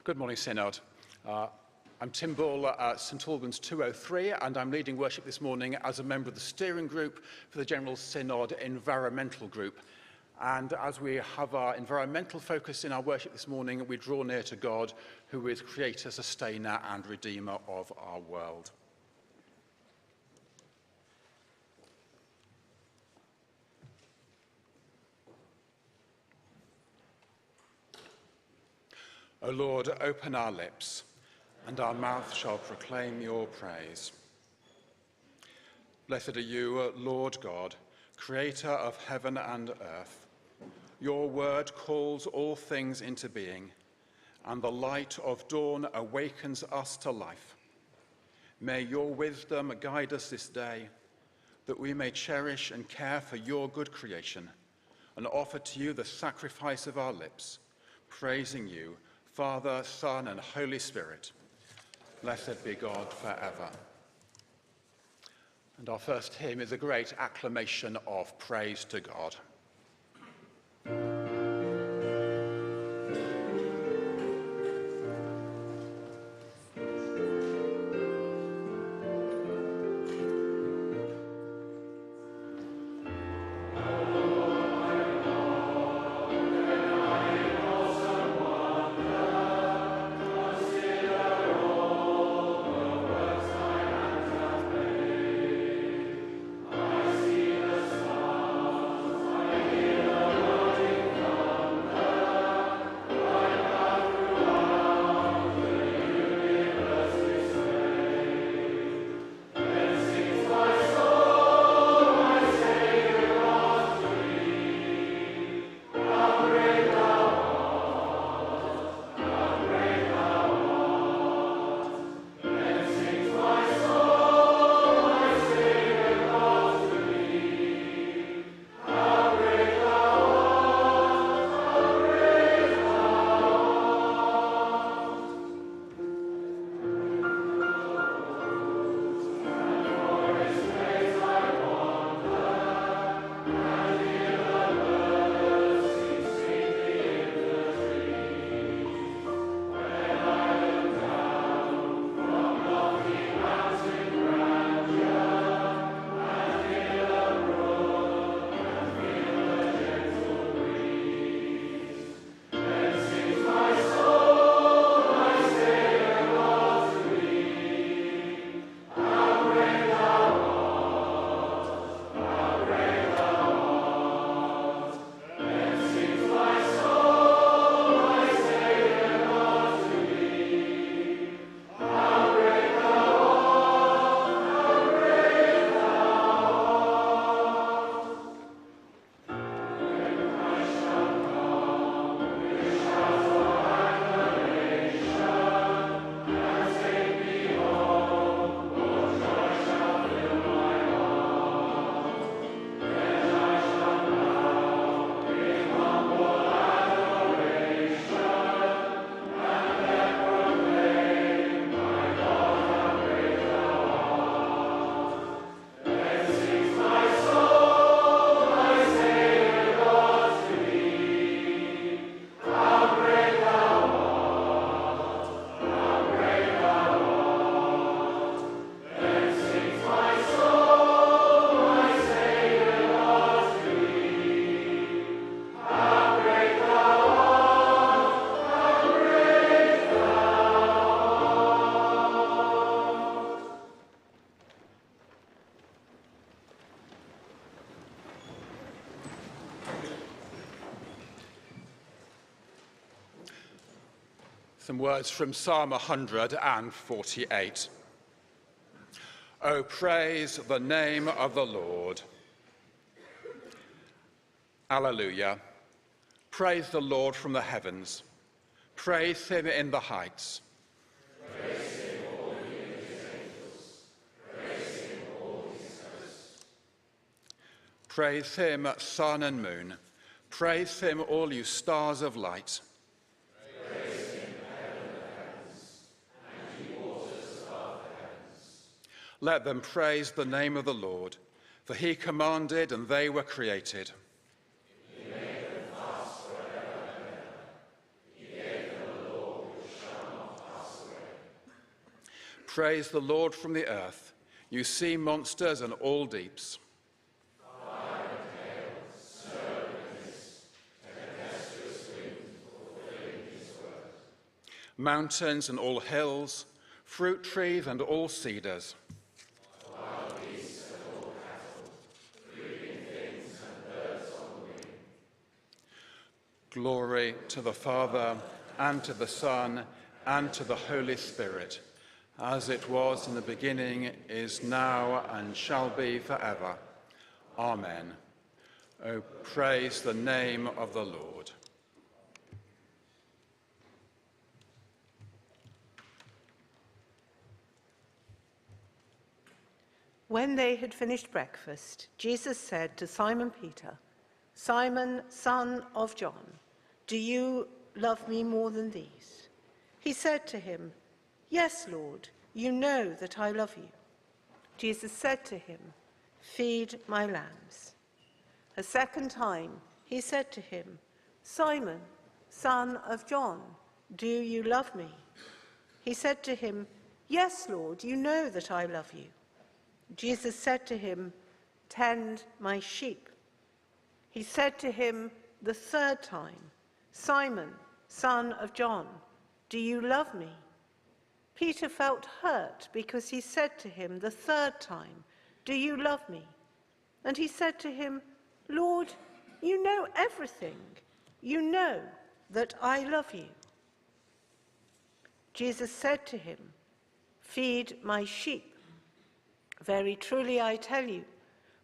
Good morning, Synod. I'm Tim Ball at St Albans 203, and I'm leading worship this morning as a member of the steering group for the General Synod Environmental Group. And as we have our environmental focus in our worship this morning, we draw near to God, who is Creator, Sustainer, and Redeemer of our world. O Lord, open our lips, and our mouth shall proclaim your praise. Blessed are you, Lord God, creator of heaven and earth. Your word calls all things into being, and the light of dawn awakens us to life. May your wisdom guide us this day, that we may cherish and care for your good creation, and offer to you the sacrifice of our lips, praising you, Father, Son, and Holy Spirit. Blessed be God forever. And our first hymn is a great acclamation of praise to God. Some words from Psalm 148. Oh, praise the name of the Lord. Alleluia. Praise the Lord from the heavens. Praise him in the heights. Praise him, all you his angels. Praise him, all his hosts. Praise him, sun and moon. Praise him, all you stars of light. Let them praise the name of the Lord, for he commanded and they were created. He made them fast forever and ever. He gave them a law which shall Praise the Lord from the earth, you sea monsters and all deeps. Mountains and all hills, fruit trees and all cedars. Wild beasts and all cattle, creeping things and birds on the wing. Glory to the Father, and to the Son, and to the Holy Spirit, as it was in the beginning, is now, and shall be forever. Amen. O praise the name of the Lord. When they had finished breakfast, Jesus said to Simon Peter, "Simon, son of John, do you love me more than these?" He said to him, "Yes, Lord, you know that I love you." Jesus said to him, "Feed my lambs." A second time he said to him, "Simon, son of John, do you love me?" He said to him, "Yes, Lord, you know that I love you." Jesus said to him, "Tend my sheep." He said to him the third time, "Simon, son of John, do you love me?" Peter felt hurt because he said to him the third time, "Do you love me?" And he said to him, "Lord, you know everything. You know that I love you." Jesus said to him, "Feed my sheep. Very truly I tell you,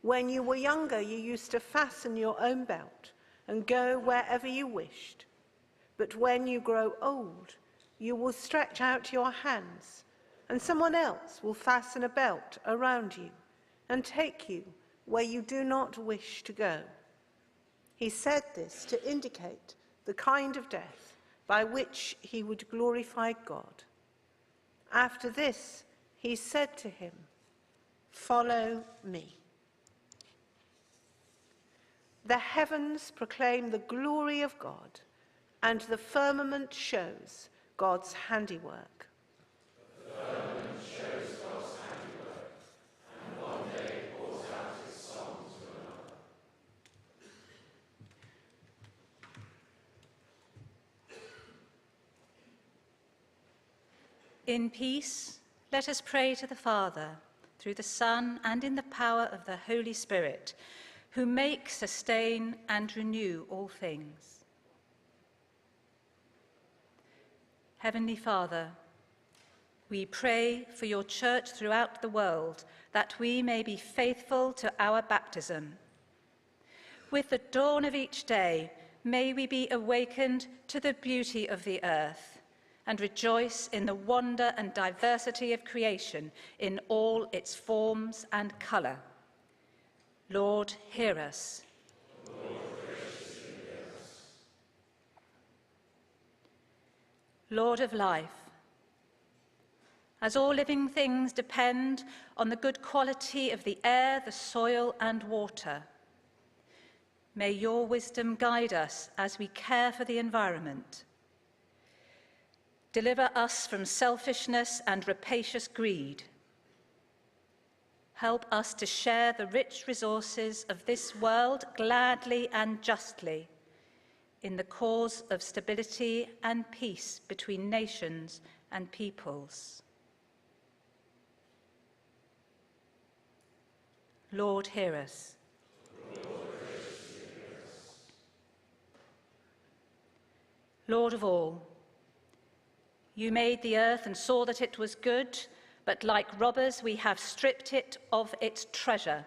when you were younger, you used to fasten your own belt and go wherever you wished. But when you grow old, you will stretch out your hands, and someone else will fasten a belt around you and take you where you do not wish to go." He said this to indicate the kind of death by which he would glorify God. After this, he said to him, "Follow me." The heavens proclaim the glory of God, and the firmament shows God's handiwork. The firmament shows God's handiwork, and one day pours out his song to another. In peace, let us pray to the Father, through the Son, and in the power of the Holy Spirit, who make, sustain, and renew all things. Heavenly Father, we pray for your church throughout the world, that we may be faithful to our baptism. With the dawn of each day, may we be awakened to the beauty of the earth, and rejoice in the wonder and diversity of creation in all its forms and colour. Lord, hear us. Lord of life, as all living things depend on the good quality of the air, the soil, and water, may your wisdom guide us as we care for the environment. Deliver us from selfishness and rapacious greed. Help us to share the rich resources of this world gladly and justly in the cause of stability and peace between nations and peoples. Lord, hear us. Lord of all, you made the earth and saw that it was good, but like robbers we have stripped it of its treasure.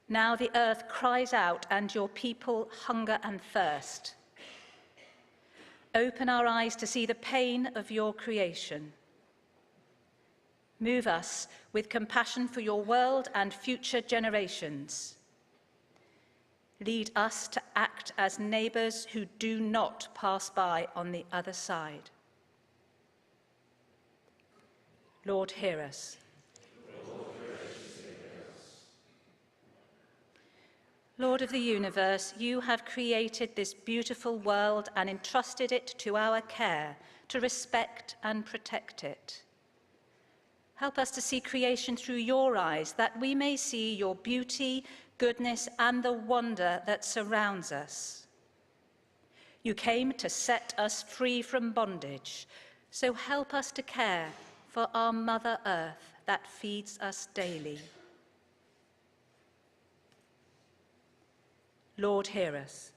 Now the earth cries out, and your people hunger and thirst. Open our eyes to see the pain of your creation. Move us with compassion for your world and future generations. Lead us to act as neighbours who do not pass by on the other side. Lord, hear us. Lord of the universe, you have created this beautiful world and entrusted it to our care to respect and protect it. Help us to see creation through your eyes, that we may see your beauty, goodness, and the wonder that surrounds us. You came to set us free from bondage, so help us to care for our Mother Earth that feeds us daily. Lord, hear us.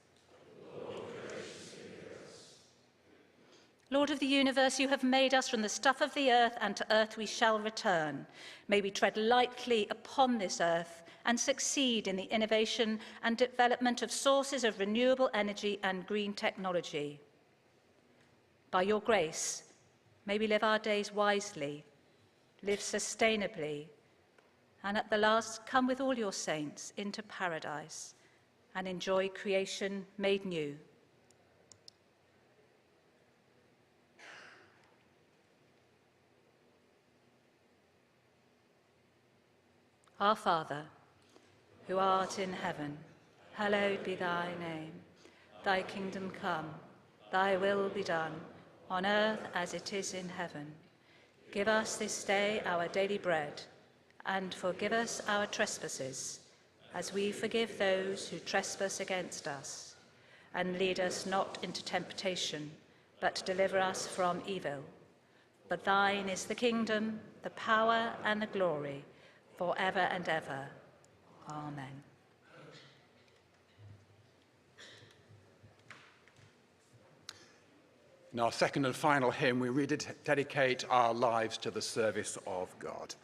Lord of the universe, you have made us from the stuff of the earth, and to earth we shall return. May we tread lightly upon this earth and succeed in the innovation and development of sources of renewable energy and green technology. By your grace, may we live our days wisely, live sustainably, and at the last come with all your saints into paradise and enjoy creation made new. Our Father, who art in heaven, hallowed be thy name. Thy kingdom come, thy will be done, on earth as it is in heaven. Give us this day our daily bread, and forgive us our trespasses, as we forgive those who trespass against us. And lead us not into temptation, but deliver us from evil. For thine is the kingdom, the power, and the glory, forever and ever. Amen. In our second and final hymn, we rededicate our lives to the service of God.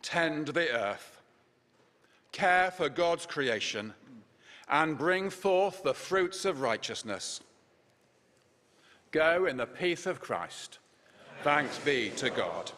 tend the earth, care for God's creation, and bring forth the fruits of righteousness. Go in the peace of Christ. Thanks be to God.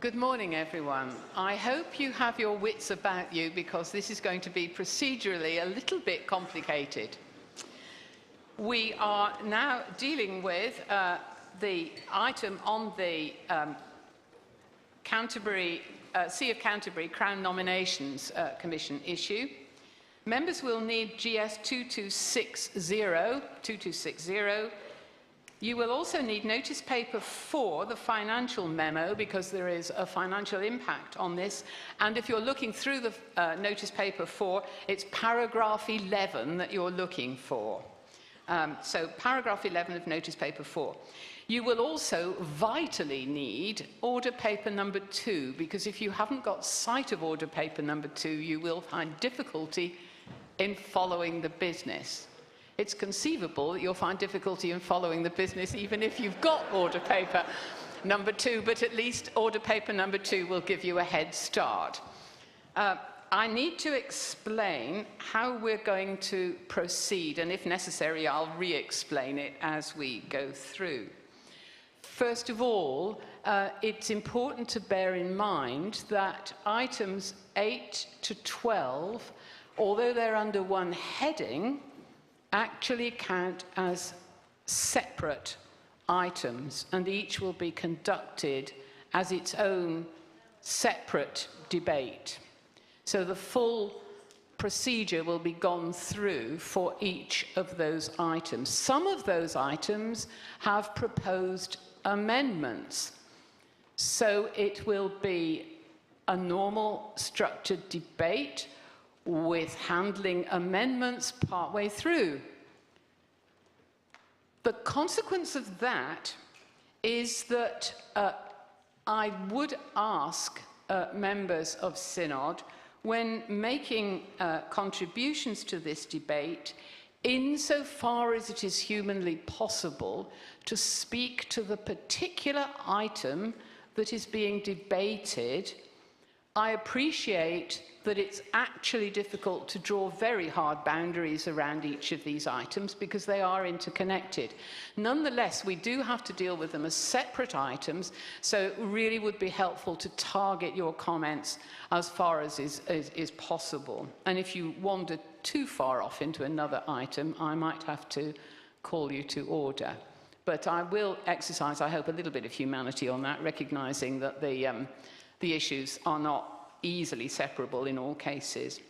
Good morning, everyone. I hope you have your wits about you because this is going to be procedurally a little bit complicated. We are now dealing with the item on the See of Canterbury Crown Nominations Commission issue. Members will need GS 2260. You will also need notice paper 4, the financial memo, because there is a financial impact on this. And if you're looking through the notice paper 4, it's paragraph 11 that you're looking for. So paragraph 11 of notice paper 4. You will also vitally need order paper number 2, because if you haven't got sight of order paper number 2, you will find difficulty in following the business. It's conceivable that you'll find difficulty in following the business even if you've got order paper number 2, but at least order paper number 2 will give you a head start. I need to explain how we're going to proceed, and if necessary, I'll re-explain it as we go through. First of all, it's important to bear in mind that items 8 to 12, although they're under one heading, actually count as separate items, and each will be conducted as its own separate debate. So the full procedure will be gone through for each of those items. Some of those items have proposed amendments, so it will be a normal structured debate with handling amendments partway through. The consequence of that is that I would ask members of Synod, when making contributions to this debate, insofar as it is humanly possible, to speak to the particular item that is being debated. I appreciate that it's actually difficult to draw very hard boundaries around each of these items because they are interconnected. Nonetheless, we do have to deal with them as separate items, so it really would be helpful to target your comments as far as is possible. And if you wander too far off into another item, I might have to call you to order. But I will exercise, I hope, a little bit of humanity on that, recognising that the issues are not easily separable in all cases.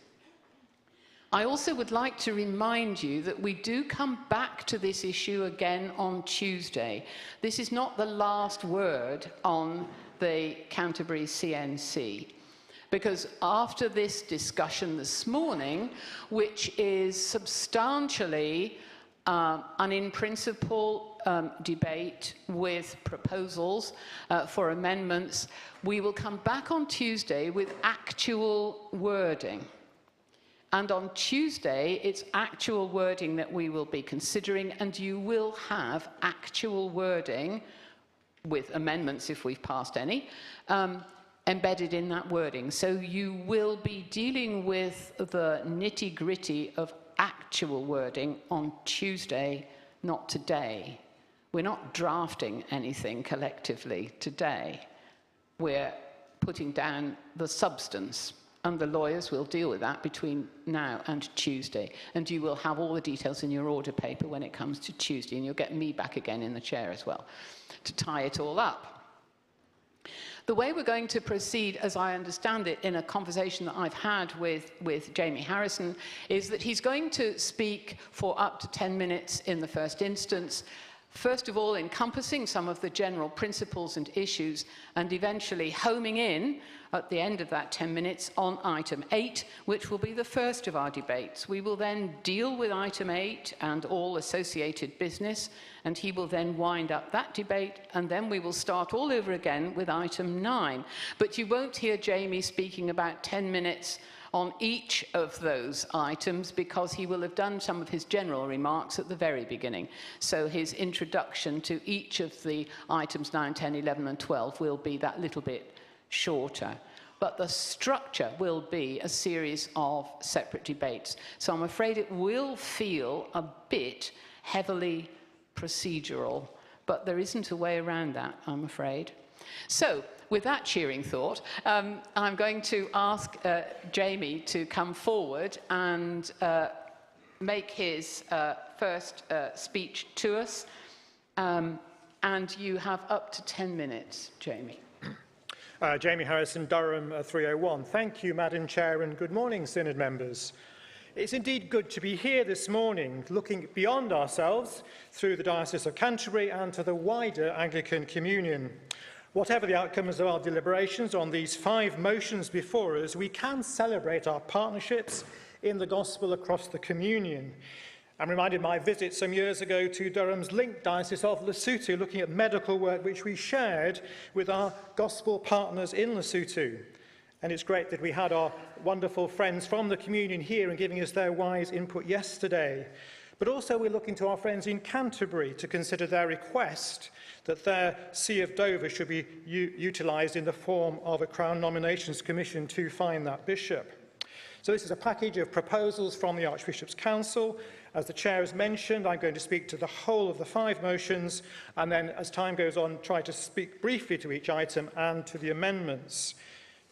I also would like to remind you that we do come back to this issue again on Tuesday. This is not the last word on the Canterbury CNC, because after this discussion this morning, which is substantially an in-principle debate with proposals for amendments, we will come back on Tuesday with actual wording. And on Tuesday, it's actual wording that we will be considering, and you will have actual wording with amendments, if we've passed any, embedded in that wording. So you will be dealing with the nitty-gritty of actual wording on Tuesday, not today. We're not drafting anything collectively today. We're putting down the substance, and the lawyers will deal with that between now and Tuesday. And you will have all the details in your order paper when it comes to Tuesday, and you'll get me back again in the chair as well to tie it all up. The way we're going to proceed, as I understand it, in a conversation that I've had with Jamie Harrison, is that he's going to speak for up to 10 minutes in the first instance, first of all encompassing some of the general principles and issues, and eventually homing in at the end of that 10 minutes on item 8, which will be the first of our debates. We will then deal with item 8 and all associated business, and he will then wind up that debate, and then we will start all over again with item 9. But you won't hear Jamie speaking about 10 minutes on each of those items, because he will have done some of his general remarks at the very beginning. So his introduction to each of the items 9, 10, 11 and 12 will be that little bit shorter. But the structure will be a series of separate debates. So I'm afraid it will feel a bit heavily procedural, but there isn't a way around that, I'm afraid. So, with that cheering thought, I'm going to ask Jamie to come forward and make his first speech to us. And you have up to 10 minutes, Jamie. Jamie Harrison, Durham 301. Thank you, Madam Chair, and good morning, Synod members. It's indeed good to be here this morning, looking beyond ourselves through the Diocese of Canterbury and to the wider Anglican Communion. Whatever the outcomes of our deliberations on these 5 motions before us, we can celebrate our partnerships in the gospel across the Communion. I'm reminded of my visit some years ago to Durham's linked Diocese of Lesotho, looking at medical work which we shared with our gospel partners in Lesotho. And it's great that we had our wonderful friends from the Communion here and giving us their wise input yesterday. But also we're looking to our friends in Canterbury to consider their request that their See of Dover should be utilised in the form of a Crown Nominations Commission to find that bishop. So this is a package of proposals from the Archbishop's Council. As the Chair has mentioned, I'm going to speak to the whole of the 5 motions, and then as time goes on, try to speak briefly to each item and to the amendments.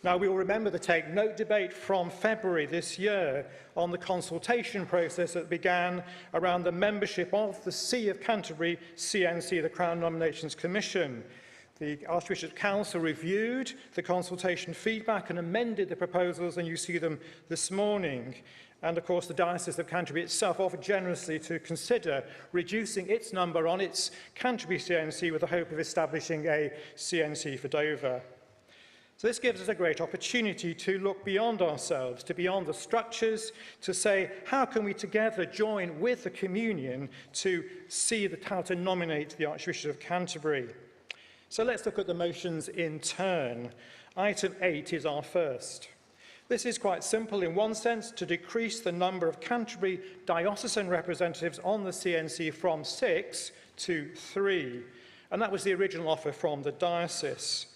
Now, we will remember the Take Note debate from February this year on the consultation process that began around the membership of the See of Canterbury CNC, the Crown Nominations Commission. The Archbishop's Council reviewed the consultation feedback and amended the proposals, and you see them this morning. And of course, the Diocese of Canterbury itself offered generously to consider reducing its number on its Canterbury CNC with the hope of establishing a CNC for Dover. So this gives us a great opportunity to look beyond ourselves, to beyond the structures, to say, how can we together join with the Communion to see how to nominate the Archbishop of Canterbury? So let's look at the motions in turn. Item 8 is our first. This is quite simple in one sense, to decrease the number of Canterbury diocesan representatives on the CNC from 6 to 3. And that was the original offer from the diocese.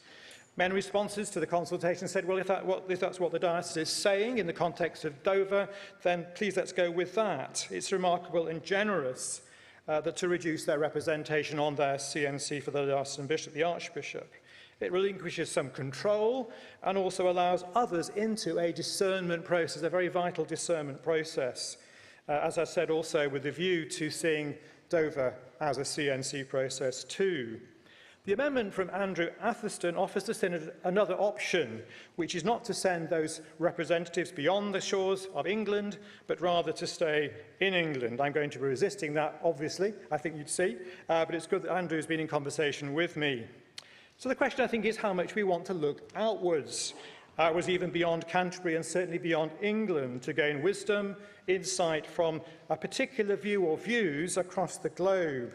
Many responses to the consultation said, well, if that's what the diocese is saying in the context of Dover, then please let's go with that. It's remarkable and generous that to reduce their representation on their CNC for the diocesan bishop, the archbishop. It relinquishes some control and also allows others into a discernment process, a very vital discernment process. As I said, also with a view to seeing Dover as a CNC process too. The amendment from Andrew Atherston offers the Synod another option, which is not to send those representatives beyond the shores of England, but rather to stay in England. I'm going to be resisting that, obviously, I think you'd see, but it's good that Andrew's been in conversation with me. So the question, I think, is how much we want to look outwards, even beyond Canterbury and certainly beyond England, to gain wisdom, insight from a particular view or views across the globe.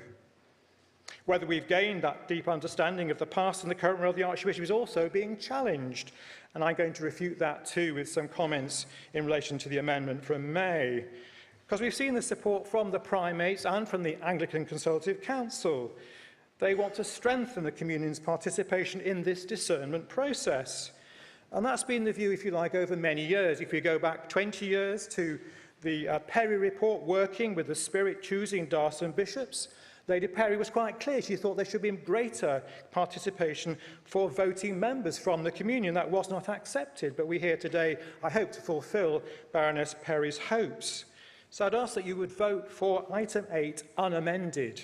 Whether we've gained that deep understanding of the past and the current role of the Archbishop is also being challenged. And I'm going to refute that too with some comments in relation to the amendment from May. Because we've seen the support from the primates and from the Anglican Consultative Council. They want to strengthen the communion's participation in this discernment process. And that's been the view, if you like, over many years. If we go back 20 years to the Perry report working with the Spirit choosing diocesan bishops, Lady Perry was quite clear. She thought there should be greater participation for voting members from the communion. That was not accepted, but we're here today, I hope, to fulfil Baroness Perry's hopes. So I'd ask that you would vote for item 8 unamended.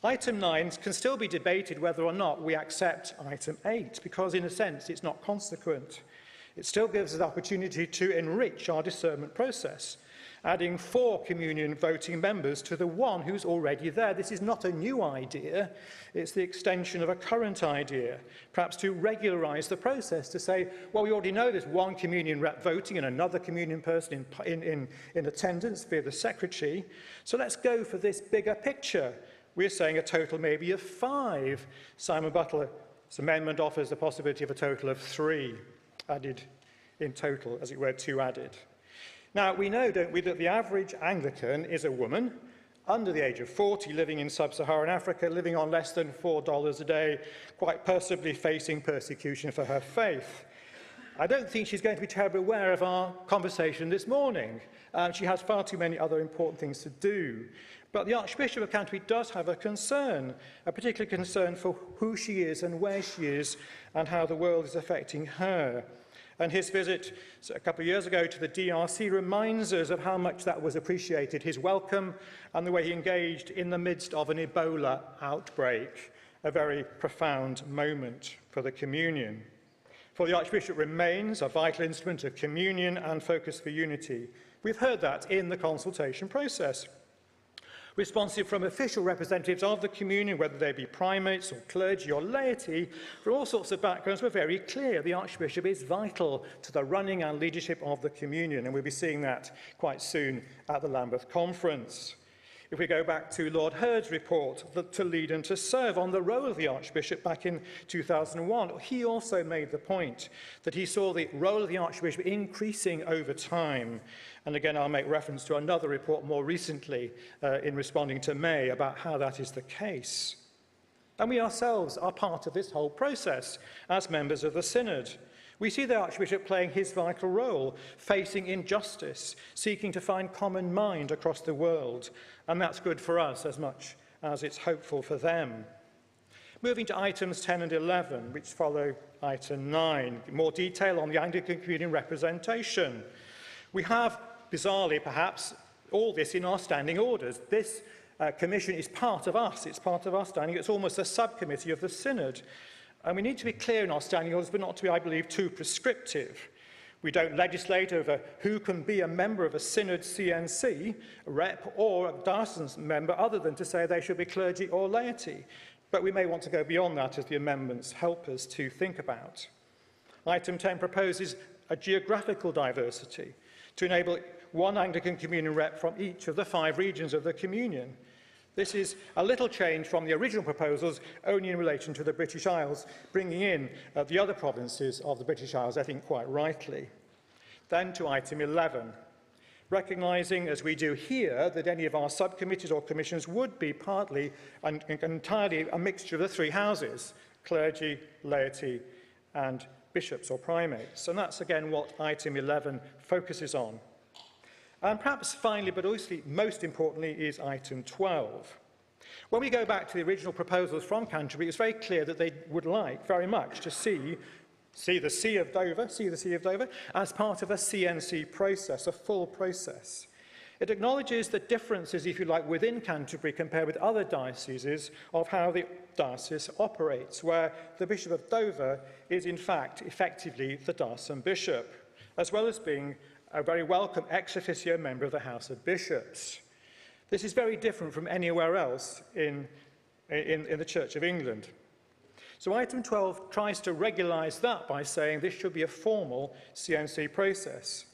Item 9 can still be debated whether or not we accept item 8, because in a sense it's not consequent. It still gives us the opportunity to enrich our discernment process, adding 4 communion voting members to the one who's already there. This is not a new idea, it's the extension of a current idea, perhaps to regularise the process, to say, well, we already know there's one communion rep voting and another communion person in attendance via the secretary, so let's go for this bigger picture. We're saying a total maybe of 5. Simon Butler's amendment offers the possibility of a total of 3 added in total, as it were, 2 added. Now, we know, don't we, that the average Anglican is a woman under the age of 40, living in sub-Saharan Africa, living on less than $4 a day, quite possibly facing persecution for her faith. I don't think she's going to be terribly aware of our conversation this morning. She has far too many other important things to do. But the Archbishop of Canterbury does have a concern, a particular concern for who she is and where she is and how the world is affecting her. And his visit a couple of years ago to the DRC reminds us of how much that was appreciated, his welcome and the way he engaged in the midst of an Ebola outbreak, a very profound moment for the communion. For the Archbishop remains a vital instrument of communion and focus for unity. We've heard that in the consultation process. Responsive from official representatives of the communion, whether they be primates or clergy or laity, from all sorts of backgrounds, were very clear. The Archbishop is vital to the running and leadership of the communion, and we'll be seeing that quite soon at the Lambeth Conference. If we go back to Lord Hurd's report, To Lead and to Serve, on the role of the Archbishop back in 2001, he also made the point that he saw the role of the Archbishop increasing over time. And again, I'll make reference to another report more recently in responding to May about how that is the case. And we ourselves are part of this whole process as members of the Synod. We see the Archbishop playing his vital role, facing injustice, seeking to find common mind across the world. And that's good for us as much as it's hopeful for them. Moving to items 10 and 11, which follow item 9. More detail on the Anglican Communion representation. We have, bizarrely perhaps, all this in our standing orders. This commission is part of us. It's part of our standing. It's almost a subcommittee of the Synod. And we need to be clear in our standing orders, but not to be, I believe, too prescriptive. We don't legislate over who can be a member of a Synod CNC, a rep, or a diocesan member, other than to say they should be clergy or laity. But we may want to go beyond that as the amendments help us to think about. Item 10 proposes a geographical diversity to enable one Anglican Communion rep from each of the 5 regions of the Communion. This is a little change from the original proposals only in relation to the British Isles, bringing in the other provinces of the British Isles, I think quite rightly. Then to item 11, recognising, as we do here, that any of our subcommittees or commissions would be partly and entirely a mixture of the 3 houses, clergy, laity and bishops or primates. And that's again what item 11 focuses on. And perhaps finally, but obviously most importantly, is item 12. When we go back to the original proposals from Canterbury, it's very clear that they would like very much to see the See of Dover as part of a CNC process, a full process. It acknowledges the differences, if you like, within Canterbury compared with other dioceses of how the diocese operates, where the Bishop of Dover is in fact effectively the diocesan bishop, as well as being a very welcome ex officio member of the House of Bishops. This is very different from anywhere else in the Church of England. So item 12 tries to regularise that by saying this should be a formal CNC process.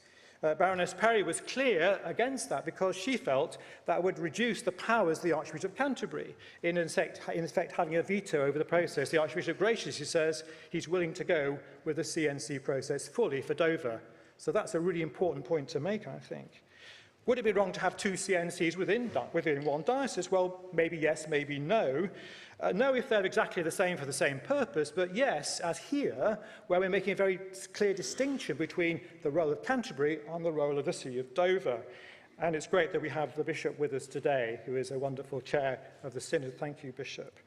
Baroness Perry was clear against that because she felt that would reduce the powers of the Archbishop of Canterbury, in effect having a veto over the process. The Archbishop graciously says he's willing to go with the CNC process fully for Dover. So that's a really important point to make, I think. Would it be wrong to have two CNCs within one diocese? Well, maybe yes, maybe no. No, if they're exactly the same for the same purpose, but yes, as here, where we're making a very clear distinction between the role of Canterbury and the role of the See of Dover. And it's great that we have the Bishop with us today, who is a wonderful chair of the Synod. Thank you, Bishop.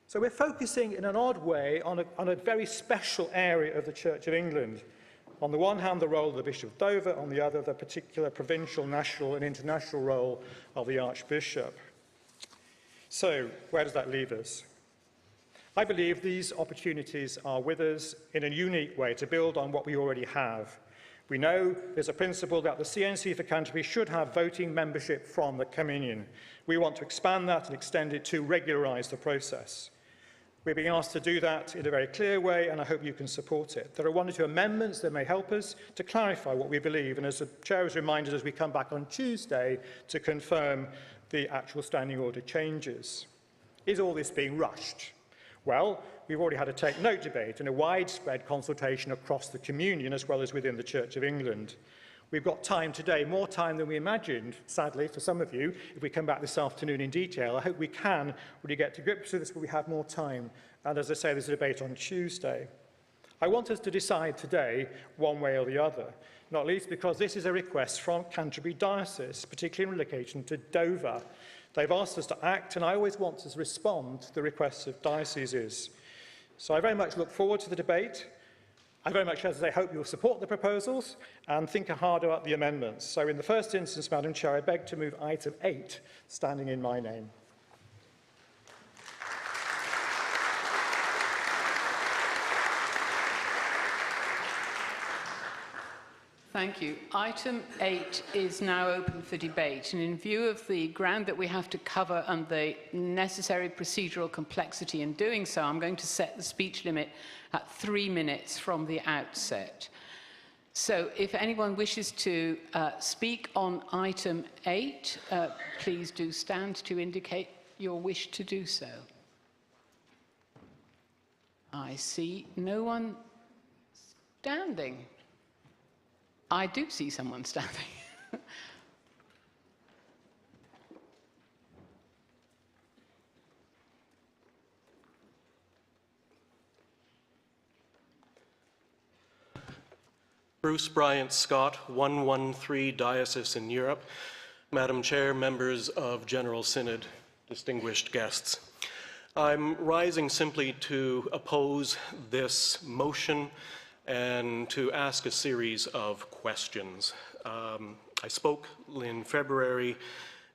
So we're focusing in an odd way on a very special area of the Church of England. On the one hand, the role of the Bishop of Dover, on the other, the particular provincial, national and international role of the Archbishop. So, where does that leave us? I believe these opportunities are with us in a unique way to build on what we already have. We know there's a principle that the CNC for Canterbury should have voting membership from the Communion. We want to expand that and extend it to regularise the process. We're being asked to do that in a very clear way, and I hope you can support it. There are one or two amendments that may help us to clarify what we believe, and as the Chair has reminded us, we come back on Tuesday to confirm the actual standing order changes. Is all this being rushed? Well, we've already had a take note debate and a widespread consultation across the Communion as well as within the Church of England. We've got time today, more time than we imagined, sadly, for some of you. If we come back this afternoon in detail, I hope we can really get to grips with this, but we have more time. And as I say, there's a debate on Tuesday. I want us to decide today one way or the other, not least because this is a request from Canterbury Diocese, particularly in relation to Dover. They've asked us to act, and I always want us to respond to the requests of dioceses. So I very much look forward to the debate. I very much, as I say, hope you'll support the proposals and think hard about the amendments. So in the first instance, Madam Chair, I beg to move item 8, standing in my name. Thank you. Item 8 is now open for debate, and in view of the ground that we have to cover and the necessary procedural complexity in doing so, I'm going to set the speech limit at 3 minutes from the outset. So if anyone wishes to speak on item 8, please do stand to indicate your wish to do so. I see no one standing. I do see someone standing. Bruce Bryant Scott, 113 Diocese in Europe. Madam Chair, members of General Synod, distinguished guests. I'm rising simply to oppose this motion and to ask a series of questions. I spoke in February,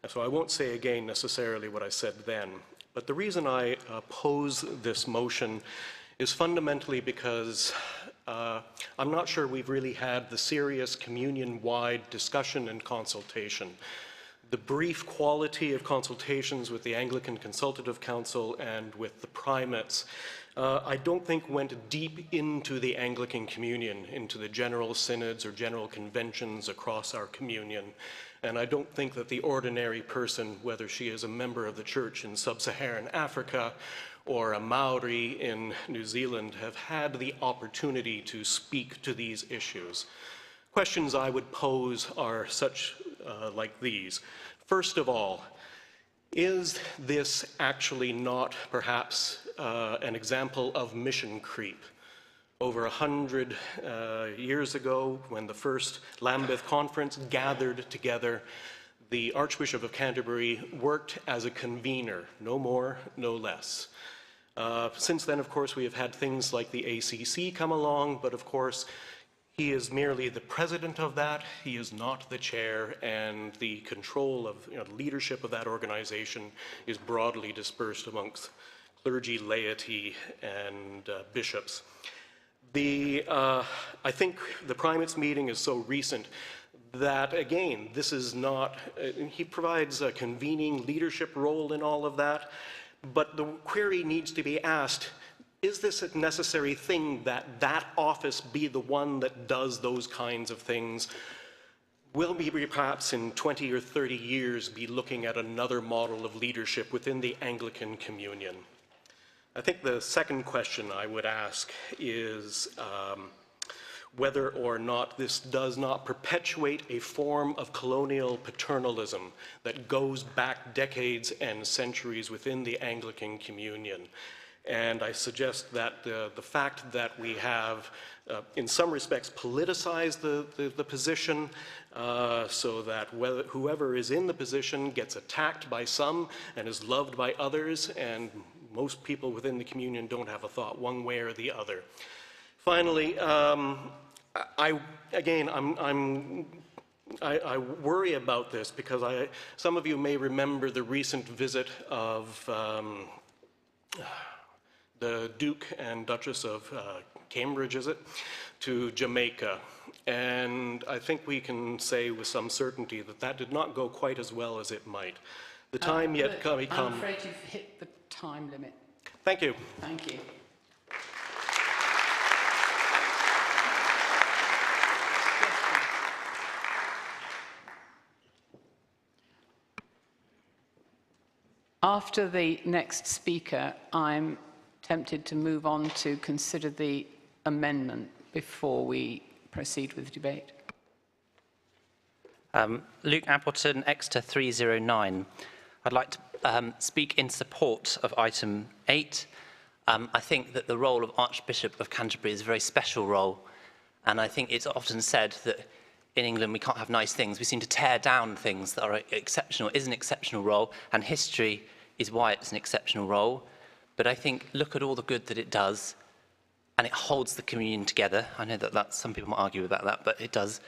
so I won't say again necessarily what I said then. But the reason I oppose this motion is fundamentally because I'm not sure we've really had the serious communion-wide discussion and consultation. The brief quality of consultations with the Anglican Consultative Council and with the primates I don't think went deep into the Anglican Communion, into the general synods or general conventions across our communion. And I don't think that the ordinary person, whether she is a member of the church in sub-Saharan Africa or a Maori in New Zealand, have had the opportunity to speak to these issues. Questions I would pose are such like these. First of all, is this actually not perhaps an example of mission creep? over 100 years ago, when the first Lambeth Conference gathered together, the Archbishop of Canterbury worked as a convener, no more, no less. Since then, of course, we have had things like the ACC come along, but of course, he is merely the president of that. He is not the chair, and the control of leadership of that organization is broadly dispersed amongst clergy, laity, and bishops. I think the primates meeting is so recent that, again, this is not, he provides a convening leadership role in all of that, but the query needs to be asked, is this a necessary thing that that office be the one that does those kinds of things? Will we perhaps in 20 or 30 years be looking at another model of leadership within the Anglican Communion? I think the second question I would ask is whether or not this does not perpetuate a form of colonial paternalism that goes back decades and centuries within the Anglican Communion. And I suggest that the fact that we have, in some respects, politicized the position so that whoever is in the position gets attacked by some and is loved by others, and most people within the communion don't have a thought one way or the other. Finally, I worry about this because some of you may remember the recent visit of the Duke and Duchess of Cambridge, is it, to Jamaica. And I think we can say with some certainty that that did not go quite as well as it might. The time yet come. I'm afraid you've hit the time limit. Thank you. Thank you. After the next speaker, I'm tempted to move on to consider the amendment before we proceed with debate. Luke Appleton, Exeter 309. I'd like to speak in support of item 8. I think that the role of Archbishop of Canterbury is a very special role, and I think it's often said that in England we can't have nice things. We seem to tear down things that are exceptional. It is an exceptional role, and history is why it's an exceptional role. But I think, look at all the good that it does, and it holds the communion together. I know that some people might argue about that, but it does.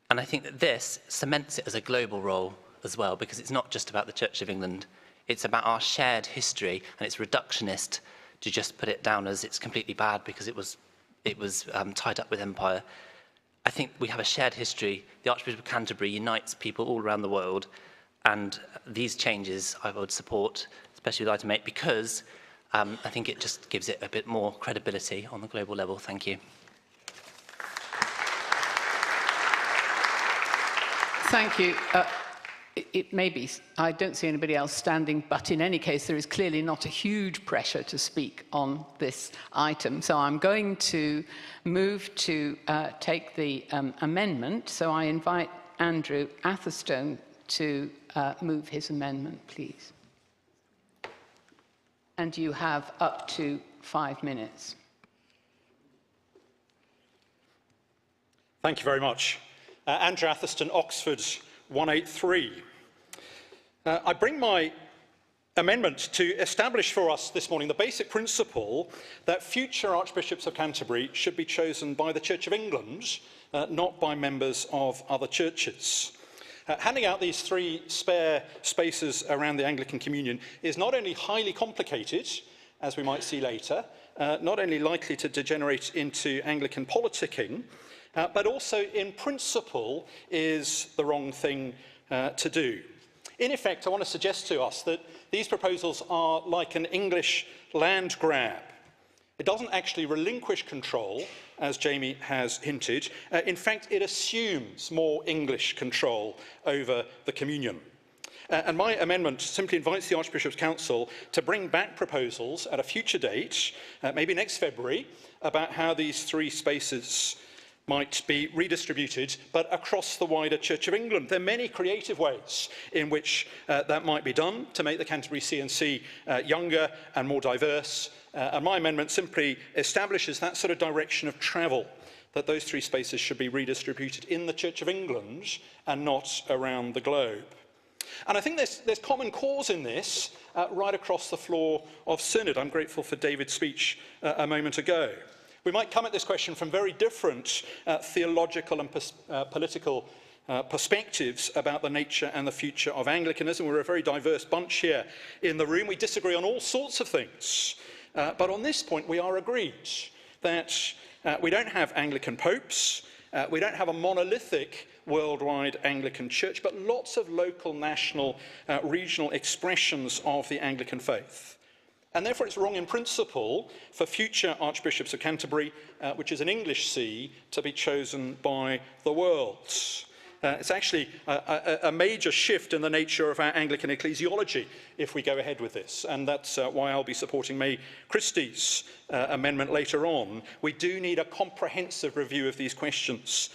And I think that this cements it as a global role as well, because it's not just about the Church of England. It's about our shared history, and it's reductionist to just put it down as it's completely bad because it was tied up with empire. I think we have a shared history. The Archbishop of Canterbury unites people all around the world, and these changes I would support, especially with item 8, because I think it just gives it a bit more credibility on the global level. Thank you. Thank you. It may be, I don't see anybody else standing, but in any case, there is clearly not a huge pressure to speak on this item. So I'm going to move to take the amendment. So I invite Andrew Atherstone to move his amendment, please. And you have up to 5 minutes. Thank you very much. Andrew Atherstone, Oxford 183. I bring my amendment to establish for us this morning the basic principle that future Archbishops of Canterbury should be chosen by the Church of England, not by members of other churches. Handing out these 3 spare spaces around the Anglican Communion is not only highly complicated, as we might see later, not only likely to degenerate into Anglican politicking, but also in principle is the wrong thing to do. In effect, I want to suggest to us that these proposals are like an English land grab. It doesn't actually relinquish control, as Jamie has hinted. In fact, it assumes more English control over the communion. And my amendment simply invites the Archbishop's Council to bring back proposals at a future date, maybe next February, about how these 3 spaces might be redistributed, but across the wider Church of England. There are many creative ways in which that might be done to make the Canterbury C&C younger and more diverse. And my amendment simply establishes that sort of direction of travel, that those three spaces should be redistributed in the Church of England and not around the globe. And I think there's common cause in this right across the floor of Synod. I'm grateful for David's speech a moment ago. We might come at this question from very different theological and political perspectives about the nature and the future of Anglicanism. We're a very diverse bunch here in the room. We disagree on all sorts of things. But on this point, we are agreed that we don't have Anglican popes, we don't have a monolithic worldwide Anglican church, but lots of local, national, regional expressions of the Anglican faith. And therefore it's wrong in principle for future Archbishops of Canterbury, which is an English see, to be chosen by the world. It's actually a major shift in the nature of our Anglican ecclesiology if we go ahead with this. And that's why I'll be supporting May Christie's amendment later on. We do need a comprehensive review of these questions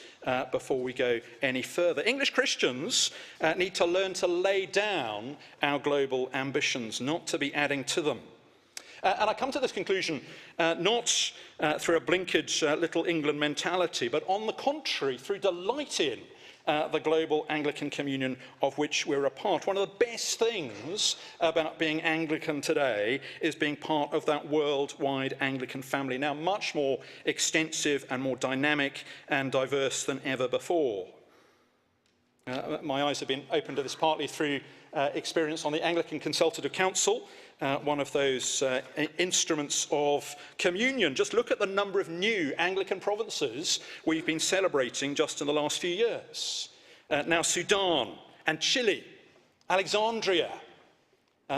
before we go any further. English Christians need to learn to lay down our global ambitions, not to be adding to them. And I come to this conclusion not through a blinkered little England mentality, but on the contrary, through delight in the global Anglican communion of which we're a part. One of the best things about being Anglican today is being part of that worldwide Anglican family, now much more extensive and more dynamic and diverse than ever before. My eyes have been opened to this partly through experience on the Anglican Consultative Council, one of those instruments of communion. Just look at the number of new Anglican provinces we've been celebrating just in the last few years. Now Sudan and Chile, Alexandria,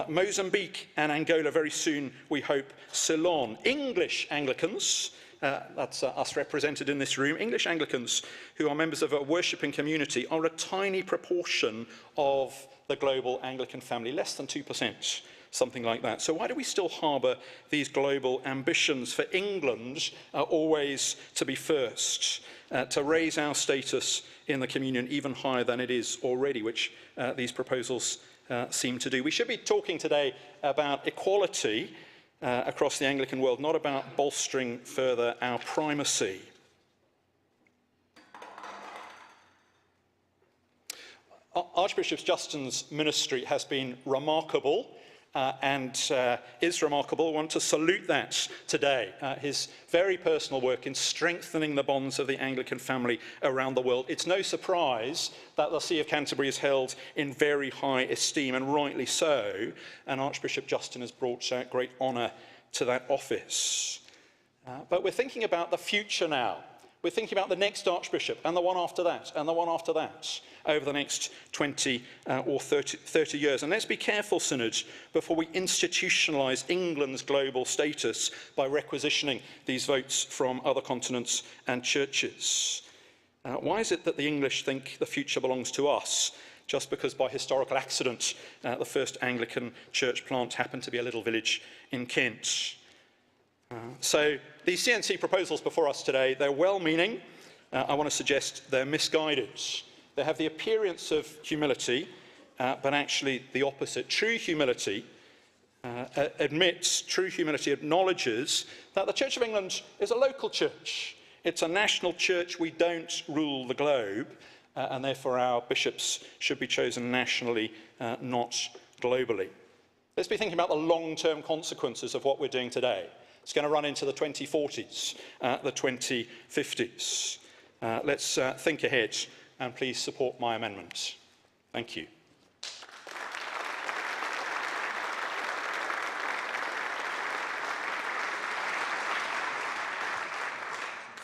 Mozambique and Angola, very soon, we hope, Ceylon. English Anglicans, that's us represented in this room, English Anglicans who are members of a worshipping community are a tiny proportion of the global Anglican family, less than 2%. Something like that. So why do we still harbour these global ambitions for England always to be first, to raise our status in the communion even higher than it is already, which these proposals seem to do? We should be talking today about equality across the Anglican world, not about bolstering further our primacy. Archbishop Justin's ministry has been remarkable. And is remarkable. I want to salute that today. His very personal work in strengthening the bonds of the Anglican family around the world. It's no surprise that the See of Canterbury is held in very high esteem, and rightly so. And Archbishop Justin has brought great honour to that office. But we're thinking about the future now. We're thinking about the next Archbishop, and the one after that, and the one after that, over the next 20 or 30 years. And let's be careful, Synod, before we institutionalise England's global status by requisitioning these votes from other continents and churches. Why is it that the English think the future belongs to us, just because by historical accident the first Anglican church plant happened to be a little village in Kent? So these C&C proposals before us today, they're well-meaning. I want to suggest they're misguided. They have the appearance of humility, but actually the opposite. True humility acknowledges that the Church of England is a local church. It's a national church. We don't rule the globe, and therefore our bishops should be chosen nationally, not globally. Let's be thinking about the long-term consequences of what we're doing today. It's going to run into the 2040s, the 2050s. Let's think ahead, and please support my amendment. Thank you.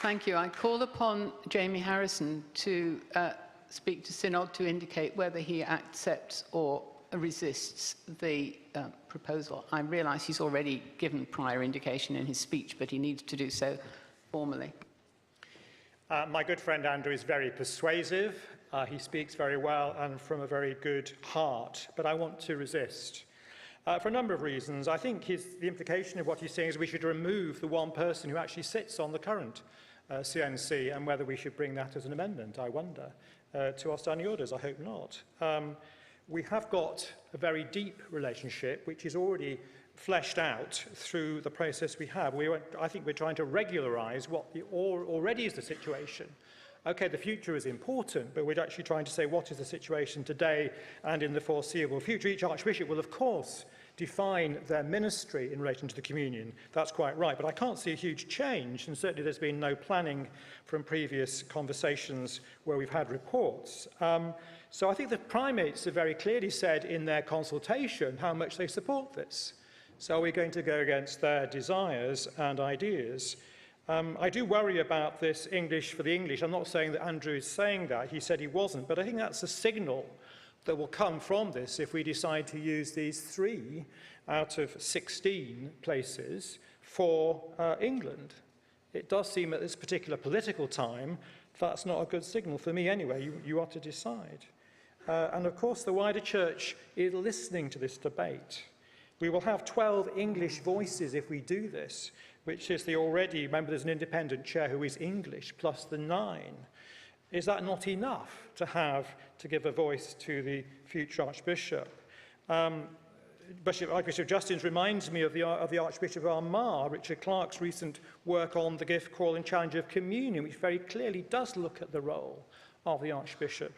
Thank you. I call upon Jamie Harrison to speak to Synod to indicate whether he accepts or resists the proposal. I realise he's already given prior indication in his speech, but he needs to do so formally. My good friend Andrew is very persuasive. He speaks very well and from a very good heart, but I want to resist. For a number of reasons. I think the implication of what he's saying is we should remove the one person who actually sits on the current CNC and whether we should bring that as an amendment, I wonder, to our standing orders. I hope not. We have got a very deep relationship, which is already fleshed out through the process we have. I think we're trying to regularise what already is the situation. Okay, the future is important, but we're actually trying to say what is the situation today and in the foreseeable future. Each archbishop will, of course, define their ministry in relation to the communion. That's quite right, but I can't see a huge change, and certainly there's been no planning from previous conversations where we've had reports. So I think the primates have very clearly said in their consultation how much they support this. So are we going to go against their desires and ideas? I do worry about this English for the English. I'm not saying that Andrew is saying that. He said he wasn't, but I think that's a signal that will come from this if we decide to use these 3 out of 16 places for England. It does seem at this particular political time that's not a good signal for me anyway. You ought to decide. And of course, the wider church is listening to this debate. We will have 12 English voices if we do this, which is the already, remember there's an independent chair who is English, plus the 9. Is that not enough to give a voice to the future Archbishop? Archbishop Justins reminds me of the Archbishop of Armagh, Richard Clarke's recent work on the gift, call and challenge of communion, which very clearly does look at the role of the Archbishop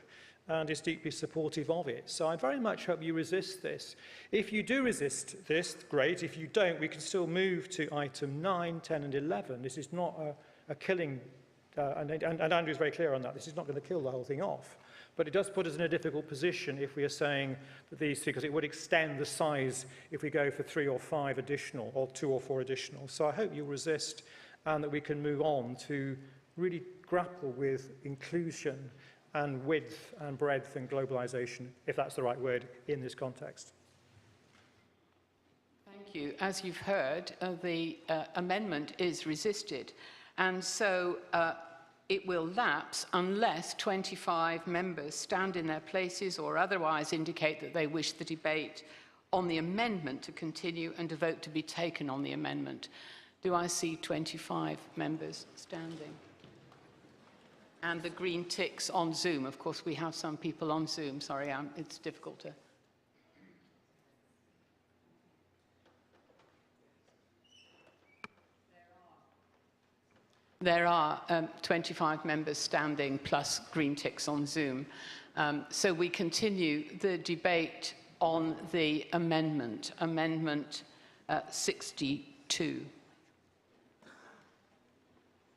and is deeply supportive of it. So I very much hope you resist this. If you do resist this, great. If you don't, we can still move to item 9, 10 and 11. This is not a killing, and Andrew's very clear on that. This is not going to kill the whole thing off. But it does put us in a difficult position if we are saying that these 3, because it would extend the size if we go for 3 or 5 additional, or 2 or 4 additional. So I hope you'll resist and that we can move on to really grapple with inclusion and width and breadth and globalization, if that's the right word, in this context. Thank you. As you've heard, the amendment is resisted, and so it will lapse unless 25 members stand in their places or otherwise indicate that they wish the debate on the amendment to continue and a vote to be taken on the amendment. Do I see 25 members standing? And the green ticks on Zoom. Of course, we have some people on Zoom. Sorry, it's difficult to... There are 25 members standing plus green ticks on Zoom. So we continue the debate on the amendment, Amendment 62.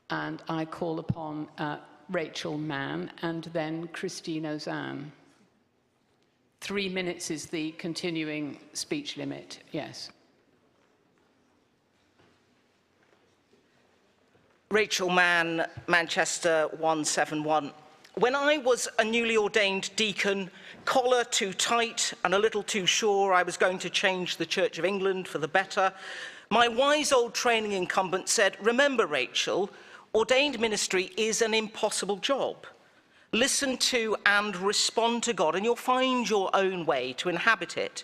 And I call upon Rachel Mann and then Christine Ozanne. 3 minutes is the continuing speech limit, yes. Rachel Mann, Manchester 171. When I was a newly ordained deacon, collar too tight and a little too sure I was going to change the Church of England for the better, my wise old training incumbent said, "Remember, Rachel, ordained ministry is an impossible job. Listen to and respond to God, and you'll find your own way to inhabit it.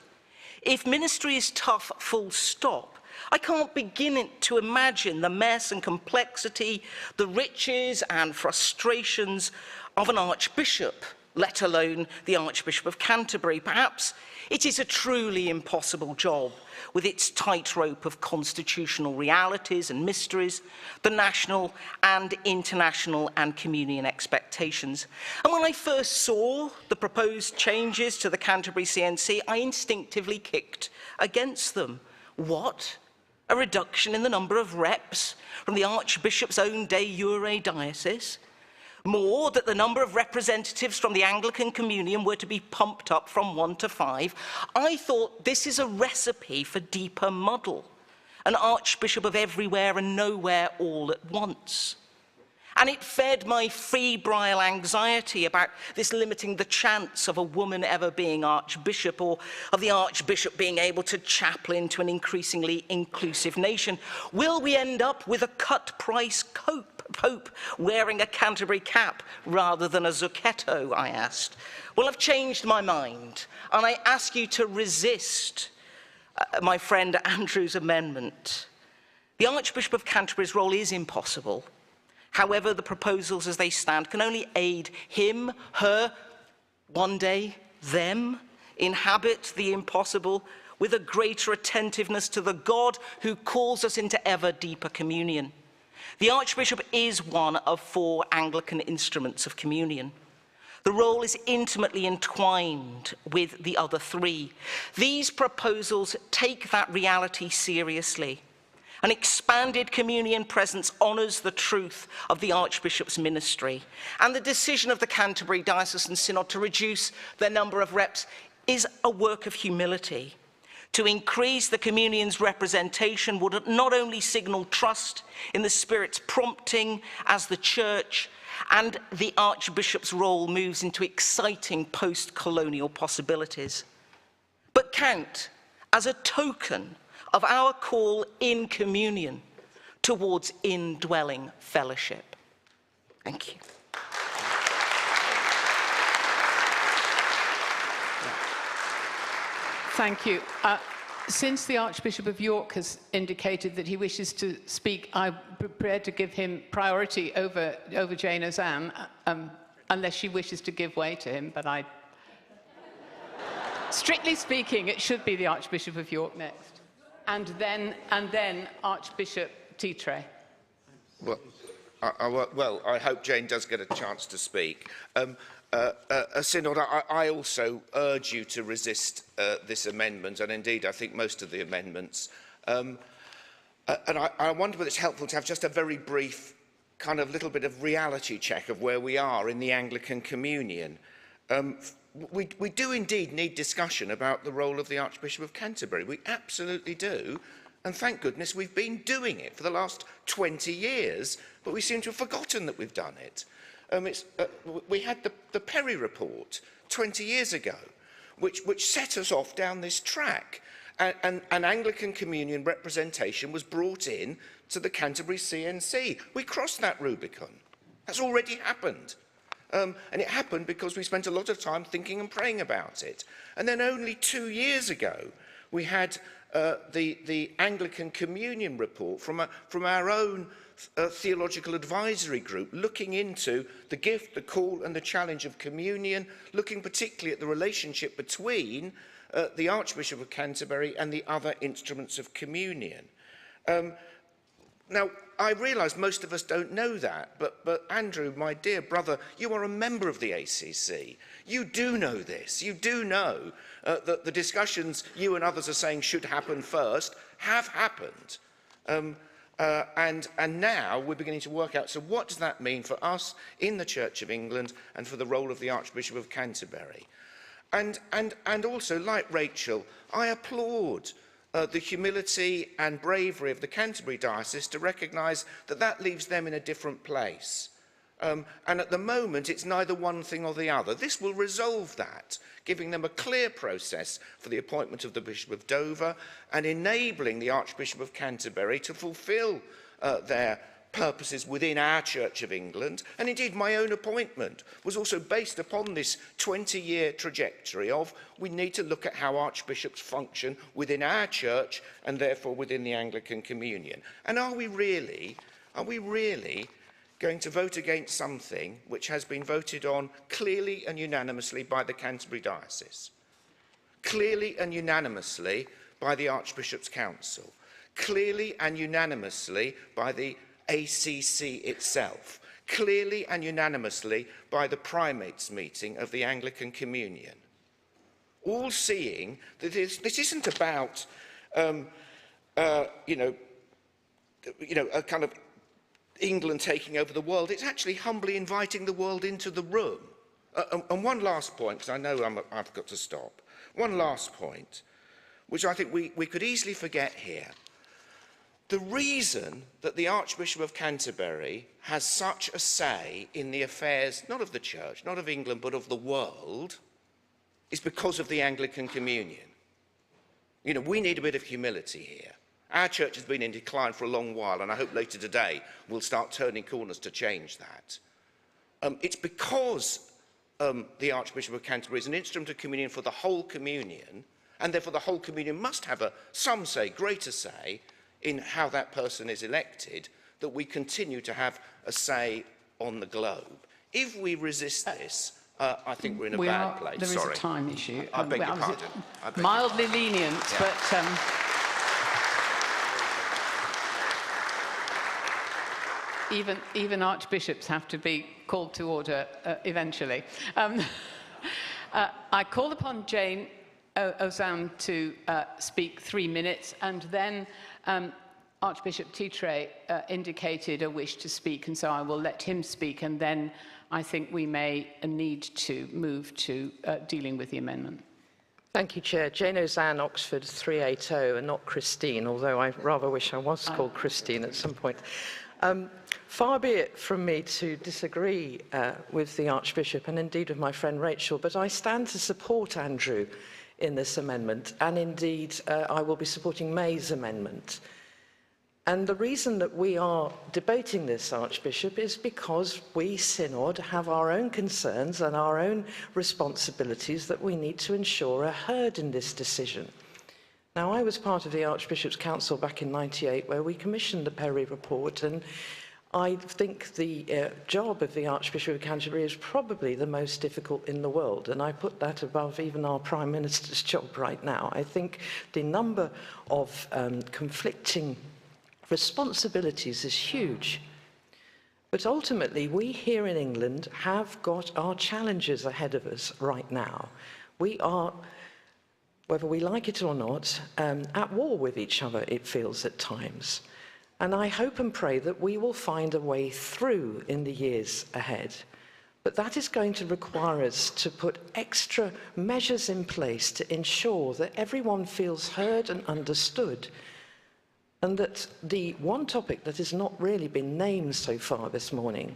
If ministry is tough, full stop, I can't begin to imagine the mess and complexity, the riches and frustrations of an archbishop, let alone the Archbishop of Canterbury. Perhaps it is a truly impossible job, with its tightrope of constitutional realities and mysteries, the national and international and communion expectations. And when I first saw the proposed changes to the Canterbury CNC, I instinctively kicked against them. What? A reduction in the number of reps from the Archbishop's own de jure diocese? More, that the number of representatives from the Anglican Communion were to be pumped up from 1 to 5. I thought this is a recipe for deeper muddle, an archbishop of everywhere and nowhere all at once. And it fed my febrile anxiety about this limiting the chance of a woman ever being archbishop, or of the archbishop being able to chaplain to an increasingly inclusive nation. Will we end up with a cut-price Pope wearing a Canterbury cap rather than a zucchetto, I asked. Well, I've changed my mind, and I ask you to resist my friend Andrew's amendment. The Archbishop of Canterbury's role is impossible. However, the proposals as they stand can only aid him, her, one day, them, inhabit the impossible with a greater attentiveness to the God who calls us into ever deeper communion. The Archbishop is one of 4 Anglican instruments of communion. The role is intimately entwined with the other 3. These proposals take that reality seriously. An expanded communion presence honours the truth of the Archbishop's ministry, and the decision of the Canterbury Diocesan Synod to reduce their number of reps is a work of humility. To increase the communion's representation would not only signal trust in the Spirit's prompting as the Church and the Archbishop's role moves into exciting post-colonial possibilities, but count as a token of our call in communion towards indwelling fellowship. Thank you. Thank you. Since the Archbishop of York has indicated that he wishes to speak, I'm prepared to give him priority over Jane Ozanne, unless she wishes to give way to him, but strictly speaking, it should be the Archbishop of York next. And then Archbishop Titre. Well, I hope Jane does get a chance to speak. Synod, I also urge you to resist this amendment, and indeed I think most of the amendments. And I wonder whether it's helpful to have just a very brief kind of little bit of reality check of where we are in the Anglican Communion. We do indeed need discussion about the role of the Archbishop of Canterbury. We absolutely do. And thank goodness we've been doing it for the last 20 years, but we seem to have forgotten that we've done it. We had the Perry report 20 years ago, which set us off down this track. And Anglican Communion representation was brought in to the Canterbury CNC. We crossed that Rubicon. That's already happened. And it happened because we spent a lot of time thinking and praying about it. And then only 2 years ago, we had the Anglican Communion report from our own theological advisory group looking into the gift, the call and the challenge of communion, looking particularly at the relationship between the Archbishop of Canterbury and the other instruments of communion. Now, I realise most of us don't know that, but Andrew, my dear brother, you are a member of the ACC. You do know this. You do know that the discussions you and others are saying should happen first have happened. And now we're beginning to work out, so what does that mean for us in the Church of England and for the role of the Archbishop of Canterbury? And also, like Rachel, I applaud the humility and bravery of the Canterbury Diocese to recognise that that leaves them in a different place. And at the moment, it's neither one thing or the other. This will resolve that, giving them a clear process for the appointment of the Bishop of Dover and enabling the Archbishop of Canterbury to fulfil their purposes within our Church of England. And indeed, my own appointment was also based upon this 20-year trajectory of we need to look at how archbishops function within our church and therefore within the Anglican Communion. And are we really going to vote against something which has been voted on clearly and unanimously by the Canterbury Diocese, clearly and unanimously by the Archbishop's Council, clearly and unanimously by the ACC itself, clearly and unanimously by the primates meeting of the Anglican Communion, all seeing that this isn't about, a kind of England taking over the world. It's actually humbly inviting the world into the room. And one last point, because I know I've got to stop. One last point, which I think we could easily forget here. The reason that the Archbishop of Canterbury has such a say in the affairs, not of the Church, not of England, but of the world, is because of the Anglican Communion. You know, we need a bit of humility here. Our church has been in decline for a long while, and I hope later today we'll start turning corners to change that. It's because the Archbishop of Canterbury is an instrument of communion for the whole communion, and therefore the whole communion must have some say, greater say, in how that person is elected, that we continue to have a say on the globe. If we resist this, I think we're in a bad place. There is a time issue. I beg your pardon. Mildly lenient, yeah. but... Even archbishops have to be called to order eventually. I call upon Jane Ozan to speak 3 minutes, and then Archbishop Titre indicated a wish to speak, and so I will let him speak, and then I think we may need to move to dealing with the amendment. Thank you, Chair. Jane Ozan, Oxford 380, and not Christine, although I rather wish I was called Christine at some point. Far be it from me to disagree with the Archbishop and indeed with my friend Rachel, but I stand to support Andrew in this amendment, and indeed I will be supporting May's amendment. And the reason that we are debating this, Archbishop, is because we, Synod, have our own concerns and our own responsibilities that we need to ensure are heard in this decision. Now, I was part of the Archbishop's Council back in '98 where we commissioned the Perry report, and I think the job of the Archbishop of Canterbury is probably the most difficult in the world, and I put that above even our Prime Minister's job right now. I think the number of conflicting responsibilities is huge. But ultimately, we here in England have got our challenges ahead of us right now. We are, whether we like it or not, at war with each other, it feels at times. And I hope and pray that we will find a way through in the years ahead. But that is going to require us to put extra measures in place to ensure that everyone feels heard and understood, and that the one topic that has not really been named so far this morning,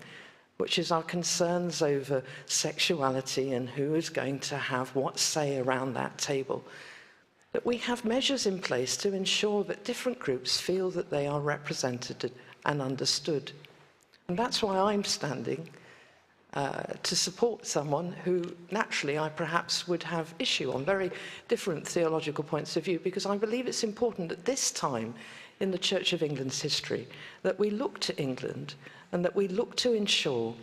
which is our concerns over sexuality and who is going to have what say around that table, that we have measures in place to ensure that different groups feel that they are represented and understood. And that's why I'm standing to support someone who naturally I perhaps would have issue on very different theological points of view, because I believe it's important at this time in the Church of England's history that we look to England and that we look to ensure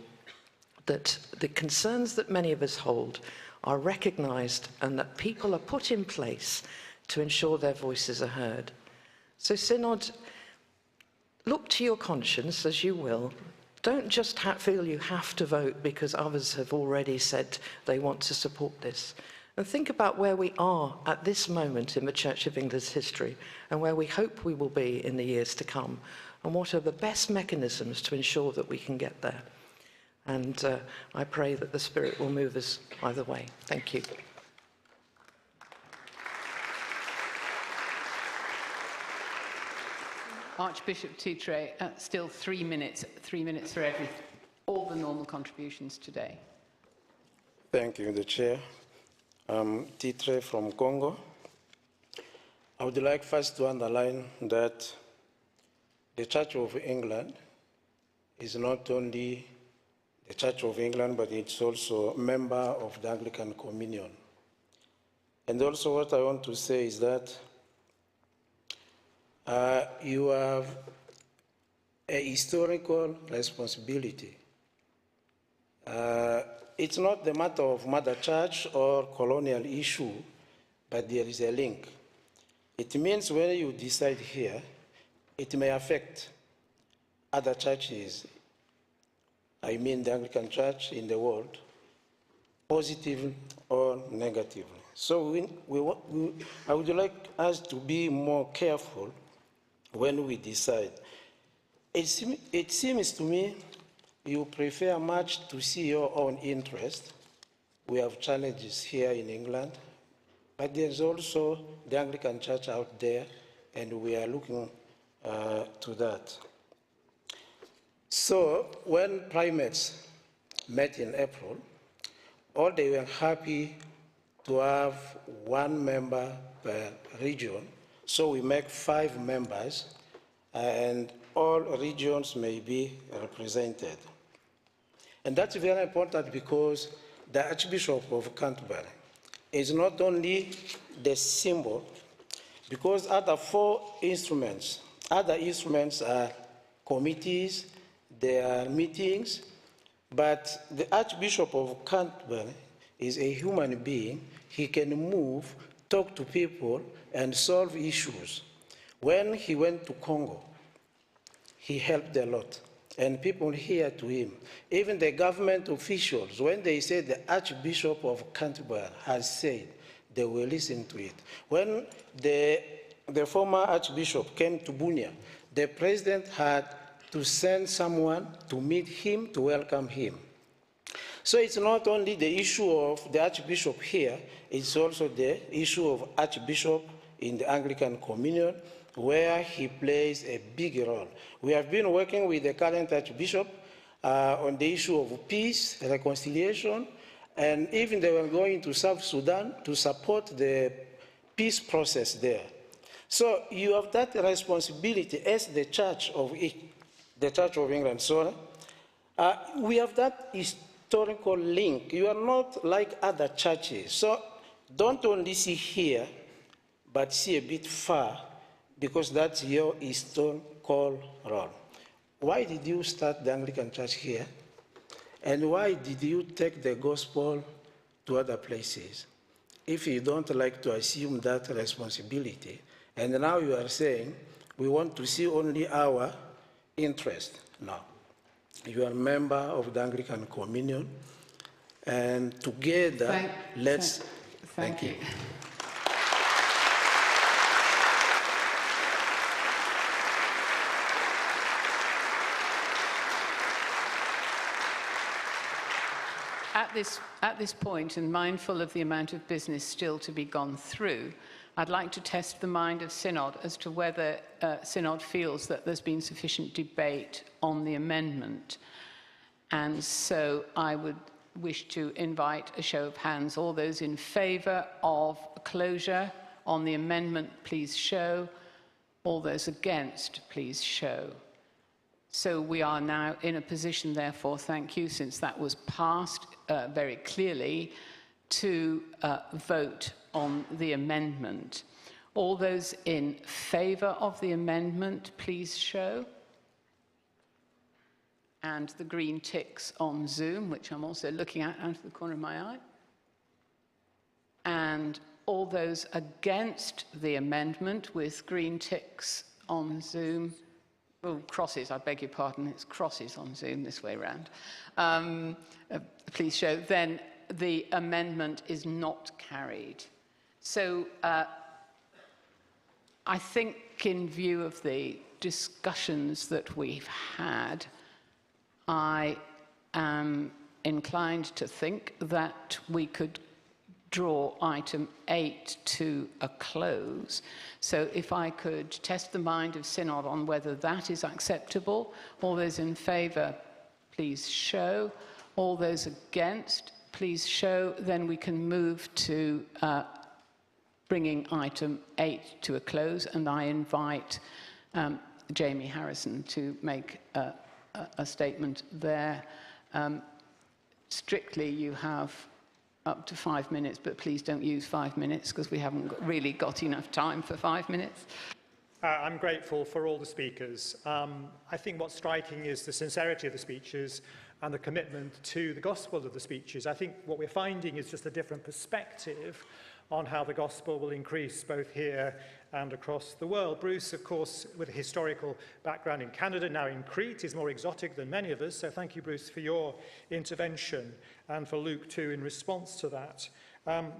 that the concerns that many of us hold are recognised and that people are put in place to ensure their voices are heard. So Synod, look to your conscience as you will. Don't just feel you have to vote because others have already said they want to support this. And think about where we are at this moment in the Church of England's history and where we hope we will be in the years to come, and what are the best mechanisms to ensure that we can get there. And I pray that the Spirit will move us either way. Thank you. Archbishop Titre, still 3 minutes for all the normal contributions today. Thank you, the Chair. Titre from Congo. I would like first to underline that the Church of England is not only the Church of England, but it's also a member of the Anglican Communion. And also what I want to say is that you have a historical responsibility. It's not the matter of Mother Church or colonial issue, but there is a link. It means when you decide here, it may affect other churches, I mean the Anglican Church in the world, positively or negatively. So I would like us to be more careful when we decide. It seems to me you prefer much to see your own interest. We have challenges here in England, but there's also the Anglican Church out there, and we are looking to that. So when primates met in April, all they were happy to have one member per region. So we make 5 members, and all regions may be represented. And that's very important because the Archbishop of Canterbury is not only the symbol, because other 4 instruments, other instruments are committees, there are meetings, but the Archbishop of Canterbury is a human being. He can move, talk to people, and solve issues. When he went to Congo, he helped a lot, and people hear to him. Even the government officials, when they say the Archbishop of Canterbury has said, they will listen to it. When the former Archbishop came to Bunia, the president had to send someone to meet him, to welcome him. So it's not only the issue of the Archbishop here, it's also the issue of Archbishop in the Anglican Communion, where he plays a big role. We have been working with the current Archbishop on the issue of peace, reconciliation, and even they were going to South Sudan to support the peace process there. So you have that responsibility as the Church of England. So we have that historical link. You are not like other churches. So don't only see here, but see a bit far, because that's your historical role. Why did you start the Anglican Church here? And why did you take the gospel to other places? If you don't like to assume that responsibility, and now you are saying, we want to see only our interest. No. You are a member of the Anglican Communion, and together, thank you. At this point, and mindful of the amount of business still to be gone through, I'd like to test the mind of Synod as to whether Synod feels that there's been sufficient debate on the amendment. And so I would wish to invite a show of hands. All those in favour of closure on the amendment, please show. All those against, please show. So we are now in a position, therefore, thank you, since that was passed very clearly, to vote on the amendment. All those in favour of the amendment, please show. And the green ticks on Zoom, which I'm also looking at out of the corner of my eye. And all those against the amendment with green ticks on Zoom. Oh, crosses, I beg your pardon, it's crosses on Zoom this way round. Please show. Then the amendment is not carried. So I think in view of the discussions that we've had, I am inclined to think that we could draw item 8 to a close. So if I could test the mind of Synod on whether that is acceptable. All those in favour, please show. All those against, please show. Then we can move to bringing item 8 to a close, and I invite Jamie Harrison to make a statement there. Strictly, you have up to 5 minutes, but please don't use 5 minutes because we haven't really got enough time for 5 minutes. I'm grateful for all the speakers. I think what's striking is the sincerity of the speeches and the commitment to the gospel of the speeches. I think what we're finding is just a different perspective on how the gospel will increase both here and across the world. Bruce, of course, with a historical background in Canada, now in Crete, is more exotic than many of us, so thank you, Bruce, for your intervention, and for Luke, too, in response to that.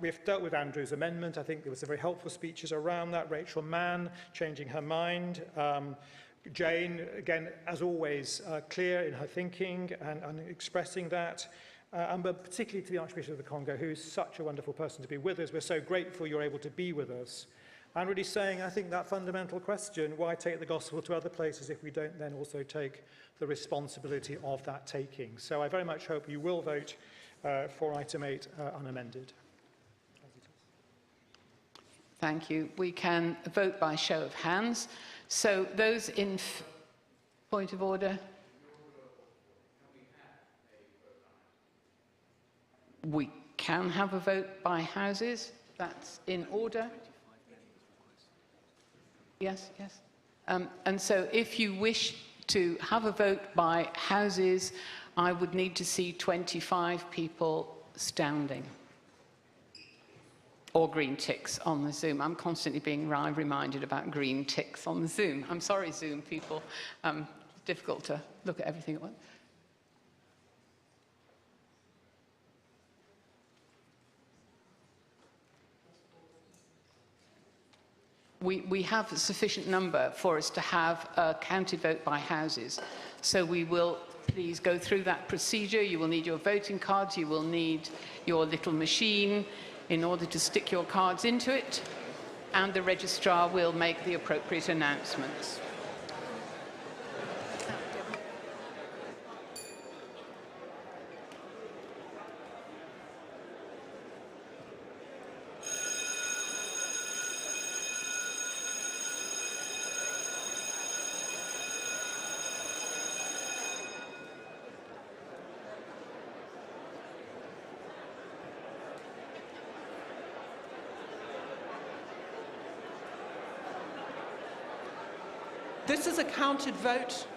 We've dealt with Andrew's amendment. I think there was some very helpful speeches around that. Rachel Mann changing her mind. Jane, again, as always, clear in her thinking and expressing that. But particularly to the Archbishop of the Congo, who is such a wonderful person to be with us. We're so grateful you're able to be with us. And really saying, I think, that fundamental question, why take the gospel to other places if we don't then also take the responsibility of that taking? So I very much hope you will vote for item 8 unamended. Thank you. We can vote by show of hands. So those in point of order. We can have a vote by houses. That's in order. Yes, yes. And so if you wish To have a vote by houses, I would need to see 25 people standing. Or green ticks on the Zoom. I'm constantly being reminded about green ticks on the Zoom. I'm sorry, Zoom people. It's difficult to look at everything at once. We have a sufficient number for us to have a counted vote by houses. So we will please go through that procedure. You will need your voting cards. You will need your little machine in order to stick your cards into it. And the registrar will make the appropriate announcements. This is a counted vote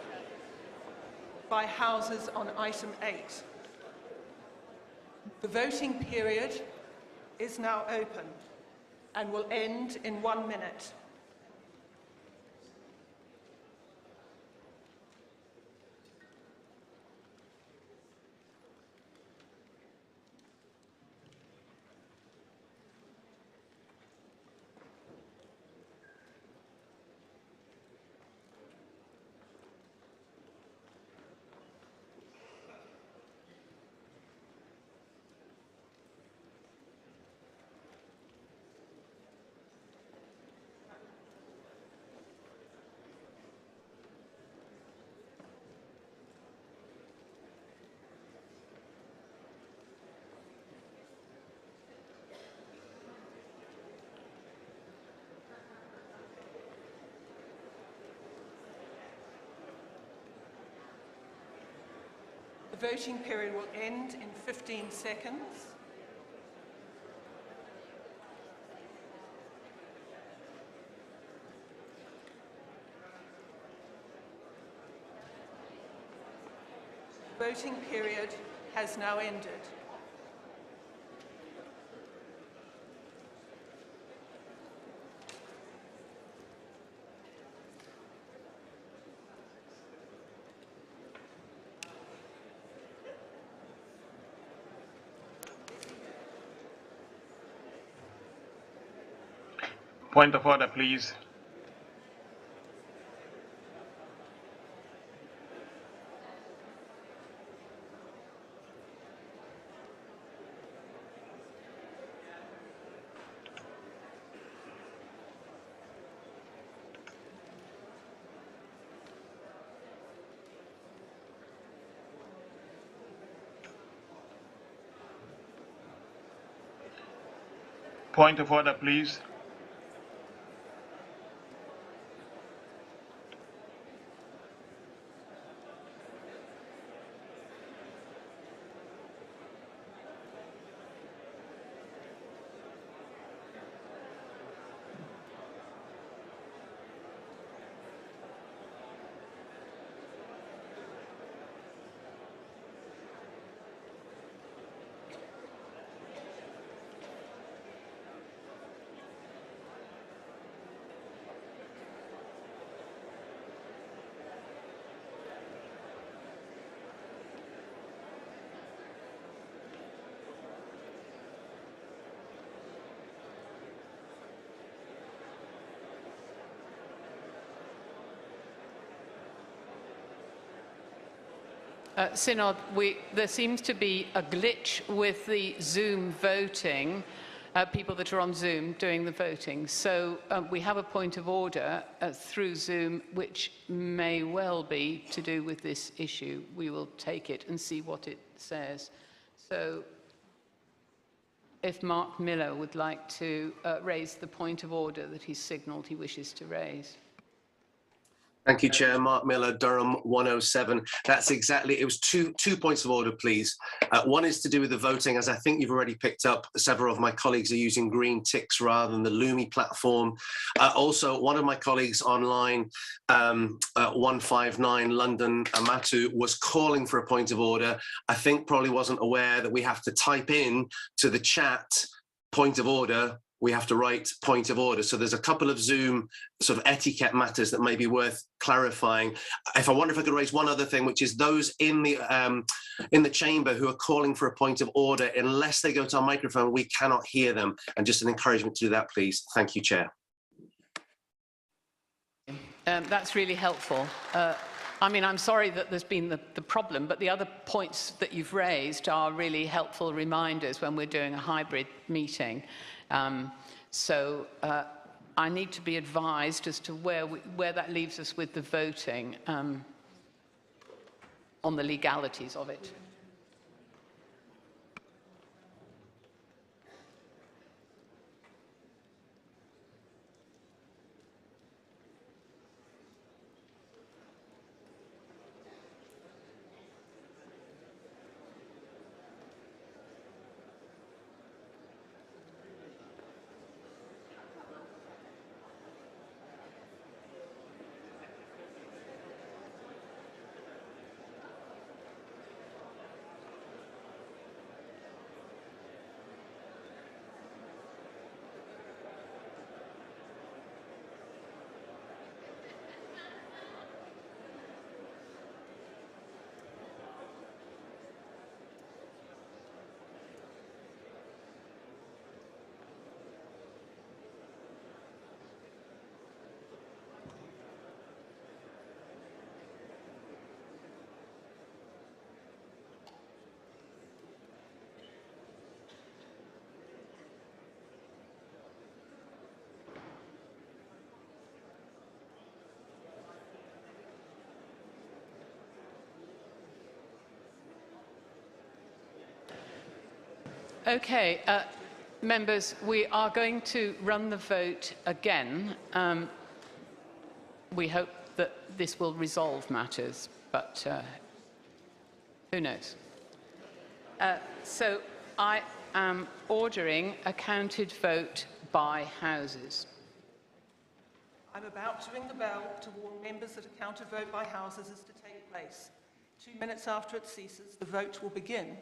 by houses on item 8. The voting period is now open and will end in 1 minute. The voting period will end in 15 seconds. Voting period has now ended. Point of order, please. Point of order, please. Synod, there seems to be a glitch with the Zoom voting, people that are on Zoom doing the voting. So we have a point of order through Zoom, which may well be to do with this issue. We will take it and see what it says. So if Mark Miller would like to raise the point of order that he's signalled he wishes to raise. Thank you, Chair. Mark Miller, Durham 107. That's exactly, it was two points of order, please. One is to do with the voting. As I think you've already picked up, several of my colleagues are using green ticks rather than the Lumi platform. Also, one of my colleagues online, 159 London, Amatu, was calling for a point of order. I think probably wasn't aware that we have to type in to the chat point of order. We have to write point of order. So there's a couple of Zoom sort of etiquette matters that may be worth clarifying. I wonder if I could raise one other thing, which is those in the chamber who are calling for a point of order, unless they go to our microphone, we cannot hear them. And just an encouragement to do that, please. Thank you, Chair. That's really helpful. I mean, I'm sorry that there's been the problem, but the other points that you've raised are really helpful reminders when we're doing a hybrid meeting. So I need to be advised as to where that leaves us with the voting on the legalities of it. Okay, members, we are going to run the vote again. We hope that this will resolve matters, but who knows? So I am ordering a counted vote by houses. I'm about to ring the bell to warn members that a counted vote by houses is to take place. 2 minutes after it ceases, the vote will begin.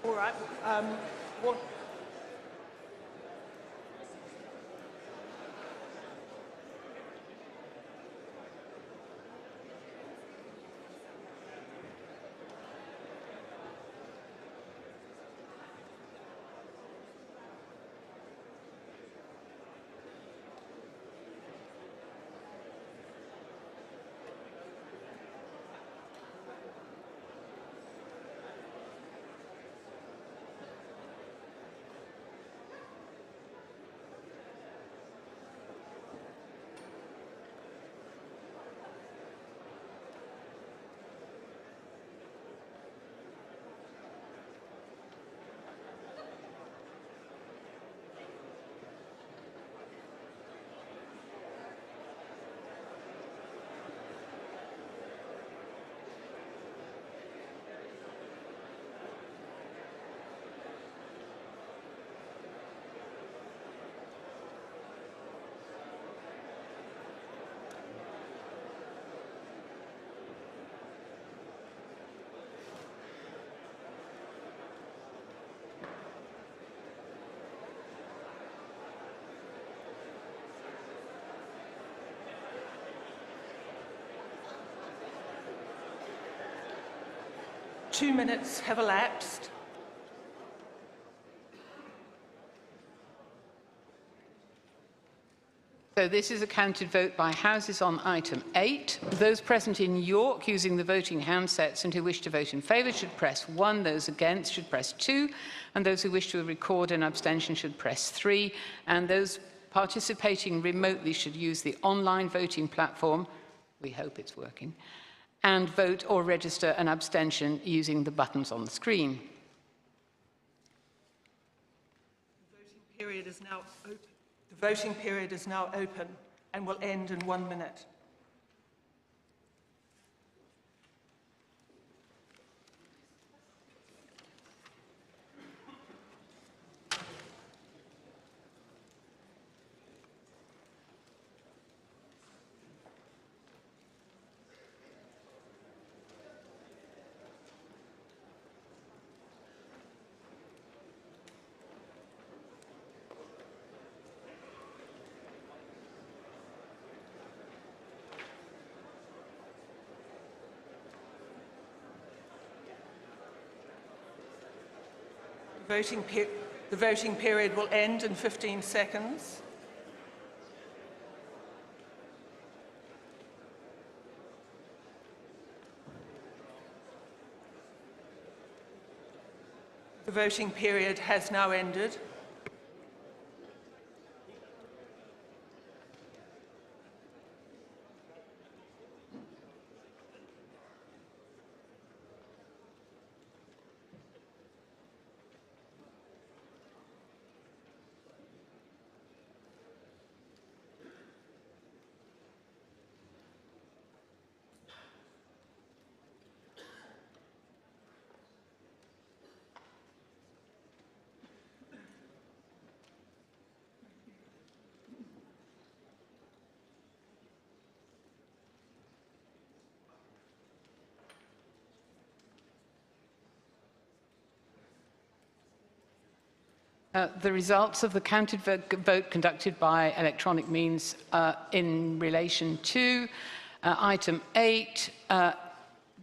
All right. What? 2 minutes have elapsed. So this is a counted vote by houses on item 8. Those present in York using the voting handsets and who wish to vote in favour should press 1. Those against should press 2. And those who wish to record an abstention should press 3. And those participating remotely should use the online voting platform. We hope it's working. And vote or register an abstention using the buttons on the screen. The voting period is now open. The voting period is now open and will end in 1 minute. The voting period will end in 15 seconds. The voting period has now ended. The results of the counted vote conducted by electronic means in relation to item 8,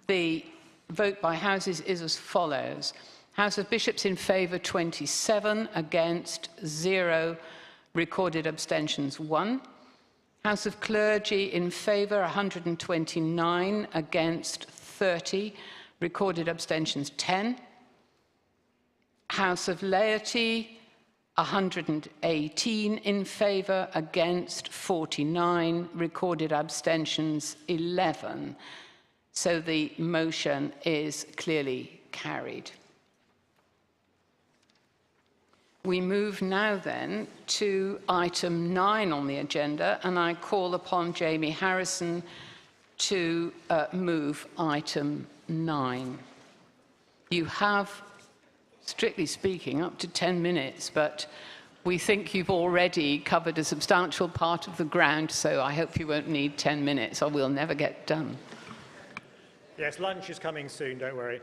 the vote by houses is as follows. House of Bishops in favour 27, against 0, recorded abstentions 1. House of Clergy in favour 129, against 30, recorded abstentions 10. House of Laity 118 in favour, against 49, recorded abstentions 11. So the motion is clearly carried. We move now then to item 9 on the agenda, and I call upon Jamie Harrison to move item 9. You have, strictly speaking, up to 10 minutes, but we think you've already covered a substantial part of the ground, so I hope you won't need 10 minutes or we'll never get done. Yes, lunch is coming soon, don't worry.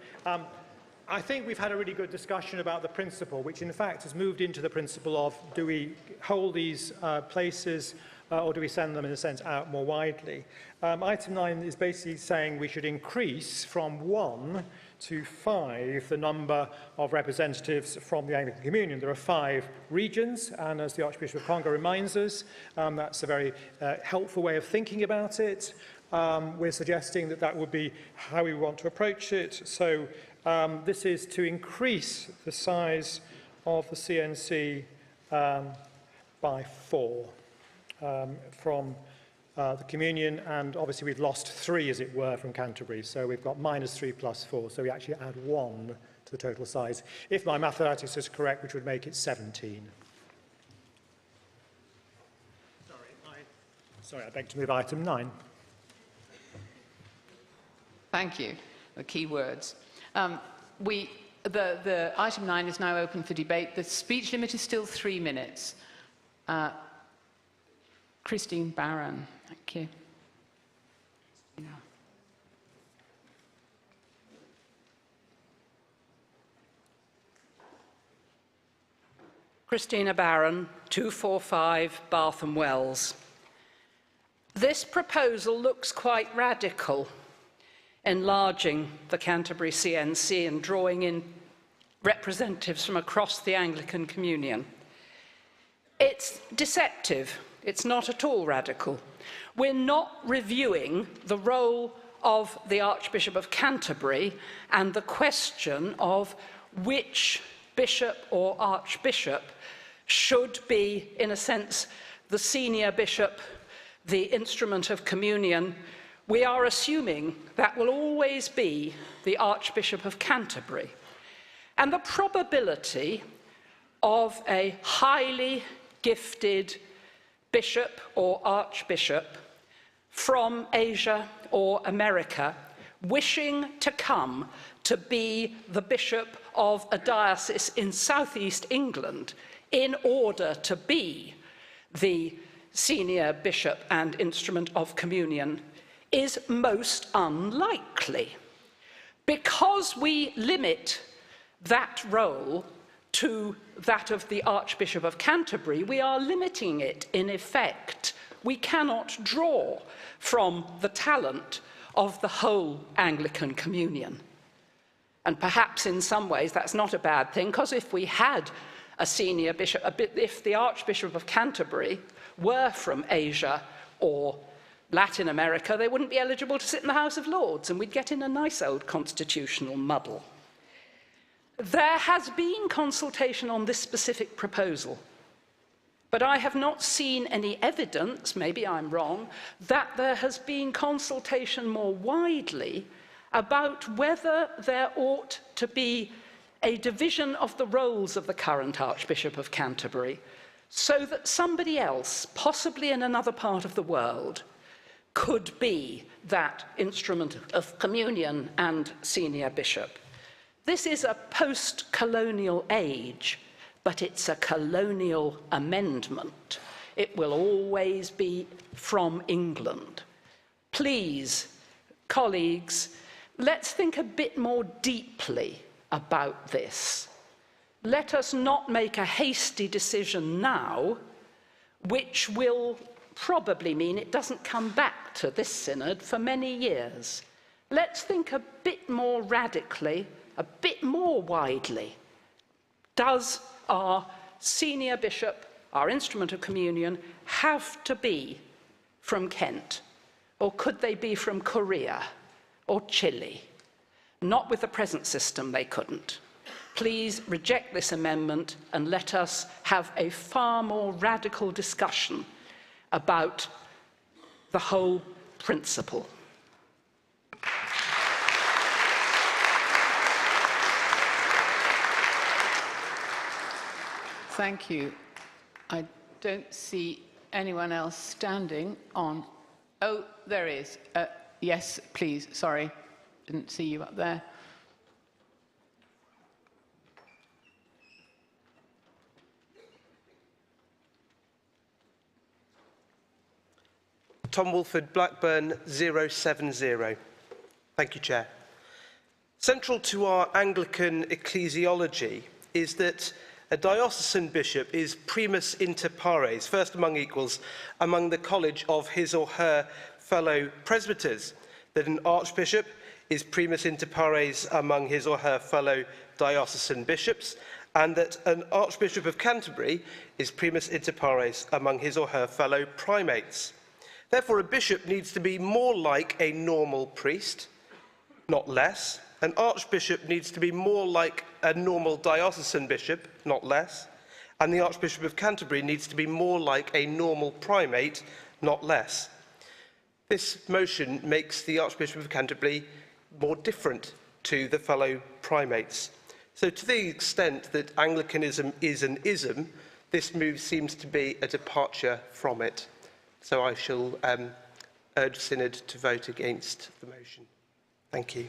I think we've had a really good discussion about the principle, which in fact has moved into the principle of do we hold these places or do we send them, in a sense, out more widely. Item 9 is basically saying we should increase from 1 to 5 the number of representatives from the Anglican Communion. There are 5 regions, and as the Archbishop of Congo reminds us, that's a very helpful way of thinking about it. We're suggesting that that would be how we want to approach it. So this is to increase the size of the CNC by 4 from the Communion, and obviously we've lost 3, as it were, from Canterbury. So we've got -3 plus 4, so we actually add 1 to the total size. If my mathematics is correct, which would make it 17. Sorry, I beg to move item 9. Thank you. The key words. The item 9 is now open for debate. The speech limit is still 3 minutes. Christine Barron, thank you. Yeah. Christina Barron, 245 Bartham Wells. This proposal looks quite radical. enlarging the Canterbury CNC and drawing in representatives from across the Anglican Communion. It's deceptive. It's not at all radical. We're not reviewing the role of the Archbishop of Canterbury and the question of which bishop or archbishop should be, in a sense, the senior bishop, the instrument of communion. We are assuming that will always be the Archbishop of Canterbury. And the probability of a highly gifted bishop or archbishop from Asia or America wishing to come to be the bishop of a diocese in southeast England in order to be the senior bishop and instrument of communion is most unlikely. Because we limit that role to that of the Archbishop of Canterbury, we are limiting it in effect. We cannot draw from the talent of the whole Anglican Communion. And perhaps in some ways that's not a bad thing, because if we had a senior bishop, if the Archbishop of Canterbury were from Asia or Latin America, they wouldn't be eligible to sit in the House of Lords, and we'd get in a nice old constitutional muddle. There has been consultation on this specific proposal, but I have not seen any evidence, maybe I'm wrong, that there has been consultation more widely about whether there ought to be a division of the roles of the current Archbishop of Canterbury so that somebody else, possibly in another part of the world, could be that instrument of communion and senior bishop. This is a post-colonial age, but it's a colonial amendment. It will always be from England. Please, colleagues, let's think a bit more deeply about this. Let us not make a hasty decision now, which will probably mean it doesn't come back to this synod for many years. Let's think a bit more radically, a bit more widely. Does our senior bishop, our instrument of communion, have to be from Kent? Or could they be from Korea or Chile? Not with the present system, they couldn't. Please reject this amendment and let us have a far more radical discussion about the whole principle. Thank you. I don't see anyone else standing on... Oh, there is. Yes, please. Sorry. Didn't see you up there. Tom Wolford, Blackburn 070. Thank you, Chair. Central to our Anglican ecclesiology is that a diocesan bishop is primus inter pares, first among equals, among the college of his or her fellow presbyters, that an archbishop is primus inter pares among his or her fellow diocesan bishops, and that an Archbishop of Canterbury is primus inter pares among his or her fellow primates. Therefore, a bishop needs to be more like a normal priest, not less. An archbishop needs to be more like a normal diocesan bishop, not less. And the Archbishop of Canterbury needs to be more like a normal primate, not less. This motion makes the Archbishop of Canterbury more different to the fellow primates. So to the extent that Anglicanism is an ism, this move seems to be a departure from it. So I shall urge Synod to vote against the motion. Thank you.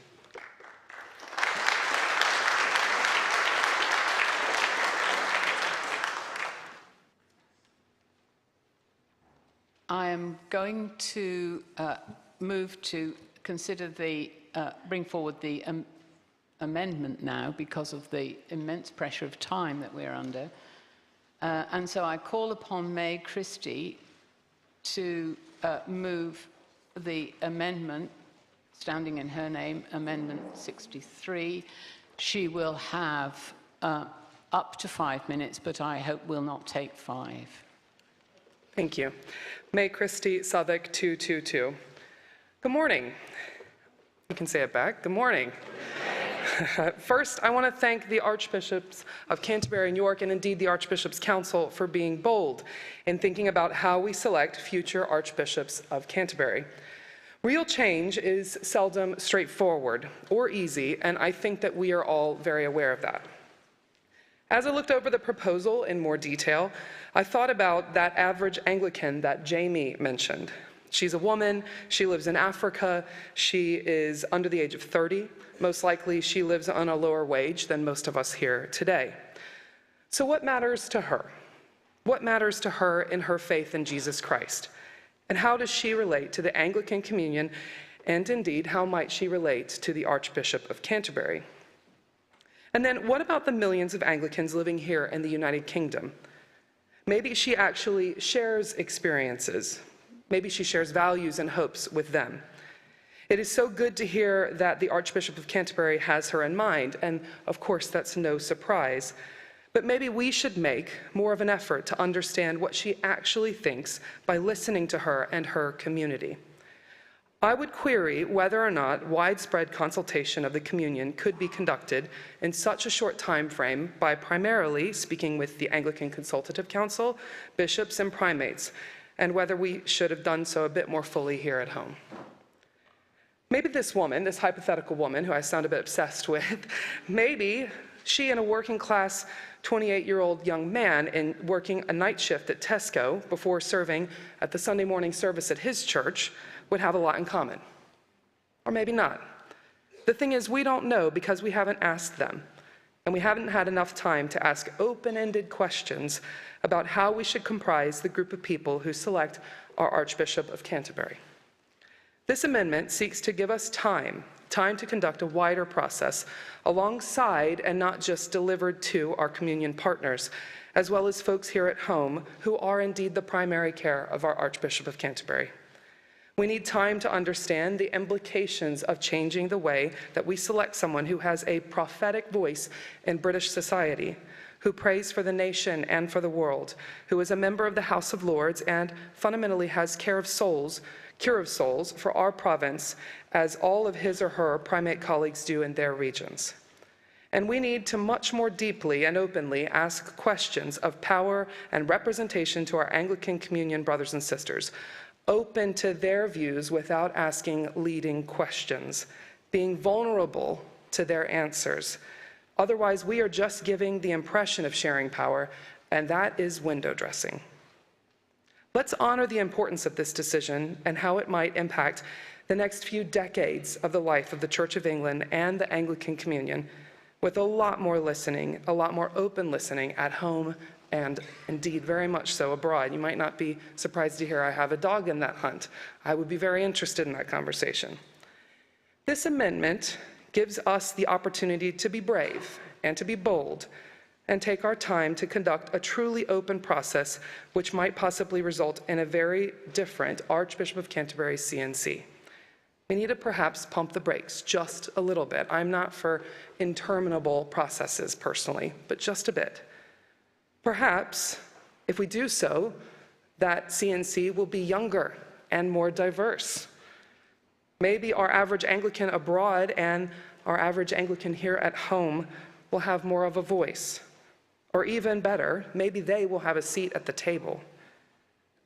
I am going to move to consider the, bring forward the amendment now because of the immense pressure of time that we're under. And so I call upon May Christie to move the amendment standing in her name, Amendment 63. She will have up to 5 minutes, but I hope will not take 5. Thank you. May Christie Southwick 222. Good morning. You can say it back. Good morning. First, I want to thank the Archbishops of Canterbury and York, and indeed the Archbishops' Council, for being bold in thinking about how we select future Archbishops of Canterbury. Real change is seldom straightforward or easy, and I think that we are all very aware of that. As I looked over the proposal in more detail, I thought about that average Anglican that Jamie mentioned. She's a woman, she lives in Africa, she is under the age of 30. Most likely she lives on a lower wage than most of us here today. So what matters to her? What matters to her in her faith in Jesus Christ? And how does she relate to the Anglican Communion? And indeed, how might she relate to the Archbishop of Canterbury? And then what about the millions of Anglicans living here in the United Kingdom? Maybe she actually shares experiences. Maybe she shares values and hopes with them. It is so good to hear that the Archbishop of Canterbury has her in mind, and of course that's no surprise. But maybe we should make more of an effort to understand what she actually thinks by listening to her and her community. I would query whether or not widespread consultation of the communion could be conducted in such a short time frame by primarily speaking with the Anglican Consultative Council, bishops, and primates, and whether we should have done so a bit more fully here at home. Maybe this woman, this hypothetical woman who I sound a bit obsessed with, maybe she and a working class 28-year-old young man in working a night shift at Tesco before serving at the Sunday morning service at his church would have a lot in common. Or maybe not. The thing is, we don't know because we haven't asked them, and we haven't had enough time to ask open-ended questions about how we should comprise the group of people who select our Archbishop of Canterbury. This amendment seeks to give us time to conduct a wider process alongside and not just delivered to our communion partners, as well as folks here at home who are indeed the primary care of our Archbishop of Canterbury. We need time to understand the implications of changing the way that we select someone who has a prophetic voice in British society, who prays for the nation and for the world, who is a member of the House of Lords and fundamentally has cure of souls for our province, as all of his or her primate colleagues do in their regions. And we need to much more deeply and openly ask questions of power and representation to our Anglican Communion brothers and sisters, open to their views without asking leading questions, being vulnerable to their answers. Otherwise, we are just giving the impression of sharing power, and that is window dressing. Let's honor the importance of this decision and how it might impact the next few decades of the life of the Church of England and the Anglican Communion with a lot more listening, a lot more open listening at home and indeed very much so abroad. You might not be surprised to hear I have a dog in that hunt. I would be very interested in that conversation. This amendment gives us the opportunity to be brave and to be bold and take our time to conduct a truly open process which might possibly result in a very different Archbishop of Canterbury CNC. We need to perhaps pump the brakes just a little bit. I'm not for interminable processes personally, but just a bit. Perhaps, if we do so, that CNC will be younger and more diverse. Maybe our average Anglican abroad and our average Anglican here at home will have more of a voice. Or even better, maybe they will have a seat at the table.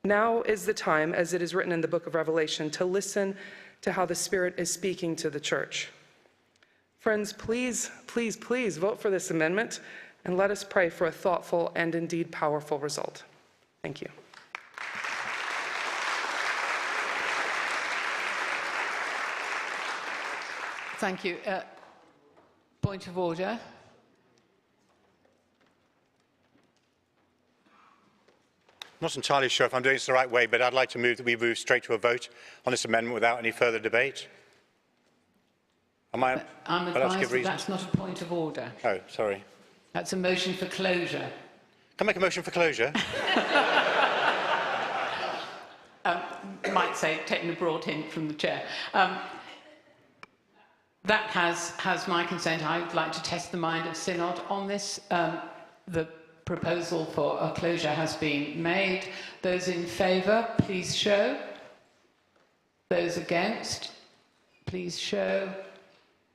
Now is the time, as it is written in the book of Revelation, to listen to how the Spirit is speaking to the church. Friends, please, please, please vote for this amendment and let us pray for a thoughtful and indeed powerful result. Thank you. Thank you. Point of order. I'm not entirely sure if I'm doing this the right way, but I'd like to move that we move straight to a vote on this amendment without any further debate. I'm advised that that's not a point of order. Oh, sorry. That's a motion for closure. Can I make a motion for closure? Might say, taking a broad hint from the chair. That has my consent. I would like to test the mind of Synod on this. The proposal for a closure has been made. Those in favour, please show. Those against, please show.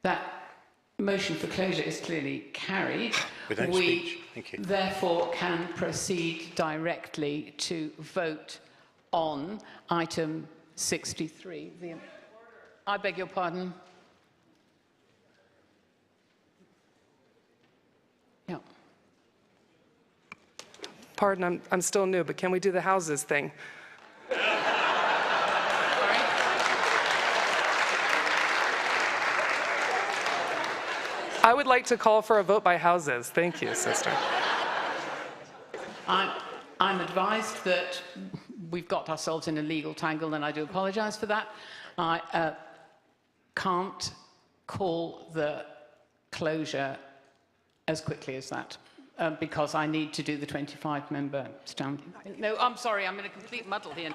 That motion for closure is clearly carried. Without speech. Thank you. Therefore can proceed directly to vote on item 63. I beg your pardon. Yeah. Pardon, I'm still new, but can we do the houses thing? I would like to call for a vote by houses. Thank you, sister. I'm advised that we've got ourselves in a legal tangle, and I do apologise for that. I can't call the closure as quickly as that because I need to do the 25-member standing. No, I'm sorry, I'm in a complete muddle here.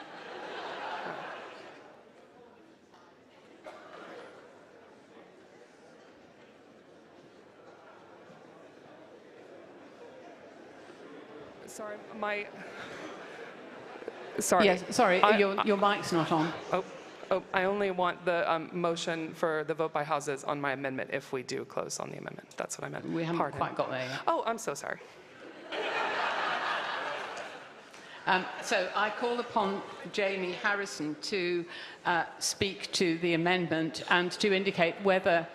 Sorry, Sorry. Yes, sorry, your mic's not on. Oh, I only want the motion for the vote by houses on my amendment if we do close on the amendment. That's what I meant. We haven't quite got there yet. Oh, I'm so sorry. So I call upon Jamie Harrison to speak to the amendment and to indicate whether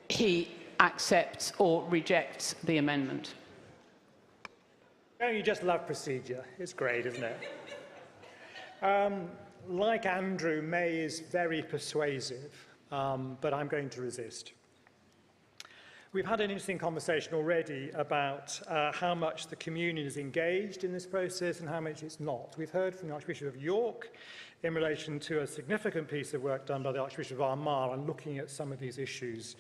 he accepts or rejects the amendment. Don't you just love procedure? It's great, isn't it? Like Andrew, May is very persuasive, but I'm going to resist. We've had an interesting conversation already about how much the communion is engaged in this process and how much it's not. We've heard from the Archbishop of York in relation to a significant piece of work done by the Archbishop of Armagh on looking at some of these issues.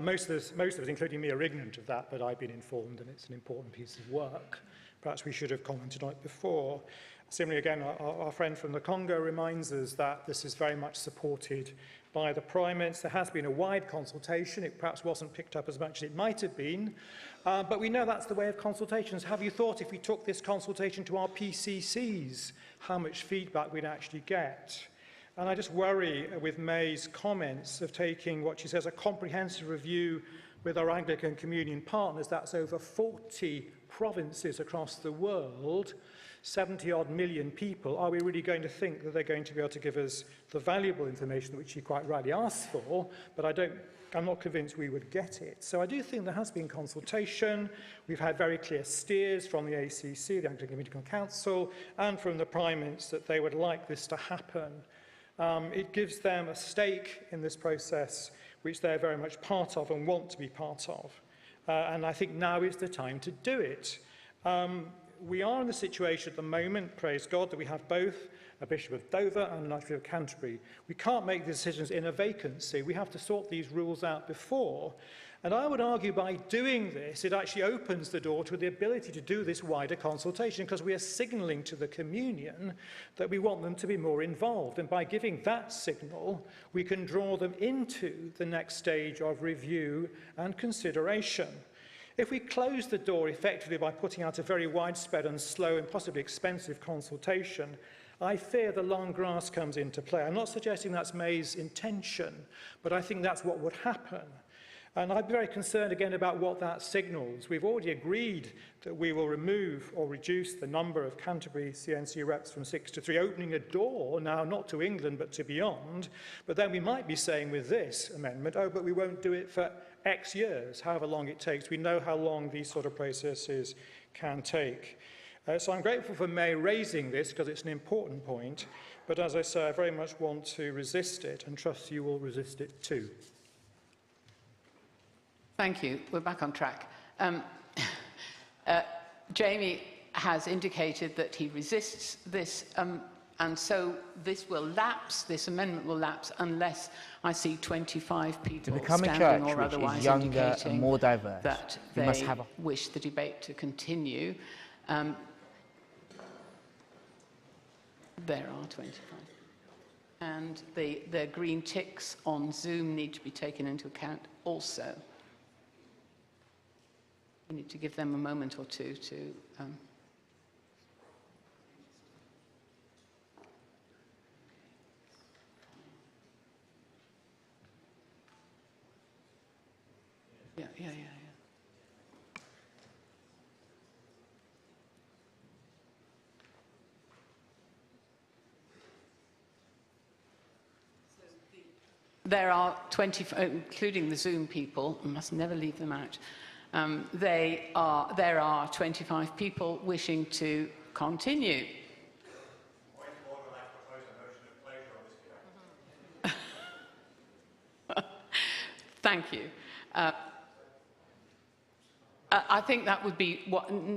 Most of us, including me, are ignorant of that, but I've been informed and it's an important piece of work. Perhaps we should have commented on it before. Similarly, again, our friend from the Congo reminds us that this is very much supported by the primates. There has been a wide consultation. It perhaps wasn't picked up as much as it might have been, but we know that's the way of consultations. Have you thought if we took this consultation to our PCCs, how much feedback we'd actually get? And I just worry with May's comments of taking what she says a comprehensive review with our Anglican Communion partners. That's over 40 provinces across the world, 70-odd million people. Are we really going to think that they're going to be able to give us the valuable information which she quite rightly asks for? But I'm not convinced we would get it. So I do think there has been consultation. We've had very clear steers from the ACC, the Anglican Communion Council, and from the primates that they would like this to happen. It gives them a stake in this process which they're very much part of and want to be part of. And I think now is the time to do it. We are in the situation at the moment, praise God, that we have both a Bishop of Dover and an Archbishop of Canterbury. We can't make the decisions in a vacancy. We have to sort these rules out before. And I would argue by doing this, it actually opens the door to the ability to do this wider consultation because we are signalling to the communion that we want them to be more involved. And by giving that signal, we can draw them into the next stage of review and consideration. If we close the door effectively by putting out a very widespread and slow and possibly expensive consultation, I fear the long grass comes into play. I'm not suggesting that's May's intention, but I think that's what would happen. And I'd be very concerned again about what that signals. We've already agreed that we will remove or reduce the number of Canterbury CNC reps from 6 to 3, opening a door now not to England but to beyond. But then we might be saying with this amendment, oh, but we won't do it for X years, however long it takes. We know how long these sort of processes can take. So I'm grateful for May raising this because it's an important point. But as I say, I very much want to resist it and trust you will resist it too. Thank you. We're back on track. Jamie has indicated that he resists this, and so this will lapse, this amendment will lapse, unless I see 25 people to become standing a church or which otherwise is younger indicating and more diverse, that we they must have wish the debate to continue. There are 25. And the green ticks on Zoom need to be taken into account also. We need to give them a moment or two to... Yeah. There are 20, including the Zoom people, I must never leave them out. There are 25 people wishing to continue. Thank you. I think that would be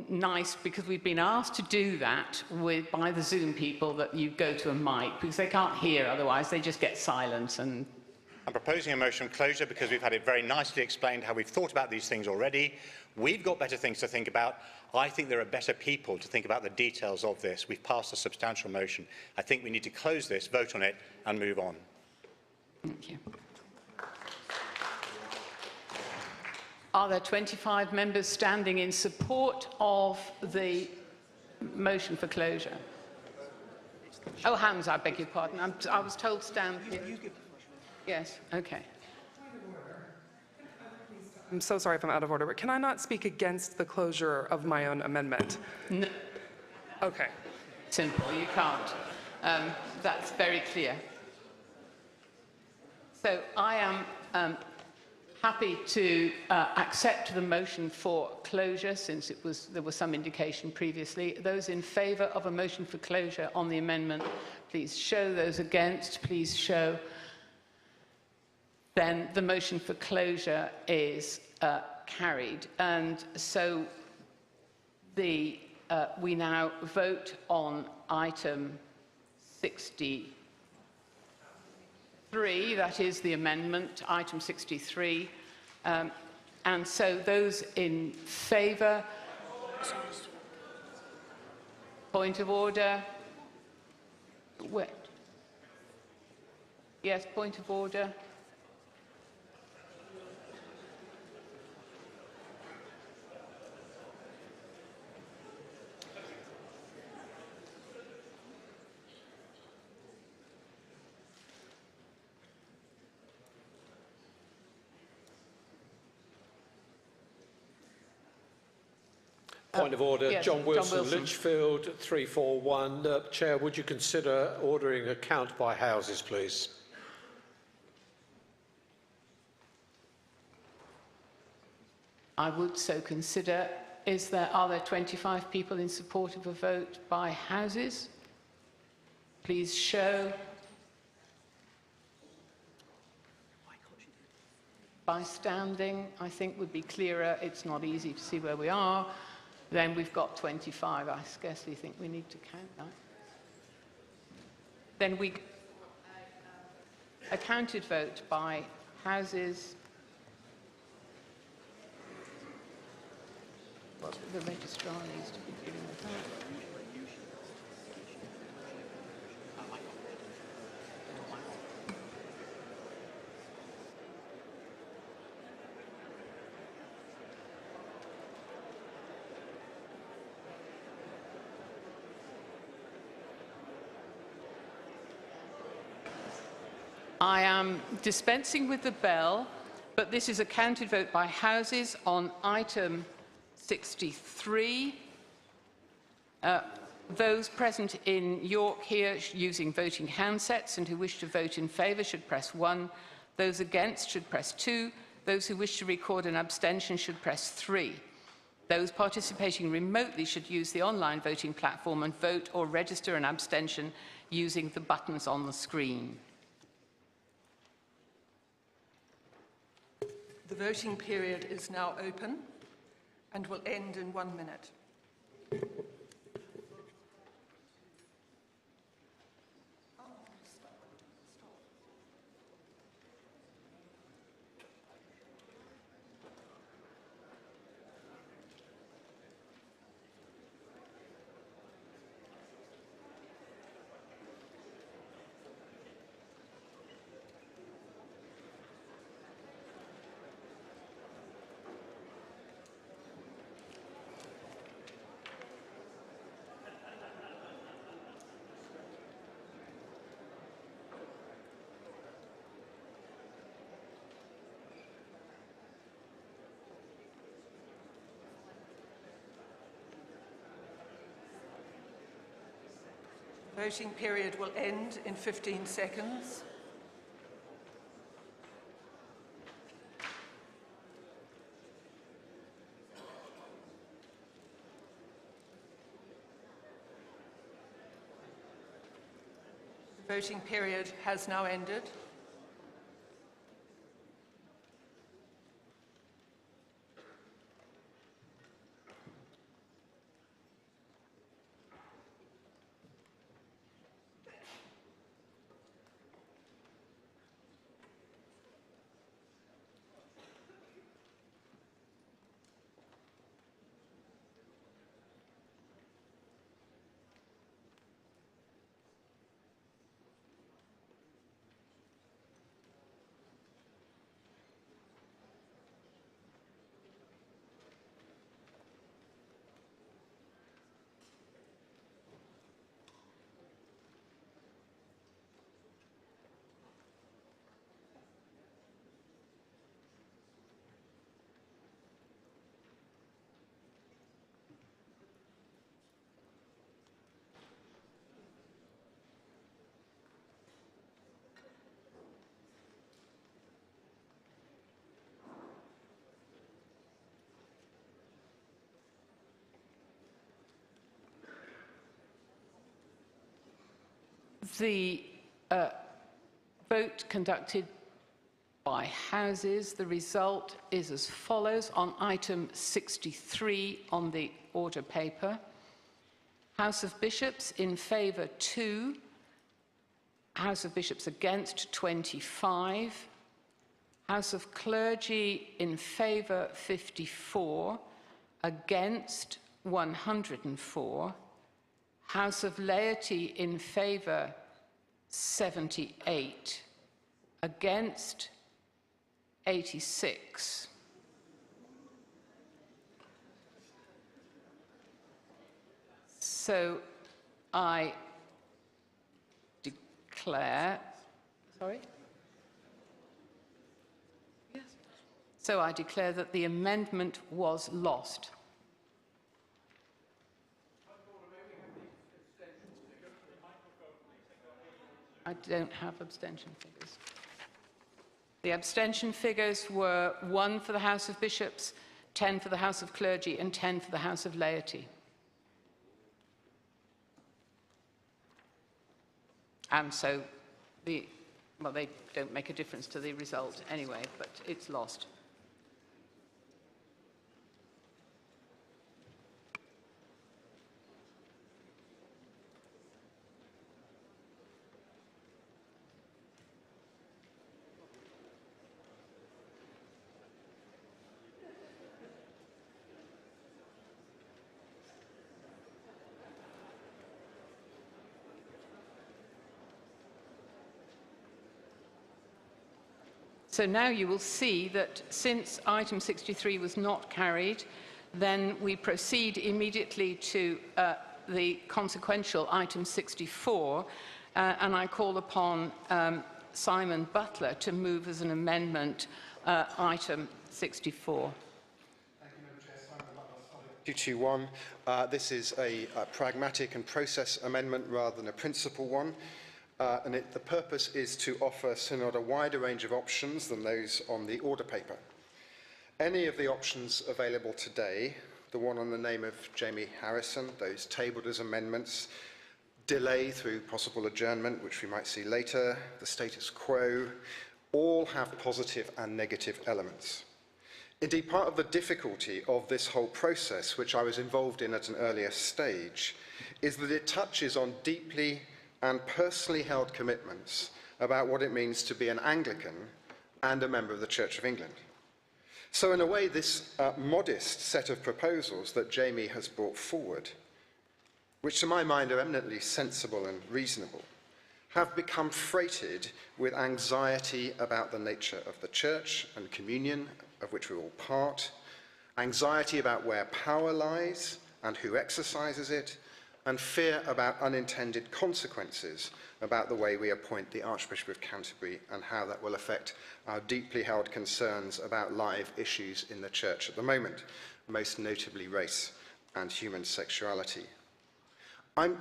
nice, because we've been asked to do that by the Zoom people, that you go to a mic, because they can't hear otherwise, they just get silent. And I'm proposing a motion of closure because we've had it very nicely explained how we've thought about these things already. We've got better things to think about. I think there are better people to think about the details of this. We've passed a substantial motion. I think we need to close this, vote on it, and move on. Thank you. Are there 25 members standing in support of the motion for closure? Oh, hands, I beg your pardon. I was told stand here. Yes, okay. I'm so sorry if I'm out of order, but can I not speak against the closure of my own amendment? No. Okay. Simple, you can't. That's very clear. So I am happy to accept the motion for closure, since there was some indication previously. Those in favour of a motion for closure on the amendment, please show. Those against, please show. Then the motion for closure is carried. And so we now vote on item 63, that is the amendment, item 63. And so those in favour, point of order. Yes, point of order. Point of order, yes, John Wilson, John Wilson. Lichfield, 341. Chair, would you consider ordering a count by houses, please? I would so consider. Are there 25 people in support of a vote by houses? Please show. By standing, I think would be clearer. It's not easy to see where we are. Then we've got 25. I scarcely think we need to count that. Then a counted vote by houses. Well, the registrar needs to be dealing with that. I am dispensing with the bell, but this is a counted vote by houses on item 63. Those present in York here using voting handsets and who wish to vote in favour should press 1. Those against should press 2. Those who wish to record an abstention should press 3. Those participating remotely should use the online voting platform and vote or register an abstention using the buttons on the screen. The voting period is now open and will end in 1 minute. Voting period will end in 15 seconds. The voting period has now ended. The vote conducted by houses, the result is as follows. On item 63 on the order paper, House of Bishops in favour 2, House of Bishops against 25, House of Clergy in favour 54, against 104, House of Laity in favour 78, against 86. So I declare, sorry? Yes. So I declare that the amendment was lost. I don't have abstention figures. The abstention figures were 1 for the House of Bishops, 10 for the House of Clergy, and 10 for the House of Laity. And so, well, they don't make a difference to the result anyway, but it's lost. So now you will see that since item 63 was not carried, then we proceed immediately to the consequential item 64, and I call upon Simon Butler to move as an amendment item 64. 221. This is a pragmatic and process amendment rather than a principal one. And the purpose is to offer Synod a wider range of options than those on the order paper. Any of the options available today, the one on the name of Jamie Harrison, those tabled as amendments, delay through possible adjournment, which we might see later, the status quo, all have positive and negative elements. Indeed, part of the difficulty of this whole process, which I was involved in at an earlier stage, is that it touches on deeply and personally held commitments about what it means to be an Anglican and a member of the Church of England. So in a way, this modest set of proposals that Jamie has brought forward, which to my mind are eminently sensible and reasonable, have become freighted with anxiety about the nature of the Church and communion, of which we're all part, anxiety about where power lies and who exercises it, and fear about unintended consequences about the way we appoint the Archbishop of Canterbury and how that will affect our deeply held concerns about live issues in the Church at the moment, most notably race and human sexuality.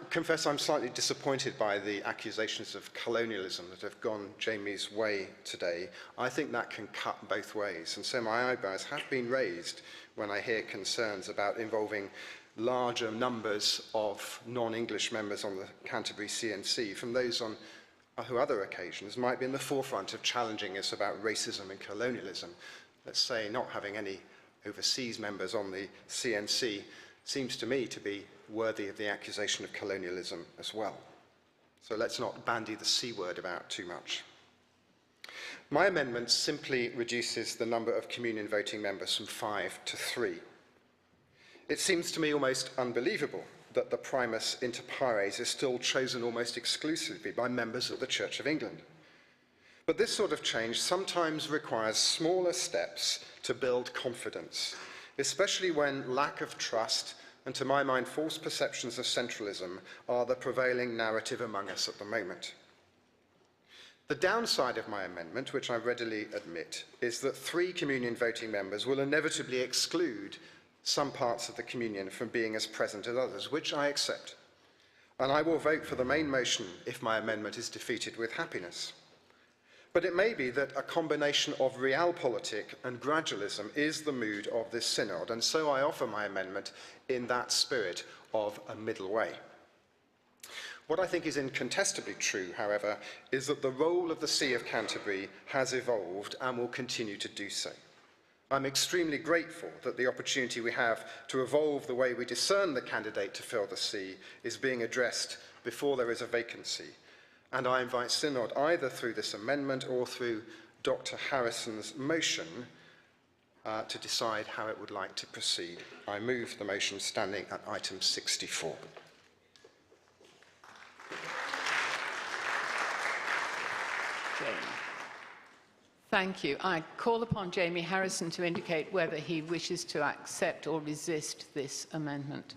confess I'm slightly disappointed by the accusations of colonialism that have gone Jamie's way today. I think that can cut both ways, and so my eyebrows have been raised when I hear concerns about involving larger numbers of non-English members on the Canterbury CNC from those on who other occasions might be in the forefront of challenging us about racism and colonialism. Let's say not having any overseas members on the CNC seems to me to be worthy of the accusation of colonialism as well. So let's not bandy the C word about too much. My amendment simply reduces the number of communion voting members from 5 to 3. It seems to me almost unbelievable that the primus inter pares is still chosen almost exclusively by members of the Church of England. But this sort of change sometimes requires smaller steps to build confidence, especially when lack of trust and, to my mind, false perceptions of centralism are the prevailing narrative among us at the moment. The downside of my amendment, which I readily admit, is that 3 communion voting members will inevitably exclude some parts of the communion from being as present as others, which I accept. And I will vote for the main motion if my amendment is defeated with happiness. But it may be that a combination of realpolitik and gradualism is the mood of this synod, and so I offer my amendment in that spirit of a middle way. What I think is incontestably true, however, is that the role of the See of Canterbury has evolved and will continue to do so. I'm extremely grateful that the opportunity we have to evolve the way we discern the candidate to fill the See is being addressed before there is a vacancy. And I invite Synod, either through this amendment or through Dr. Harrison's motion, to decide how it would like to proceed. I move the motion standing at item 64. Thank you. I call upon Jamie Harrison to indicate whether he wishes to accept or resist this amendment.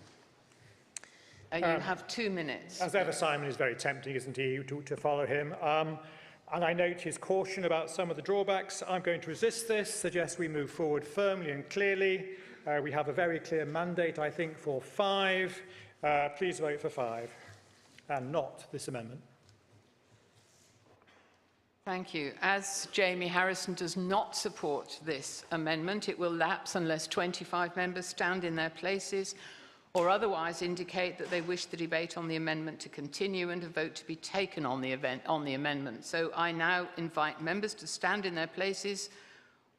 You have 2 minutes. As ever, Simon is very tempting, isn't he, to follow him. And I note his caution about some of the drawbacks. I'm going to resist this, suggest we move forward firmly and clearly. We have a very clear mandate, I think, for 5. Please vote for 5 and not this amendment. Thank you. As Jamie Harrison does not support this amendment, it will lapse unless 25 members stand in their places or otherwise indicate that they wish the debate on the amendment to continue and a vote to be taken on the amendment. So I now invite members to stand in their places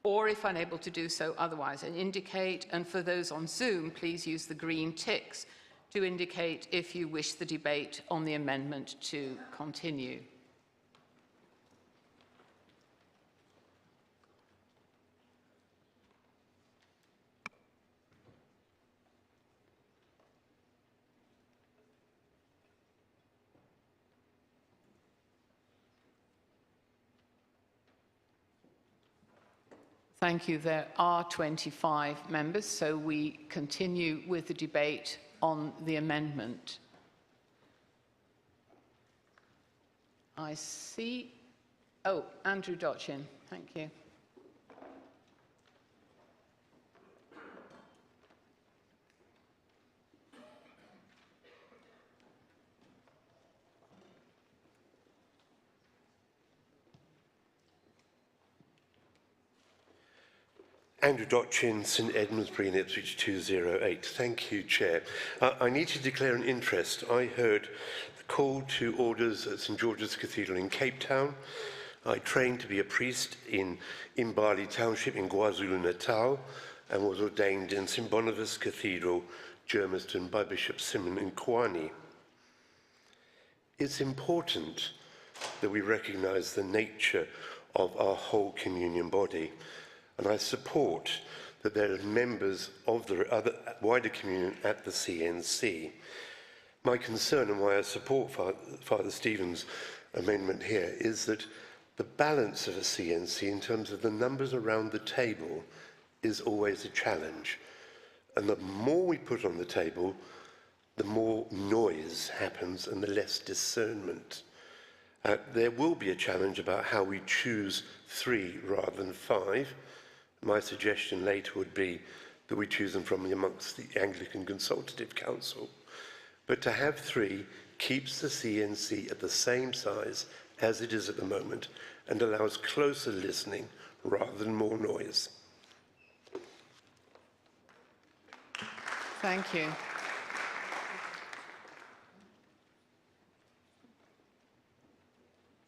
or, if unable to do so, otherwise indicate. And for those on Zoom, please use the green ticks to indicate if you wish the debate on the amendment to continue. Thank you. There are 25 members, so we continue with the debate on the amendment. I see. Oh, Andrew Dochin. Thank you. Andrew Dochin, St Edmundsbury in Ipswich 208. Thank you, Chair. I need to declare an interest. I heard the call to orders at St George's Cathedral in Cape Town. I trained to be a priest in Imbali Township in KwaZulu-Natal and was ordained in St Boniface Cathedral, Germiston, by Bishop Simon Nkwani. It's important that we recognise the nature of our whole communion body. And I support that there are members of the other wider communion at the CNC. My concern and why I support Father Stephen's amendment here is that the balance of a CNC in terms of the numbers around the table is always a challenge. And the more we put on the table, the more noise happens and the less discernment. There will be a challenge about how we choose 3 rather than 5. My suggestion later would be that we choose them from amongst the Anglican Consultative Council. But to have 3 keeps the CNC at the same size as it is at the moment and allows closer listening rather than more noise. Thank you.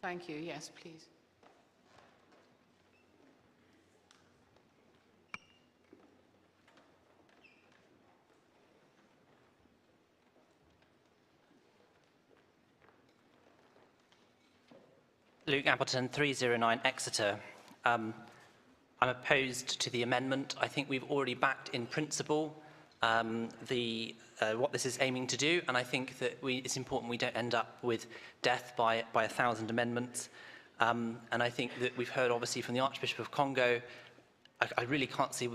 Thank you. Yes, please. Luke Appleton, 309 Exeter. I'm opposed to the amendment. I think we've already backed in principle what this is aiming to do, and I think that it's important we don't end up with death by 1,000 amendments. And I think that we've heard obviously from the Archbishop of Congo. I really can't see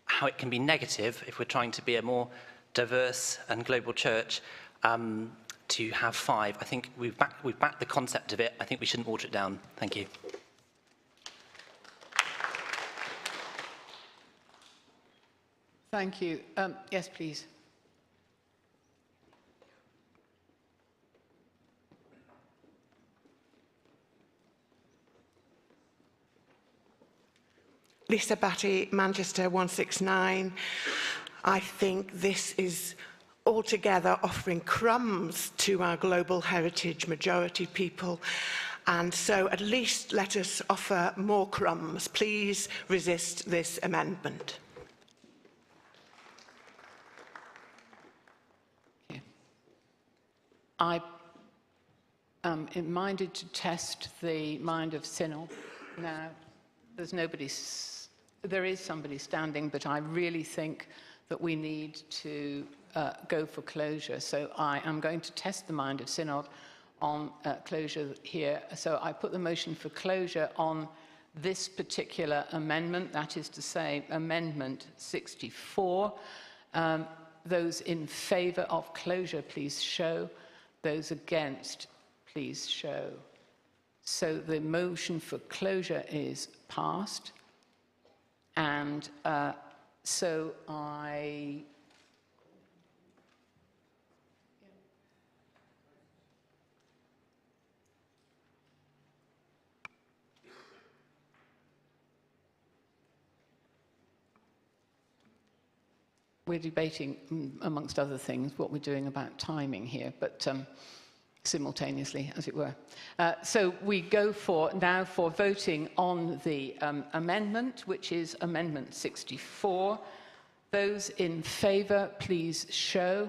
how it can be negative if we're trying to be a more diverse and global church. To have 5. I think we've backed the concept of it. I think we shouldn't water it down. Thank you. Thank you. Yes, please. Lisa Batty, Manchester 169. I think this is altogether offering crumbs to our global heritage majority people. And so at least let us offer more crumbs. Please resist this amendment. Okay. I am minded to test the mind of Synod. Now, there is somebody standing, but I really think that we need to go for closure. So I am going to test the mind of Synod on closure here. So I put the motion for closure on this particular amendment, that is to say, Amendment 64. Those in favour of closure, please show. Those against, please show. So the motion for closure is passed. And so we're debating, amongst other things, what we're doing about timing here, but simultaneously, as it were. So we go now for voting on the amendment, which is Amendment 64. Those in favour, please show.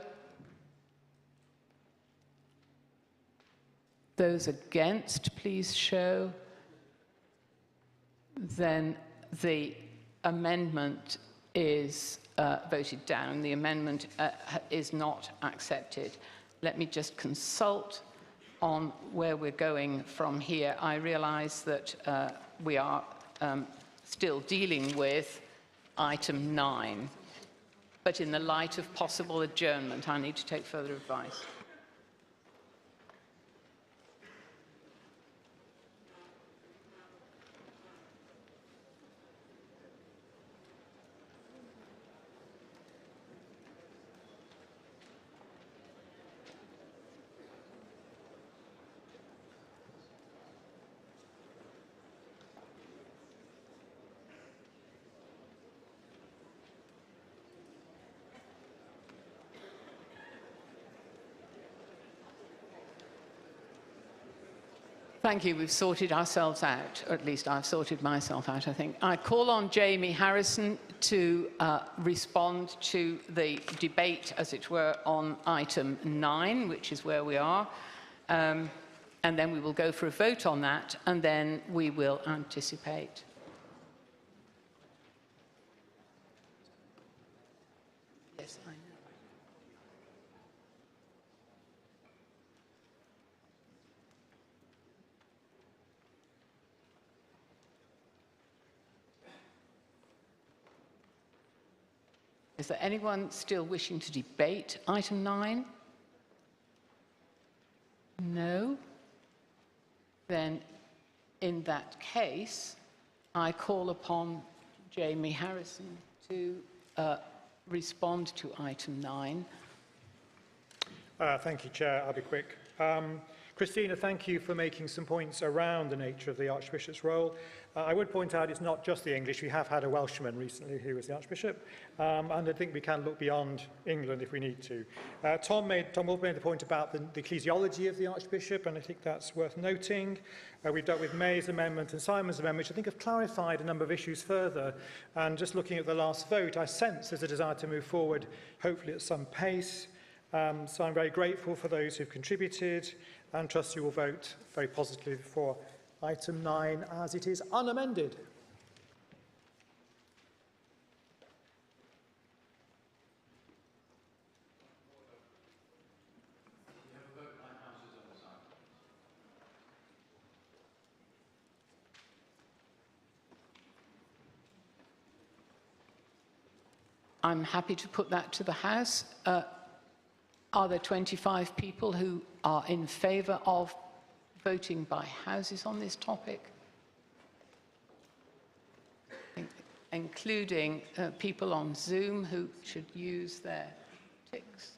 Those against, please show. Then the amendment is voted down. The amendment is not accepted. Let me just consult on where we're going from here. I realise that we are still dealing with item 9, but in the light of possible adjournment, I need to take further advice. Thank you. We've sorted ourselves out, or at least I've sorted myself out, I think. I call on Jamie Harrison to respond to the debate, as it were, on item 9, which is where we are. And then we will go for a vote on that, and then we will anticipate. Yes, I know. Is there anyone still wishing to debate item 9? No? Then, in that case, I call upon Jamie Harrison to respond to item 9. Thank you, Chair. I'll be quick. Christina, thank you for making some points around the nature of the Archbishop's role. I would point out it's not just the English. We have had a Welshman recently who was the Archbishop, and I think we can look beyond England if we need to. Tom Wolfe made the point about the ecclesiology of the Archbishop, and I think that's worth noting. We've dealt with May's amendment and Simon's amendment, which I think have clarified a number of issues further. And just looking at the last vote, I sense there's a desire to move forward, hopefully at some pace. So I'm very grateful for those who've contributed and trust you will vote very positively for item 9 as it is unamended. I'm happy to put that to the House. Are there 25 people who are in favour of voting by houses on this topic? Including people on Zoom who should use their ticks.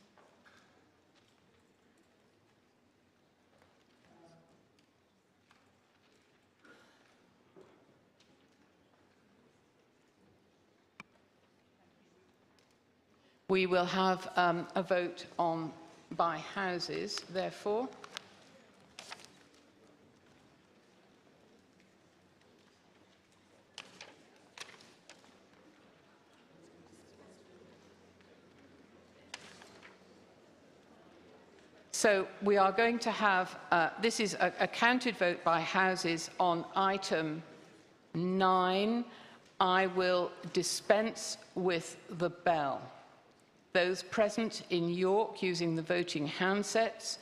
We will have a vote on by houses, therefore. So we are going to have, this is a counted vote by houses on item 9. I will dispense with the bell. Those present in York using the voting handsets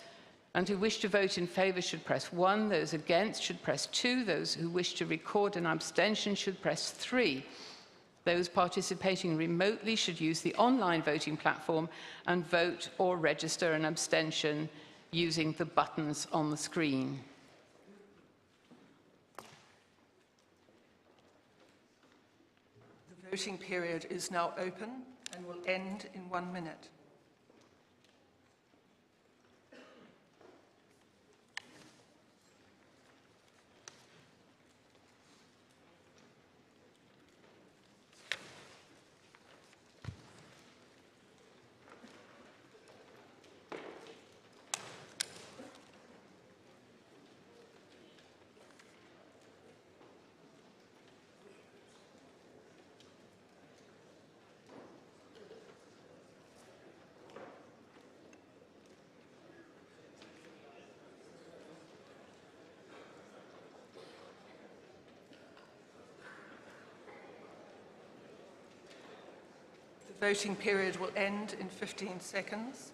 and who wish to vote in favour should press 1. Those against should press 2. Those who wish to record an abstention should press 3. Those participating remotely should use the online voting platform and vote or register an abstention using the buttons on the screen. The voting period is now open and will end in 1 minute. The voting period will end in 15 seconds.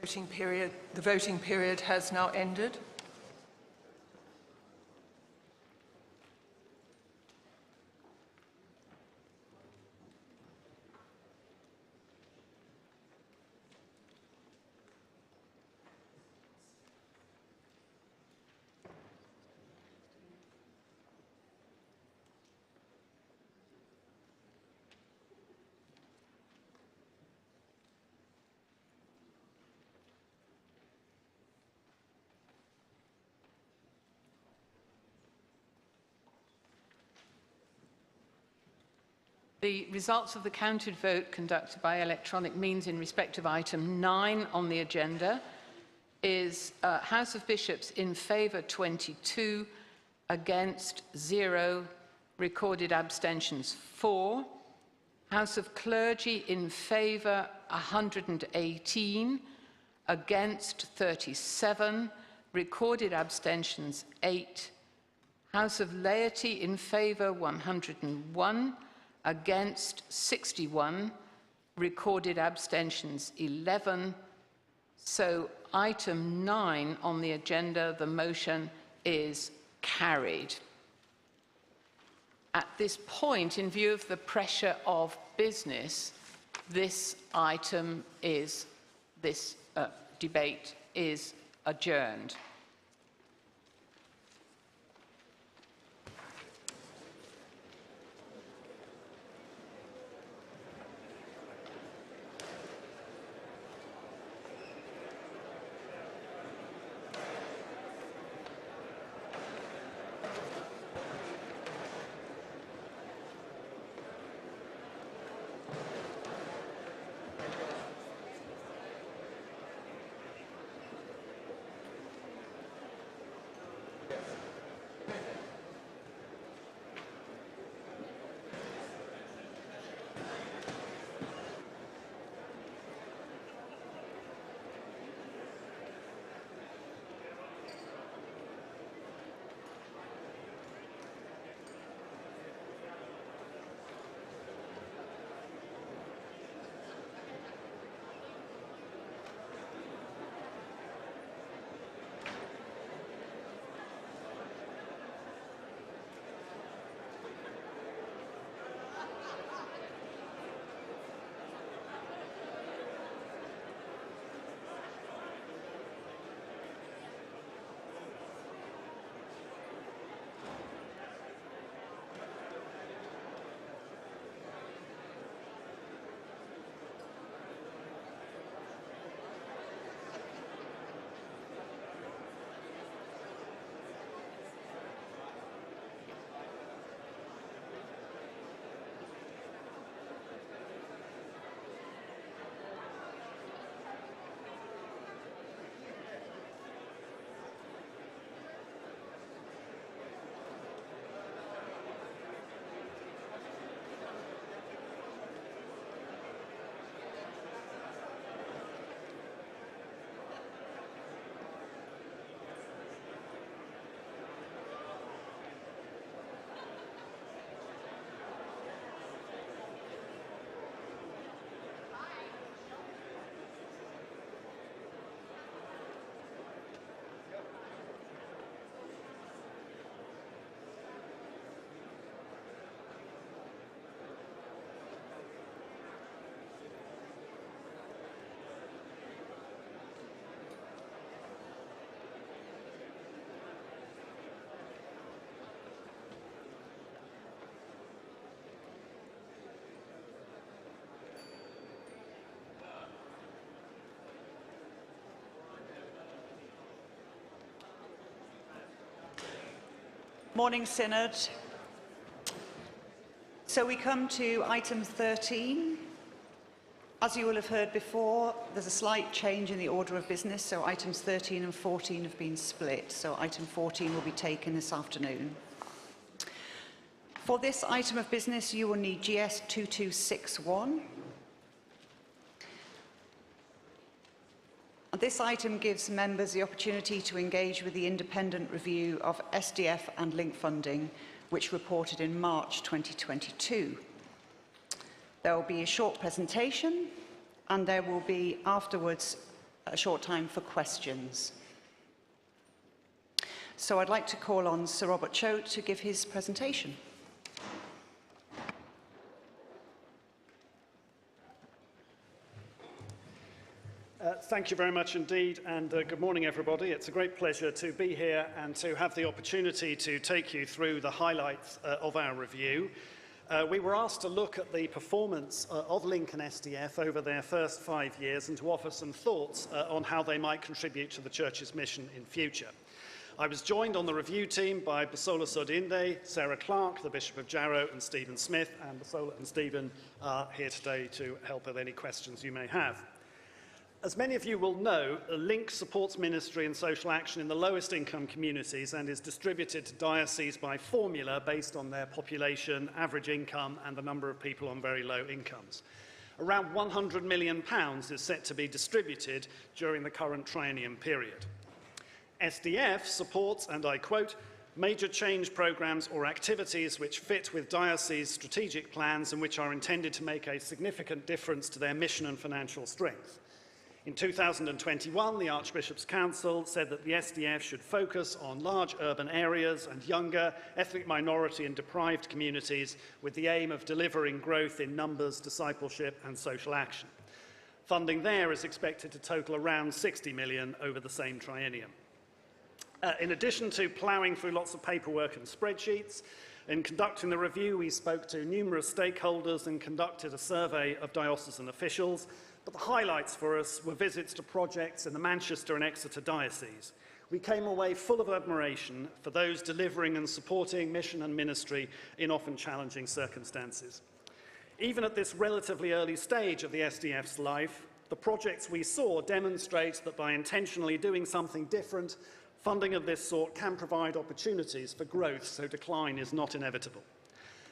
The voting period has now ended. The results of the counted vote conducted by electronic means in respect of item 9 on the agenda is House of Bishops in favour 22, against 0, recorded abstentions 4. House of Clergy in favour 118, against 37, recorded abstentions 8. House of Laity in favour 101, against 61, recorded abstentions 11. So item 9 on the agenda, the motion is carried. At this point, in view of the pressure of business, this debate is adjourned. Morning, Synod. So we come to item 13. As you will have heard before, there's a slight change in the order of business, so items 13 and 14 have been split, so item 14 will be taken this afternoon. For this item of business, you will need GS 2261. This item gives members the opportunity to engage with the independent review of SDF and link funding, which reported in March 2022. There will be a short presentation, and there will be afterwards a short time for questions. So I'd like to call on Sir Robert Choate to give his presentation. Thank you very much indeed, and good morning, everybody. It's a great pleasure to be here and to have the opportunity to take you through the highlights of our review. We were asked to look at the performance of Link and SDF over their first 5 years and to offer some thoughts on how they might contribute to the Church's mission in future. I was joined on the review team by Basola Sodinde, Sarah Clark, the Bishop of Jarrow, and Stephen Smith, and Basola and Stephen are here today to help with any questions you may have. As many of you will know, Link supports ministry and social action in the lowest income communities and is distributed to dioceses by formula based on their population, average income and the number of people on very low incomes. Around £100 million is set to be distributed during the current triennium period. SDF supports, and I quote, major change programmes or activities which fit with diocese strategic plans and which are intended to make a significant difference to their mission and financial strength. In 2021, the Archbishop's Council said that the SDF should focus on large urban areas and younger, ethnic minority and deprived communities with the aim of delivering growth in numbers, discipleship and social action. Funding there is expected to total around 60 million over the same triennium. In addition to ploughing through lots of paperwork and spreadsheets, in conducting the review, we spoke to numerous stakeholders and conducted a survey of diocesan officials. But the highlights for us were visits to projects in the Manchester and Exeter dioceses. We came away full of admiration for those delivering and supporting mission and ministry in often challenging circumstances. Even at this relatively early stage of the SDF's life, the projects we saw demonstrate that by intentionally doing something different, funding of this sort can provide opportunities for growth, so decline is not inevitable.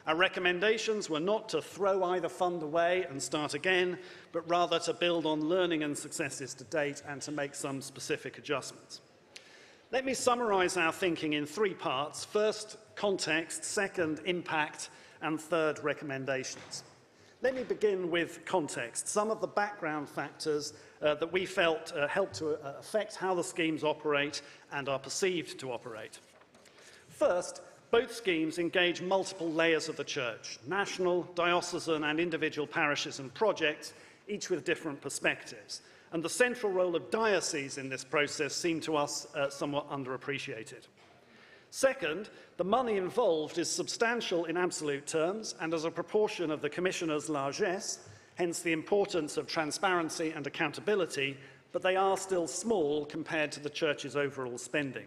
Our recommendations were not to throw either fund away and start again, but rather to build on learning and successes to date and to make some specific adjustments. Let me summarise our thinking in three parts. First, context. Second, impact. And third, recommendations. Let me begin with context. Some of the background factors that we felt help to affect how the schemes operate and are perceived to operate. First, both schemes engage multiple layers of the church, national, diocesan and individual parishes and projects, each with different perspectives. And the central role of dioceses in this process seemed to us somewhat underappreciated. Second, the money involved is substantial in absolute terms and as a proportion of the Commissioner's largesse, hence the importance of transparency and accountability, but they are still small compared to the Church's overall spending.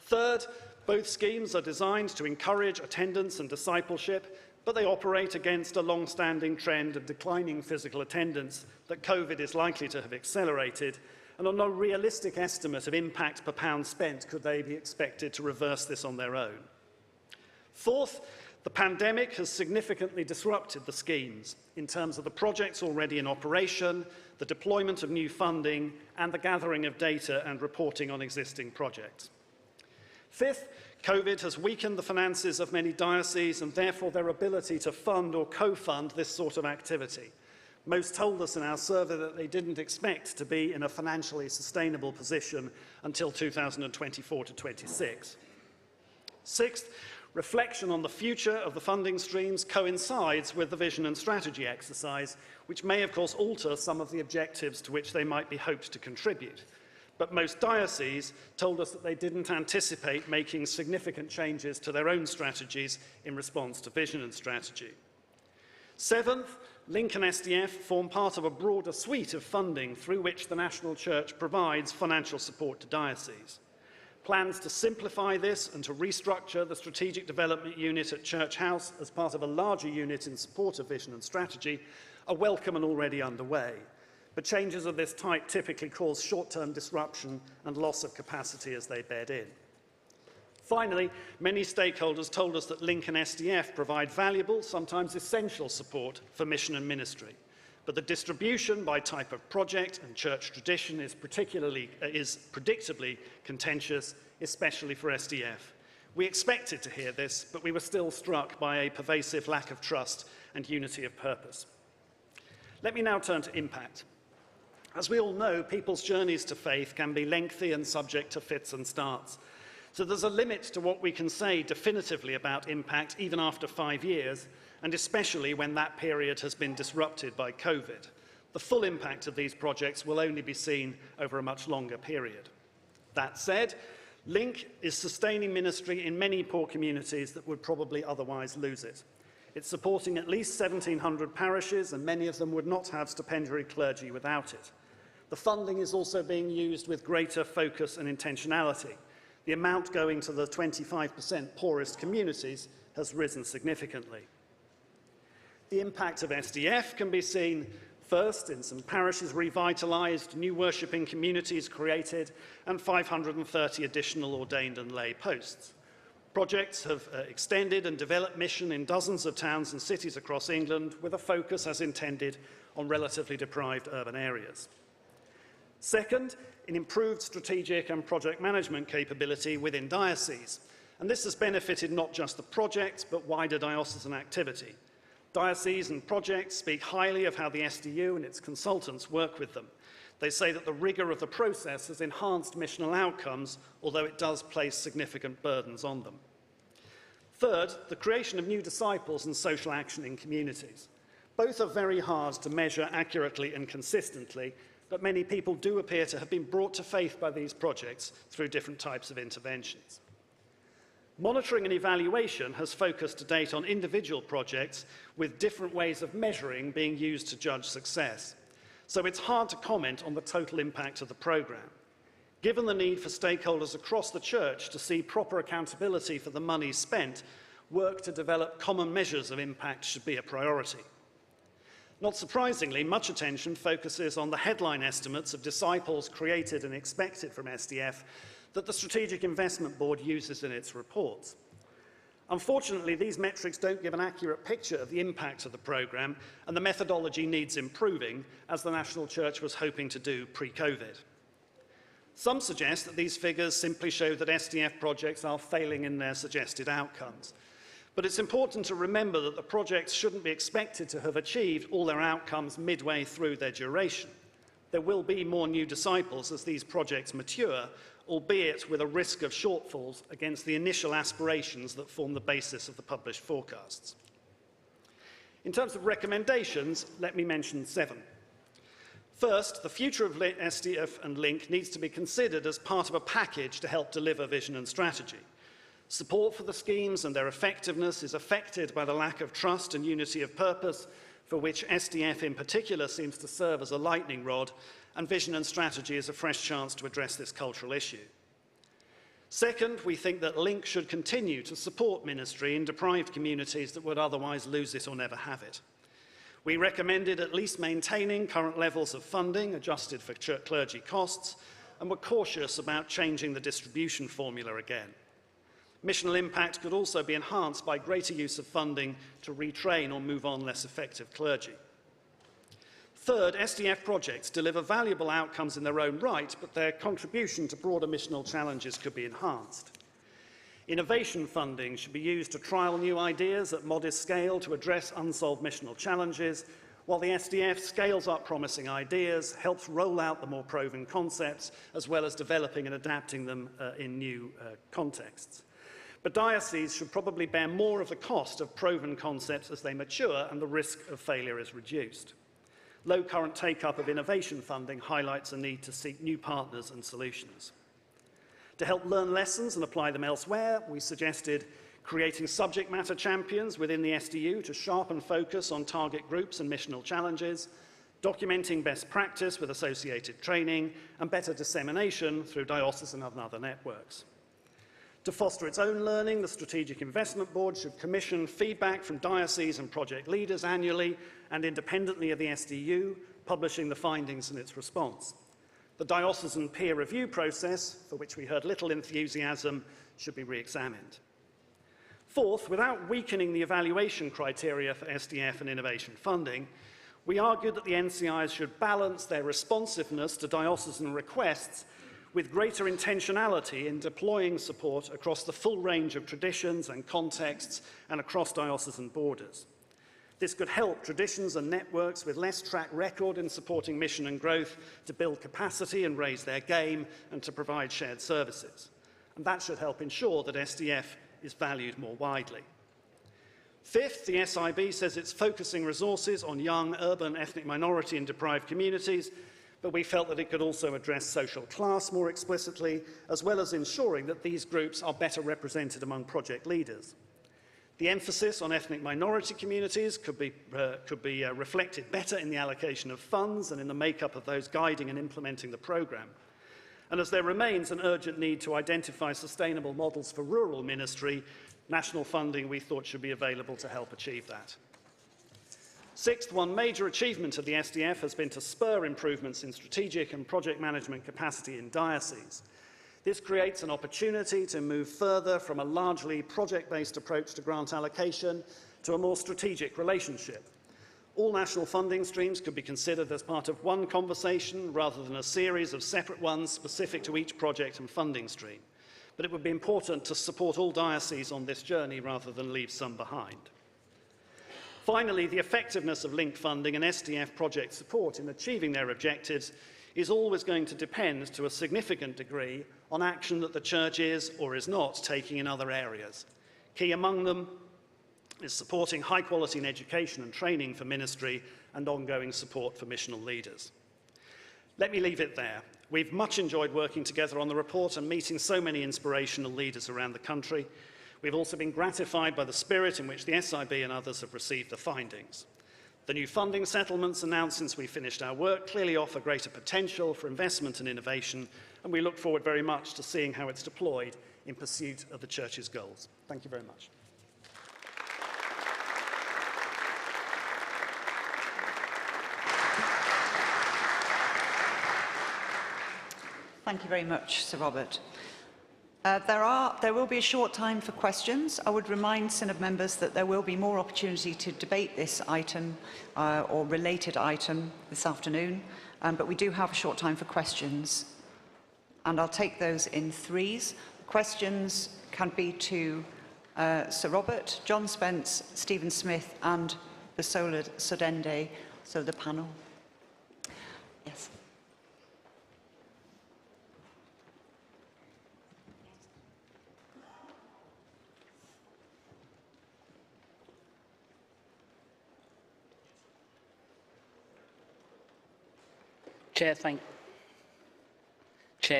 Third, both schemes are designed to encourage attendance and discipleship, but they operate against a long-standing trend of declining physical attendance that COVID is likely to have accelerated, and on no realistic estimate of impact per pound spent could they be expected to reverse this on their own. Fourth, the pandemic has significantly disrupted the schemes in terms of the projects already in operation, the deployment of new funding, and the gathering of data and reporting on existing projects. Fifth, COVID has weakened the finances of many dioceses and therefore their ability to fund or co-fund this sort of activity. Most told us in our survey that they didn't expect to be in a financially sustainable position until 2024 to 26. Sixth, reflection on the future of the funding streams coincides with the vision and strategy exercise, which may of course alter some of the objectives to which they might be hoped to contribute. But most dioceses told us that they didn't anticipate making significant changes to their own strategies in response to vision and strategy. Seventh, Link and SDF form part of a broader suite of funding through which the National Church provides financial support to dioceses. Plans to simplify this and to restructure the Strategic Development Unit at Church House as part of a larger unit in support of vision and strategy are welcome and already underway. But changes of this type typically cause short-term disruption and loss of capacity as they bed in. Finally, many stakeholders told us that Link and SDF provide valuable, sometimes essential support for mission and ministry. But the distribution by type of project and church tradition is predictably contentious, especially for SDF. We expected to hear this, but we were still struck by a pervasive lack of trust and unity of purpose. Let me now turn to impact. As we all know, people's journeys to faith can be lengthy and subject to fits and starts. So there's a limit to what we can say definitively about impact even after 5 years, and especially when that period has been disrupted by COVID. The full impact of these projects will only be seen over a much longer period. That said, Link is sustaining ministry in many poor communities that would probably otherwise lose it. It's supporting at least 1,700 parishes, and many of them would not have stipendiary clergy without it. The funding is also being used with greater focus and intentionality. The amount going to the 25% poorest communities has risen significantly. The impact of SDF can be seen first in some parishes revitalised, new worshipping communities created, and 530 additional ordained and lay posts. Projects have extended and developed mission in dozens of towns and cities across England with a focus, as intended, on relatively deprived urban areas. Second, in improved strategic and project management capability within dioceses. And this has benefited not just the projects, but wider diocesan activity. Dioceses and projects speak highly of how the SDU and its consultants work with them. They say that the rigour of the process has enhanced missional outcomes, although it does place significant burdens on them. Third, the creation of new disciples and social action in communities. Both are very hard to measure accurately and consistently, but many people do appear to have been brought to faith by these projects through different types of interventions. Monitoring and evaluation has focused to date on individual projects with different ways of measuring being used to judge success. So it's hard to comment on the total impact of the programme. Given the need for stakeholders across the church to see proper accountability for the money spent, work to develop common measures of impact should be a priority. Not surprisingly, much attention focuses on the headline estimates of disciples created and expected from SDF that the Strategic Investment Board uses in its reports. Unfortunately, these metrics don't give an accurate picture of the impact of the programme, and the methodology needs improving, as the National Church was hoping to do pre-COVID. Some suggest that these figures simply show that SDF projects are failing in their suggested outcomes. But it's important to remember that the projects shouldn't be expected to have achieved all their outcomes midway through their duration. There will be more new disciples as these projects mature, albeit with a risk of shortfalls against the initial aspirations that form the basis of the published forecasts. In terms of recommendations, let me mention 7. First, the future of SDF and Link needs to be considered as part of a package to help deliver vision and strategy. Support for the schemes and their effectiveness is affected by the lack of trust and unity of purpose, for which SDF in particular seems to serve as a lightning rod, and vision and strategy is a fresh chance to address this cultural issue. Second, we think that Link should continue to support ministry in deprived communities that would otherwise lose it or never have it. We recommended at least maintaining current levels of funding adjusted for clergy costs, and were cautious about changing the distribution formula again. Missional impact could also be enhanced by greater use of funding to retrain or move on less effective clergy. Third, SDF projects deliver valuable outcomes in their own right, but their contribution to broader missional challenges could be enhanced. Innovation funding should be used to trial new ideas at modest scale to address unsolved missional challenges, while the SDF scales up promising ideas, helps roll out the more proven concepts, as well as developing and adapting them in new contexts. But dioceses should probably bear more of the cost of proven concepts as they mature and the risk of failure is reduced. Low current take-up of innovation funding highlights a need to seek new partners and solutions. To help learn lessons and apply them elsewhere, we suggested creating subject matter champions within the SDU to sharpen focus on target groups and missional challenges, documenting best practice with associated training, and better dissemination through diocesan and other networks. To foster its own learning, the Strategic Investment Board should commission feedback from dioceses and project leaders annually and independently of the SDU, publishing the findings and its response. The diocesan peer review process, for which we heard little enthusiasm, should be re-examined. Fourth, without weakening the evaluation criteria for SDF and innovation funding, we argued that the NCIs should balance their responsiveness to diocesan requests with greater intentionality in deploying support across the full range of traditions and contexts and across diocesan borders. This could help traditions and networks with less track record in supporting mission and growth to build capacity and raise their game and to provide shared services. And that should help ensure that SDF is valued more widely. Fifth, the SIB says it's focusing resources on young, urban, ethnic minority and deprived communities, but we felt that it could also address social class more explicitly, as well as ensuring that these groups are better represented among project leaders. The emphasis on ethnic minority communities could be reflected better in the allocation of funds and in the makeup of those guiding and implementing the programme. And as there remains an urgent need to identify sustainable models for rural ministry, national funding we thought should be available to help achieve that. Sixth, one major achievement of the SDF has been to spur improvements in strategic and project management capacity in dioceses. This creates an opportunity to move further from a largely project-based approach to grant allocation to a more strategic relationship. All national funding streams could be considered as part of one conversation rather than a series of separate ones specific to each project and funding stream. But it would be important to support all dioceses on this journey rather than leave some behind. Finally, the effectiveness of Link funding and SDF project support in achieving their objectives is always going to depend to a significant degree on action that the Church is or is not taking in other areas. Key among them is supporting high quality in education and training for ministry and ongoing support for missional leaders. Let me leave it there. We've much enjoyed working together on the report and meeting so many inspirational leaders around the country. We've also been gratified by the spirit in which the SIB and others have received the findings. The new funding settlements announced since we finished our work clearly offer greater potential for investment and innovation, and we look forward very much to seeing how it's deployed in pursuit of the Church's goals. Thank you very much. Thank you very much, Sir Robert. There will be a short time for questions. I would remind Synod members that there will be more opportunity to debate this item or related item this afternoon, but we do have a short time for questions. And I'll take those in threes. Questions can be to Sir Robert, John Spence, Stephen Smith and Basola Sodende, so the panel. Yes. Chair,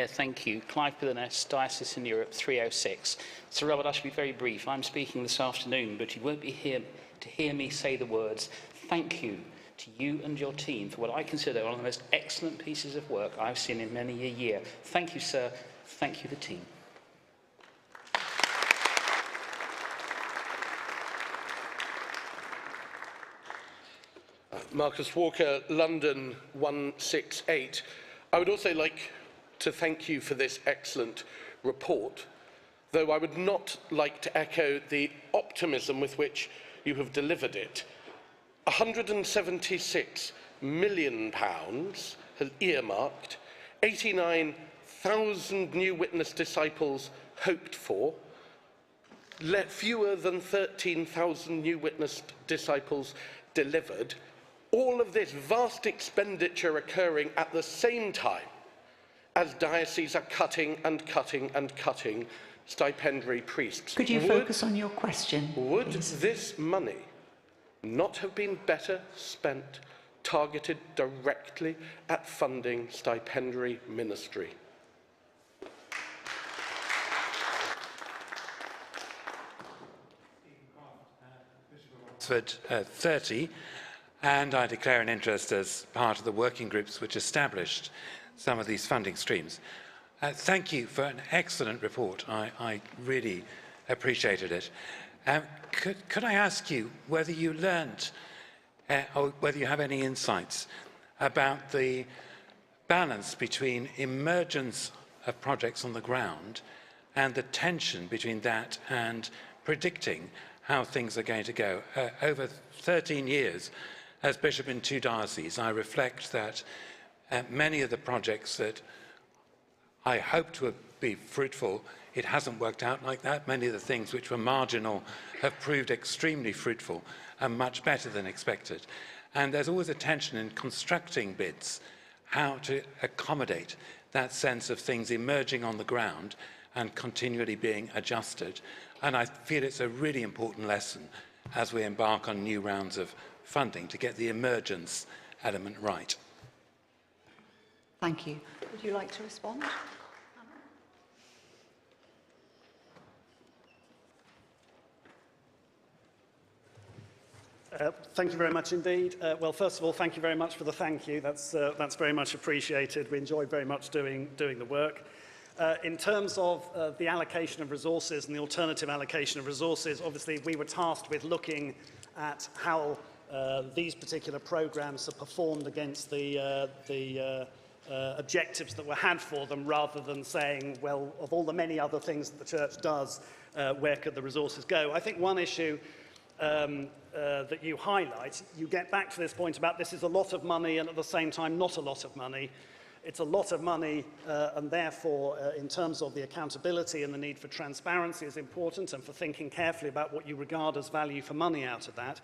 thank you. Clive Pillanes, Diocese in Europe 306. Sir Robert, I shall be very brief. I'm speaking this afternoon, but you won't be here to hear me say the words thank you to you and your team for what I consider one of the most excellent pieces of work I've seen in many a year. Thank you, sir. Thank you, the team. Marcus Walker, London 168. I would also like to thank you for this excellent report, though I would not like to echo the optimism with which you have delivered it. £176 million has earmarked, 89,000 new witness disciples hoped for, fewer than 13,000 new witness disciples delivered. All of this vast expenditure occurring at the same time as dioceses are cutting and cutting and cutting stipendiary priests. Could you focus on your question? Would this money not have been better spent targeted directly at funding stipendiary ministry? Oxford 30, and I declare an interest as part of the working groups which established some of these funding streams. Thank you for an excellent report. I really appreciated it. Could I ask you whether you learned or whether you have any insights about the balance between emergence of projects on the ground and the tension between that and predicting how things are going to go? Over 13 years as bishop in 2 dioceses, I reflect that many of the projects that I hoped to be fruitful, it hasn't worked out like that. Many of the things which were marginal have proved extremely fruitful and much better than expected. And there's always a tension in constructing bids, how to accommodate that sense of things emerging on the ground and continually being adjusted. And I feel it's a really important lesson as we embark on new rounds of funding to get the emergence element right. Thank you. Would you like to respond? Thank you very much indeed. Well, first of all, thank you very much for the thank you. That's very much appreciated. We enjoyed very much doing the work. In terms of the allocation of resources and the alternative allocation of resources, obviously we were tasked with looking at how these particular programs are performed against the objectives that were had for them, rather than saying, well, of all the many other things that the Church does, where could the resources go? I think one issue that you highlight, you get back to this point about this is a lot of money and at the same time not a lot of money. It's a lot of money and therefore in terms of the accountability and the need for transparency is important, and for thinking carefully about what you regard as value for money out of that,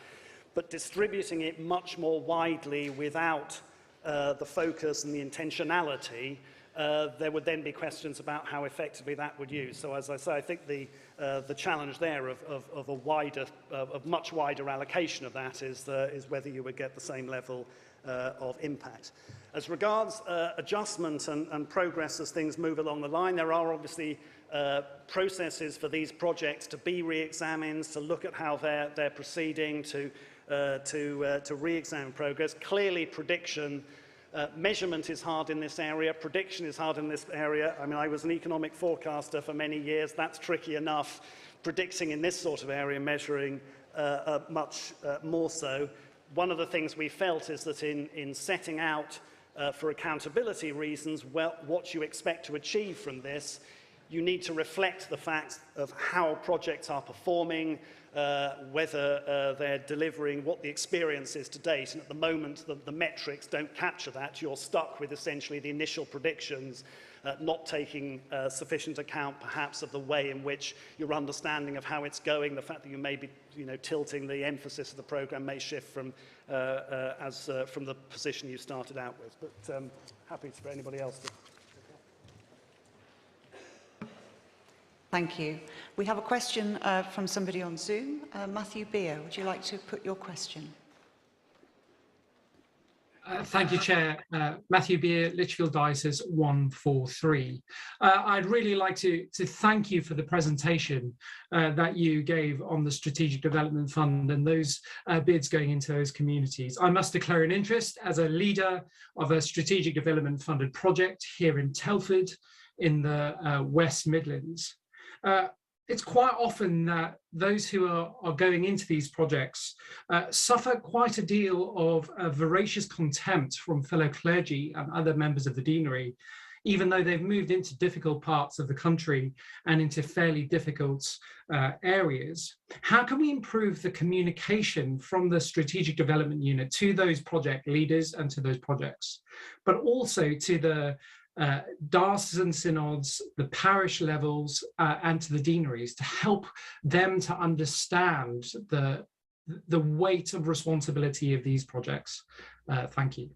but distributing it much more widely without the focus and the intentionality there would then be questions about how effectively that would use. So as I say, I think the challenge there of much wider allocation of that is whether you would get the same level of impact. As regards adjustment and progress as things move along the line, there are obviously processes for these projects to be re-examined, to look at how they're proceeding, to re-examine progress. Clearly, prediction, measurement is hard in this area, prediction is hard in this area. I mean, I was an economic forecaster for many years. That's tricky enough. Predicting in this sort of area, measuring much more so. One of the things we felt is that in setting out for accountability reasons, what you expect to achieve from this, you need to reflect the fact of how projects are performing, whether they're delivering, what the experience is to date. And at the moment, the metrics don't capture that. You're stuck with essentially the initial predictions, not taking sufficient account, perhaps, of the way in which your understanding of how it's going, the fact that you may be tilting the emphasis of the programme may shift from the position you started out with. But happy for anybody else to... Thank you. We have a question from somebody on Zoom. Matthew Beer, would you like to put your question? Thank you, Chair. Matthew Beer, Lichfield Diocese 143. I'd really like to thank you for the presentation that you gave on the Strategic Development Fund and those bids going into those communities. I must declare an interest as a leader of a Strategic Development Funded project here in Telford in the West Midlands. It's quite often that those who are going into these projects suffer quite a deal of voracious contempt from fellow clergy and other members of the deanery, even though they've moved into difficult parts of the country and into fairly difficult areas. How can we improve the communication from the Strategic Development Unit to those project leaders and to those projects, but also to the diocesan synods, the parish levels, and to the deaneries to help them to understand the weight of responsibility of these projects? Thank you.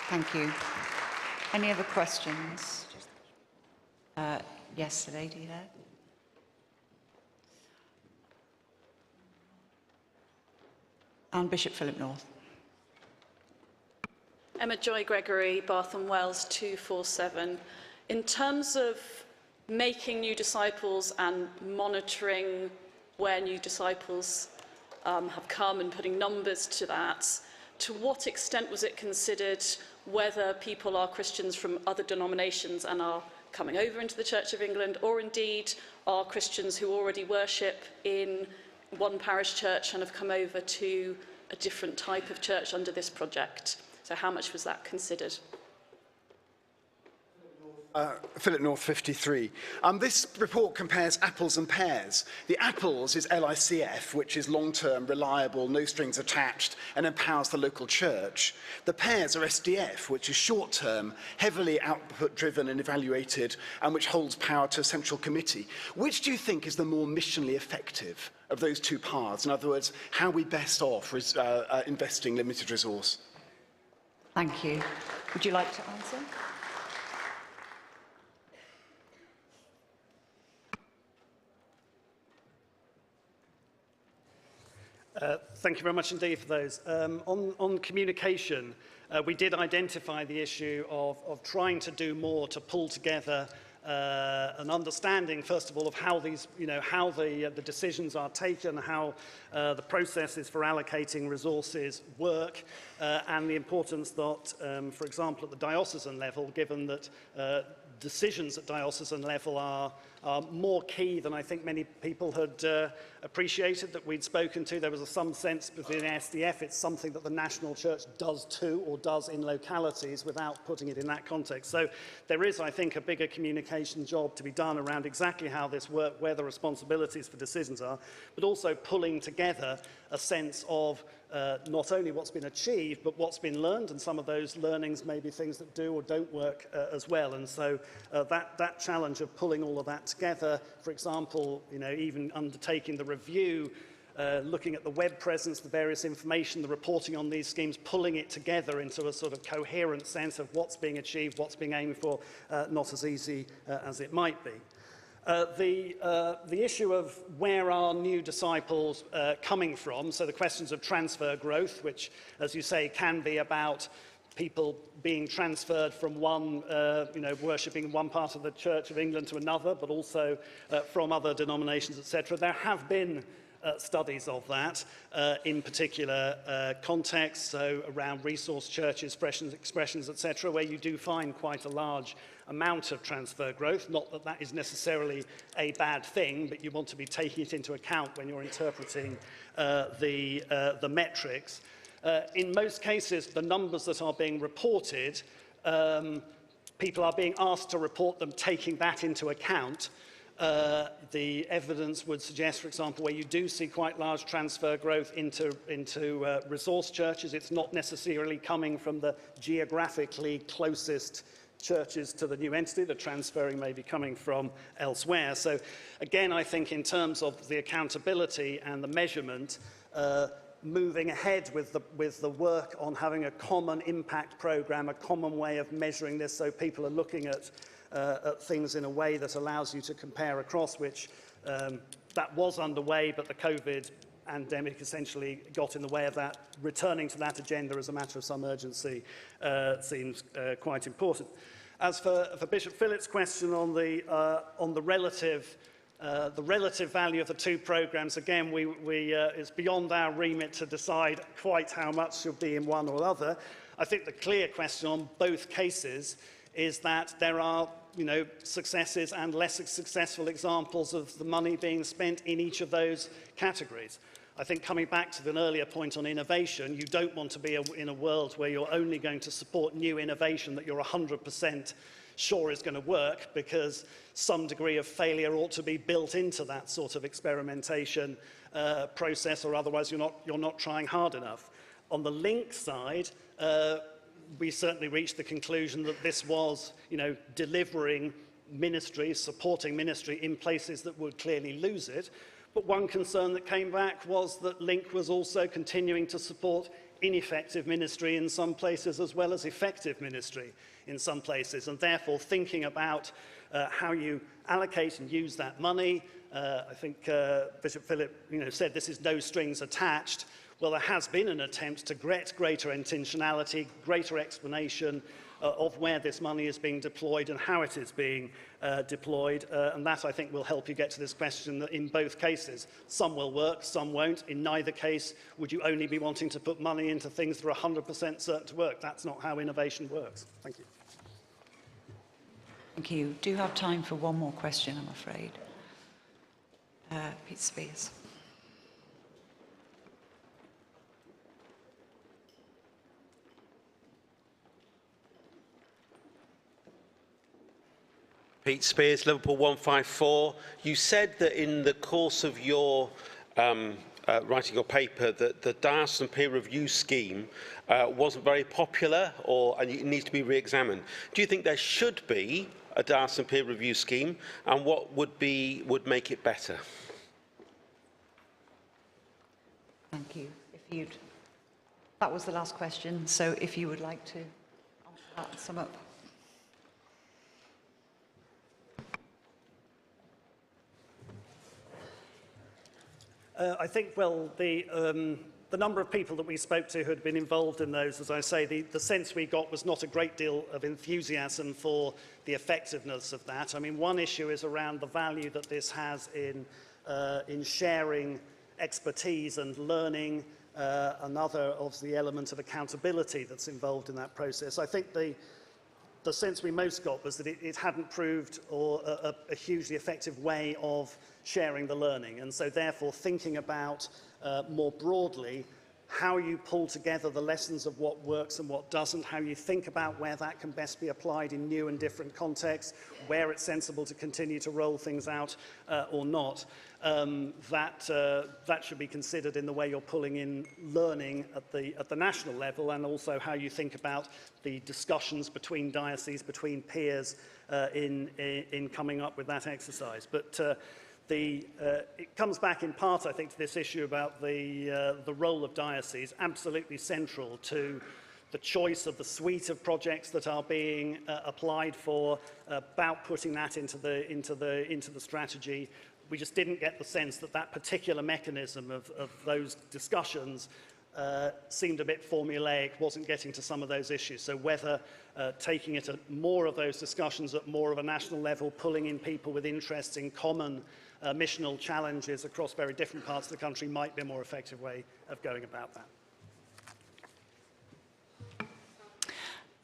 Thank you. Any other questions? Yes, the lady there. And Bishop Philip North. Emma Joy Gregory, Bath and Wells 247. In terms of making new disciples and monitoring where new disciples have come and putting numbers to that, to what extent was it considered whether people are Christians from other denominations and are coming over into the Church of England, or indeed are Christians who already worship in one parish church and have come over to a different type of church under this project? So how much was that considered? Philip North 53. This report compares apples and pears. The apples is LICF, which is long-term, reliable, no strings attached, and empowers the local church. The pears are SDF, which is short-term, heavily output-driven and evaluated, and which holds power to a central committee. Which do you think is the more missionally effective of those two paths? In other words, how are we best off investing limited resource? Thank you. Would you like to answer? Thank you very much indeed for those. On communication, we did identify the issue of trying to do more to pull together an understanding, first of all, of how these, how the decisions are taken, how the processes for allocating resources work, and the importance that, for example, at the diocesan level, given that decisions at diocesan level are more key than I think many people had appreciated that we'd spoken to. There was some sense within SDF it's something that the national church does too, or does in localities without putting it in that context. So there is, I think, a bigger communication job to be done around exactly how this works, where the responsibilities for decisions are, but also pulling together a sense of not only what's been achieved, but what's been learned, and some of those learnings may be things that do or don't work as well. And so that challenge of pulling all of that together, for example, even undertaking the review looking at the web presence, the various information, the reporting on these schemes, pulling it together into a sort of coherent sense of what's being achieved, what's being aimed for, not as easy as it might be. The issue of where are new disciples coming from, so the questions of transfer growth, which, as you say, can be about people being transferred from one, worshipping one part of the Church of England to another, but also from other denominations, etc. There have been studies of that in particular contexts, so around resource churches, expressions, etc., where you do find quite a large amount of transfer growth. Not that that is necessarily a bad thing, but you want to be taking it into account when you're interpreting the metrics. In most cases, the numbers that are being reported, people are being asked to report them taking that into account. The evidence would suggest, for example, where you do see quite large transfer growth into resource churches, it's not necessarily coming from the geographically closest churches to the new entity. The transferring may be coming from elsewhere. So again, I think in terms of the accountability and the measurement, moving ahead with the work on having a common impact programme, a common way of measuring this, so people are looking at things in a way that allows you to compare across, which that was underway, but the COVID pandemic essentially got in the way of that. Returning to that agenda as a matter of some urgency seems quite important. As for Bishop Phillips' question on the relative value of the two programmes, again, it's beyond our remit to decide quite how much should be in one or other. I think the clear question on both cases is that there are successes and less successful examples of the money being spent in each of those categories. I think coming back to an earlier point on innovation, you don't want to be in a world where you're only going to support new innovation that you're 100% sure is going to work, because some degree of failure ought to be built into that sort of experimentation process, or otherwise you're not trying hard enough. On the link side, we certainly reached the conclusion that this was, delivering ministry, supporting ministry in places that would clearly lose it. But one concern that came back was that Link was also continuing to support ineffective ministry in some places as well as effective ministry in some places, and therefore thinking about how you allocate and use that money. I think Bishop Philip said this is no strings attached. Well, there has been an attempt to get greater intentionality, greater explanation of where this money is being deployed and how it is being deployed, and that, I think, will help you get to this question that in both cases, some will work, some won't. In neither case would you only be wanting to put money into things that are 100% certain to work. That's not how innovation works. Thank you. Thank you. Do have time for one more question, I'm afraid. Pete Spears. Pete Spears, Liverpool 154. You said that in the course of your writing your paper that the diocesan peer review scheme wasn't very popular, and it needs to be re-examined. Do you think there should be a diocesan peer review scheme, and what would make it better? Thank you. That was the last question, so if you would like to answer that and sum up. I think, well, the number of people that we spoke to who had been involved in those, as I say, the sense we got was not a great deal of enthusiasm for the effectiveness of that. I mean, one issue is around the value that this has in sharing expertise and learning. Another of the element of accountability that's involved in that process. I think the sense we most got was that it hadn't proved a hugely effective way of sharing the learning, and so therefore thinking about more broadly how you pull together the lessons of what works and what doesn't, how you think about where that can best be applied in new and different contexts, where it's sensible to continue to roll things out or not. That should be considered in the way you're pulling in learning at the national level, and also how you think about the discussions between dioceses, between peers in coming up with that exercise. But it comes back in part, I think, to this issue about the role of diocese, absolutely central to the choice of the suite of projects that are being applied for, about putting that into the strategy. We just didn't get the sense that that particular mechanism of those discussions seemed a bit formulaic, wasn't getting to some of those issues. So whether taking it at more of those discussions at more of a national level, pulling in people with interests in common missional challenges across very different parts of the country might be a more effective way of going about that.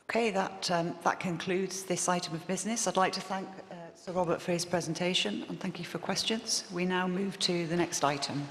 Okay, that concludes this item of business. I'd like to thank Sir Robert for his presentation and thank you for questions. We now move to the next item.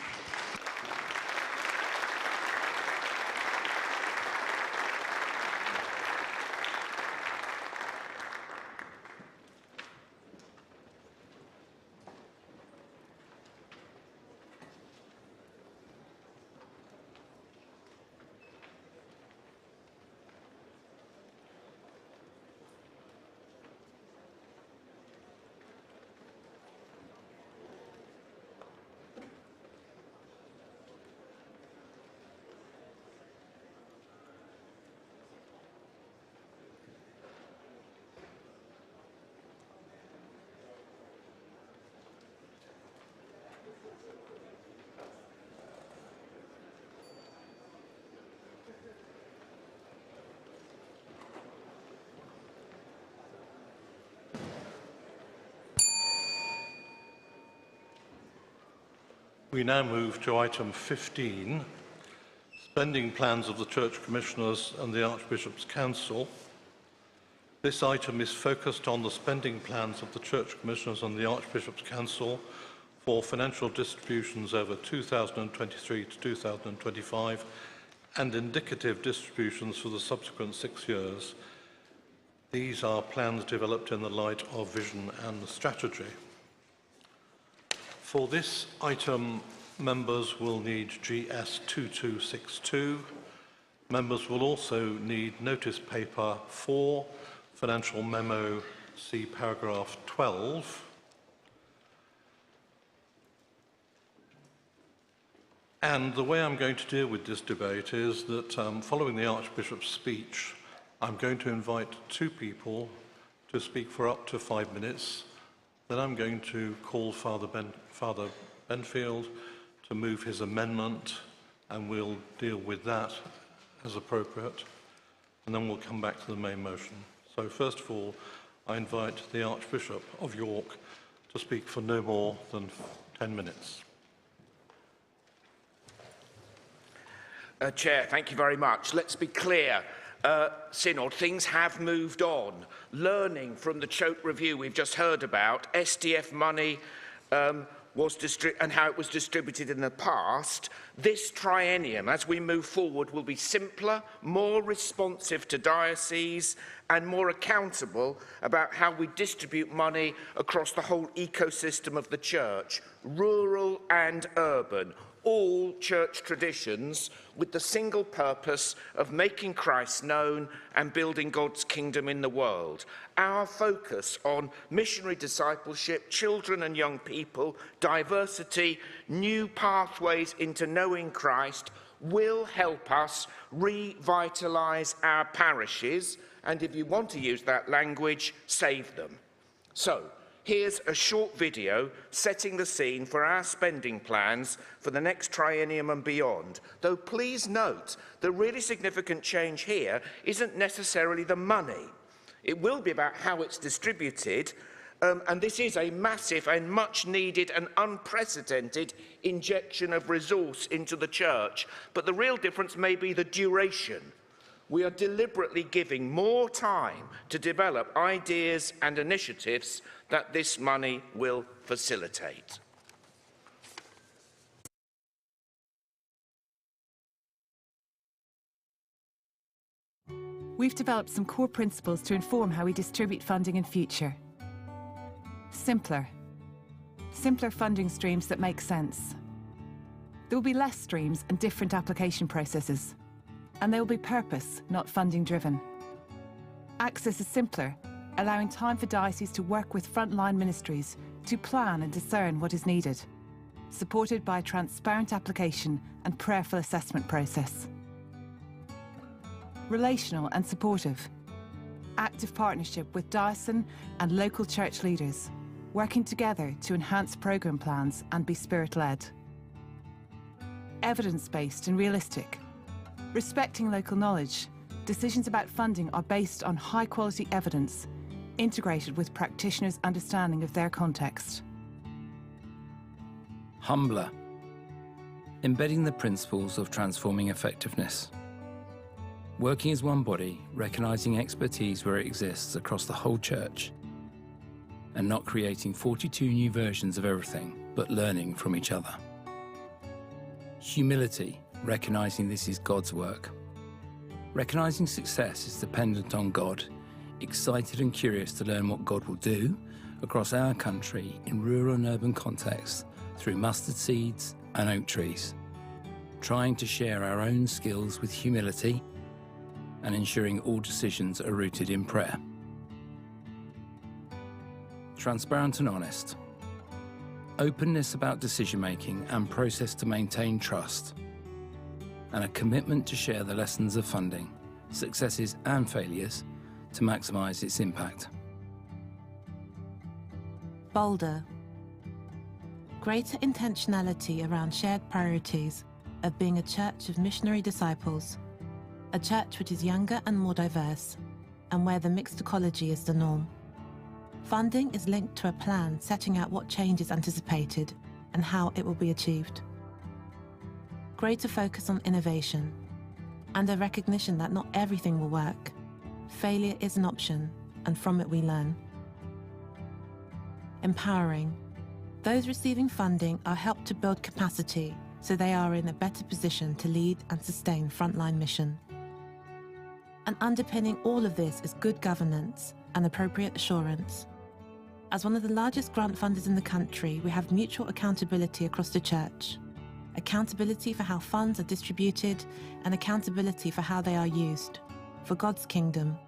We now move to item 15, spending plans of the Church Commissioners and the Archbishop's Council. This item is focused on the spending plans of the Church Commissioners and the Archbishop's Council for financial distributions over 2023 to 2025 and indicative distributions for the subsequent 6 years. These are plans developed in the light of vision and strategy. For this item, members will need GS 2262. Members will also need notice paper 4, financial memo, see paragraph 12. And the way I'm going to deal with this debate is that following the Archbishop's speech, I'm going to invite 2 people to speak for up to 5 minutes. Then I'm going to call Father Benfield to move his amendment, and we'll deal with that as appropriate. And then we'll come back to the main motion. So first of all, I invite the Archbishop of York to speak for no more than 10 minutes. Chair, thank you very much. Let's be clear. Synod, things have moved on. Learning from the Choate review we've just heard about, SDF money and how it was distributed in the past, this triennium, as we move forward, will be simpler, more responsive to dioceses, and more accountable about how we distribute money across the whole ecosystem of the Church, rural and urban, all church traditions with the single purpose of making Christ known and building God's kingdom in the world. Our focus on missionary discipleship, children and young people, diversity, new pathways into knowing Christ will help us revitalise our parishes and, if you want to use that language, save them. So, here's a short video setting the scene for our spending plans for the next triennium and beyond. Though please note, the really significant change here isn't necessarily the money. It will be about how it's distributed, and this is a massive and much needed and unprecedented injection of resource into the Church. But the real difference may be the duration. We are deliberately giving more time to develop ideas and initiatives that this money will facilitate. We've developed some core principles to inform how we distribute funding in future. Simpler. Simpler funding streams that make sense. There will be less streams and different application processes. And they will be purpose, not funding driven. Access is simpler, allowing time for dioceses to work with frontline ministries to plan and discern what is needed, supported by transparent application and prayerful assessment process. Relational and supportive. Active partnership with diocesan and local church leaders, working together to enhance programme plans and be spirit-led. Evidence-based and realistic. Respecting local knowledge, decisions about funding are based on high-quality evidence, integrated with practitioners' understanding of their context. Humbler. Embedding the principles of transforming effectiveness. Working as one body, recognising expertise where it exists across the whole church, and not creating 42 new versions of everything, but learning from each other. Humility, recognising this is God's work. Recognising success is dependent on God, excited and curious to learn what God will do across our country in rural and urban contexts through mustard seeds and oak trees. Trying to share our own skills with humility and ensuring all decisions are rooted in prayer. Transparent and honest. Openness about decision-making and process to maintain trust, and a commitment to share the lessons of funding, successes and failures, to maximise its impact. Bolder. Greater intentionality around shared priorities of being a church of missionary disciples, a church which is younger and more diverse, and where the mixed ecology is the norm. Funding is linked to a plan setting out what change is anticipated and how it will be achieved. Greater focus on innovation, and a recognition that not everything will work. Failure is an option, and from it we learn. Empowering. Those receiving funding are helped to build capacity so they are in a better position to lead and sustain frontline mission. And underpinning all of this is good governance and appropriate assurance. As one of the largest grant funders in the country, we have mutual accountability across the church. Accountability for how funds are distributed and accountability for how they are used. For God's kingdom,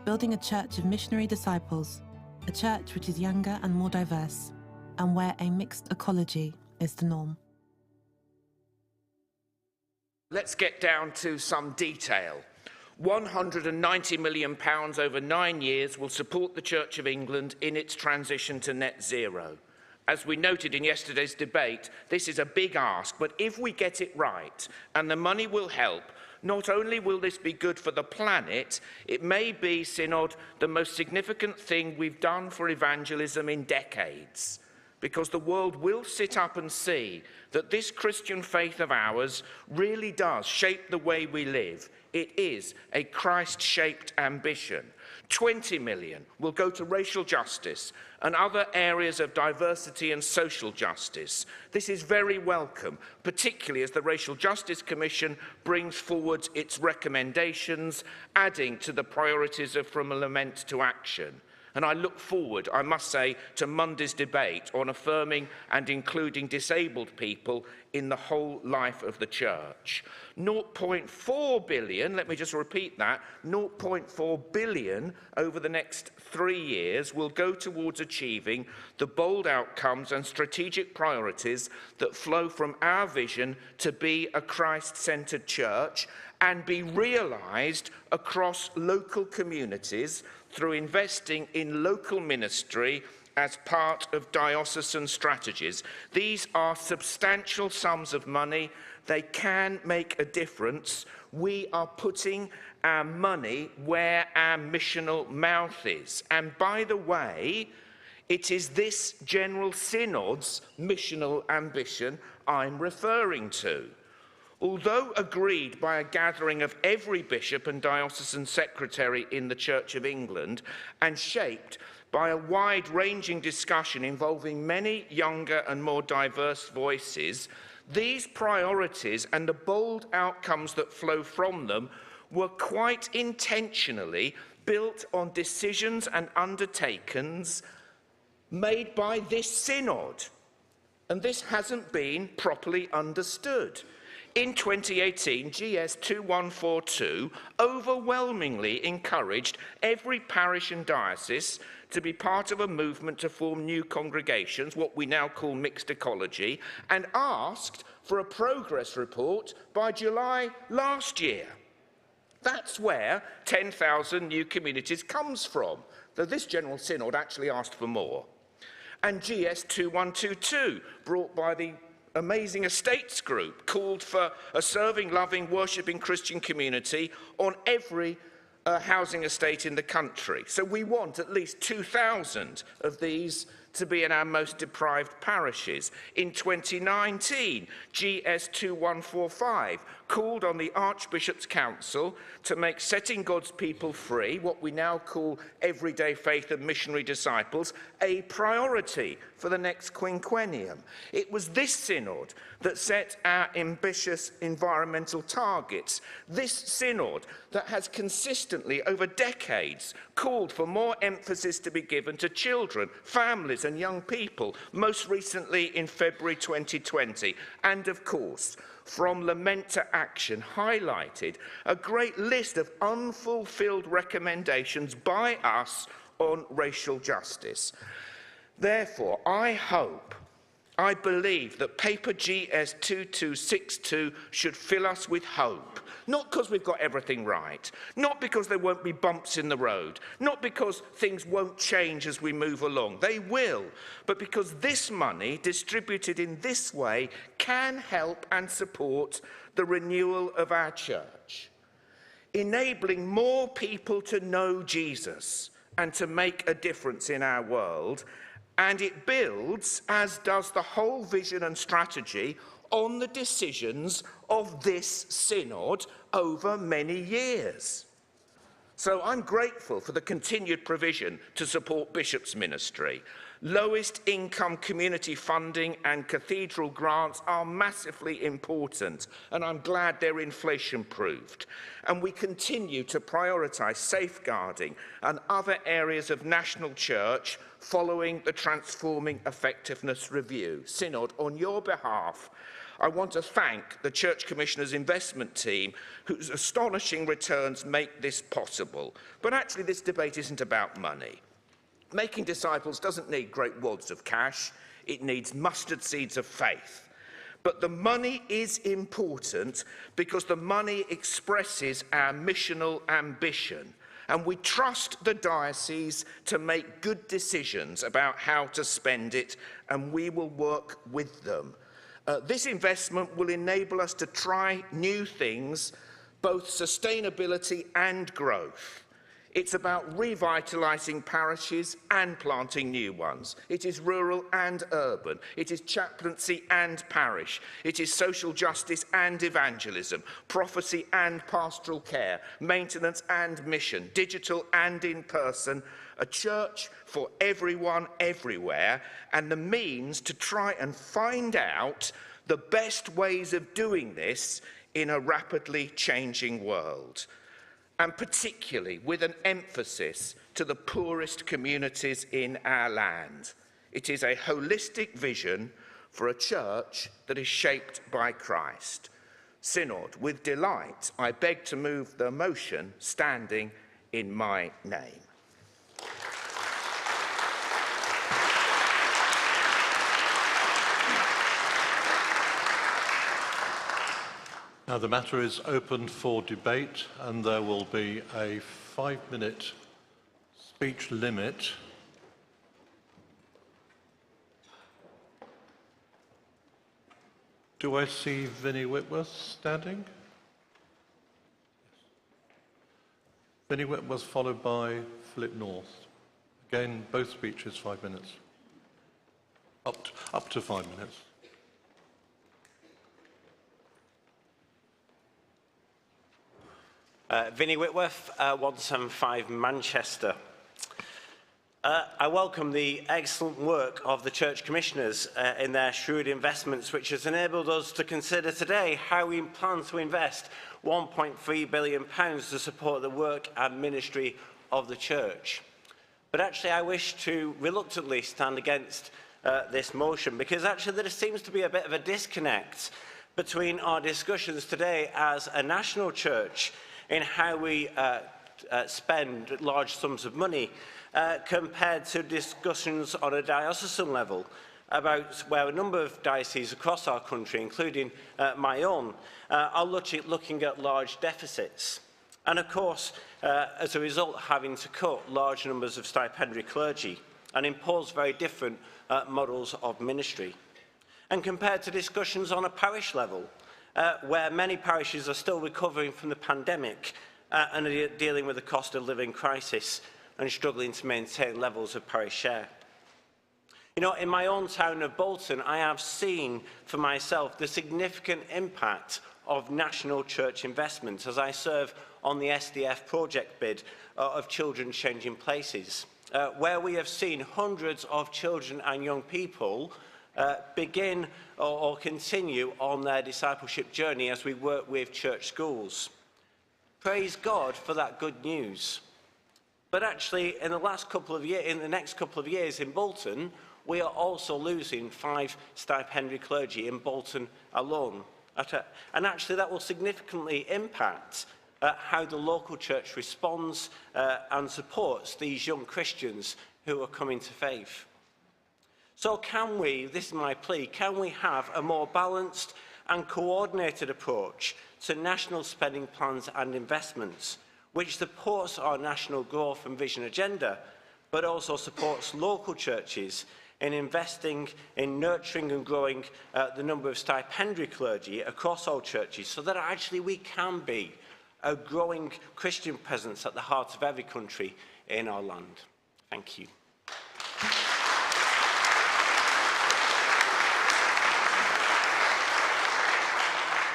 building a church of missionary disciples, a church which is younger and more diverse, and where a mixed ecology is the norm. Let's get down to some detail. £190 million over 9 years will support the Church of England in its transition to net zero. As we noted in yesterday's debate, this is a big ask, but if we get it right, and the money will help, not only will this be good for the planet, it may be, Synod, the most significant thing we've done for evangelism in decades. Because the world will sit up and see that this Christian faith of ours really does shape the way we live. It is a Christ-shaped ambition. 20 million will go to racial justice and other areas of diversity and social justice. This is very welcome, particularly as the Racial Justice Commission brings forward its recommendations, adding to the priorities of From Lament to Action. And I look forward, I must say, to Monday's debate on affirming and including disabled people in the whole life of the church. 0.4 billion, let me just repeat that, 0.4 billion over the next 3 years will go towards achieving the bold outcomes and strategic priorities that flow from our vision to be a Christ-centred church and be realised across local communities through investing in local ministry as part of diocesan strategies. These are substantial sums of money. They can make a difference. We are putting our money where our missional mouth is. And by the way, it is this General Synod's missional ambition I'm referring to. Although agreed by a gathering of every bishop and diocesan secretary in the Church of England and shaped by a wide-ranging discussion involving many younger and more diverse voices, these priorities and the bold outcomes that flow from them were quite intentionally built on decisions and undertakings made by this synod. And this hasn't been properly understood. In 2018, GS 2142 overwhelmingly encouraged every parish and diocese to be part of a movement to form new congregations, what we now call mixed ecology, and asked for a progress report by July last year. That's where 10,000 new communities comes from, though this General Synod actually asked for more. And GS 2122, brought by the amazing Estates Group, called for a serving, loving, worshipping Christian community on every housing estate in the country. So we want at least 2,000 of these to be in our most deprived parishes. In 2019, GS 2145 called on the Archbishop's Council to make setting God's people free, what we now call everyday faith and missionary disciples, a priority for the next quinquennium. It was this synod that set our ambitious environmental targets. This synod that has consistently, over decades, called for more emphasis to be given to children, families and young people, most recently in February 2020. And of course, from lament to action, highlighted a great list of unfulfilled recommendations by us on racial justice. Therefore, I believe that paper GS 2262 should fill us with hope. Not because we've got everything right, not because there won't be bumps in the road, not because things won't change as we move along. They will, but because this money, distributed in this way, can help and support the renewal of our church, enabling more people to know Jesus and to make a difference in our world. And it builds, as does the whole vision and strategy, on the decisions of this synod over many years. So I'm grateful for the continued provision to support Bishop's ministry. Lowest income community funding and cathedral grants are massively important, and I'm glad they're inflation proofed. And we continue to prioritise safeguarding and other areas of national church following the Transforming Effectiveness Review. Synod, on your behalf, I want to thank the Church Commissioner's investment team, whose astonishing returns make this possible. But actually, this debate isn't about money. Making disciples doesn't need great wads of cash. It needs mustard seeds of faith. But the money is important because the money expresses our missional ambition. And we trust the diocese to make good decisions about how to spend it, and we will work with them. This investment will enable us to try new things, both sustainability and growth. It's about revitalising parishes and planting new ones. It is rural and urban. It is chaplaincy and parish. It is social justice and evangelism, prophecy and pastoral care, maintenance and mission, digital and in person, a church for everyone, everywhere, and the means to try and find out the best ways of doing this in a rapidly changing world, and particularly with an emphasis to the poorest communities in our land. It is a holistic vision for a church that is shaped by Christ. Synod, with delight, I beg to move the motion standing in my name. Now, the matter is open for debate, and there will be a 5-minute speech limit. Do I see Vinnie Whitworth standing? Vinnie Whitworth, followed by Philip North. Again, both speeches 5 minutes. Up to 5 minutes. Vinnie Whitworth, 175 Manchester. I welcome the excellent work of the Church Commissioners in their shrewd investments, which has enabled us to consider today how we plan to invest £1.3 billion to support the work and ministry of the Church. But actually, I wish to reluctantly stand against this motion, because actually there seems to be a bit of a disconnect between our discussions today as a national church in how we spend large sums of money compared to discussions on a diocesan level about where a number of dioceses across our country, including my own, are looking at large deficits. And of course, as a result, having to cut large numbers of stipendiary clergy and impose very different models of ministry. And compared to discussions on a parish level, where many parishes are still recovering from the pandemic and are dealing with the cost of living crisis and struggling to maintain levels of parish share. You know, in my own town of Bolton, I have seen for myself the significant impact of national church investment as I serve on the SDF project bid of Children Changing Places, where we have seen hundreds of children and young people begin or continue on their discipleship journey as we work with church schools. Praise God for that good news. But actually, in the next couple of years in Bolton, we are also losing 5 stipendiary clergy in Bolton alone. And actually, that will significantly impact how the local church responds and supports these young Christians who are coming to faith. So can we, this is my plea, can we have a more balanced and coordinated approach to national spending plans and investments, which supports our national growth and vision agenda, but also supports local churches in investing in nurturing and growing the number of stipendiary clergy across all churches, so that actually we can be a growing Christian presence at the heart of every country in our land. Thank you.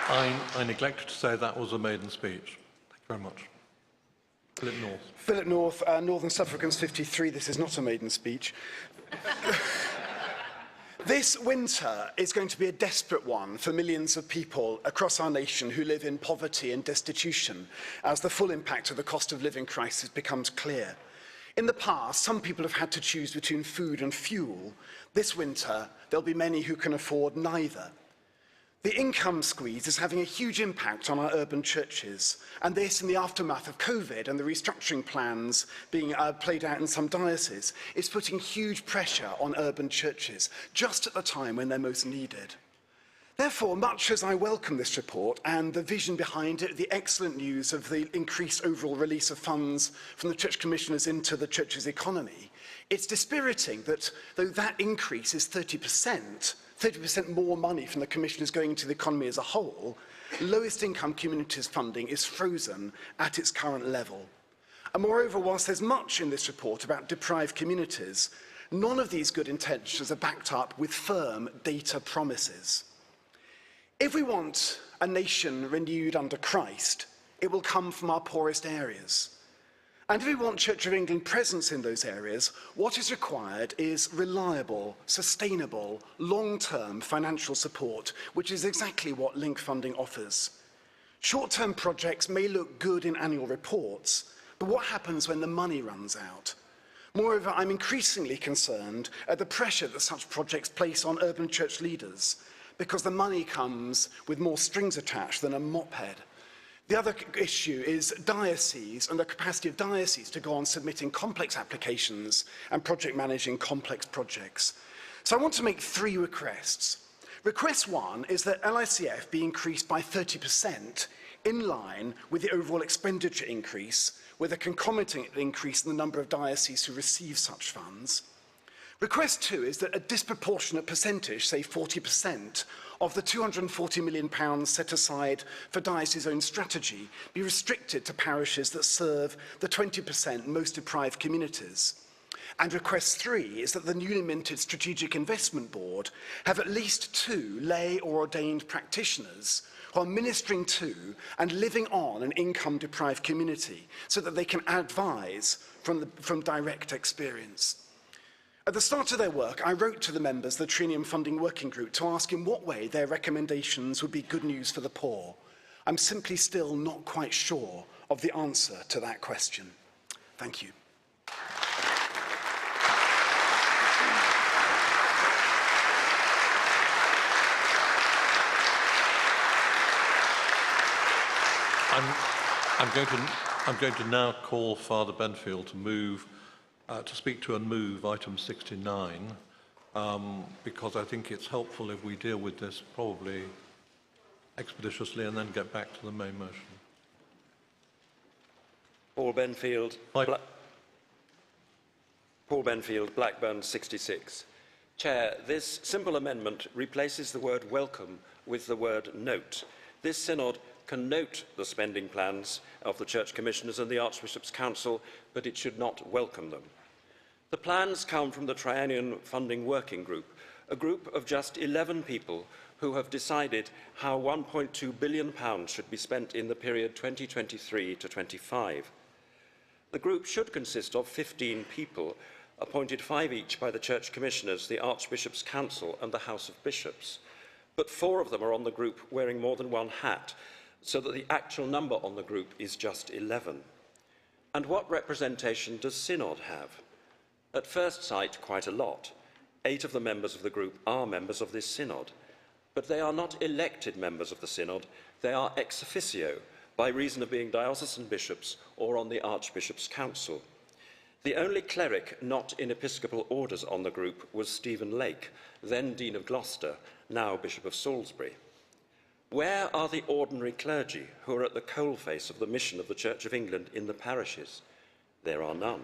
I neglected to say that was a maiden speech. Thank you very much. Philip North. Philip North, Northern Suffragans 53. This is not a maiden speech. This winter is going to be a desperate one for millions of people across our nation who live in poverty and destitution as the full impact of the cost of living crisis becomes clear. In the past, some people have had to choose between food and fuel. This winter, there'll be many who can afford neither. The income squeeze is having a huge impact on our urban churches, and this in the aftermath of COVID and the restructuring plans being played out in some dioceses is putting huge pressure on urban churches, just at the time when they're most needed. Therefore, much as I welcome this report and the vision behind it, the excellent news of the increased overall release of funds from the church commissioners into the church's economy, it's dispiriting that though that increase is 30% more money from the commissioners going into the economy as a whole, lowest income communities funding is frozen at its current level. And moreover, whilst there's much in this report about deprived communities, none of these good intentions are backed up with firm data promises. If we want a nation renewed under Christ, it will come from our poorest areas. And if we want Church of England presence in those areas, what is required is reliable, sustainable, long-term financial support, which is exactly what link funding offers. Short-term projects may look good in annual reports, but what happens when the money runs out? Moreover, I'm increasingly concerned at the pressure that such projects place on urban church leaders, because the money comes with more strings attached than a mop-head. The other issue is dioceses and the capacity of dioceses to go on submitting complex applications and project managing complex projects. So I want to make 3 requests. Request 1 is that LICF be increased by 30% in line with the overall expenditure increase, with a concomitant increase in the number of dioceses who receive such funds. Request 2 is that a disproportionate percentage, say 40%, of the £240 million set aside for diocese's own strategy be restricted to parishes that serve the 20% most deprived communities. And request 3 is that the newly minted Strategic Investment Board have at least 2 lay or ordained practitioners who are ministering to and living on an income-deprived community so that they can advise from direct experience. At the start of their work, I wrote to the members of the Trinium Funding Working Group to ask in what way their recommendations would be good news for the poor. I'm simply still not quite sure of the answer to that question. Thank you. I'm going to now call Father Benfield to move, to speak to and move item 69, because I think it's helpful if we deal with this probably expeditiously and then get back to the main motion. Paul Benfield, Blackburn 66. Chair, this simple amendment replaces the word welcome with the word note. This synod can note the spending plans of the Church Commissioners and the Archbishop's Council, but it should not welcome them. The plans come from the Triennial Funding Working Group, a group of just 11 people who have decided how £1.2 billion should be spent in the period 2023 to 25. The group should consist of 15 people, appointed 5 each by the Church Commissioners, the Archbishop's Council and the House of Bishops. But 4 of them are on the group wearing more than one hat, so that the actual number on the group is just 11. And what representation does Synod have? At first sight, quite a lot. 8 of the members of the group are members of this Synod, but they are not elected members of the Synod, they are ex officio, by reason of being diocesan bishops or on the Archbishop's Council. The only cleric not in episcopal orders on the group was Stephen Lake, then Dean of Gloucester, now Bishop of Salisbury. Where are the ordinary clergy who are at the coalface of the mission of the Church of England in the parishes? There are none.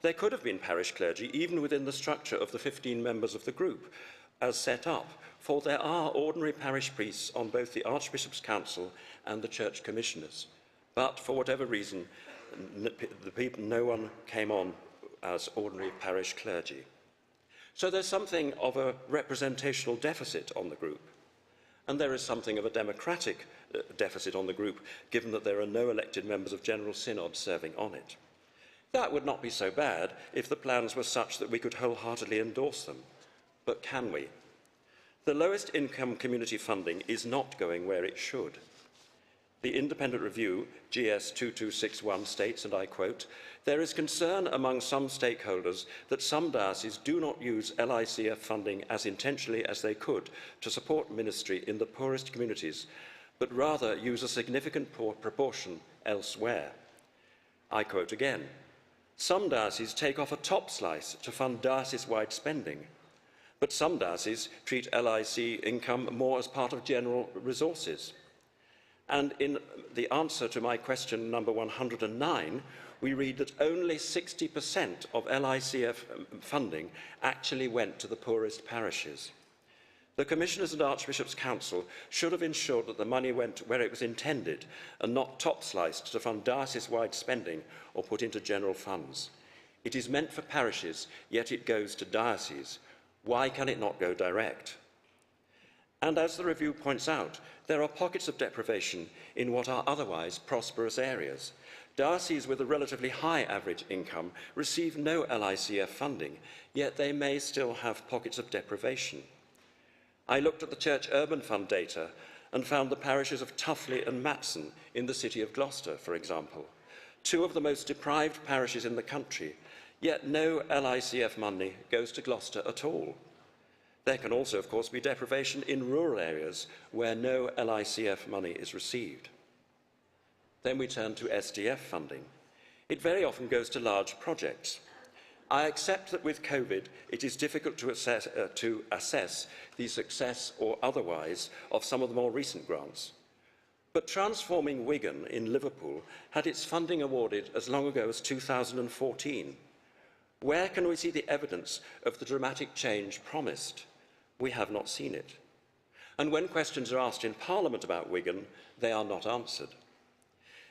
There could have been parish clergy even within the structure of the 15 members of the group as set up, for there are ordinary parish priests on both the Archbishop's Council and the Church Commissioners. But for whatever reason, no one came on as ordinary parish clergy. So there's something of a representational deficit on the group. And there is something of a democratic deficit on the group, given that there are no elected members of General Synod serving on it. That would not be so bad if the plans were such that we could wholeheartedly endorse them. But can we? The lowest income community funding is not going where it should. The independent review, GS 2261, states, and I quote, "There is concern among some stakeholders that some dioceses do not use LICF funding as intentionally as they could to support ministry in the poorest communities, but rather use a significant proportion elsewhere." I quote again, "Some dioceses take off a top slice to fund diocese-wide spending, but some dioceses treat LIC income more as part of general resources." And in the answer to my question number 109, we read that only 60% of LICF funding actually went to the poorest parishes. The Commissioners and Archbishop's Council should have ensured that the money went where it was intended and not top-sliced to fund diocese-wide spending or put into general funds. It is meant for parishes, yet it goes to dioceses. Why can it not go direct? And as the review points out, there are pockets of deprivation in what are otherwise prosperous areas. Dioceses with a relatively high average income receive no LICF funding, yet they may still have pockets of deprivation. I looked at the Church Urban Fund data and found the parishes of Tuffley and Matson in the city of Gloucester, for example, 2 of the most deprived parishes in the country, yet no LICF money goes to Gloucester at all. There can also, of course, be deprivation in rural areas where no LICF money is received. Then we turn to SDF funding. It very often goes to large projects. I accept that with COVID, it is difficult to assess the success or otherwise of some of the more recent grants. But Transforming Wigan in Liverpool had its funding awarded as long ago as 2014. Where can we see the evidence of the dramatic change promised? We have not seen it. And when questions are asked in Parliament about Wigan, they are not answered.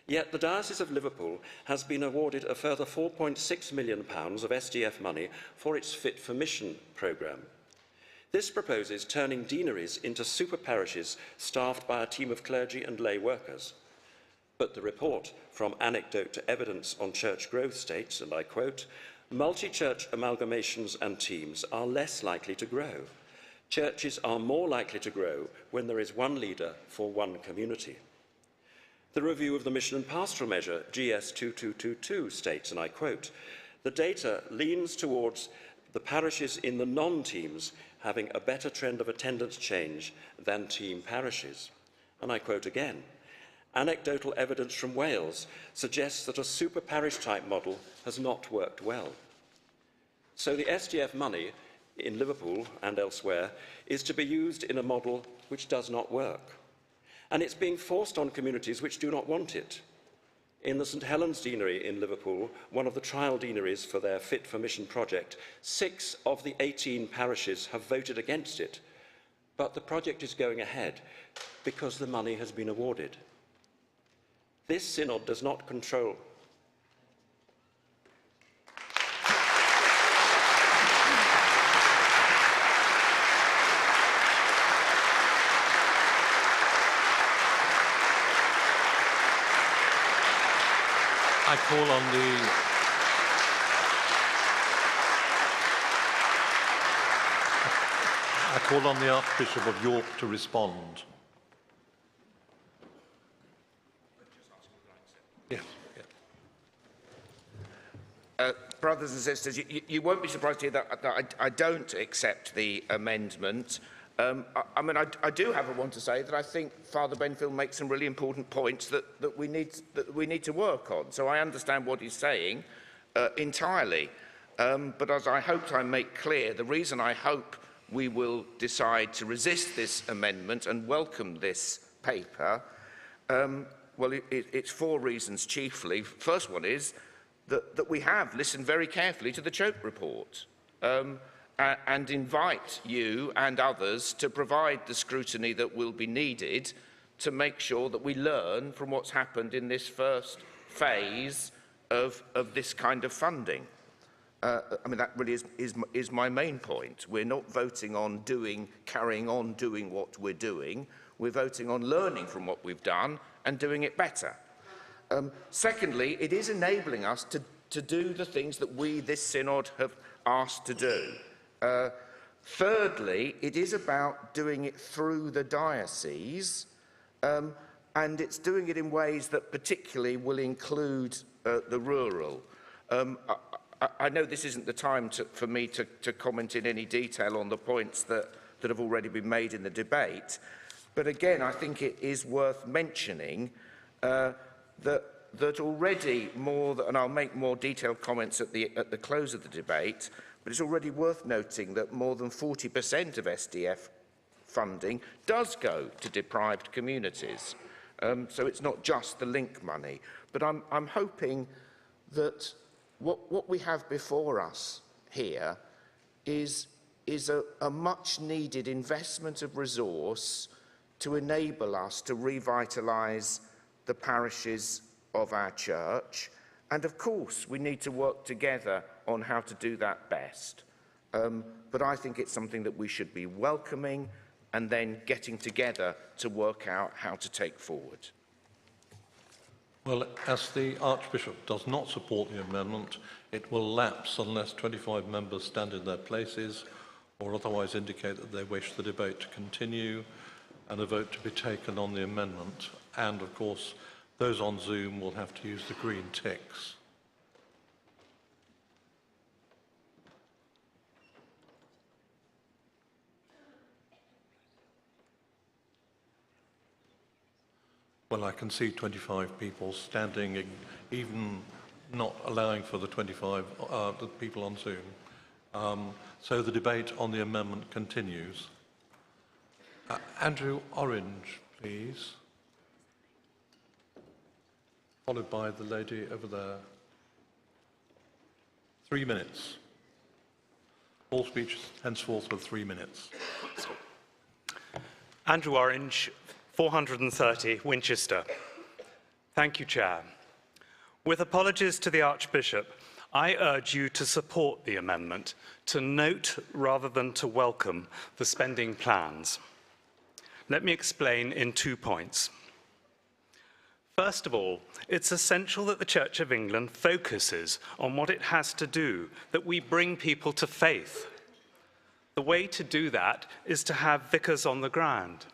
Yet the Diocese of Liverpool has been awarded a further £4.6 million of SDF money for its Fit for Mission programme. This proposes turning deaneries into super parishes staffed by a team of clergy and lay workers. But the report, From Anecdote to Evidence on Church Growth, states, and I quote, "Multi-church amalgamations and teams are less likely to grow. Churches are more likely to grow when there is one leader for one community." The review of the Mission and Pastoral Measure, GS 2222, states, and I quote, "The data leans towards the parishes in the non-teams having a better trend of attendance change than team parishes." And I quote again, Anecdotal evidence from Wales suggests that a super parish type model has not worked well. So the SDF money in Liverpool and elsewhere is to be used in a model which does not work. And it's being forced on communities which do not want it. In the St Helens Deanery in Liverpool, one of the trial deaneries for their Fit for Mission project, 6 of the 18 parishes have voted against it. But the project is going ahead because the money has been awarded. This synod does not control. I call on the Archbishop of York to respond. Yes. Brothers and sisters, you won't be surprised to hear that I don't accept the amendment. I do, however, want to say that I think Father Benfield makes some really important points that we need to work on. So I understand what he's saying entirely. But as I hoped I make clear, the reason I hope we will decide to resist this amendment and welcome this paper, it's 4 reasons chiefly. First one is that we have listened very carefully to the Choate report. And invite you and others to provide the scrutiny that will be needed to make sure that we learn from what's happened in this first phase of this kind of funding. That really is my main point. We're not voting on carrying on doing what we're doing. We're voting on learning from what we've done and doing it better. Secondly, it is enabling us to do the things that we, this synod, have asked to do. Thirdly, it is about doing it through the diocese, and it's doing it in ways that particularly will include the rural. I know this isn't the time for me to comment in any detail on the points that have already been made in the debate, but again, I think it is worth mentioning that already and I'll make more detailed comments at the close of the debate, but it's already worth noting that more than 40% of SDF funding does go to deprived communities. So it's not just the link money. But I'm hoping that what we have before us here is a much-needed investment of resource to enable us to revitalise the parishes of our church. And of course, we need to work together on how to do that best. But I think it's something that we should be welcoming and then getting together to work out how to take forward. Well, as the Archbishop does not support the amendment, it will lapse unless 25 members stand in their places or otherwise indicate that they wish the debate to continue and a vote to be taken on the amendment. And, of course, those on Zoom will have to use the green ticks. Well, I can see 25 people standing, even not allowing for the 25 the people on Zoom. So the debate on the amendment continues. Andrew Orange, please. Followed by the lady over there. 3 minutes. All speeches henceforth with 3 minutes. Andrew Orange, 430 Winchester. Thank you, Chair. With apologies to the Archbishop, I urge you to support the amendment, to note rather than to welcome the spending plans. Let me explain in 2 points. First of all, it's essential that the Church of England focuses on what it has to do, that we bring people to faith. The way to do that is to have vicars on the ground.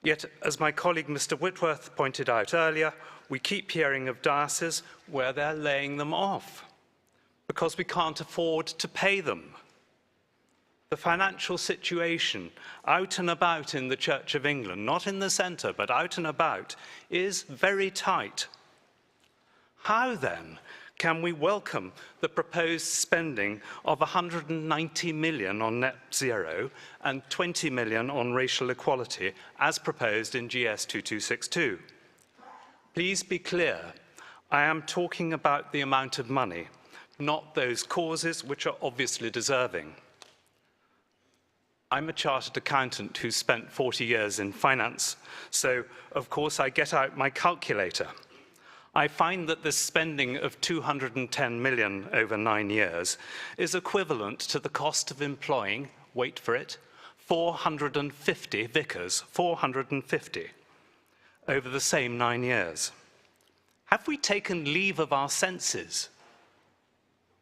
Yet, as my colleague Mr. Whitworth pointed out earlier, we keep hearing of dioceses where they're laying them off because we can't afford to pay them. The financial situation out and about in the Church of England, not in the centre, but out and about, is very tight. How then can we welcome the proposed spending of 190 million on net zero and 20 million on racial equality as proposed in GS 2262? Please be clear, I am talking about the amount of money, not those causes which are obviously deserving. I'm a chartered accountant who spent 40 years in finance, so of course I get out my calculator. I find that this spending of 210 million over 9 years is equivalent to the cost of employing, wait for it, 450 vicars, 450, over the same 9 years. Have we taken leave of our senses?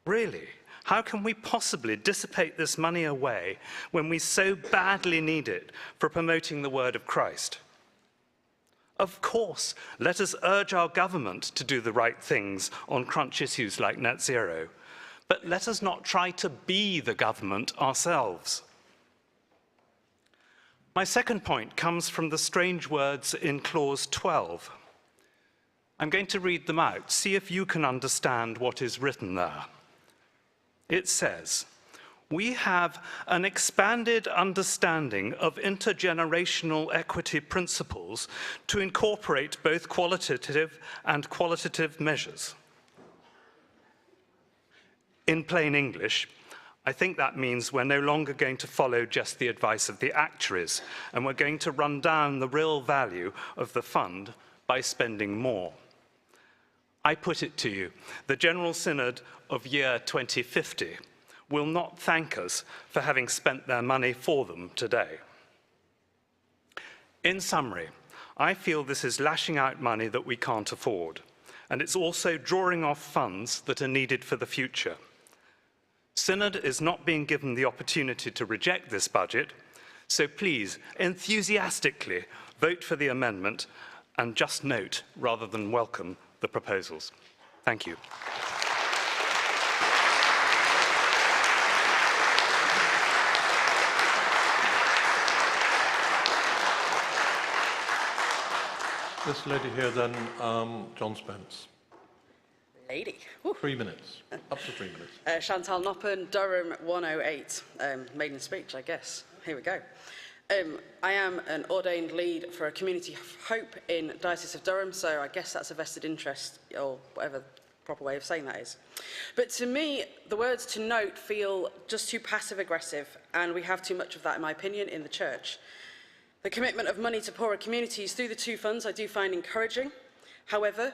Really? How can we possibly dissipate this money away when we so badly need it for promoting the word of Christ? Of course, let us urge our government to do the right things on crunch issues like net zero, but let us not try to be the government ourselves. My second point comes from the strange words in clause 12. I'm going to read them out. See if you can understand what is written there. It says, we have an expanded understanding of intergenerational equity principles to incorporate both qualitative and qualitative measures. In plain English, I think that means we're no longer going to follow just the advice of the actuaries, and we're going to run down the real value of the fund by spending more. I put it to you, the General Synod of year 2050 will not thank us for having spent their money for them today. In summary, I feel this is lashing out money that we can't afford, and it's also drawing off funds that are needed for the future. Synod is not being given the opportunity to reject this budget, so please, enthusiastically, vote for the amendment and just note rather than welcome the proposals. Thank you. This lady here then, John Spence. Lady. 3 minutes, up to 3 minutes. Chantal Noppen, Durham 108. Maiden speech, I guess. Here we go. I am an ordained lead for a community of hope in Diocese of Durham, so I guess that's a vested interest, or whatever the proper way of saying that is. But to me, the words to note feel just too passive-aggressive, and we have too much of that, in my opinion, in the church. The commitment of money to poorer communities through the two funds I do find encouraging. However,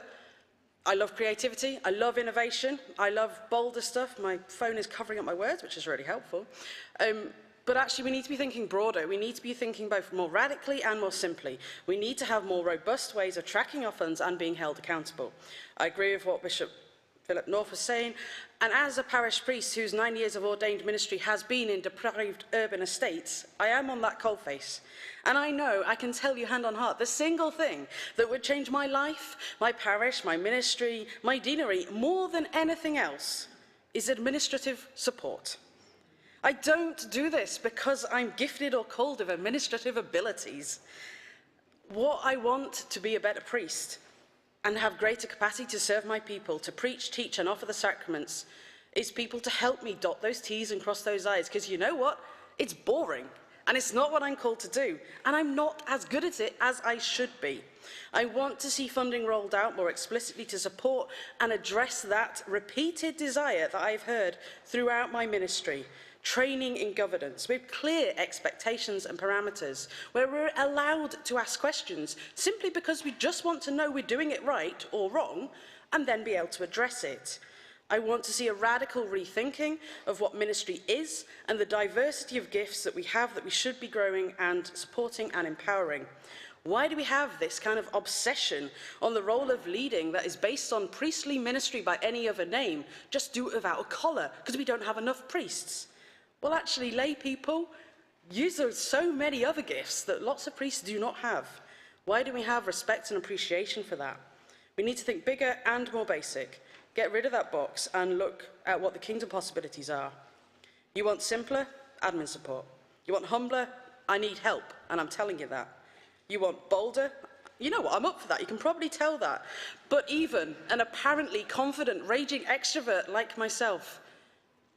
I love creativity, I love innovation, I love bolder stuff. My phone is covering up my words, which is really helpful. But actually, we need to be thinking broader. We need to be thinking both more radically and more simply. We need to have more robust ways of tracking our funds and being held accountable. I agree with what Bishop Philip North was saying, and as a parish priest whose 9 years of ordained ministry has been in deprived urban estates, I am on that coalface. And I know, I can tell you hand on heart, the single thing that would change my life, my parish, my ministry, my deanery, more than anything else, is administrative support. I don't do this because I'm gifted or called of administrative abilities. What I want to be a better priest and have greater capacity to serve my people, to preach, teach, and offer the sacraments, is people to help me dot those T's and cross those I's, because you know what? It's boring, and it's not what I'm called to do, and I'm not as good at it as I should be. I want to see funding rolled out more explicitly to support and address that repeated desire that I've heard throughout my ministry. Training in governance with clear expectations and parameters where we're allowed to ask questions simply because we just want to know we're doing it right or wrong and then be able to address it. I want to see a radical rethinking of what ministry is and the diversity of gifts that we have that we should be growing and supporting and empowering. Why do we have this kind of obsession on the role of leading that is based on priestly ministry by any other name? Just do it without a collar because we don't have enough priests. Well, actually, lay people use so many other gifts that lots of priests do not have. Why do we have respect and appreciation for that? We need to think bigger and more basic. Get rid of that box and look at what the kingdom possibilities are. You want simpler? admin support. You want humbler? I need help, and I'm telling you that. You want bolder? You know what, I'm up for that. You can probably tell that. But even an apparently confident, raging extrovert like myself,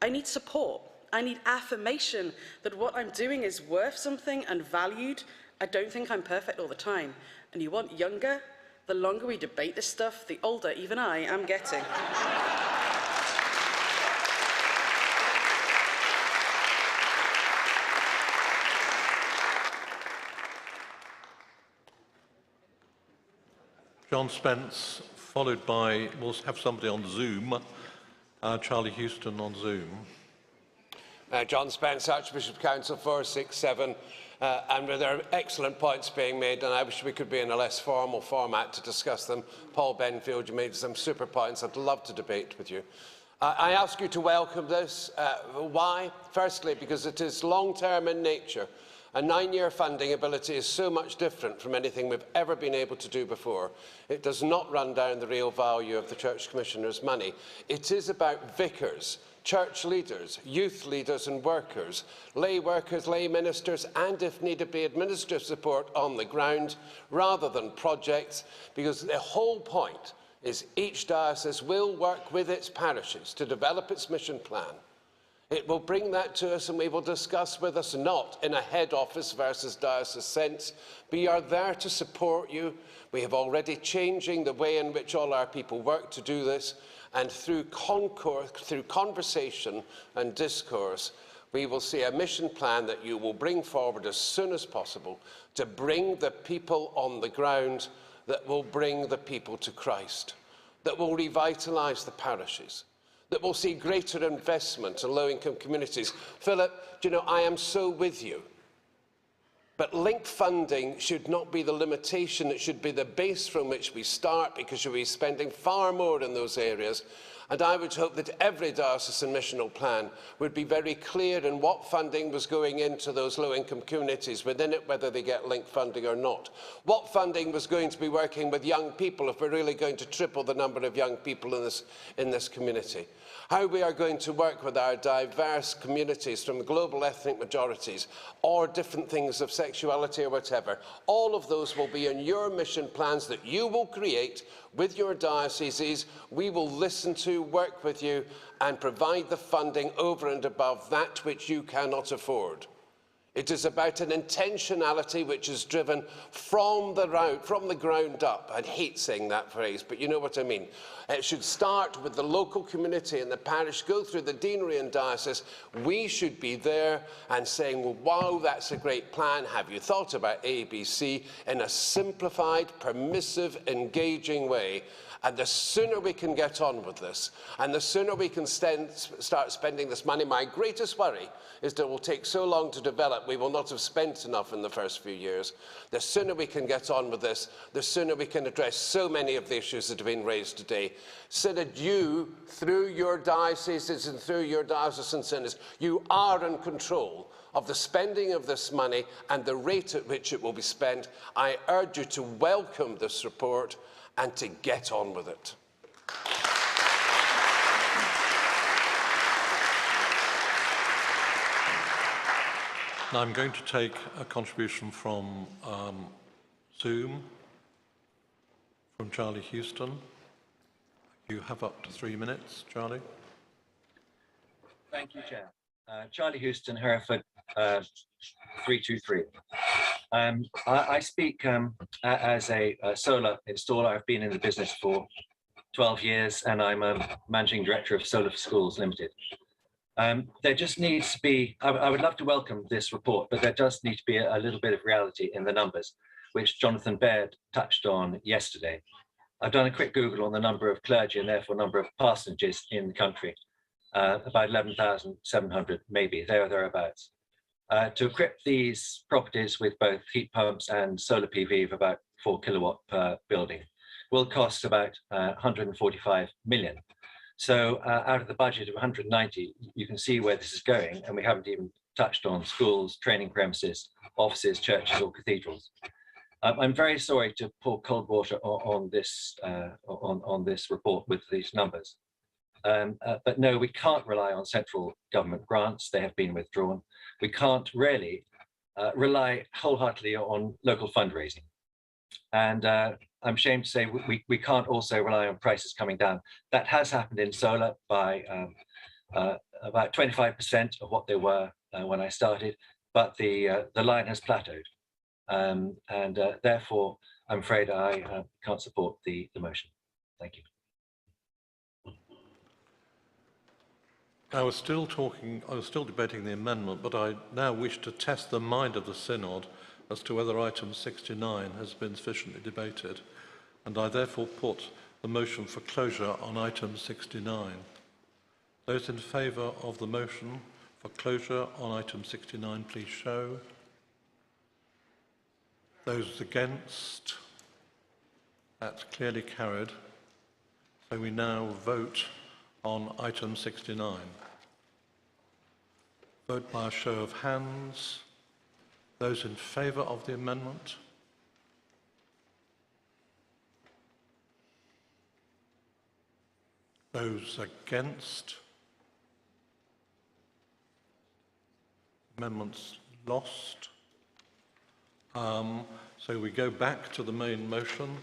I need support. I need affirmation that what I'm doing is worth something and valued. I don't think I'm perfect all the time. And you want younger? The longer we debate this stuff, the older even I am getting. John Spence, followed by, we'll have somebody on Zoom, Charlie Houston on Zoom. John Spence, Archbishop Council 467, and there are excellent points being made, and I wish we could be in a less formal format to discuss them. Paul Benfield, you made some super points. I'd love to debate with you. I ask you to welcome this. Why? Firstly, because it is long-term in nature. A 9-year funding ability is so much different from anything we've ever been able to do before. It does not run down the real value of the Church Commissioner's money. It is about vicars, church leaders, youth leaders and workers, lay workers, lay ministers, and if needed be administrative support on the ground rather than projects, because the whole point is each diocese will work with its parishes to develop its mission plan. It will bring that to us and we will discuss with us, not in a head office versus diocese sense. We are there to support you. We have already changing the way in which all our people work to do this, and through conversation and discourse, we will see a mission plan that you will bring forward as soon as possible to bring the people on the ground, that will bring the people to Christ, that will revitalise the parishes, that will see greater investment in low-income communities. Philip, do you know, I am so with you. But linked funding should not be the limitation, it should be the base from which we start, because you'll be spending far more in those areas. And I would hope that every diocesan missional plan would be very clear in what funding was going into those low-income communities within it, whether they get linked funding or not. What funding was going to be working with young people if we're really going to triple the number of young people in this community. How we are going to work with our diverse communities from global ethnic majorities or different things of sexuality or whatever. All of those will be in your mission plans that you will create with your dioceses. We will listen to, work with you and provide the funding over and above that which you cannot afford. It is about an intentionality which is driven from the ground up. I hate saying that phrase, but you know what I mean. It should start with the local community and the parish, go through the deanery and diocese. We should be there and saying, well, wow, that's a great plan. Have you thought about ABC in a simplified, permissive, engaging way? And the sooner we can get on with this, and the sooner we can start spending this money, my greatest worry is that it will take so long to develop, we will not have spent enough in the first few years. The sooner we can get on with this, the sooner we can address so many of the issues that have been raised today. Synod, you, through your dioceses and through your diocesan synods, you are in control of the spending of this money and the rate at which it will be spent. I urge you to welcome this report and to get on with it. Now I'm going to take a contribution from Zoom, from Charlie Houston. You have up to 3 minutes, Charlie. Thank you, Chair. Charlie Houston, Hereford, 323. I speak as a solar installer. I've been in the business for 12 years and I'm a managing director of Solar for Schools Limited. There just needs to be, I would love to welcome this report, but there does need to be a little bit of reality in the numbers, which Jonathan Baird touched on yesterday. I've done a quick Google on the number of clergy and therefore number of parsonages in the country, about 11,700 maybe, there or thereabouts. To equip these properties with both heat pumps and solar PV of about 4 kilowatt per building will cost about 145 million. So out of the budget of 190, you can see where this is going, and we haven't even touched on schools, training premises, offices, churches or cathedrals. I'm very sorry to pour cold water on this report with these numbers. But no, we can't rely on central government grants. They have been withdrawn. we can't really rely wholeheartedly on local fundraising. And I'm ashamed to say we can't also rely on prices coming down. That has happened in solar by about 25% of what they were when I started, but the line has plateaued. And therefore, I'm afraid I can't support the motion. Thank you. I was still debating the amendment, but I now wish to test the mind of the Synod as to whether item 69 has been sufficiently debated, and I therefore put the motion for closure on item 69. Those in favour of the motion for closure on item 69, please show. Those against? That's clearly carried. So we now vote on item 69. Vote by a show of hands. Those in favour of the amendment? Those against? Amendments lost. So we go back to the main motion,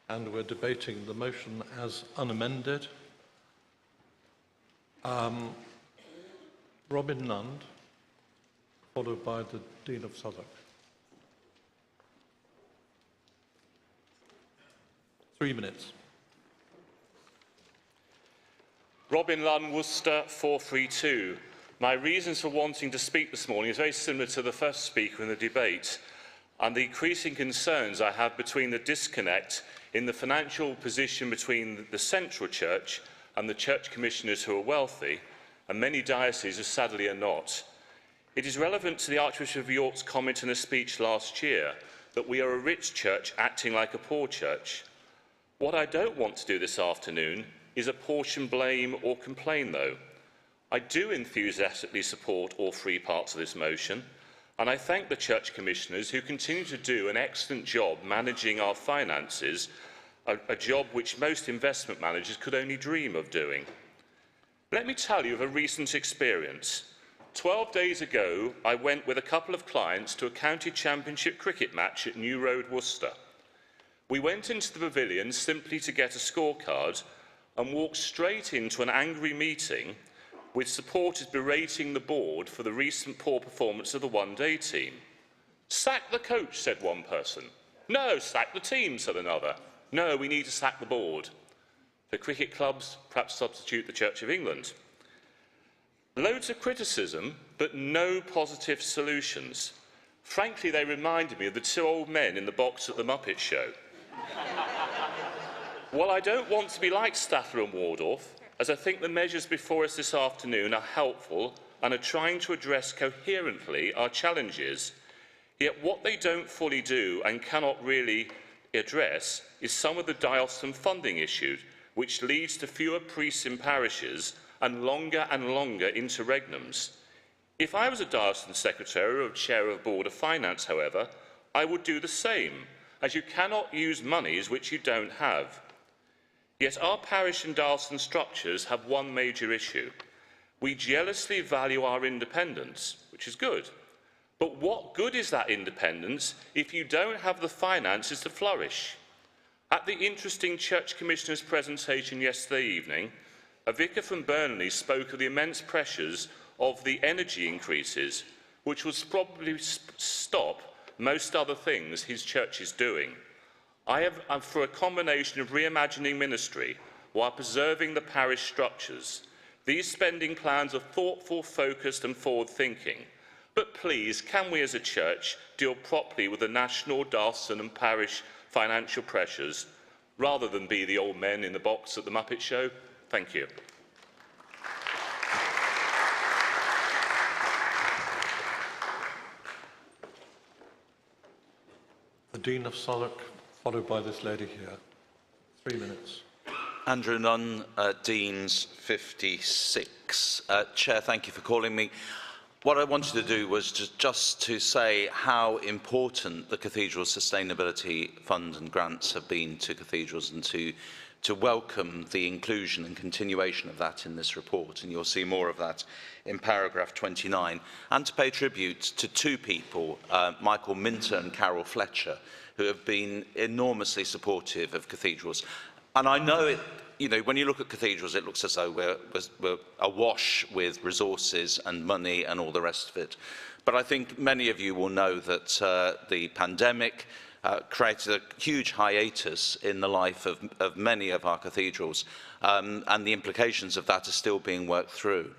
and we're debating the motion as unamended. Robin Lund, followed by the Dean of Southwark. 3 minutes. Robin Lund, Worcester, 432. My reasons for wanting to speak this morning is very similar to the first speaker in the debate, and the increasing concerns I have between the disconnect in the financial position between the central church and the church commissioners who are wealthy, and many dioceses who sadly are not. It is relevant to the Archbishop of York's comment in a speech last year that we are a rich church acting like a poor church. What I don't want to do this afternoon is apportion blame or complain, though. I do enthusiastically support all three parts of this motion, and I thank the church commissioners who continue to do an excellent job managing our finances, a job which most investment managers could only dream of doing. Let me tell you of a recent experience. 12 days ago, I went with a couple of clients to a county championship cricket match at New Road, Worcester. We went into the pavilion simply to get a scorecard and walked straight into an angry meeting with supporters berating the board for the recent poor performance of the one-day team. Sack the coach, said one person. No, sack the team, said another. No, we need to sack the board. For cricket clubs, perhaps substitute the Church of England. Loads of criticism, but no positive solutions. Frankly, they reminded me of the two old men in the box at the Muppet Show. While I don't want to be like Stafford and Waldorf, as I think the measures before us this afternoon are helpful and are trying to address coherently our challenges, yet what they don't fully do and cannot really address is some of the diocesan funding issues, which leads to fewer priests in parishes and longer interregnums. If I was a diocesan secretary or chair of board of finance, however, I would do the same, as you cannot use monies which you don't have. Yet our parish and diocesan structures have one major issue. We jealously value our independence, which is good. But what good is that independence if you don't have the finances to flourish? At the interesting Church Commissioner's presentation yesterday evening, a vicar from Burnley spoke of the immense pressures of the energy increases, which will probably stop most other things his church is doing. I am for a combination of reimagining ministry while preserving the parish structures. These spending plans are thoughtful, focused and forward-thinking. But please, can we as a church deal properly with the national, diocesan and parish financial pressures, rather than be the old men in the box at the Muppet Show? Thank you. The Dean of Southwark, followed by this lady here. 3 minutes. Andrew Nunn, Dean's 56. Chair, thank you for calling me. What I wanted to do was just to say how important the Cathedral Sustainability Fund and grants have been to cathedrals and to to welcome the inclusion and continuation of that in this report, and you'll see more of that in paragraph 29, and to pay tribute to two people, Michael Minter and Carol Fletcher, who have been enormously supportive of cathedrals. And I know it, you know, when you look at cathedrals, it looks as though we're awash with resources and money and all the rest of it. But I think many of you will know that the pandemic created a huge hiatus in the life of many of our cathedrals, and the implications of that are still being worked through.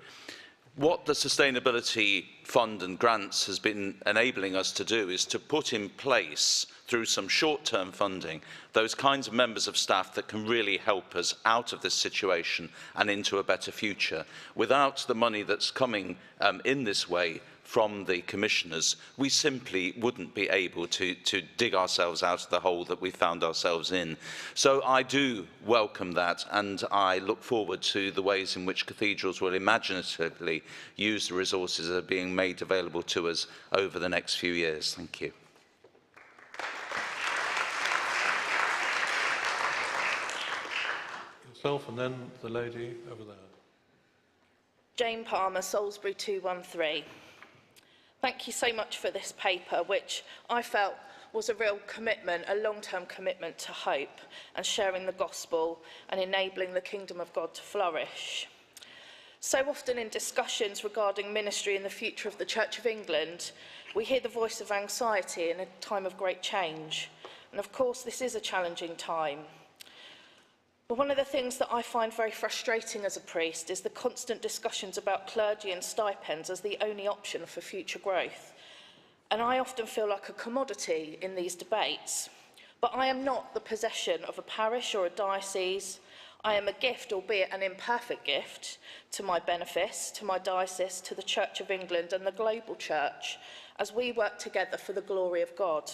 What the Sustainability Fund and grants has been enabling us to do is to put in place, through some short-term funding, those kinds of members of staff that can really help us out of this situation and into a better future. Without the money that's coming in this way from the commissioners, we simply wouldn't be able to dig ourselves out of the hole that we found ourselves in. So I do welcome that, and I look forward to the ways in which cathedrals will imaginatively use the resources that are being made available to us over the next few years. Thank you. Yourself and then the lady over there. Jane Palmer, Salisbury 213. Thank you so much for this paper, which I felt was a real commitment, a long-term commitment to hope and sharing the gospel and enabling the kingdom of God to flourish. So often in discussions regarding ministry and the future of the Church of England, we hear the voice of anxiety in a time of great change. And of course, this is a challenging time. But one of the things that I find very frustrating as a priest is the constant discussions about clergy and stipends as the only option for future growth. And I often feel like a commodity in these debates. But I am not the possession of a parish or a diocese. I am a gift, albeit an imperfect gift, to my benefice, to my diocese, to the Church of England and the global church, as we work together for the glory of God.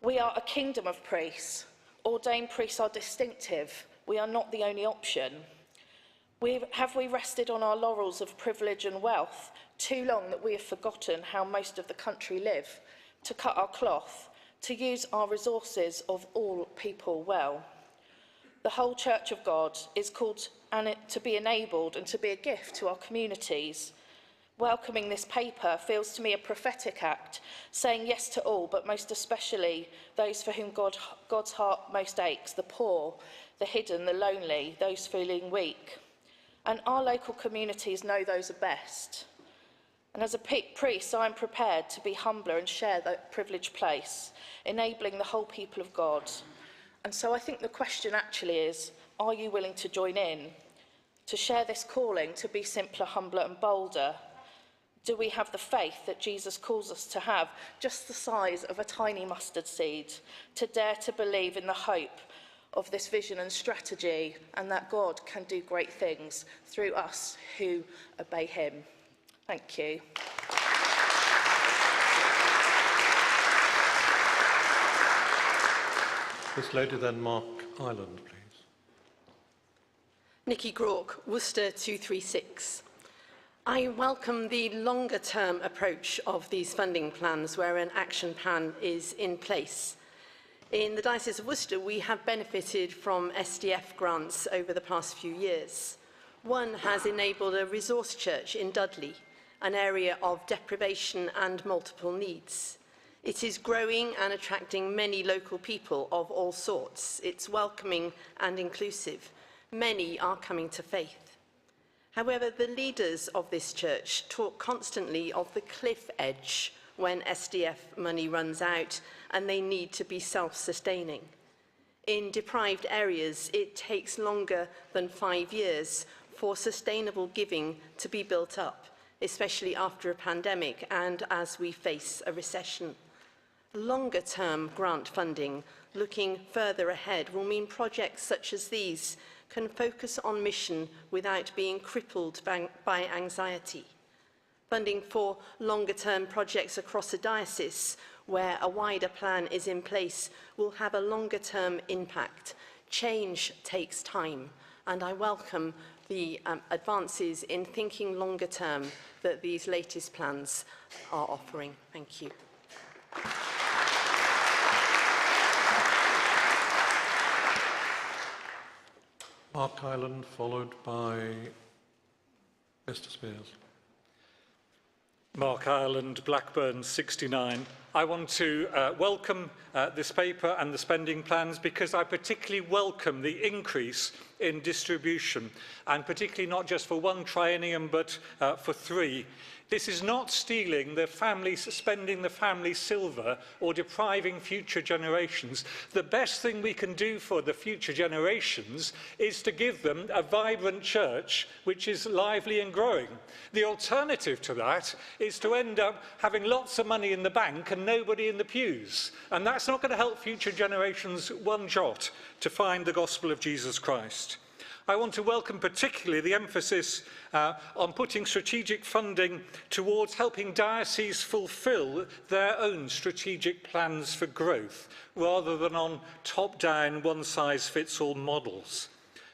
We are a kingdom of priests. Ordained priests are distinctive. We are not the only option. Have we rested on our laurels of privilege and wealth too long that we have forgotten how most of the country live, to cut our cloth, to use our resources of all people well? The whole Church of God is called to be enabled and to be a gift to our communities. Welcoming this paper feels to me a prophetic act, saying yes to all, but most especially those for whom God's heart most aches, the poor, the hidden, the lonely, those feeling weak. And our local communities know those are best. And as a priest, I'm prepared to be humbler and share that privileged place, enabling the whole people of God. And so I think the question actually is, are you willing to join in, to share this calling, to be simpler, humbler and bolder? Do we have the faith that Jesus calls us to have, just the size of a tiny mustard seed, to dare to believe in the hope of this vision and strategy, and that God can do great things through us who obey him? Thank you. This lady, then Mark Ireland, please. Nikki Grauke, Worcester 236. I welcome the longer-term approach of these funding plans where an action plan is in place. In the Diocese of Worcester, we have benefited from SDF grants over the past few years. One has enabled a resource church in Dudley, an area of deprivation and multiple needs. It is growing and attracting many local people of all sorts. It's welcoming and inclusive. Many are coming to faith. However, the leaders of this church talk constantly of the cliff edge when SDF money runs out and they need to be self-sustaining. In deprived areas, it takes longer than 5 years for sustainable giving to be built up, especially after a pandemic and as we face a recession. Longer-term grant funding, looking further ahead, will mean projects such as these can focus on mission without being crippled by anxiety. Funding for longer-term projects across a diocese where a wider plan is in place will have a longer-term impact. Change takes time, and I welcome the advances in thinking longer-term that these latest plans are offering. Thank you. Mark Island, followed by Mr. Spears. Mark Ireland, Blackburn 69. I want to welcome this paper and the spending plans because I particularly welcome the increase in distribution, and particularly not just for one triennium but for 3. This is not stealing the family's, spending the family silver or depriving future generations. The best thing we can do for the future generations is to give them a vibrant church which is lively and growing. The alternative to that is to end up having lots of money in the bank and nobody in the pews. And that's not going to help future generations one jot to find the gospel of Jesus Christ. I want to welcome particularly the emphasis on putting strategic funding towards helping dioceses fulfil their own strategic plans for growth, rather than on top-down, one-size-fits-all models.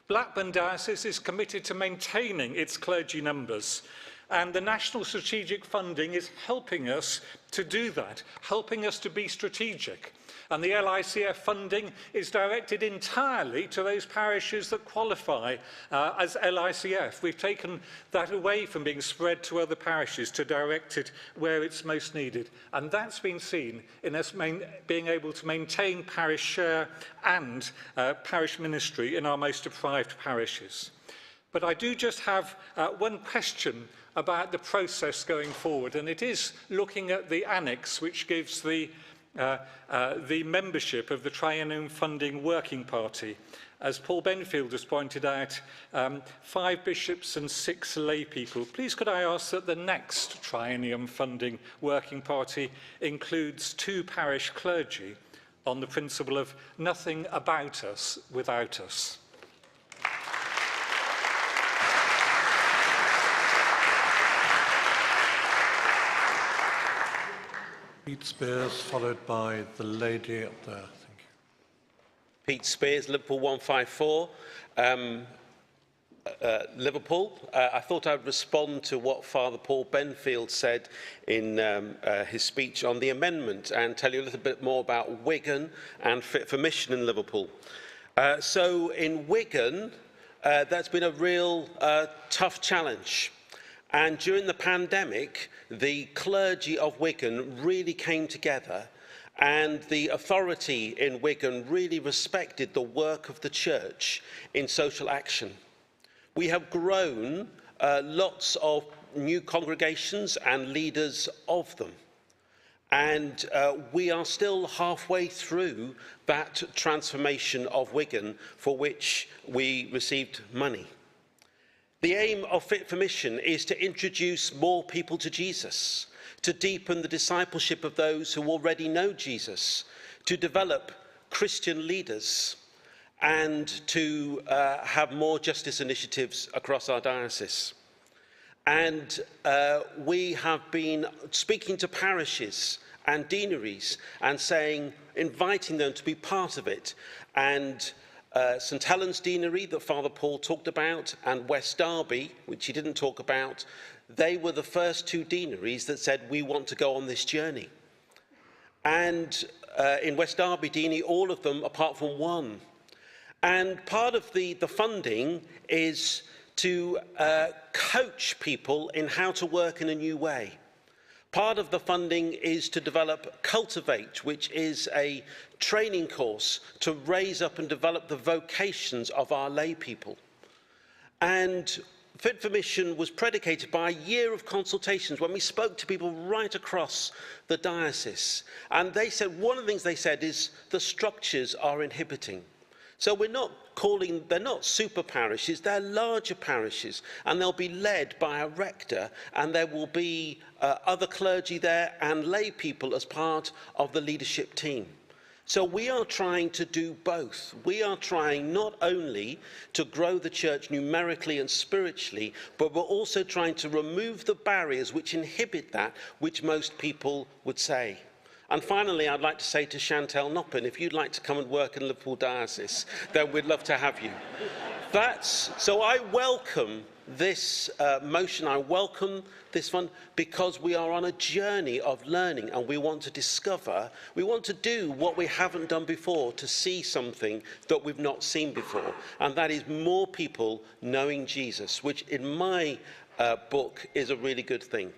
Blackburn Diocese is committed to maintaining its clergy numbers, and the national strategic funding is helping us to do that, helping us to be strategic. And the LICF funding is directed entirely to those parishes that qualify as LICF. We've taken that away from being spread to other parishes to direct it where it's most needed. And that's been seen in us being able to maintain parish share and parish ministry in our most deprived parishes. But I do just have one question about the process going forward, and it is looking at the annex which gives the membership of the Triennium Funding Working Party. As Paul Benfield has pointed out, 5 bishops and 6 lay people. Please could I ask that the next Triennium Funding Working Party includes 2 parish clergy on the principle of nothing about us without us. Pete Spears, followed by the lady up there. Thank you. Pete Spears, Liverpool 154. Liverpool, I thought I'd respond to what Father Paul Benfield said in his speech on the amendment and tell you a little bit more about Wigan and Fit for Mission in Liverpool. So in Wigan, that's been a real tough challenge. And during the pandemic, the clergy of Wigan really came together, and the authority in Wigan really respected the work of the church in social action. We have grown lots of new congregations and leaders of them. And we are still halfway through that transformation of Wigan for which we received money. The aim of Fit for Mission is to introduce more people to Jesus, to deepen the discipleship of those who already know Jesus, to develop Christian leaders, and to have more justice initiatives across our diocese. And we have been speaking to parishes and deaneries and inviting them to be part of it. And St Helens Deanery that Father Paul talked about, and West Derby, which he didn't talk about, they were the first 2 deaneries that said, we want to go on this journey. And in West Derby Deanery, all of them apart from 1. And part of the funding is to coach people in how to work in a new way. Part of the funding is to develop Cultivate, which is a training course to raise up and develop the vocations of our lay people. And Fit for Mission was predicated by a year of consultations when we spoke to people right across the diocese. And they said, one of the things they said is the structures are inhibiting. So they're not super parishes, they're larger parishes, and they'll be led by a rector, and there will be other clergy there and lay people as part of the leadership team. So we are trying to do both. We are trying not only to grow the church numerically and spiritually, but we're also trying to remove the barriers which inhibit that, which most people would say. And finally, I'd like to say to Chantel Noppin, if you'd like to come and work in Liverpool Diocese, then we'd love to have you. So I welcome this motion, I welcome this one, because we are on a journey of learning and we want to discover, we want to do what we haven't done before, to see something that we've not seen before. And that is more people knowing Jesus, which in my book is a really good thing.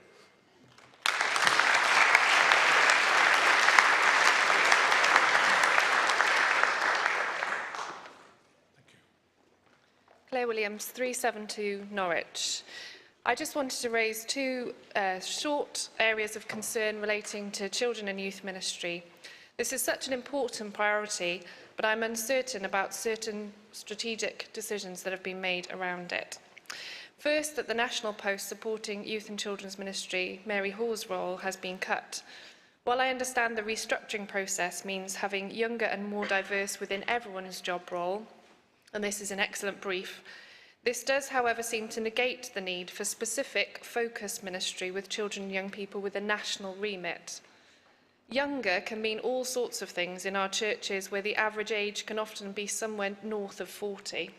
Claire Williams, 372 Norwich. I just wanted to raise two short areas of concern relating to children and youth ministry. This is such an important priority, but I'm uncertain about certain strategic decisions that have been made around it. First, that the national post supporting youth and children's ministry, Mary Hall's role, has been cut. While I understand the restructuring process means having younger and more diverse within everyone's job role, and this is an excellent brief, this does, however, seem to negate the need for specific, focused ministry with children and young people with a national remit. Younger can mean all sorts of things in our churches where the average age can often be somewhere north of 40.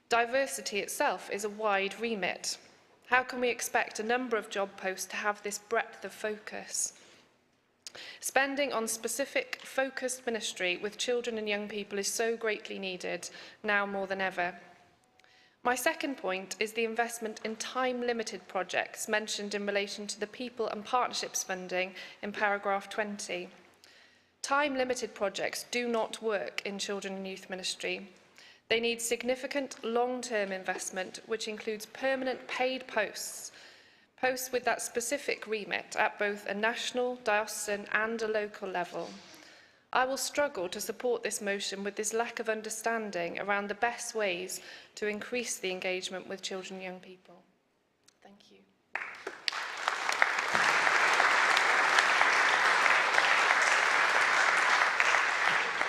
Diversity itself is a wide remit. How can we expect a number of job posts to have this breadth of focus? Spending on specific, focused ministry with children and young people is so greatly needed, now more than ever. My second point is the investment in time-limited projects mentioned in relation to the People and Partnerships funding in paragraph 20. Time-limited projects do not work in children and youth ministry. They need significant long-term investment, which includes permanent paid posts with that specific remit at both a national, diocesan and a local level. I will struggle to support this motion with this lack of understanding around the best ways to increase the engagement with children and young people. Thank you.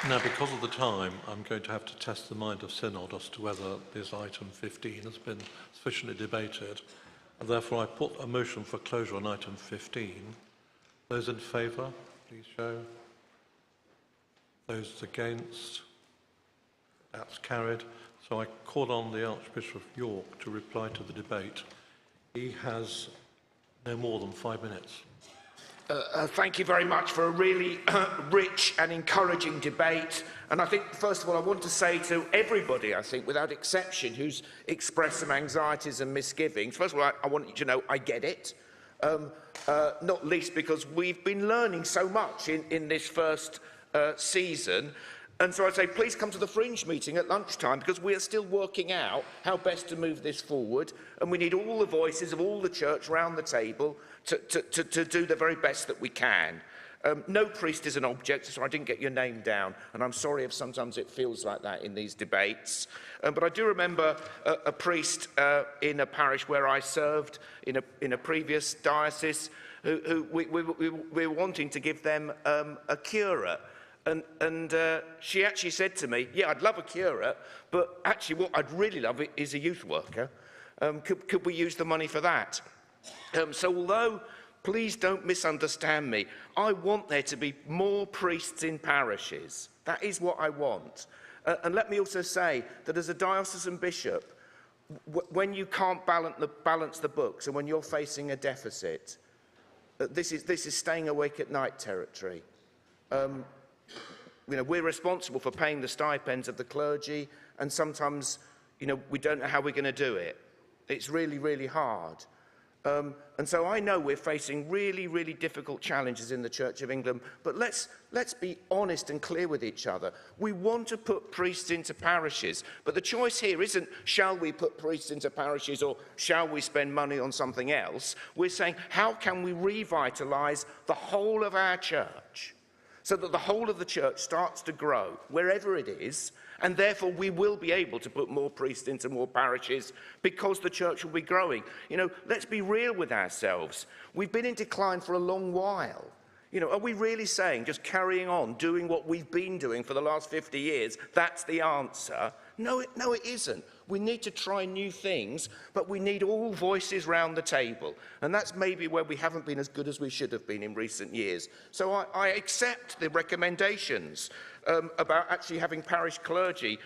Now, because of the time, I'm going to have to test the mind of Synod as to whether this item 15 has been sufficiently debated. And therefore, I put a motion for closure on item 15. Those in favour, please show. Those against? That's carried. So I call on the Archbishop of York to reply to the debate. He has no more than 5 minutes. Thank you very much for a really rich and encouraging debate. And I think, first of all, I want to say to everybody, I think, without exception, who's expressed some anxieties and misgivings, first of all, I want you to know I get it, not least because we've been learning so much in this first season. And so I'd say, please come to the Fringe meeting at lunchtime, because we are still working out how best to move this forward. And we need all the voices of all the church round the table to do the very best that we can. No priest is an object, so I didn't get your name down. And I'm sorry if sometimes it feels like that in these debates. But I do remember a priest in a parish where I served in a previous diocese who we were wanting to give them a curate. And she actually said to me, yeah, I'd love a curate, but actually what I'd really love is a youth worker. Could we use the money for that? So although, please don't misunderstand me, I want there to be more priests in parishes. That is what I want. And let me also say that as a diocesan bishop, when you can't balance the books and when you're facing a deficit, this is staying awake at night territory. You know, we're responsible for paying the stipends of the clergy, and sometimes, you know, we don't know how we're going to do it. It's really, really hard. And so I know we're facing really, really difficult challenges in the Church of England, but let's be honest and clear with each other. We want to put priests into parishes, but the choice here isn't shall we put priests into parishes or shall we spend money on something else. We're saying how can we revitalise the whole of our church so that the whole of the church starts to grow wherever it is, and therefore we will be able to put more priests into more parishes because the church will be growing. You know, let's be real with ourselves. We've been in decline for a long while. You know, are we really saying just carrying on doing what we've been doing for the last 50 years, that's the answer? No, it isn't. We need to try new things, but we need all voices round the table. And that's maybe where we haven't been as good as we should have been in recent years. So I accept the recommendations about actually having parish clergy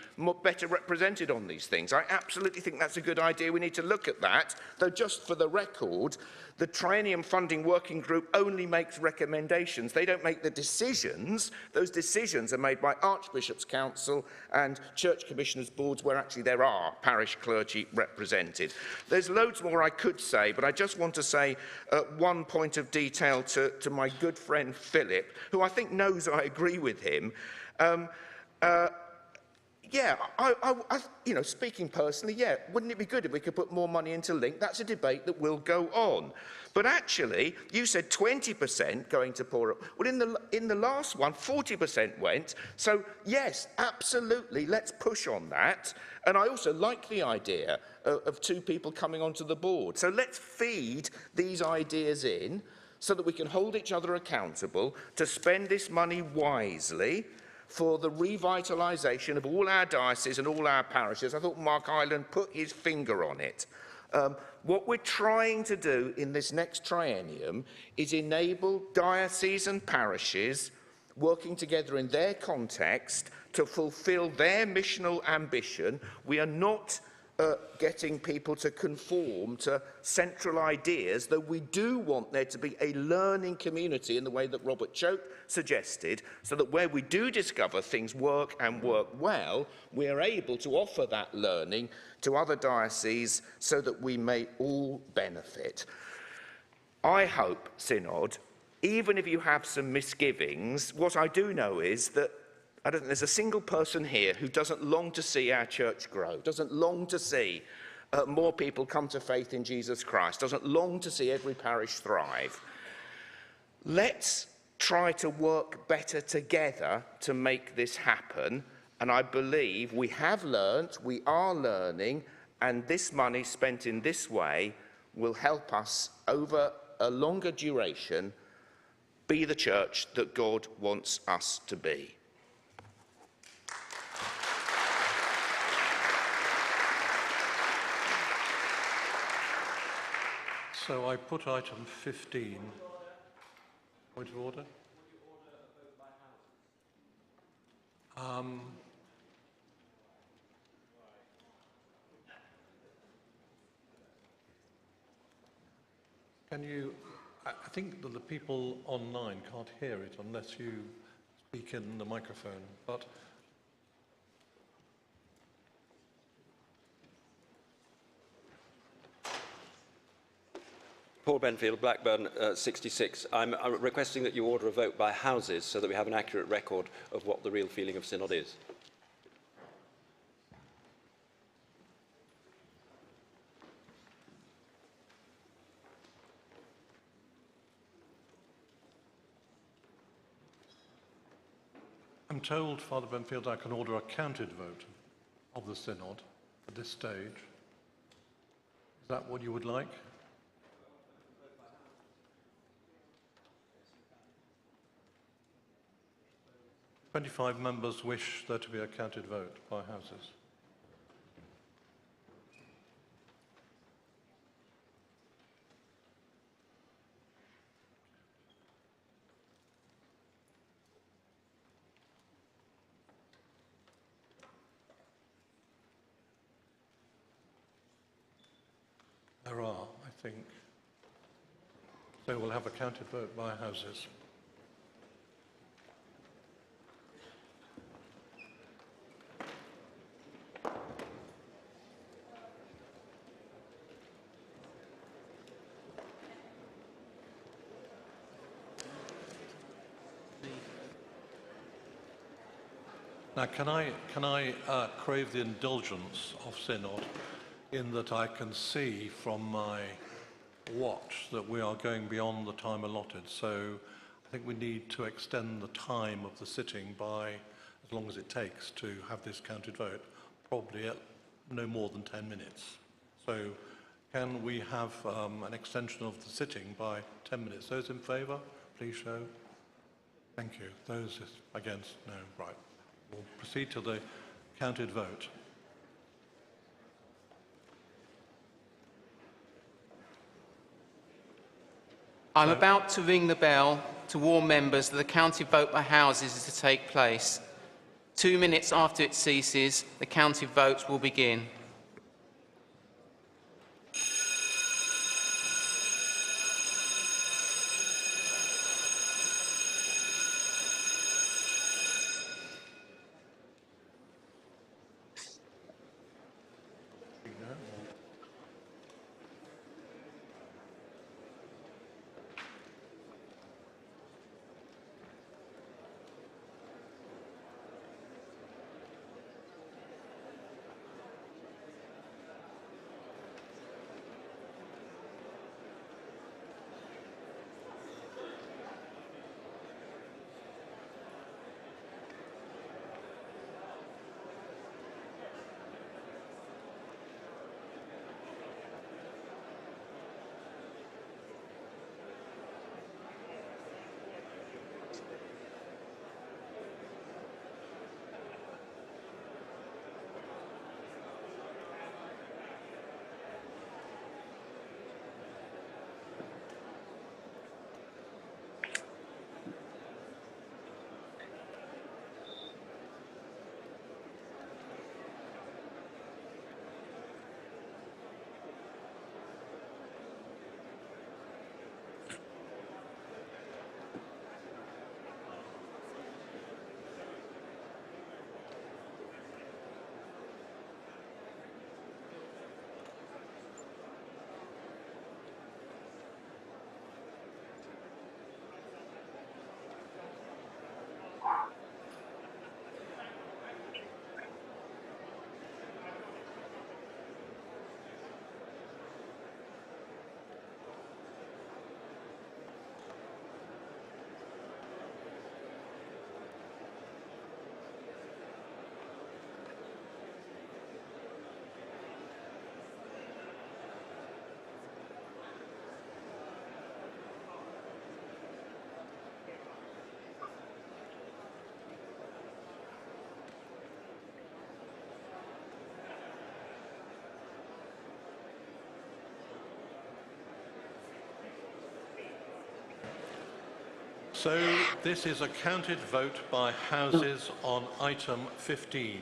better represented on these things. I absolutely think that's a good idea. We need to look at that. Though just for the record, the Triennium Funding Working Group only makes recommendations. They don't make the decisions. Those decisions are made by Archbishop's Council and Church Commissioners' boards where actually there are parish clergy represented. There's loads more I could say, but I just want to say one point of detail to my good friend Philip, who I think knows I agree with him. Yeah, you know, speaking personally, yeah, wouldn't it be good if we could put more money into Link? That's a debate that will go on. But actually, you said 20% going to poorer. Well, in the last one, 40% went. So yes, absolutely, let's push on that. And I also like the idea of 2 people coming onto the board. So let's feed these ideas in so that we can hold each other accountable to spend this money wisely for the revitalisation of all our dioceses and all our parishes. I thought Mark Ireland put his finger on it. What we're trying to do in this next triennium is enable dioceses and parishes working together in their context to fulfil their missional ambition. We are not getting people to conform to central ideas, though we do want there to be a learning community in the way that Robert Choate suggested, so that where we do discover things work and work well, we are able to offer that learning to other dioceses so that we may all benefit. I hope, Synod, even if you have some misgivings, what I do know is that I don't think there's a single person here who doesn't long to see our church grow, doesn't long to see more people come to faith in Jesus Christ, doesn't long to see every parish thrive. Let's try to work better together to make this happen. And I believe we have learnt, we are learning, and this money spent in this way will help us over a longer duration be the church that God wants us to be. So I put item 15. Point of order? Can you, I think that the people online can't hear it unless you speak in the microphone, but Paul Benfield, Blackburn 66. I'm requesting that you order a vote by houses so that we have an accurate record of what the real feeling of Synod is. I'm told, Father Benfield, I can order a counted vote of the Synod at this stage. Is that what you would like? "25 members wish there to be a counted vote by houses." There are, I think. So we'll have a counted vote by houses. Now, can I crave the indulgence of Synod in that I can see from my watch that we are going beyond the time allotted. So I think we need to extend the time of the sitting by as long as it takes to have this counted vote, probably at no more than 10 minutes. So can we have an extension of the sitting by 10 minutes? Those in favour, please show. Thank you. Those against? No. Right. We'll proceed to the counted vote. I'm about to ring the bell to warn members that the county vote by houses is to take place. 2 minutes after it ceases, the county vote will begin. So this is a counted vote by houses on item 15.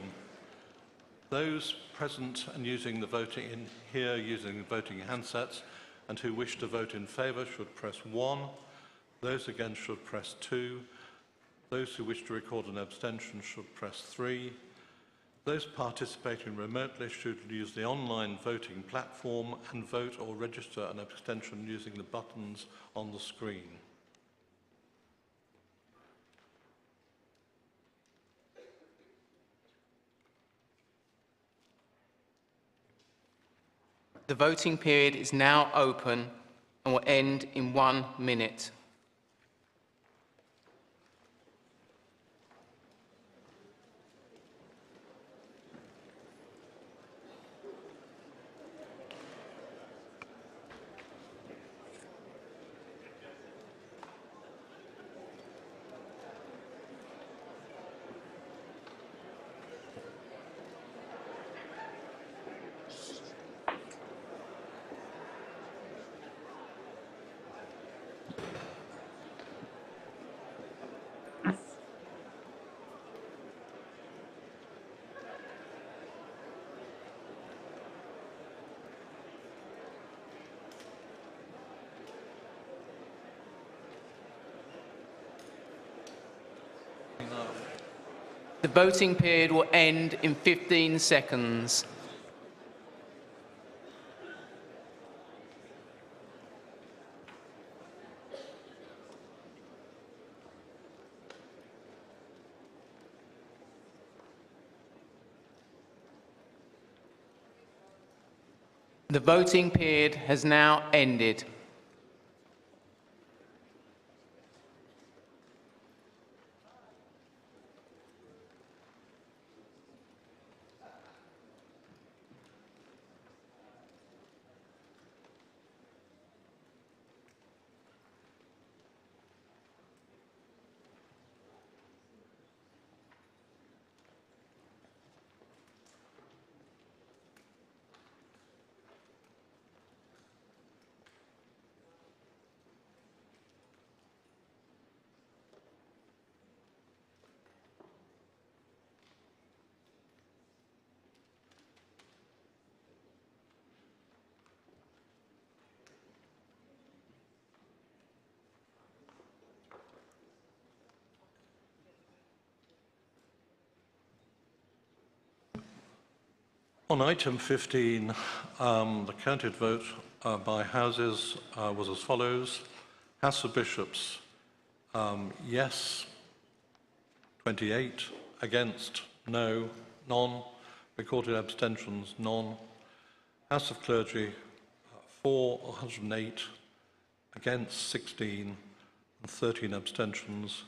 Those present and using the voting handsets and who wish to vote in favour should press 1. Those against should press 2. Those who wish to record an abstention should press 3. Those participating remotely should use the online voting platform and vote or register an abstention using the buttons on the screen. The voting period is now open and will end in 1 minute. The voting period will end in 15 seconds. The voting period has now ended. On item 15, the counted vote by houses was as follows. House of Bishops, yes, 28, against, no, none, recorded abstentions, none. House of Clergy, 408, against 16, and 13 abstentions.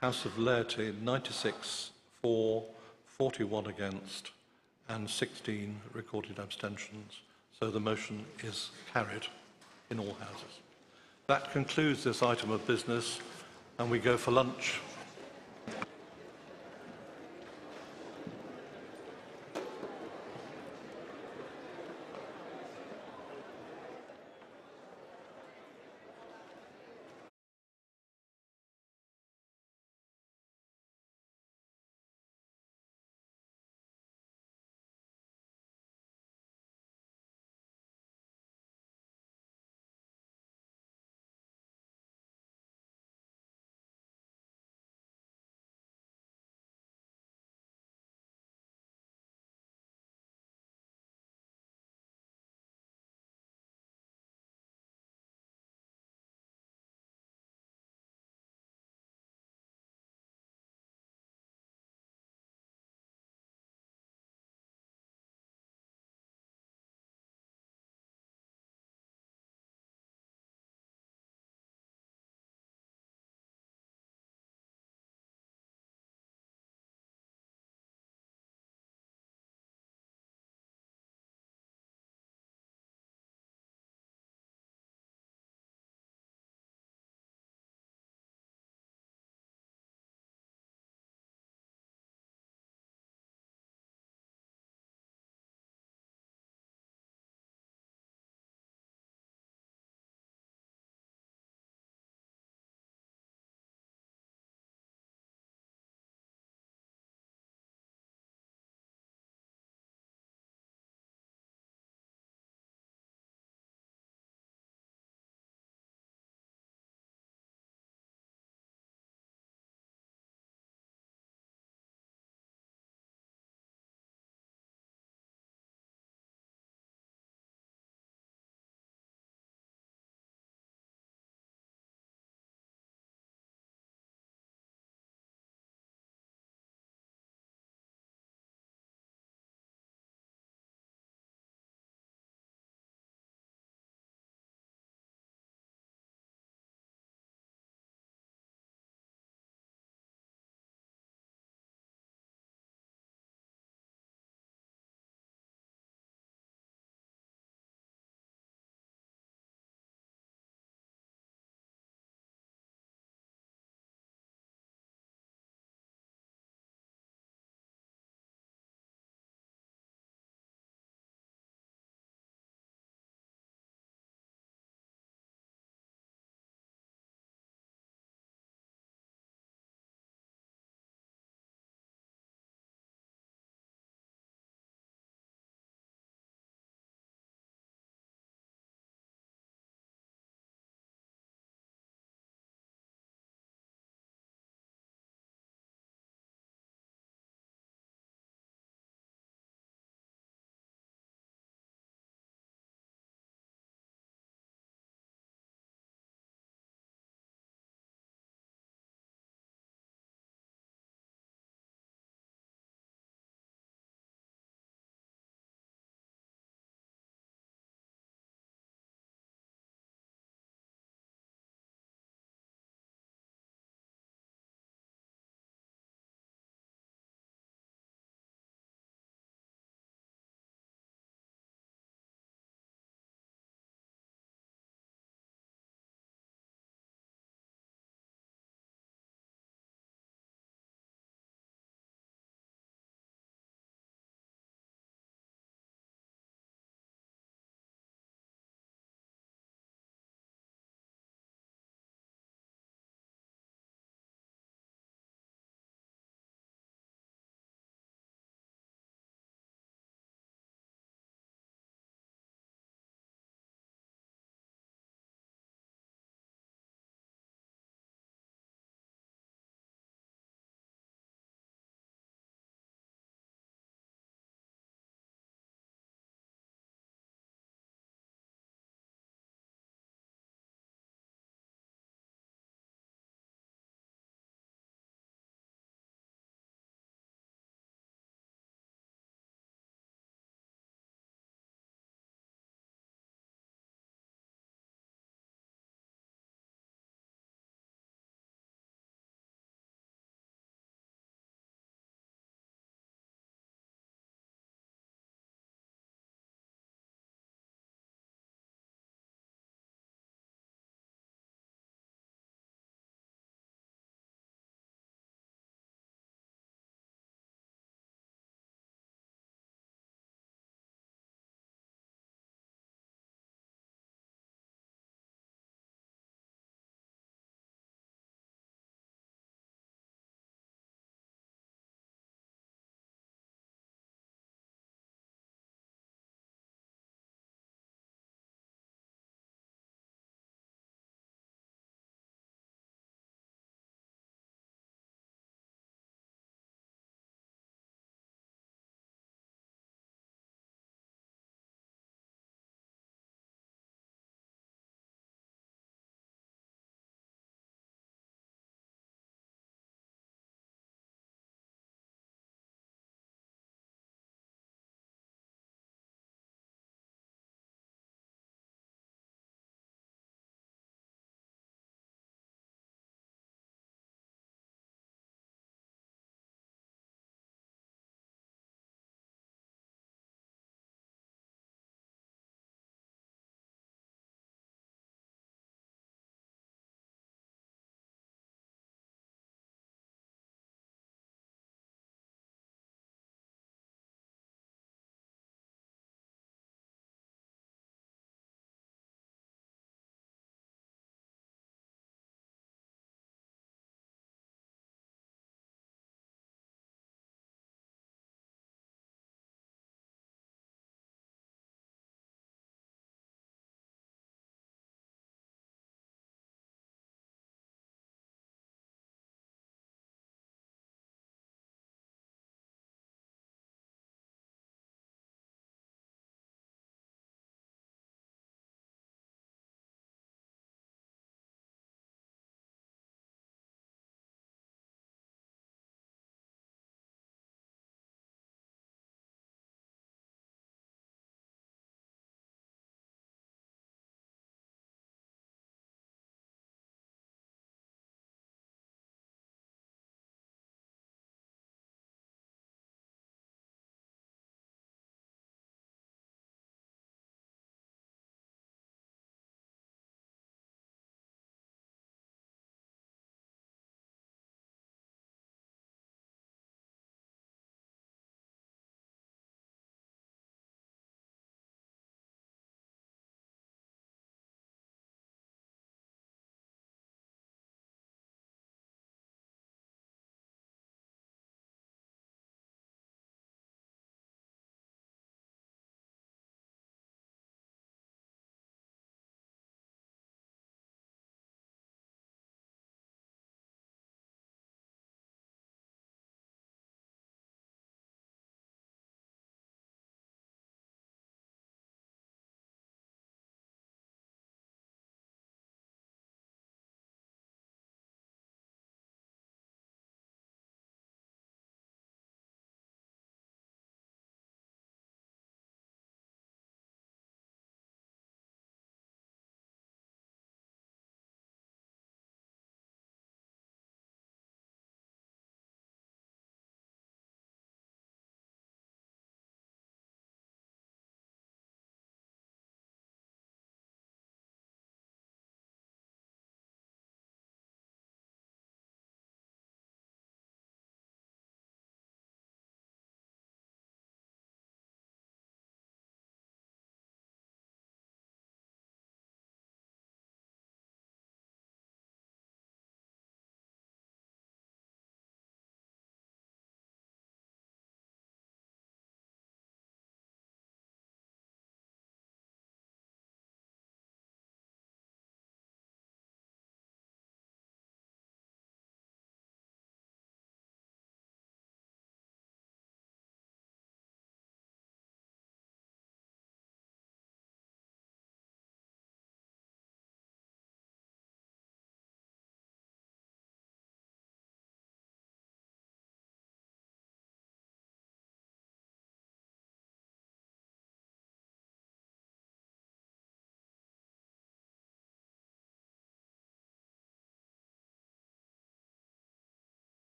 House of Laity, 96 for, 41 against, and 16 recorded abstentions. So the motion is carried in all houses. That concludes this item of business, and we go for lunch.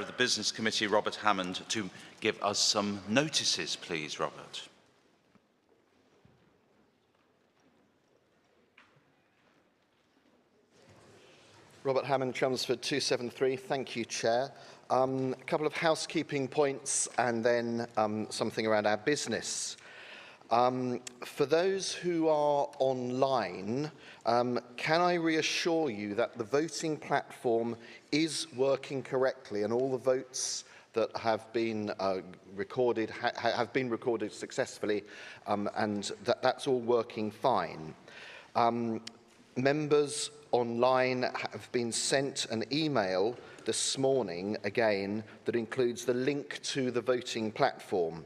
of the Business Committee, Robert Hammond, to give us some notices, please, Robert. Robert Hammond, Chelmsford 273. Thank you, Chair. A couple of housekeeping points and then something around our business. For those who are online, can I reassure you that the voting platform is working correctly and all the votes that have been recorded have been recorded successfully, and that's all working fine. Members online have been sent an email this morning, again, that includes the link to the voting platform.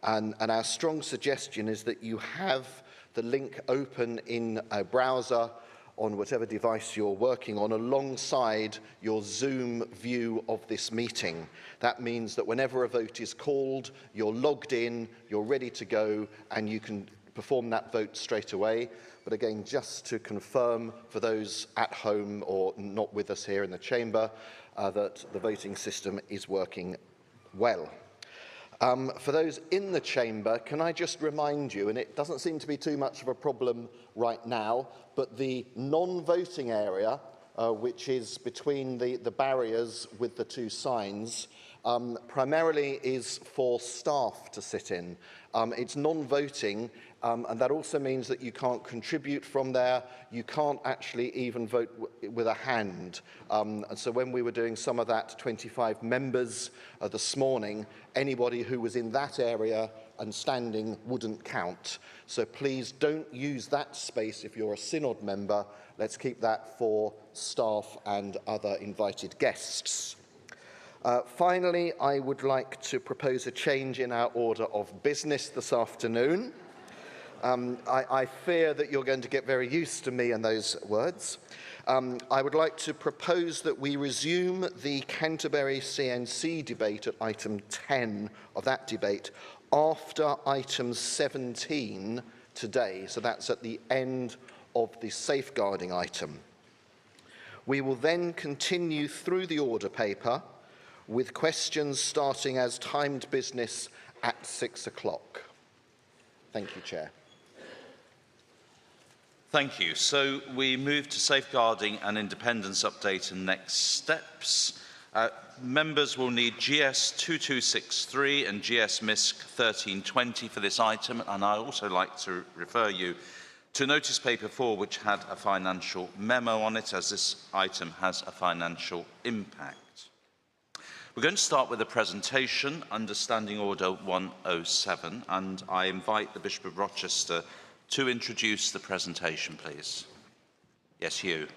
And our strong suggestion is that you have the link open in a browser on whatever device you're working on alongside your Zoom view of this meeting. That means that whenever a vote is called, you're logged in, you're ready to go, and you can perform that vote straight away. But again, just to confirm for those at home or not with us here in the chamber, that the voting system is working well. For those in the chamber, can I just remind you, and it doesn't seem to be too much of a problem right now, but the non-voting area, which is between the barriers with the two signs, primarily is for staff to sit in. It's non-voting, and that also means that you can't contribute from there. You can't actually even vote with a hand. And so when we were doing some of that 25 members this morning, anybody who was in that area and standing wouldn't count. So please don't use that space if you're a Synod member. Let's keep that for staff and other invited guests. Finally, I would like to propose a change in our order of business this afternoon. I fear that you're going to get very used to me and those words. I would like to propose that we resume the Canterbury CNC debate at item 10 of that debate after item 17 today. So that's at the end of the safeguarding item. We will then continue through the order paper with questions starting as timed business at 6 o'clock. Thank you, Chair. Thank you. So we move to safeguarding and independence update and next steps. Members will need GS 2263 and GS MISC 1320 for this item, and I also like to refer you to notice paper 4, which had a financial memo on it, as this item has a financial impact. We're going to start with a presentation under Standing Order 107, and I invite the Bishop of Rochester to introduce the presentation, please. Yes, you.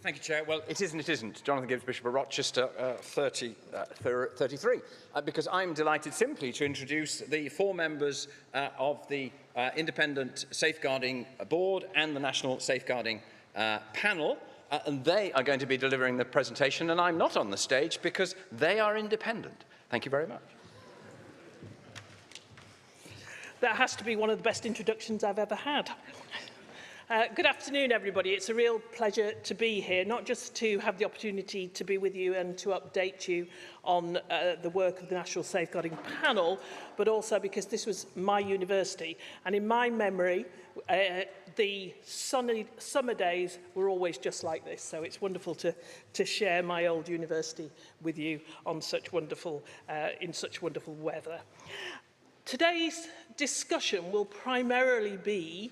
Thank you, Chair. Well, it is and it isn't. Jonathan Gibbs, Bishop of Rochester, 33, because I'm delighted simply to introduce the 4 members of the Independent Safeguarding Board and the National Safeguarding Panel, and they are going to be delivering the presentation, and I'm not on the stage because they are independent. Thank you very much. That has to be one of the best introductions I've ever had. Good afternoon, everybody. It's a real pleasure to be here, not just to have the opportunity to be with you and to update you on the work of the National Safeguarding Panel, but also because this was my university. And in my memory, the sunny summer days were always just like this. So it's wonderful to share my old university with you on such wonderful, in such wonderful weather. Today's discussion will primarily be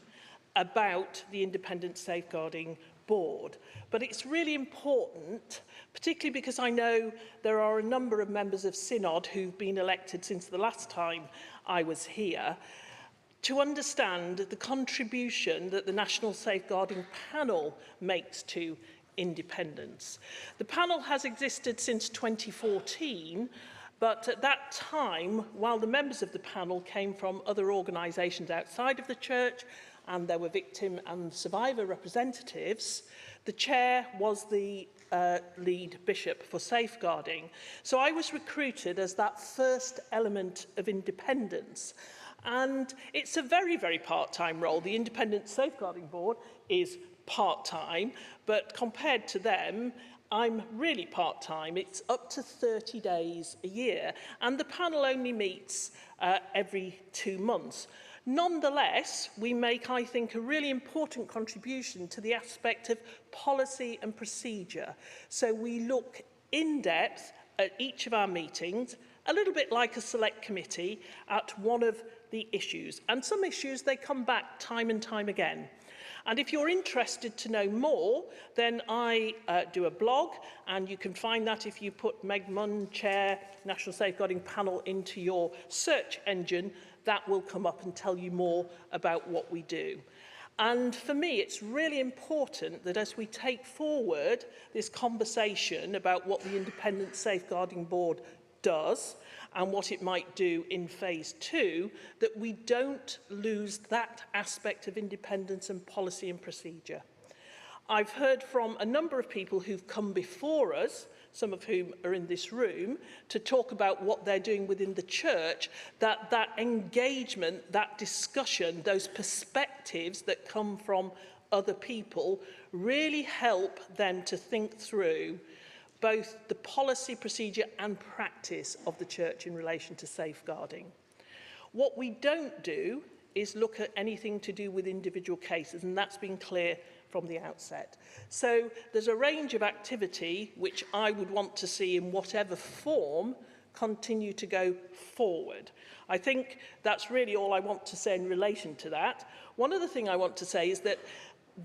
about the Independent Safeguarding Board, but it's really important, particularly because I know there are a number of members of Synod who've been elected since the last time I was here, to understand the contribution that the National Safeguarding Panel makes to independence. The panel has existed since 2014, but at that time, while the members of the panel came from other organisations outside of the church, and there were victim and survivor representatives, the chair was the lead bishop for safeguarding. So I was recruited as that first element of independence. And it's a very, very part-time role. The Independent Safeguarding Board is part-time, but compared to them, I'm really part-time. It's up to 30 days a year, and the panel only meets every 2 months. Nonetheless, we make, I think, a really important contribution to the aspect of policy and procedure. So we look in depth at each of our meetings, a little bit like a select committee, at one of the issues. And some issues, they come back time and time again. And if you're interested to know more, then I do a blog, and you can find that if you put Meg Munn, Chair, National Safeguarding Panel into your search engine, that will come up and tell you more about what we do. And for me, it's really important that as we take forward this conversation about what the Independent Safeguarding Board does and what it might do in phase 2, that we don't lose that aspect of independence and policy and procedure. I've heard from a number of people who've come before us, some of whom are in this room, to talk about what they're doing within the church, that engagement, that discussion, those perspectives that come from other people really help them to think through both the policy, procedure and practice of the church in relation to safeguarding. What we don't do is look at anything to do with individual cases, and that's been clear from the outset. So there's a range of activity which I would want to see in whatever form continue to go forward. I think that's really all I want to say in relation to that. One other thing I want to say is that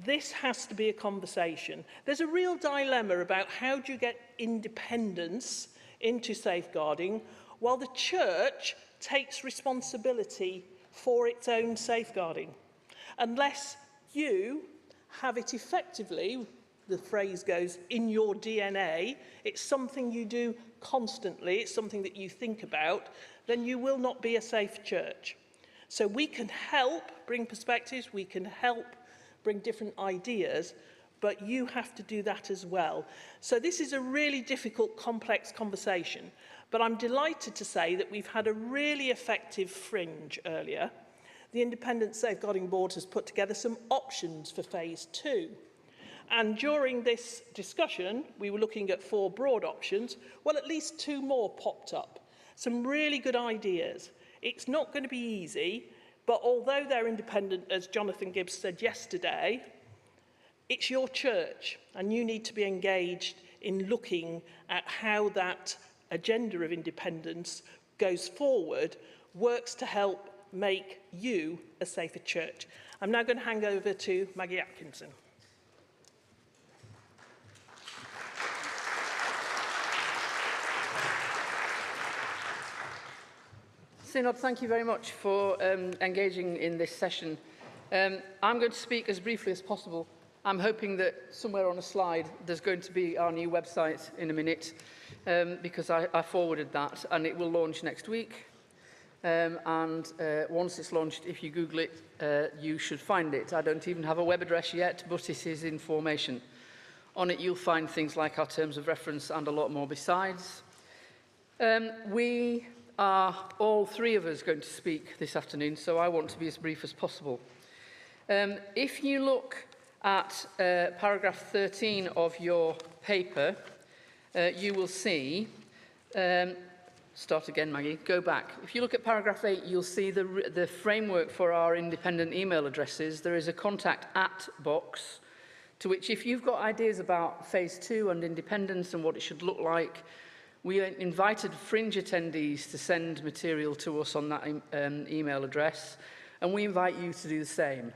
this has to be a conversation. There's a real dilemma about how do you get independence into safeguarding while the church takes responsibility for its own safeguarding. Unless you have it effectively, the phrase goes, in your DNA, it's something you do constantly, it's something that you think about, then you will not be a safe church. So we can help bring perspectives, we can help bring different ideas, but you have to do that as well. So this is a really difficult, complex conversation, but I'm delighted to say that we've had a really effective fringe earlier. The Independent Safeguarding Board has put together some options for phase 2. And during this discussion, we were looking at 4 broad options. Well, at least 2 more popped up. Some really good ideas. It's not going to be easy, but although they're independent, as Jonathan Gibbs said yesterday, it's your church, and you need to be engaged in looking at how that agenda of independence goes forward, works to help make you a safer church. I'm now going to hand over to Maggie Atkinson. Synod, thank you very much for engaging in this session. I'm going to speak as briefly as possible. I'm hoping that somewhere on a slide there's going to be our new website in a minute, because I forwarded that, and it will launch next week. Once it's launched, if you Google it, you should find it. I don't even have a web address yet, but it is in formation. On it, you'll find things like our terms of reference and a lot more besides. We are all 3 of us going to speak this afternoon, so I want to be as brief as possible. If you look at paragraph 13 of your paper, you will see, start again, Maggie, go back. If you look at paragraph 8, you'll see the framework for our independent email addresses. There is a contact at box, to which if you've got ideas about phase 2 and independence and what it should look like, we invited fringe attendees to send material to us on that email address, and we invite you to do the same.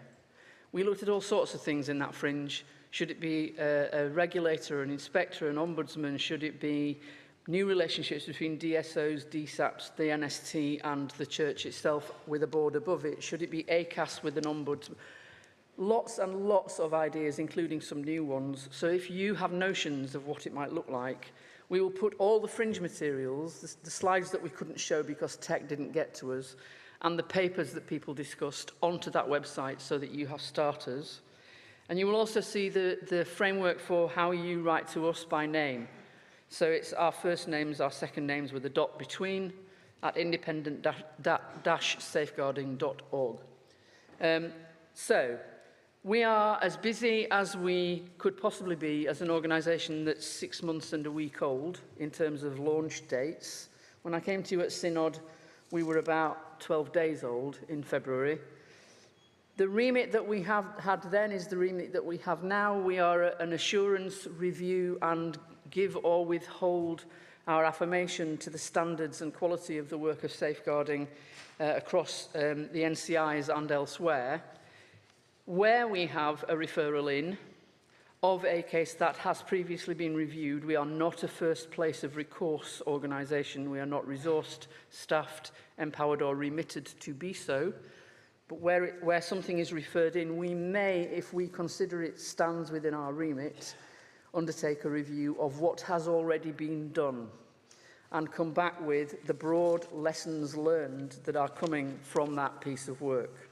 We looked at all sorts of things in that fringe. Should it be a regulator, an inspector, an ombudsman? Should it be new relationships between DSOs, DSAPs, the NST and the church itself with a board above it? Should it be ACAS with an ombudsman? Lots and lots of ideas, including some new ones. So if you have notions of what it might look like, we will put all the fringe materials, the slides that we couldn't show because tech didn't get to us, and the papers that people discussed onto that website so that you have starters. And you will also see the framework for how you write to us by name. So it's our first names, our second names with a dot between at independent-safeguarding.org. So We are as busy as we could possibly be as an organisation that's 6 months and a week old in terms of launch dates. When I came to you at Synod, we were about 12 days old in February. The remit that we had then is the remit that we have now. We are an assurance, review and give or withhold our affirmation to the standards and quality of the work of safeguarding across the NCIs and elsewhere. Where we have a referral in of a case that has previously been reviewed, we are not a first place of recourse organisation. We are not resourced, staffed, empowered or remitted to be so. But where something is referred in, we may, if we consider it stands within our remit, undertake a review of what has already been done and come back with the broad lessons learned that are coming from that piece of work.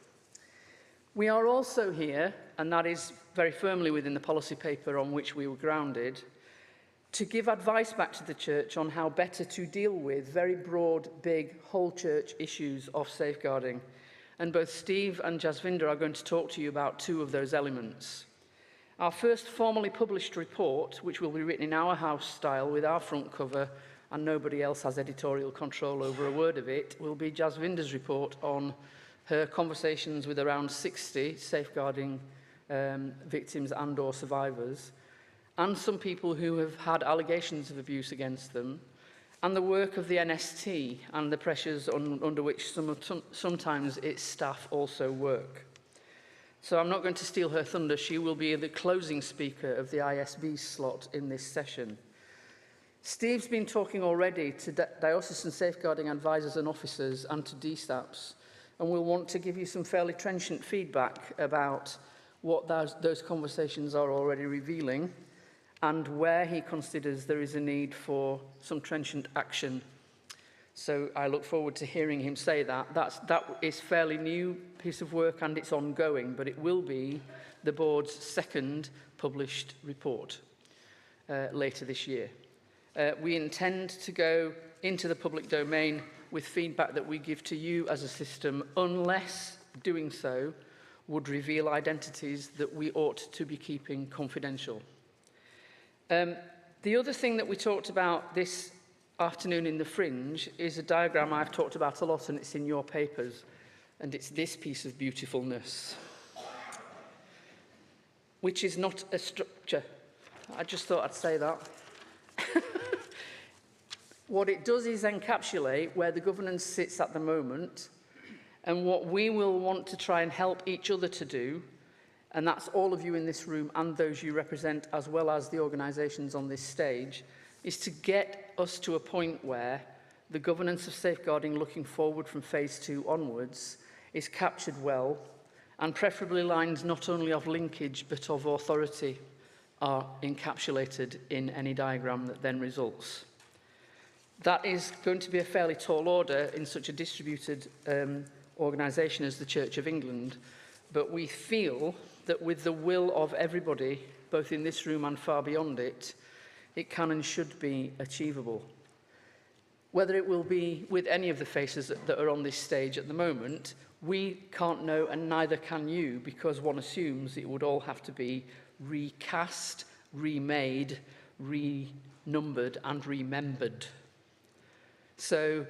We are also here, and that is very firmly within the policy paper on which we were grounded, to give advice back to the church on how better to deal with very broad, big, whole church issues of safeguarding. And both Steve and Jasvinder are going to talk to you about two of those elements. Our first formally published report, which will be written in our house style with our front cover, and nobody else has editorial control over a word of it, will be Jasvinder's report on her conversations with around 60 safeguarding victims and or survivors, and some people who have had allegations of abuse against them, and the work of the NST and the pressures under which sometimes its staff also work. So I'm not going to steal her thunder. She will be the closing speaker of the ISB slot in this session. Steve's been talking already to diocesan safeguarding advisors and officers and to DSAPs, and we'll want to give you some fairly trenchant feedback about what those conversations are already revealing and where he considers there is a need for some trenchant action. So I look forward to hearing him say that. That is fairly new piece of work and it's ongoing, but it will be the board's second published report later this year. We intend to go into the public domain with feedback that we give to you as a system, unless doing so would reveal identities that we ought to be keeping confidential. The other thing that we talked about this afternoon in the Fringe is a diagram I've talked about a lot, and it's in your papers, and it's this piece of beautifulness, which is not a structure. I just thought I'd say that. What it does is encapsulate where the governance sits at the moment and what we will want to try and help each other to do, and that's all of you in this room and those you represent as well as the organisations on this stage, is to get us to a point where the governance of safeguarding looking forward from phase 2 onwards is captured well, and preferably lines not only of linkage but of authority are encapsulated in any diagram that then results. That is going to be a fairly tall order in such a distributed organisation as the Church of England, but we feel that with the will of everybody, both in this room and far beyond it, it can and should be achievable. Whether it will be with any of the faces that are on this stage at the moment, we can't know, and neither can you, because one assumes it would all have to be recast, remade, renumbered and remembered. So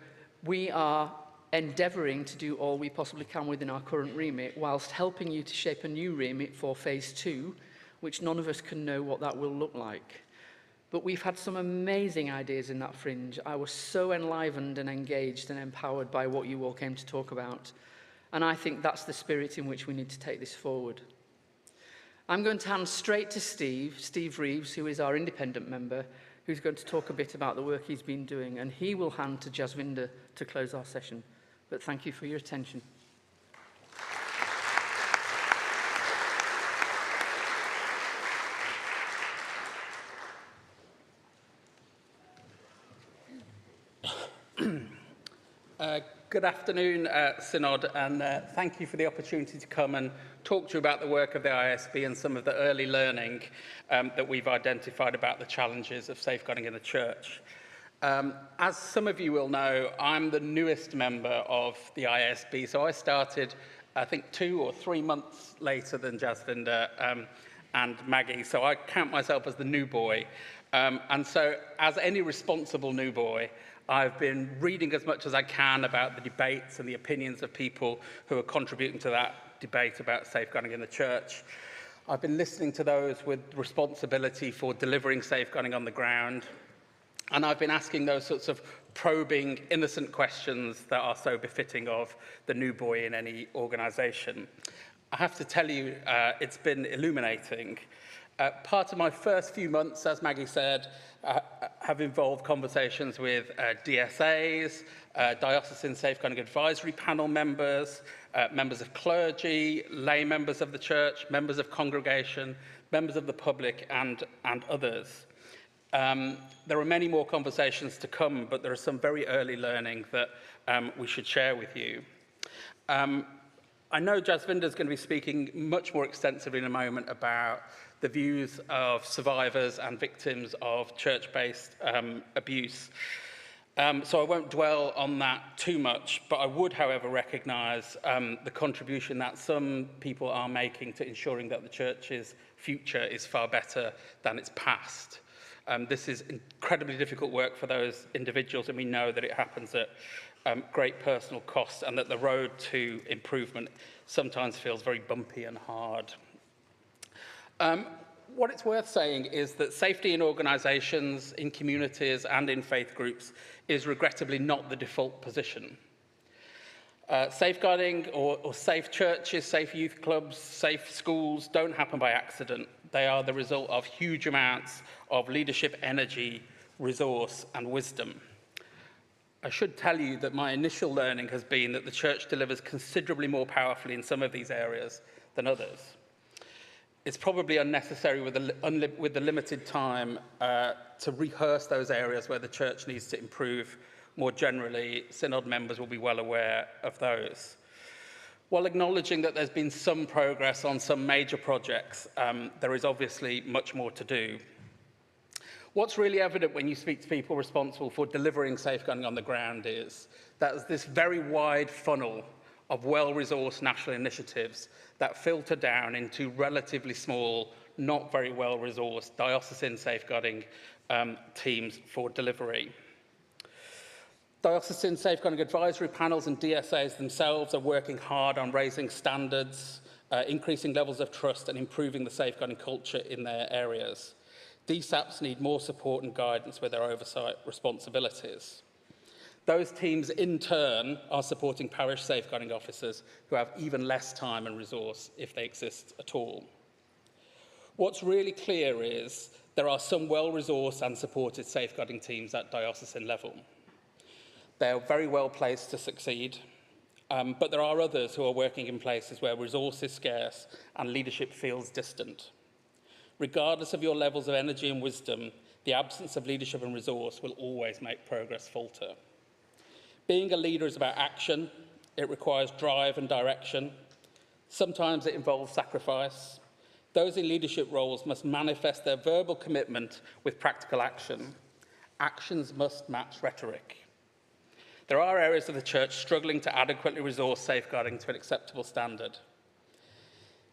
we are endeavouring to do all we possibly can within our current remit, whilst helping you to shape a new remit for phase 2, which none of us can know what that will look like. But we've had some amazing ideas in that Fringe. I was so enlivened and engaged and empowered by what you all came to talk about. And I think that's the spirit in which we need to take this forward. I'm going to hand straight to Steve Reeves, who is our independent member, who's going to talk a bit about the work he's been doing, and he will hand to Jasvinder to close our session. But thank you for your attention. Good afternoon, Synod, and thank you for the opportunity to come and talk to you about the work of the ISB and some of the early learning that we've identified about the challenges of safeguarding in the Church. As some of you will know, I'm the newest member of the ISB, so I started, I think, 2 or 3 months later than Jasvinder and Maggie, so I count myself as the new boy. And so, as any responsible new boy, I've been reading as much as I can about the debates and the opinions of people who are contributing to that debate about safeguarding in the church. I've been listening to those with responsibility for delivering safeguarding on the ground. And I've been asking those sorts of probing, innocent questions that are so befitting of the new boy in any organisation. I have to tell you, it's been illuminating. Part of my first few months, as Maggie said, have involved conversations with DSAs, Diocesan Safeguarding Advisory Panel members, members of clergy, lay members of the church, members of congregation, members of the public, and others. There are many more conversations to come, but there is some very early learning that we should share with you. I know Jasvinder is going to be speaking much more extensively in a moment about the views of survivors and victims of church-based abuse. So I won't dwell on that too much, but I would, however, recognise the contribution that some people are making to ensuring that the church's future is far better than its past. This is incredibly difficult work for those individuals, and we know that it happens at great personal cost, and that the road to improvement sometimes feels very bumpy and hard. What it's worth saying is that safety in organisations, in communities, and in faith groups is regrettably not the default position. Safeguarding or safe churches, safe youth clubs, safe schools don't happen by accident. They are the result of huge amounts of leadership, energy, resource, and wisdom. I should tell you that my initial learning has been that the church delivers considerably more powerfully in some of these areas than others. It's probably unnecessary with the limited time to rehearse those areas where the church needs to improve. More generally, Synod members will be well aware of those. While acknowledging that there's been some progress on some major projects, there is obviously much more to do. What's really evident when you speak to people responsible for delivering safeguarding on the ground is that there's this very wide funnel of well-resourced national initiatives that filter down into relatively small, not very well-resourced diocesan safeguarding teams for delivery. Diocesan safeguarding advisory panels and DSAs themselves are working hard on raising standards, increasing levels of trust, and improving the safeguarding culture in their areas. DSAPs need more support and guidance with their oversight responsibilities. Those teams, in turn, are supporting parish safeguarding officers who have even less time and resource, if they exist at all. What's really clear is there are some well-resourced and supported safeguarding teams at diocesan level. They are very well placed to succeed, but there are others who are working in places where resource is scarce and leadership feels distant. Regardless of your levels of energy and wisdom, the absence of leadership and resource will always make progress falter. Being a leader is about action. It requires drive and direction. Sometimes it involves sacrifice. Those in leadership roles must manifest their verbal commitment with practical action. Actions must match rhetoric. There are areas of the church struggling to adequately resource safeguarding to an acceptable standard.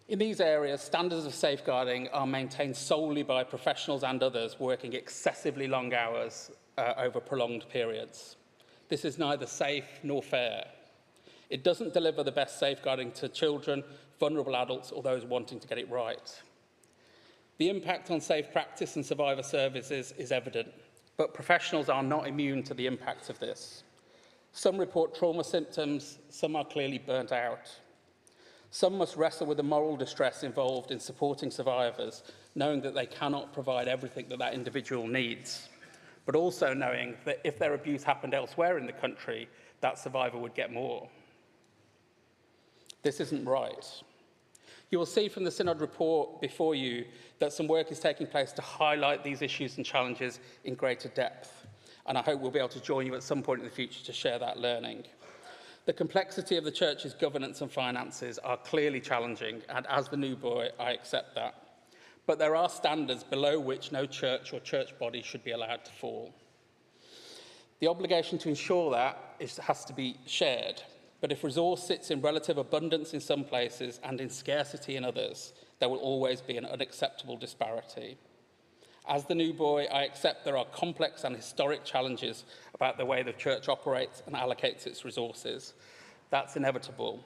In these areas, standards of safeguarding are maintained solely by professionals and others working excessively long hours over prolonged periods. This is neither safe nor fair. It doesn't deliver the best safeguarding to children, vulnerable adults, or those wanting to get it right. The impact on safe practice and survivor services is evident, but professionals are not immune to the impact of this. Some report trauma symptoms, some are clearly burnt out. Some must wrestle with the moral distress involved in supporting survivors, knowing that they cannot provide everything that individual needs, but also knowing that if their abuse happened elsewhere in the country, that survivor would get more. This isn't right. You will see from the Synod report before you that some work is taking place to highlight these issues and challenges in greater depth, and I hope we'll be able to join you at some point in the future to share that learning. The complexity of the church's governance and finances are clearly challenging, and as the new boy, I accept that. But there are standards below which no church or church body should be allowed to fall. The obligation to ensure that has to be shared. But if resource sits in relative abundance in some places and in scarcity in others, there will always be an unacceptable disparity. As the new boy, I accept there are complex and historic challenges about the way the church operates and allocates its resources. That's inevitable.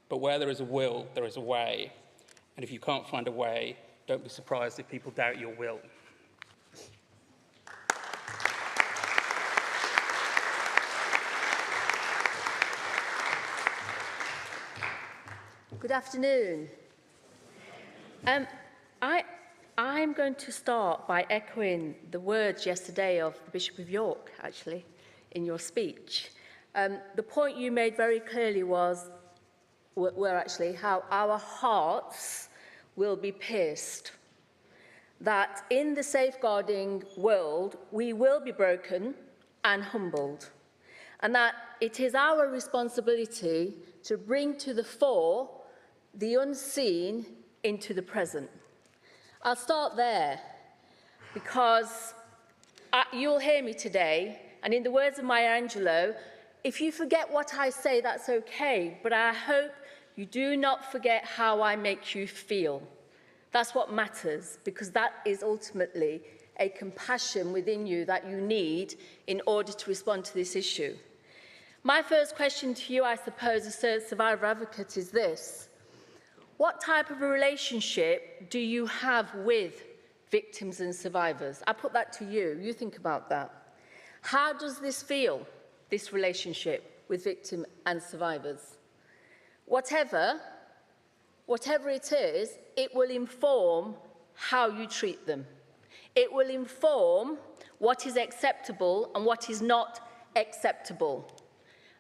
But where there is a will, there is a way. And if you can't find a way, don't be surprised if people doubt your will. Good afternoon. I'm going to start by echoing the words yesterday of the Bishop of York, actually, in your speech. The point you made very clearly were actually how our hearts will be pierced. That in the safeguarding world, we will be broken and humbled. And that it is our responsibility to bring to the fore the unseen into the present. I'll start there because you'll hear me today, and in the words of Maya Angelou, if you forget what I say, that's okay, but I hope you do not forget how I make you feel. That's what matters, because that is ultimately a compassion within you that you need in order to respond to this issue. My first question to you, I suppose, as a survivor advocate is this. What type of a relationship do you have with victims and survivors? I put that to you. You think about that. How does this feel, this relationship with victims and survivors? Whatever it is, it will inform how you treat them. It will inform what is acceptable and what is not acceptable.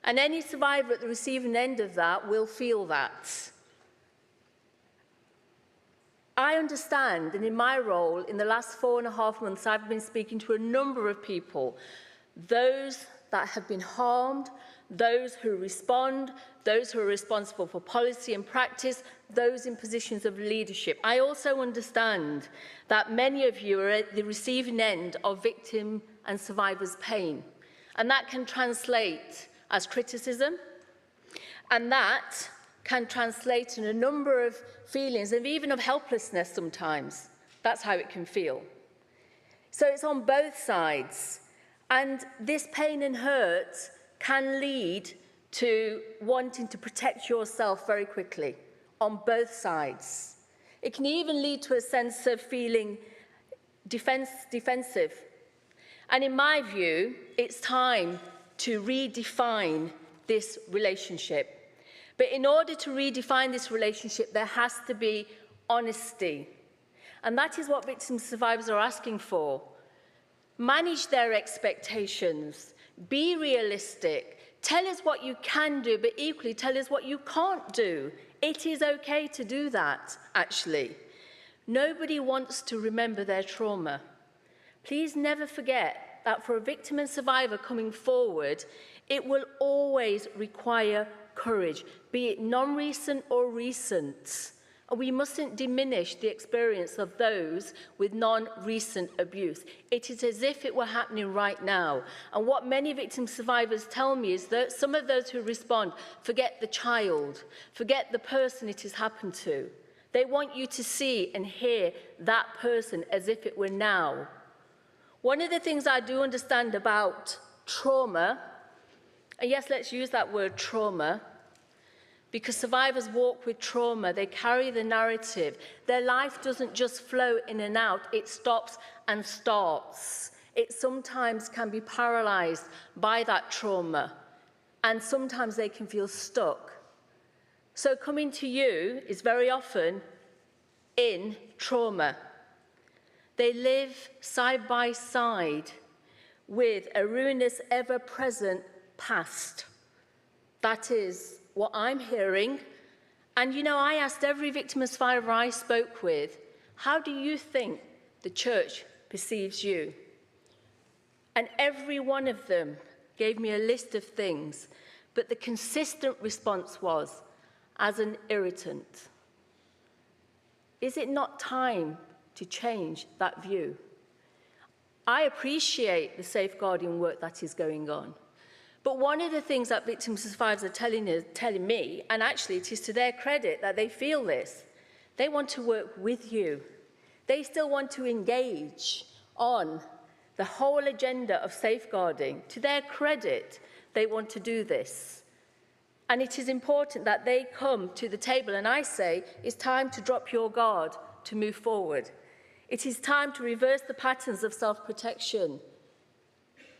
And any survivor at the receiving end of that will feel that. I understand, and in my role, in the last 4.5 months, I've been speaking to a number of people, those that have been harmed, those who respond, those who are responsible for policy and practice, those in positions of leadership. I also understand that many of you are at the receiving end of victim and survivors' pain, and that can translate as criticism, and that can translate in a number of feelings, and even of helplessness sometimes. That's how it can feel. So it's on both sides. And this pain and hurt can lead to wanting to protect yourself very quickly on both sides. It can even lead to a sense of feeling defensive. And in my view, it's time to redefine this relationship. But in order to redefine this relationship, there has to be honesty. And that is what victims and survivors are asking for. Manage their expectations. Be realistic. Tell us what you can do, but equally tell us what you can't do. It is okay to do that, actually. Nobody wants to remember their trauma. Please never forget that for a victim and survivor coming forward, it will always require courage, be it non-recent or recent. And we mustn't diminish the experience of those with non-recent abuse. It is as if it were happening right now. And what many victim survivors tell me is that some of those who respond forget the child, forget the person it has happened to. They want you to see and hear that person as if it were now. One of the things I do understand about trauma, and yes, let's use that word trauma, because survivors walk with trauma, they carry the narrative. Their life doesn't just flow in and out, it stops and starts. It sometimes can be paralyzed by that trauma, and sometimes they can feel stuck. So coming to you is very often in trauma. They live side by side with a ruinous, ever-present past. That is what I'm hearing. And you know, I asked every victim and survivor I spoke with, how do you think the church perceives you? And every one of them gave me a list of things, but the consistent response was, as an irritant. Is it not time to change that view? I appreciate the safeguarding work that is going on. But one of the things that victims and survivors are telling me, and actually it is to their credit that they feel this, they want to work with you. They still want to engage on the whole agenda of safeguarding. To their credit, they want to do this. And it is important that they come to the table, and I say it's time to drop your guard to move forward. It is time to reverse the patterns of self-protection,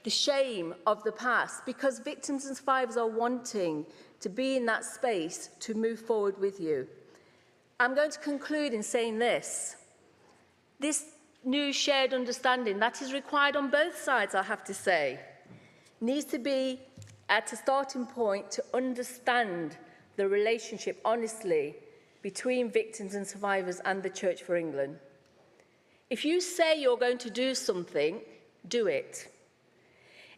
the shame of the past, because victims and survivors are wanting to be in that space to move forward with you. I'm going to conclude in saying this. This new shared understanding that is required on both sides, I have to say, needs to be at a starting point to understand the relationship, honestly, between victims and survivors and the Church for England. If you say you're going to do something, do it.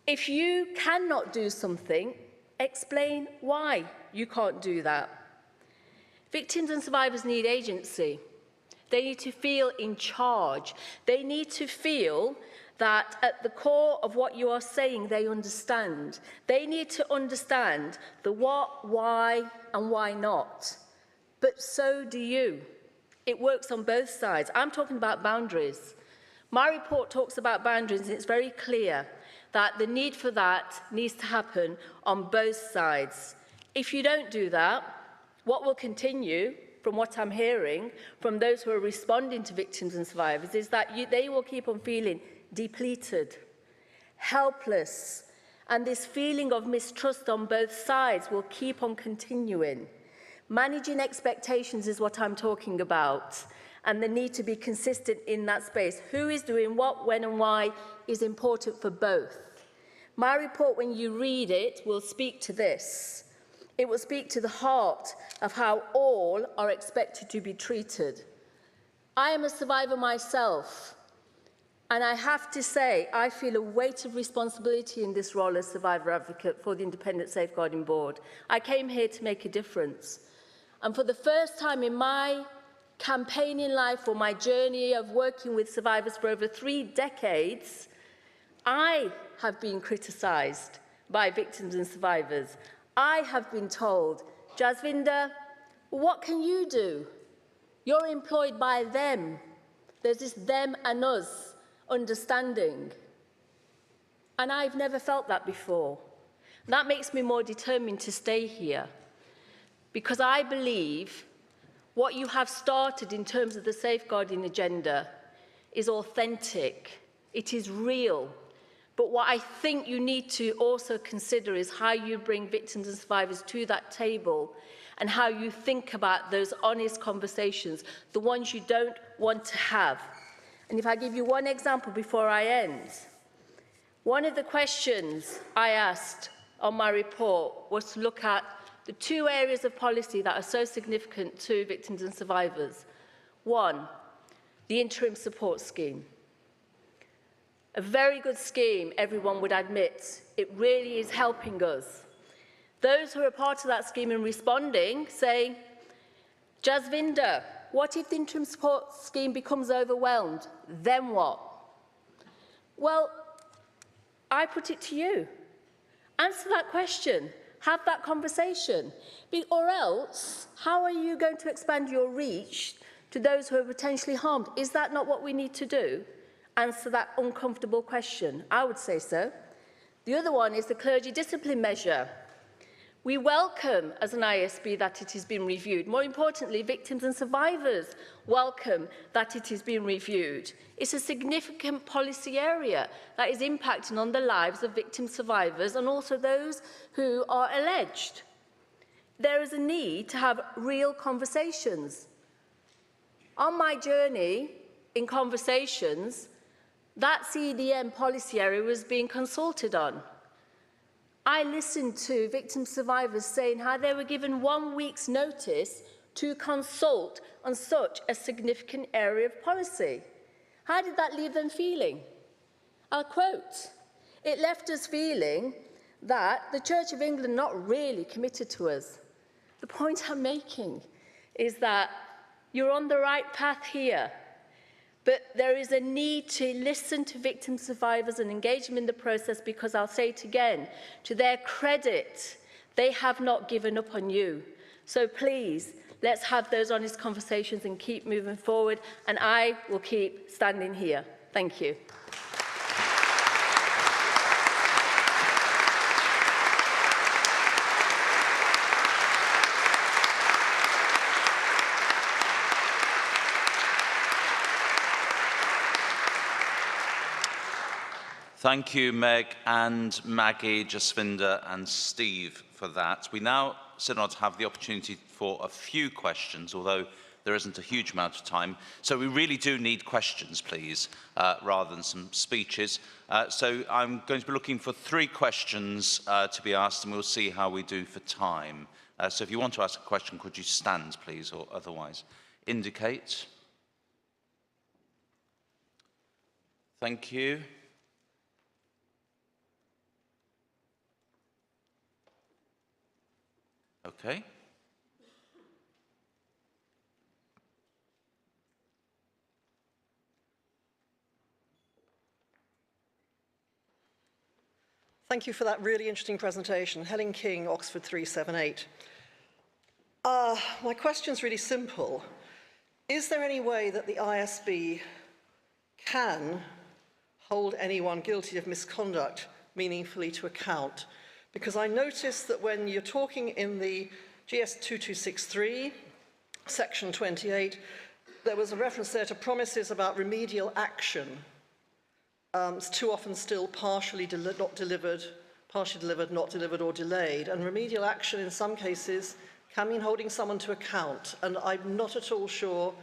If you cannot do something, explain why you can't do that. Victims and survivors need agency. They need to feel in charge. They need to feel that at the core of what you are saying, they understand. They need to understand the what, why, and why not. But so do you. It works on both sides. I'm talking about boundaries. My report talks about boundaries, and it's very clear that the need for that needs to happen on both sides. If you don't do that, what will continue, from what I'm hearing from those who are responding to victims and survivors, is that they will keep on feeling depleted, helpless, and this feeling of mistrust on both sides will keep on continuing. Managing expectations is what I'm talking about, and the need to be consistent in that space. Who is doing what, when, and why is important for both. My report, when you read it, will speak to this. It will speak to the heart of how all are expected to be treated. I am a survivor myself, and I have to say I feel a weight of responsibility in this role as survivor advocate for the Independent Safeguarding Board. I came here to make a difference. And for the first time in my campaigning life, or my journey of working with survivors for over 3 decades, I have been criticised by victims and survivors. I have been told, Jasvinder, what can you do? You're employed by them. There's this them and us understanding. And I've never felt that before. That makes me more determined to stay here, because I believe what you have started in terms of the safeguarding agenda is authentic. It is real. But what I think you need to also consider is how you bring victims and survivors to that table, and how you think about those honest conversations, the ones you don't want to have. And if I give you one example before I end, one of the questions I asked on my report was to look at the 2 areas of policy that are so significant to victims and survivors. One, the interim support scheme. A very good scheme, everyone would admit. It really is helping us. Those who are part of that scheme and responding say, Jasvinder, what if the interim support scheme becomes overwhelmed? Then what? Well, I put it to you. Answer that question. Have that conversation. Or else, how are you going to expand your reach to those who are potentially harmed? Is that not what we need to do? Answer that uncomfortable question. I would say so. The other one is the clergy discipline measure. We welcome, as an ISB, that it has been reviewed. More importantly, victims and survivors welcome that it is being reviewed. It's a significant policy area that is impacting on the lives of victim survivors and also those who are alleged. There is a need to have real conversations. On my journey in conversations, that CDM policy area was being consulted on. I listened to victim survivors saying how they were given 1 week's notice to consult on such a significant area of policy. How did that leave them feeling? I'll quote, "It left us feeling that the Church of England not really committed to us." The point I'm making is that you're on the right path here, But there is a need to listen to victim survivors and engage them in the process, because I'll say it again, to their credit, they have not given up on you. So please, let's have those honest conversations and keep moving forward, and I will keep standing here. Thank you. Thank you, Meg and Maggie, Jasvinda and Steve for that. We now, Synod, have the opportunity for a few questions, although there isn't a huge amount of time. So we really do need questions, please, rather than some speeches. So I'm going to be looking for 3 questions to be asked, and we'll see how we do for time. So if you want to ask a question, could you stand, please, or otherwise indicate? Thank you. Okay. Thank you for that really interesting presentation. Helen King, Oxford 378. My question's really simple. Is there any way that the ISB can hold anyone guilty of misconduct meaningfully to account? Because I noticed that when you're talking in the GS 2263, section 28, there was a reference there to promises about remedial action. It's too often still partially delivered, not delivered, or delayed. And remedial action in some cases can mean holding someone to account. And I'm not at all sure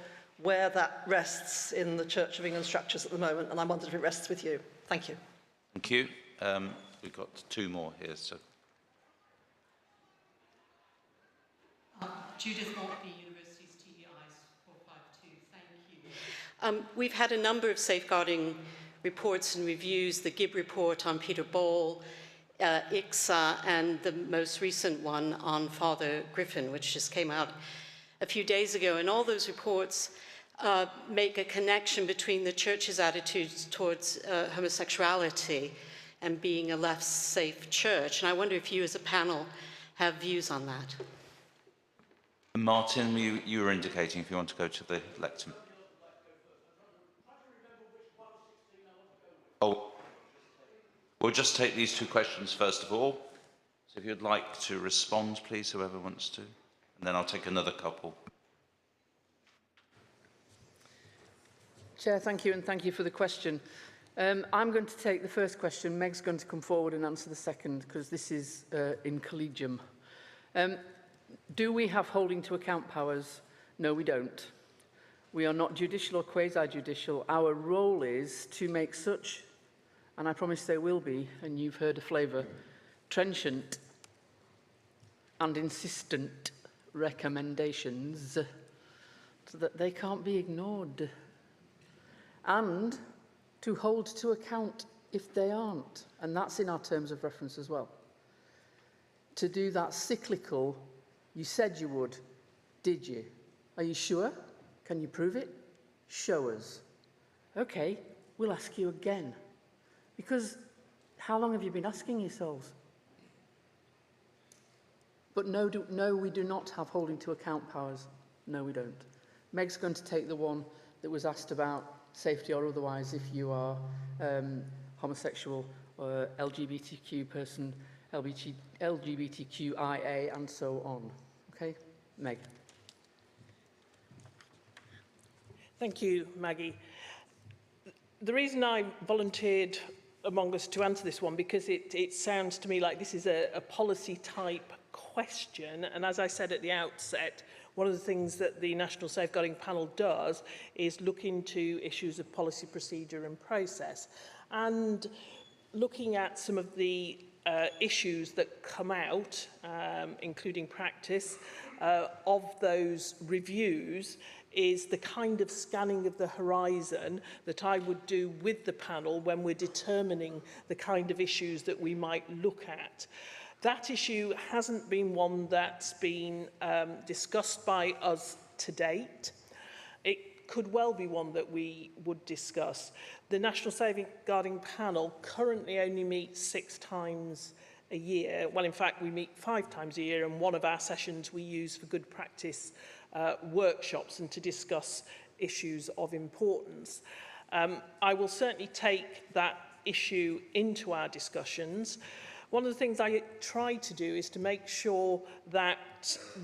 where that rests in the Church of England structures at the moment, and I wondered if it rests with you. Thank you. Thank you. We've got 2 more here. So. Judith Maltby, University's TDIs 452. Thank you. We've had a number of safeguarding reports and reviews, the Gibb report on Peter Ball, ICSA, and the most recent one on Father Griffin, which just came out a few days ago. And all those reports make a connection between the Church's attitudes towards homosexuality and being a less safe church. And I wonder if you as a panel have views on that. Martin, you were indicating if you want to go to the lectern. Oh, we'll just take these 2 questions first of all. So if you'd like to respond, please, whoever wants to. And then I'll take another couple. Chair, thank you, and thank you for the question. I'm going to take the first question. Meg's going to come forward and answer the second, because this is in collegium. Do we have holding to account powers? No, we don't. We are not judicial or quasi-judicial. Our role is to make such, and I promise they will be, and you've heard a flavour, trenchant and insistent recommendations so that they can't be ignored, and to hold to account if they aren't, and that's in our terms of reference as well. To do that cyclical, you said you would, did you? Are you sure? Can you prove it? Show us. Okay, we'll ask you again. Because how long have you been asking yourselves? But no, we do not have holding to account powers. No, we don't. Meg's going to take the one that was asked about safety or otherwise if you are homosexual, or LGBTQ person, LGBTQIA, and so on. Okay, Meg. Thank you, Maggie. The reason I volunteered among us to answer this one, because it sounds to me like this is a policy type question. And as I said at the outset, one of the things that the National Safeguarding Panel does is look into issues of policy, procedure and process. And looking at some of the issues that come out, including practice, of those reviews, is the kind of scanning of the horizon that I would do with the panel when we're determining the kind of issues that we might look at. That issue hasn't been one that's been discussed by us to date. it could well be one that we would discuss. The National Safeguarding Panel currently only meets 6 times a year. Well, in fact, we meet 5 times a year, and one of our sessions we use for good practice workshops and to discuss issues of importance. I will certainly take that issue into our discussions. One of the things I try to do is to make sure that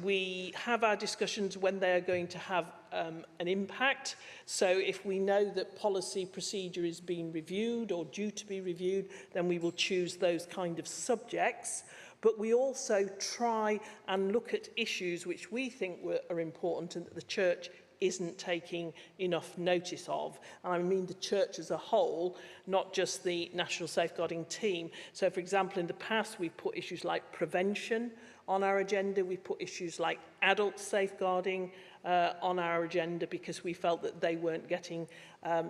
we have our discussions when they are going to have an impact. So if we know that policy procedure is being reviewed or due to be reviewed, then we will choose those kind of subjects. But we also try and look at issues which we think are important and that the Church isn't taking enough notice of. And I mean the Church as a whole, not just the National Safeguarding Team. So, for example, in the past, we've put issues like prevention on our agenda. We've put issues like adult safeguarding on our agenda because we felt that they weren't getting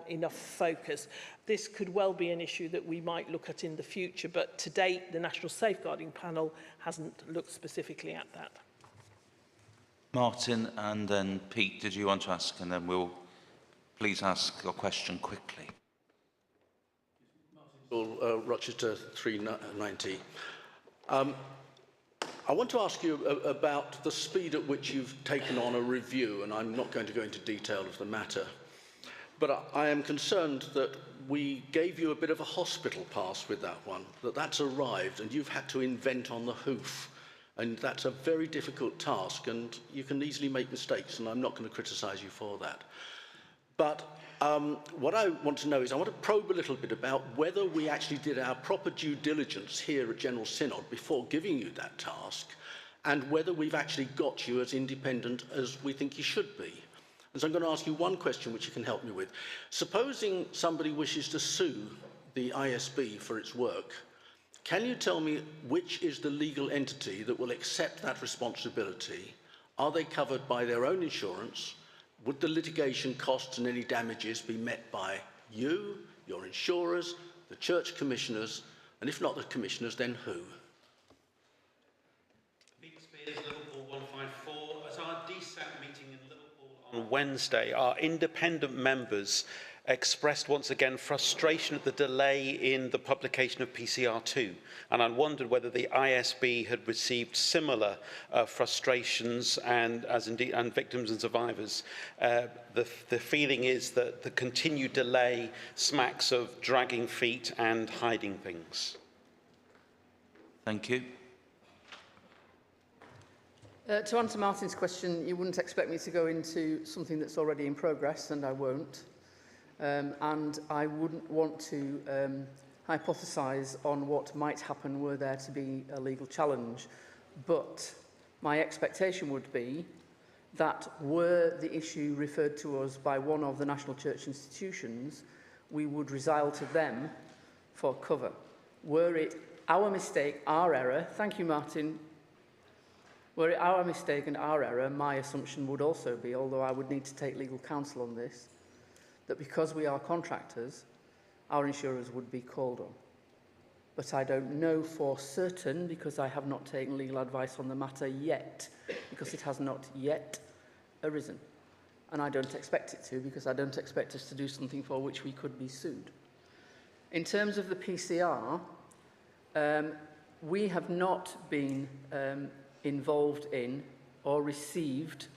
enough focus. This could well be an issue that we might look at in the future, but to date, the National Safeguarding Panel hasn't looked specifically at that. Martin and then Pete, did you want to ask? And then we'll please ask your question quickly. Rochester 390. I want to ask you about the speed at which you've taken on a review, and I'm not going to go into detail of the matter, but I am concerned that we gave you a bit of a hospital pass with that one, that's arrived and you've had to invent on the hoof. And that's a very difficult task, and you can easily make mistakes, and I'm not going to criticise you for that. But what I want to know is I want to probe a little bit about whether we actually did our proper due diligence here at General Synod before giving you that task, and whether we've actually got you as independent as we think you should be. And so I'm going to ask you one question which you can help me with. Supposing somebody wishes to sue the ISB for its work, can you tell me which is the legal entity that will accept that responsibility? Are they covered by their own insurance? Would the litigation costs and any damages be met by you, your insurers, the church commissioners, and if not the commissioners, then who? Liverpool 154. At our DSAT meeting in Liverpool on Wednesday, our independent members expressed once again frustration at the delay in the publication of PCR2, and I wondered whether the ISB had received similar frustrations and victims and survivors. The feeling is that the continued delay smacks of dragging feet and hiding things. Thank you. To answer Martin's question, you wouldn't expect me to go into something that's already in progress, and I won't. And I wouldn't want to hypothesise on what might happen were there to be a legal challenge. But my expectation would be that were the issue referred to us by one of the National Church institutions, we would resile to them for cover. Were it our mistake, our error, thank you, Martin, were it our mistake and our error, my assumption would also be, although I would need to take legal counsel on this, that because we are contractors, our insurers would be called on. But I don't know for certain because I have not taken legal advice on the matter yet, because it has not yet arisen. And I don't expect it to, because I don't expect us to do something for which we could be sued. In terms of the PCR, we have not been involved in or received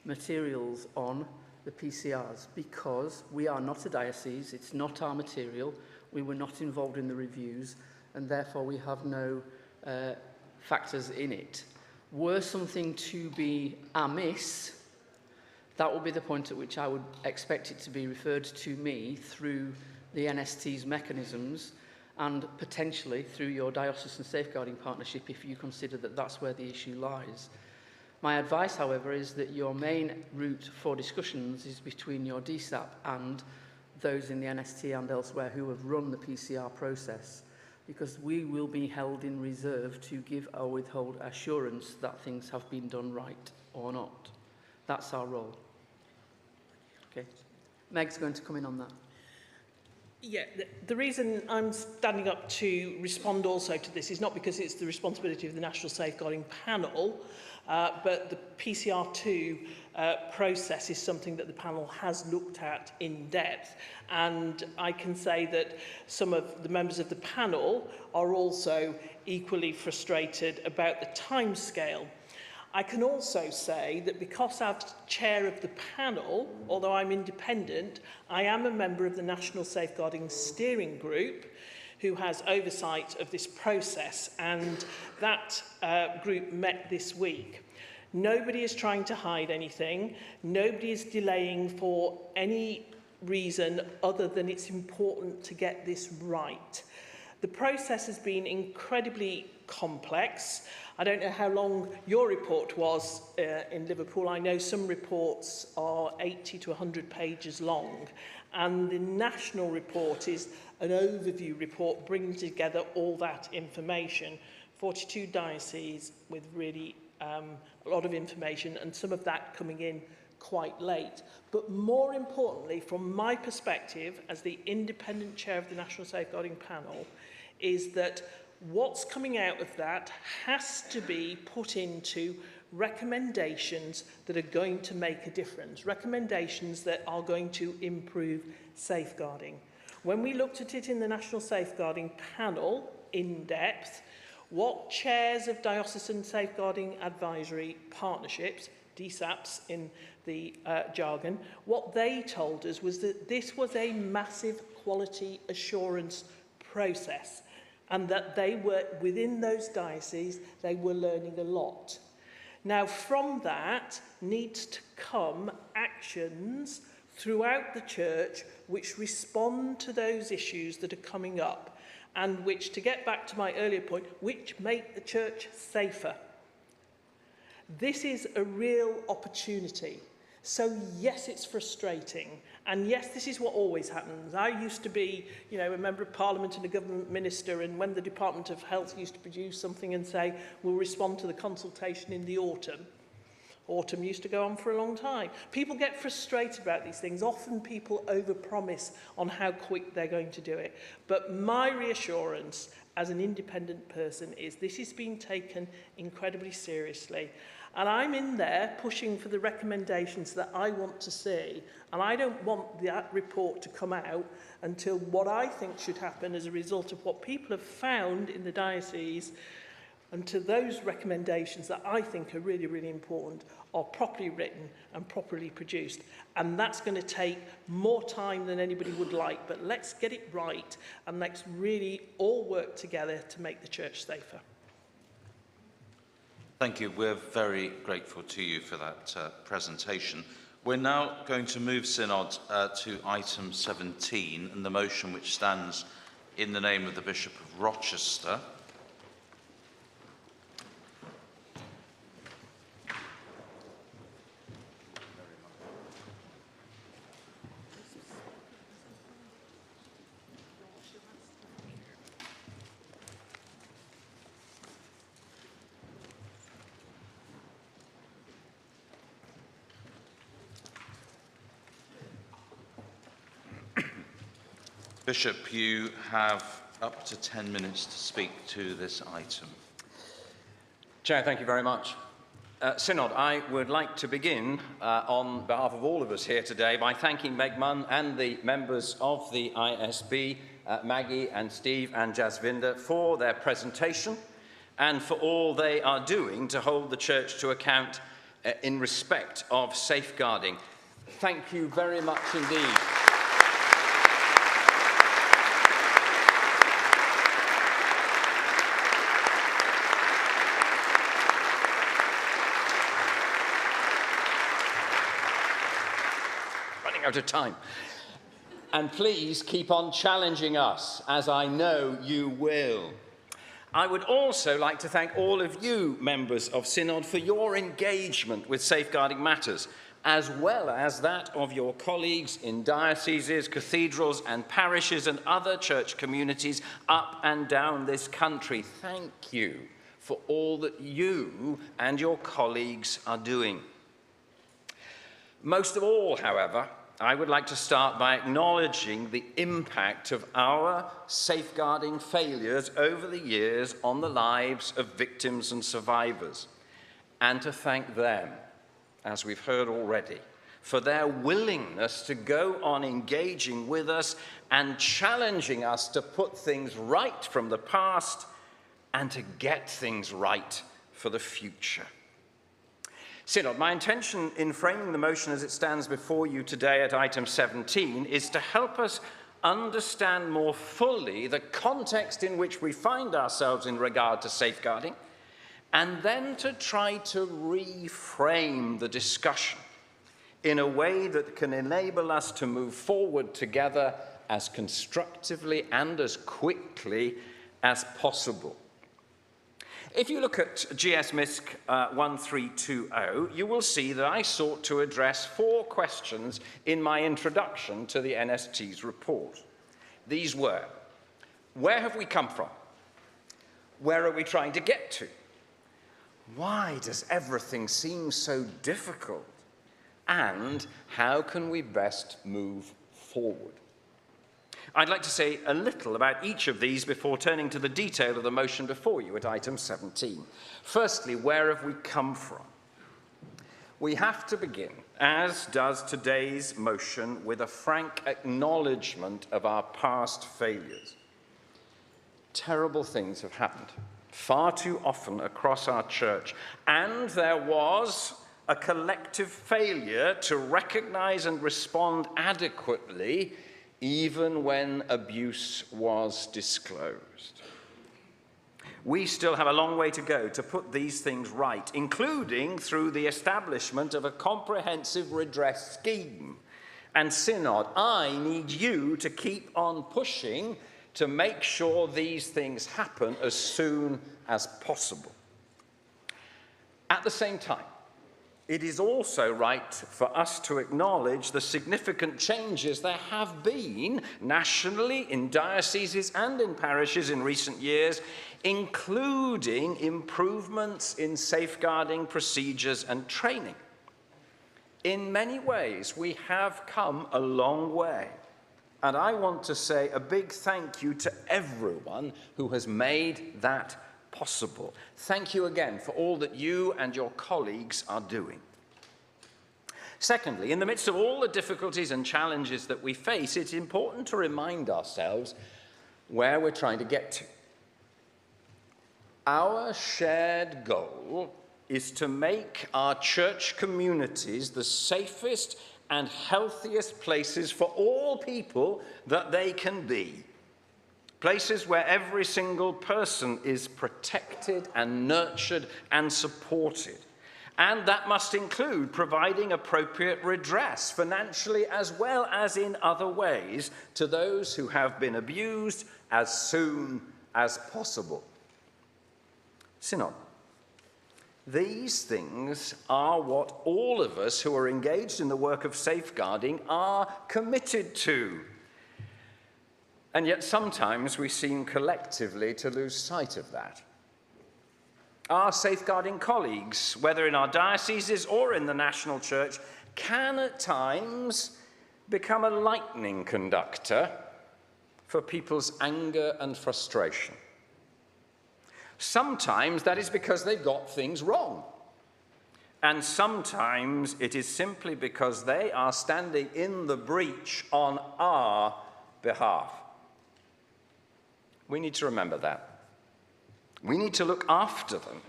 materials on the PCRs because we are not a diocese, it's not our material, we were not involved in the reviews, and therefore we have no factors in it. Were something to be amiss, that would be the point at which I would expect it to be referred to me through the NST's mechanisms and potentially through your diocesan safeguarding partnership if you consider that that's where the issue lies. My advice, however, is that your main route for discussions is between your DSAP and those in the NST and elsewhere who have run the PCR process, because we will be held in reserve to give or withhold assurance that things have been done right or not. That's our role. Okay. Meg's going to come in on that. Yeah, the reason I'm standing up to respond also to this is not because it's the responsibility of the National Safeguarding Panel, but the PCR2 process is something that the panel has looked at in depth. And I can say that some of the members of the panel are also equally frustrated about the timescale. I can also say that because I'm chair of the panel, although I'm independent, I am a member of the National Safeguarding Steering Group who has oversight of this process, and that group met this week. Nobody is trying to hide anything. Nobody is delaying for any reason other than it's important to get this right. The process has been incredibly complex. I don't know how long your report was in Liverpool. I know some reports are 80 to 100 pages long, and the national report is an overview report bringing together all that information. 42 dioceses with really a lot of information, and some of that coming in quite late. But more importantly, from my perspective as the independent chair of the National Safeguarding Panel, is that what's coming out of that has to be put into recommendations that are going to make a difference, recommendations that are going to improve safeguarding. When we looked at it in the National Safeguarding Panel in depth, what chairs of diocesan safeguarding advisory partnerships, DSAPs in the jargon, what they told us was that this was a massive quality assurance process, and that they were, within those dioceses, they were learning a lot. Now, from that needs to come actions throughout the church which respond to those issues that are coming up, and which, to get back to my earlier point, which make the church safer. This is a real opportunity. So yes, it's frustrating. And yes, this is what always happens. I used to be, a member of Parliament and a government minister, and when the Department of Health used to produce something and say, we'll respond to the consultation in the autumn, autumn used to go on for a long time. People get frustrated about these things. Often people overpromise on how quick they're going to do it. But my reassurance as an independent person is this is being taken incredibly seriously. And I'm in there pushing for the recommendations that I want to see. And I don't want that report to come out until what I think should happen as a result of what people have found in the diocese, and to those recommendations that I think are really, really important, are properly written and properly produced. And that's going to take more time than anybody would like. But let's get it right, and let's really all work together to make the church safer. Thank you. We're very grateful to you for that presentation. We're now going to move Synod to item 17, and the motion which stands in the name of the Bishop of Rochester. Bishop, you have up to 10 minutes to speak to this item. Chair, thank you very much. Synod, I would like to begin on behalf of all of us here today by thanking Meg Munn and the members of the ISB, Maggie and Steve and Jasvinder, for their presentation and for all they are doing to hold the Church to account in respect of safeguarding. Thank you very much indeed. Out of time. And please keep on challenging us, as I know you will. I would also like to thank all of you, members of Synod, for your engagement with safeguarding matters, as well as that of your colleagues in dioceses, cathedrals and parishes and other church communities up and down this country. Thank you for all that you and your colleagues are doing. Most of all, however, I would like to start by acknowledging the impact of our safeguarding failures over the years on the lives of victims and survivors, and to thank them, as we've heard already, for their willingness to go on engaging with us and challenging us to put things right from the past and to get things right for the future. Synod, my intention in framing the motion as it stands before you today at item 17 is to help us understand more fully the context in which we find ourselves in regard to safeguarding, and then to try to reframe the discussion in a way that can enable us to move forward together as constructively and as quickly as possible. If you look at GS MISC 1320, you will see that I sought to address 4 questions in my introduction to the NST's report. These were: where have we come from? Where are we trying to get to? Why does everything seem so difficult? And how can we best move forward? I'd like to say a little about each of these before turning to the detail of the motion before you at item 17. Firstly, where have we come from? We have to begin, as does today's motion, with a frank acknowledgement of our past failures. Terrible things have happened far too often across our church, and there was a collective failure to recognize and respond adequately even when abuse was disclosed. We still have a long way to go to put these things right, including through the establishment of a comprehensive redress scheme. And Synod, I need you to keep on pushing to make sure these things happen as soon as possible. At the same time, it is also right for us to acknowledge the significant changes there have been nationally, in dioceses and in parishes in recent years, including improvements in safeguarding procedures and training. In many ways, we have come a long way. And I want to say a big thank you to everyone who has made that possible. Thank you again for all that you and your colleagues are doing. Secondly, in the midst of all the difficulties and challenges that we face, it's important to remind ourselves where we're trying to get to. Our shared goal is to make our church communities the safest and healthiest places for all people that they can be. Places where every single person is protected and nurtured and supported. And that must include providing appropriate redress, financially as well as in other ways, to those who have been abused as soon as possible. Synod, these things are what all of us who are engaged in the work of safeguarding are committed to. And yet sometimes we seem collectively to lose sight of that. Our safeguarding colleagues, whether in our dioceses or in the national church, can at times become a lightning conductor for people's anger and frustration. Sometimes that is because they've got things wrong. And sometimes it is simply because they are standing in the breach on our behalf. We need to remember that. We need to look after them,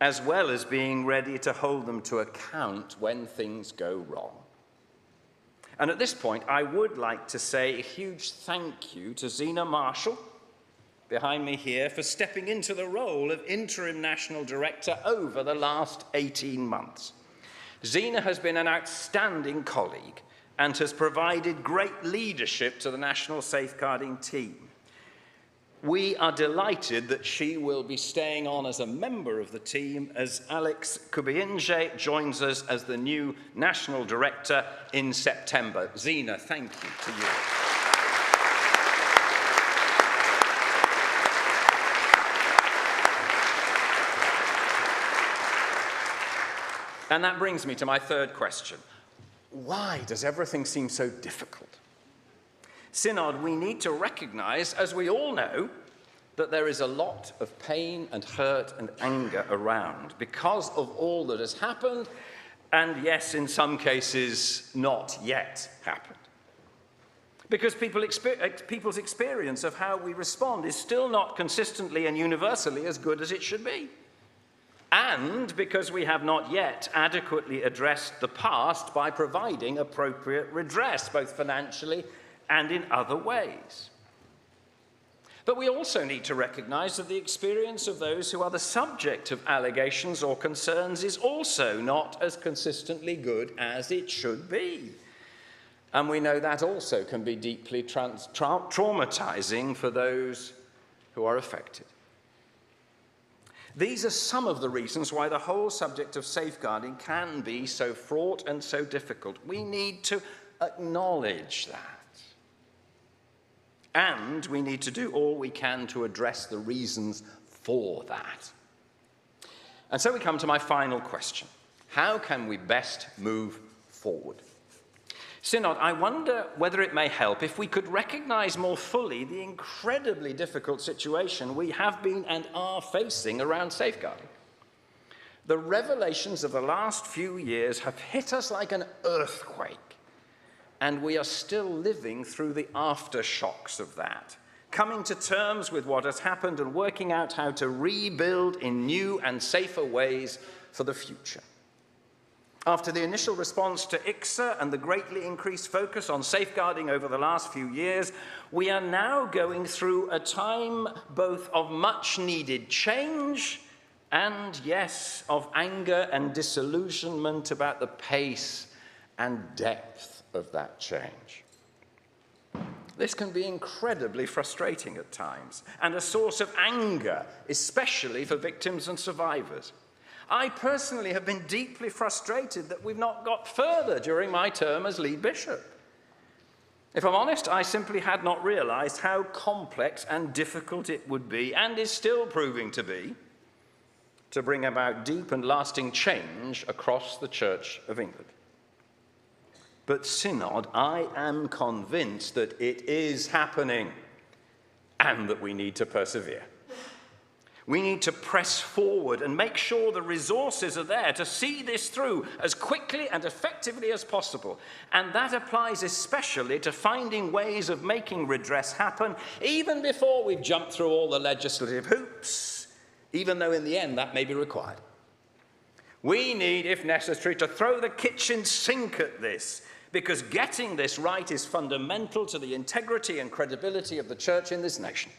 as well as being ready to hold them to account when things go wrong. And at this point, I would like to say a huge thank you to Zena Marshall, behind me here, for stepping into the role of Interim National Director over the last 18 months. Zena has been an outstanding colleague and has provided great leadership to the National Safeguarding team. We are delighted that she will be staying on as a member of the team as Alex Kubiinje joins us as the new National Director in September. Zena, thank you to you. And that brings me to my third question. Why does everything seem so difficult? Synod, we need to recognise, as we all know, that there is a lot of pain and hurt and anger around because of all that has happened, and yes, in some cases, not yet happened. Because people's experience of how we respond is still not consistently and universally as good as it should be. And because we have not yet adequately addressed the past by providing appropriate redress, both financially and in other ways. But we also need to recognise that the experience of those who are the subject of allegations or concerns is also not as consistently good as it should be. And we know that also can be deeply traumatising for those who are affected. These are some of the reasons why the whole subject of safeguarding can be so fraught and so difficult. We need to acknowledge that. And we need to do all we can to address the reasons for that. And so we come to my final question. How can we best move forward? Synod, I wonder whether it may help if we could recognise more fully the incredibly difficult situation we have been and are facing around safeguarding. The revelations of the last few years have hit us like an earthquake, and we are still living through the aftershocks of that, coming to terms with what has happened and working out how to rebuild in new and safer ways for the future. After the initial response to ICSA and the greatly increased focus on safeguarding over the last few years, we are now going through a time both of much-needed change and, yes, of anger and disillusionment about the pace and depth of that change. This can be incredibly frustrating at times and a source of anger, especially for victims and survivors. I personally have been deeply frustrated that we've not got further during my term as lead bishop. If I'm honest, I simply had not realised how complex and difficult it would be, and is still proving to be, to bring about deep and lasting change across the Church of England. But Synod, I am convinced that it is happening and that we need to persevere. We need to press forward and make sure the resources are there to see this through as quickly and effectively as possible. And that applies especially to finding ways of making redress happen, even before we've jumped through all the legislative hoops, even though in the end that may be required. We need, if necessary, to throw the kitchen sink at this, because getting this right is fundamental to the integrity and credibility of the Church in this nation.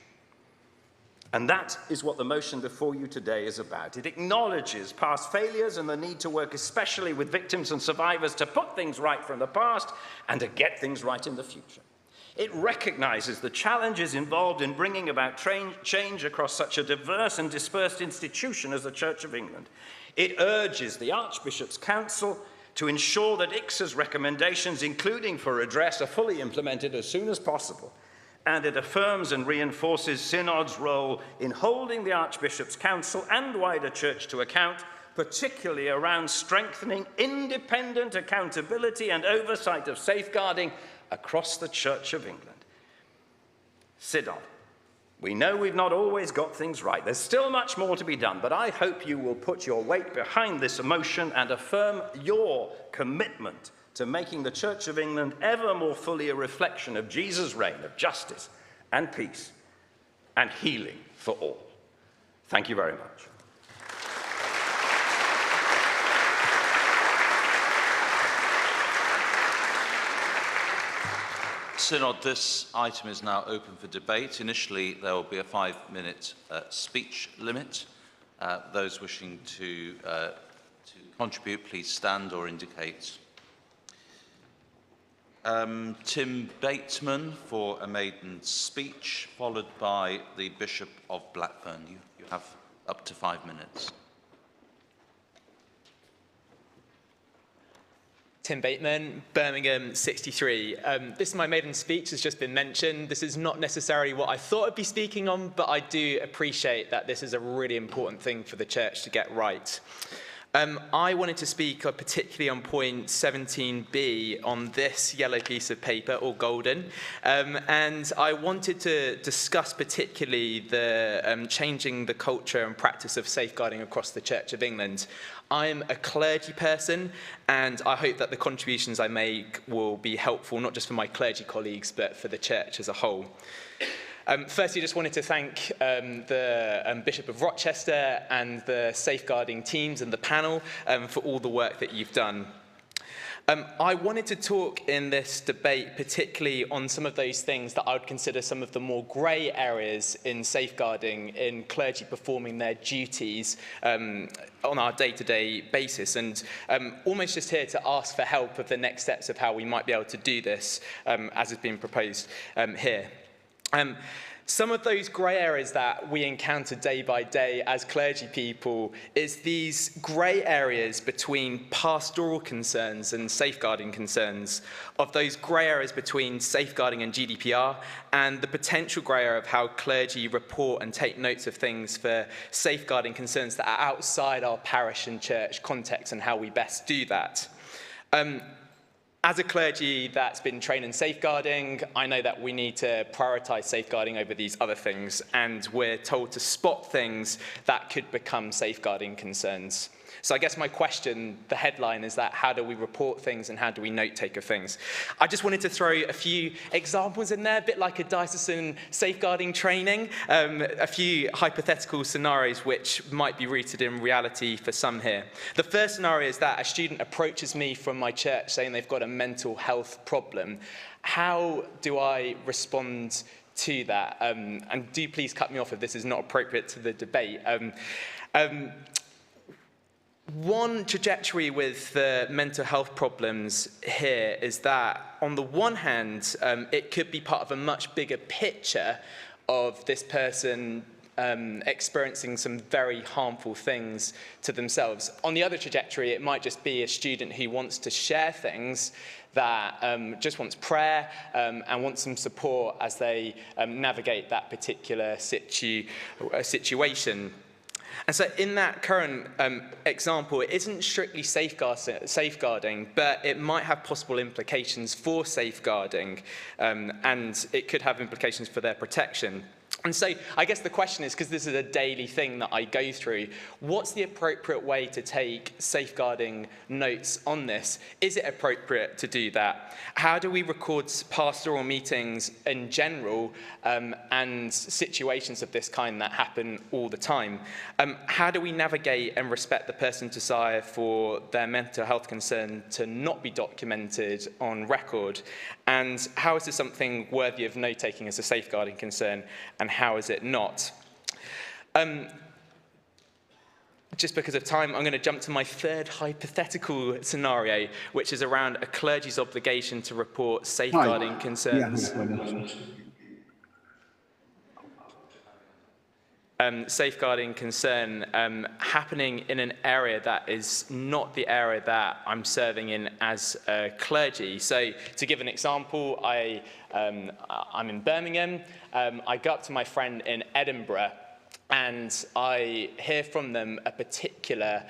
And that is what the motion before you today is about. It acknowledges past failures and the need to work especially with victims and survivors to put things right from the past and to get things right in the future. It recognises the challenges involved in bringing about change across such a diverse and dispersed institution as the Church of England. It urges the Archbishop's Council to ensure that ICSA's recommendations, including for redress, are fully implemented as soon as possible. And it affirms and reinforces Synod's role in holding the Archbishop's Council and wider Church to account, particularly around strengthening independent accountability and oversight of safeguarding across the Church of England. Synod, we know we've not always got things right. There's still much more to be done, but I hope you will put your weight behind this motion and affirm your commitment to making the Church of England ever more fully a reflection of Jesus' reign of justice and peace and healing for all. Thank you very much. Synod, this item is now open for debate. Initially, there will be a 5-minute speech limit. Those wishing to contribute, please stand or indicate. Tim Bateman for a maiden speech, followed by the Bishop of Blackburn. You have up to 5 minutes. Tim Bateman, Birmingham 63. This is my maiden speech, has just been mentioned. This is not necessarily what I thought I'd be speaking on, but I do appreciate that this is a really important thing for the Church to get right. I wanted to speak particularly on point 17B on this yellow piece of paper, or golden, and I wanted to discuss particularly the changing the culture and practice of safeguarding across the Church of England. I'm a clergy person, and I hope that the contributions I make will be helpful, not just for my clergy colleagues, but for the Church as a whole. Firstly, I just wanted to thank the Bishop of Rochester and the safeguarding teams and the panel for all the work that you've done. I wanted to talk in this debate particularly on some of those things that I would consider some of the more grey areas in safeguarding, in clergy performing their duties on our day-to-day basis, and almost just here to ask for help of the next steps of how we might be able to do this as has been proposed here. Some of those grey areas that we encounter day by day as clergy people is these grey areas between pastoral concerns and safeguarding concerns, of those grey areas between safeguarding and GDPR, and the potential grey area of how clergy report and take notes of things for safeguarding concerns that are outside our parish and church context, and how we best do that. As a clergy that's been trained in safeguarding, I know that we need to prioritise safeguarding over these other things, and we're told to spot things that could become safeguarding concerns. So I guess my question, the headline, is that how do we report things and how do we note-take of things? I just wanted to throw a few examples in there, a bit like a diocesan safeguarding training, a few hypothetical scenarios which might be rooted in reality for some here. The first scenario is that a student approaches me from my church saying they've got a mental health problem. How do I respond to that? And do please cut me off if this is not appropriate to the debate. One trajectory with the mental health problems here is that, on the one hand, it could be part of a much bigger picture of this person experiencing some very harmful things to themselves. On the other trajectory, it might just be a student who wants to share things, that just wants prayer and wants some support as they navigate that particular situation. And so in that current example, it isn't strictly safeguarding, but it might have possible implications for safeguarding, and it could have implications for their protection. And so I guess the question is, because this is a daily thing that I go through, what's the appropriate way to take safeguarding notes on this? Is it appropriate to do that? How do we record pastoral meetings in general and situations of this kind that happen all the time? How do we navigate and respect the person's desire for their mental health concern to not be documented on record? And how is this something worthy of note-taking as a safeguarding concern, and how is it not? Just because of time, I'm going to jump to my third hypothetical scenario, which is around a clergy's obligation to report safeguarding concerns. Safeguarding concern happening in an area that is not the area that I'm serving in as a clergy. So to give an example, I'm in Birmingham. I go up to my friend in Edinburgh and I hear from them a particular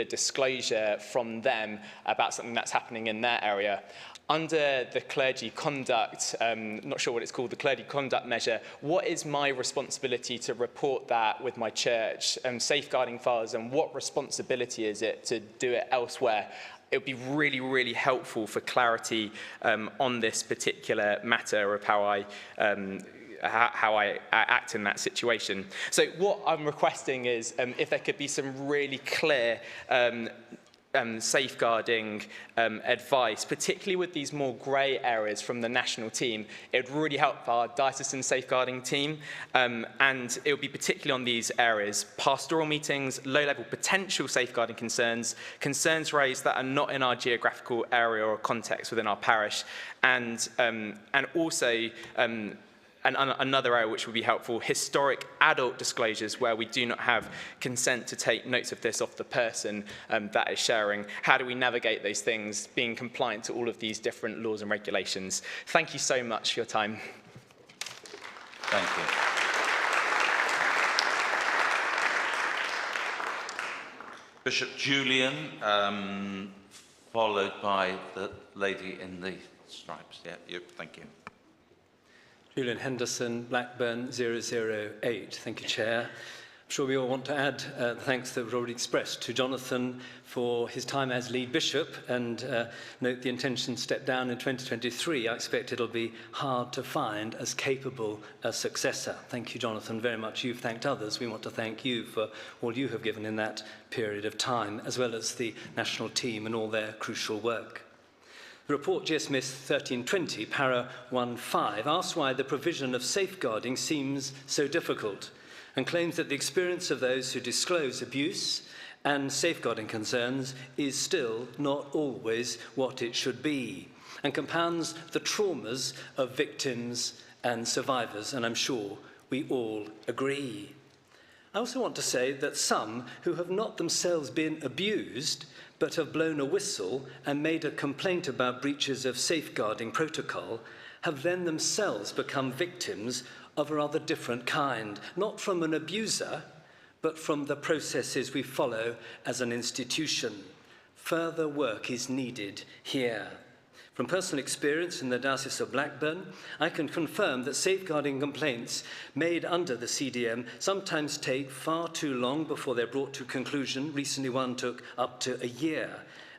disclosure from them about something that's happening in their area. Under the clergy conduct, not sure what it's called, the clergy conduct measure, what is my responsibility to report that with my church, safeguarding files, and what responsibility is it to do it elsewhere? It would be really, really helpful for clarity on this particular matter of how I act in that situation. So what I'm requesting is if there could be some really clear safeguarding advice, particularly with these more grey areas from the national team. It would really help our diocesan safeguarding team, and it would be particularly on these areas: pastoral meetings, low-level potential safeguarding concerns, concerns raised that are not in our geographical area or context within our parish, and also and another area which would be helpful, historic adult disclosures where we do not have consent to take notes of this off the person that is sharing. How do we navigate those things, being compliant to all of these different laws and regulations? Thank you so much for your time. Thank you. Bishop Julian, followed by the lady in the stripes. Yeah, thank you. Julian Henderson, Blackburn 008. Thank you, Chair. I'm sure we all want to add the thanks that were already expressed to Jonathan for his time as lead bishop, and note the intention to step down in 2023. I expect it'll be hard to find as capable a successor. Thank you, Jonathan, very much. You've thanked others. We want to thank you for all you have given in that period of time, as well as the national team and all their crucial work. The report GS Smith 1320, para 1.5, asks why the provision of safeguarding seems so difficult, and claims that the experience of those who disclose abuse and safeguarding concerns is still not always what it should be, and compounds the traumas of victims and survivors, and I'm sure we all agree. I also want to say that some who have not themselves been abused but have blown a whistle and made a complaint about breaches of safeguarding protocol have then themselves become victims of a rather different kind, not from an abuser, but from the processes we follow as an institution. Further work is needed here. From personal experience in the Diocese of Blackburn, I can confirm that safeguarding complaints made under the CDM sometimes take far too long before they're brought to conclusion. Recently, one took up to a year,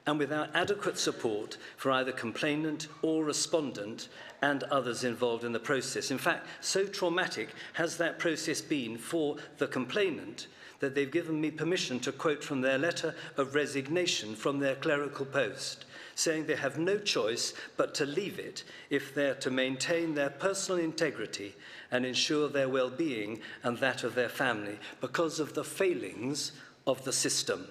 and without adequate support for either complainant or respondent and others involved in the process. In fact, so traumatic has that process been for the complainant that they've given me permission to quote from their letter of resignation from their clerical post, saying they have no choice but to leave it if they're to maintain their personal integrity and ensure their well-being and that of their family because of the failings of the system.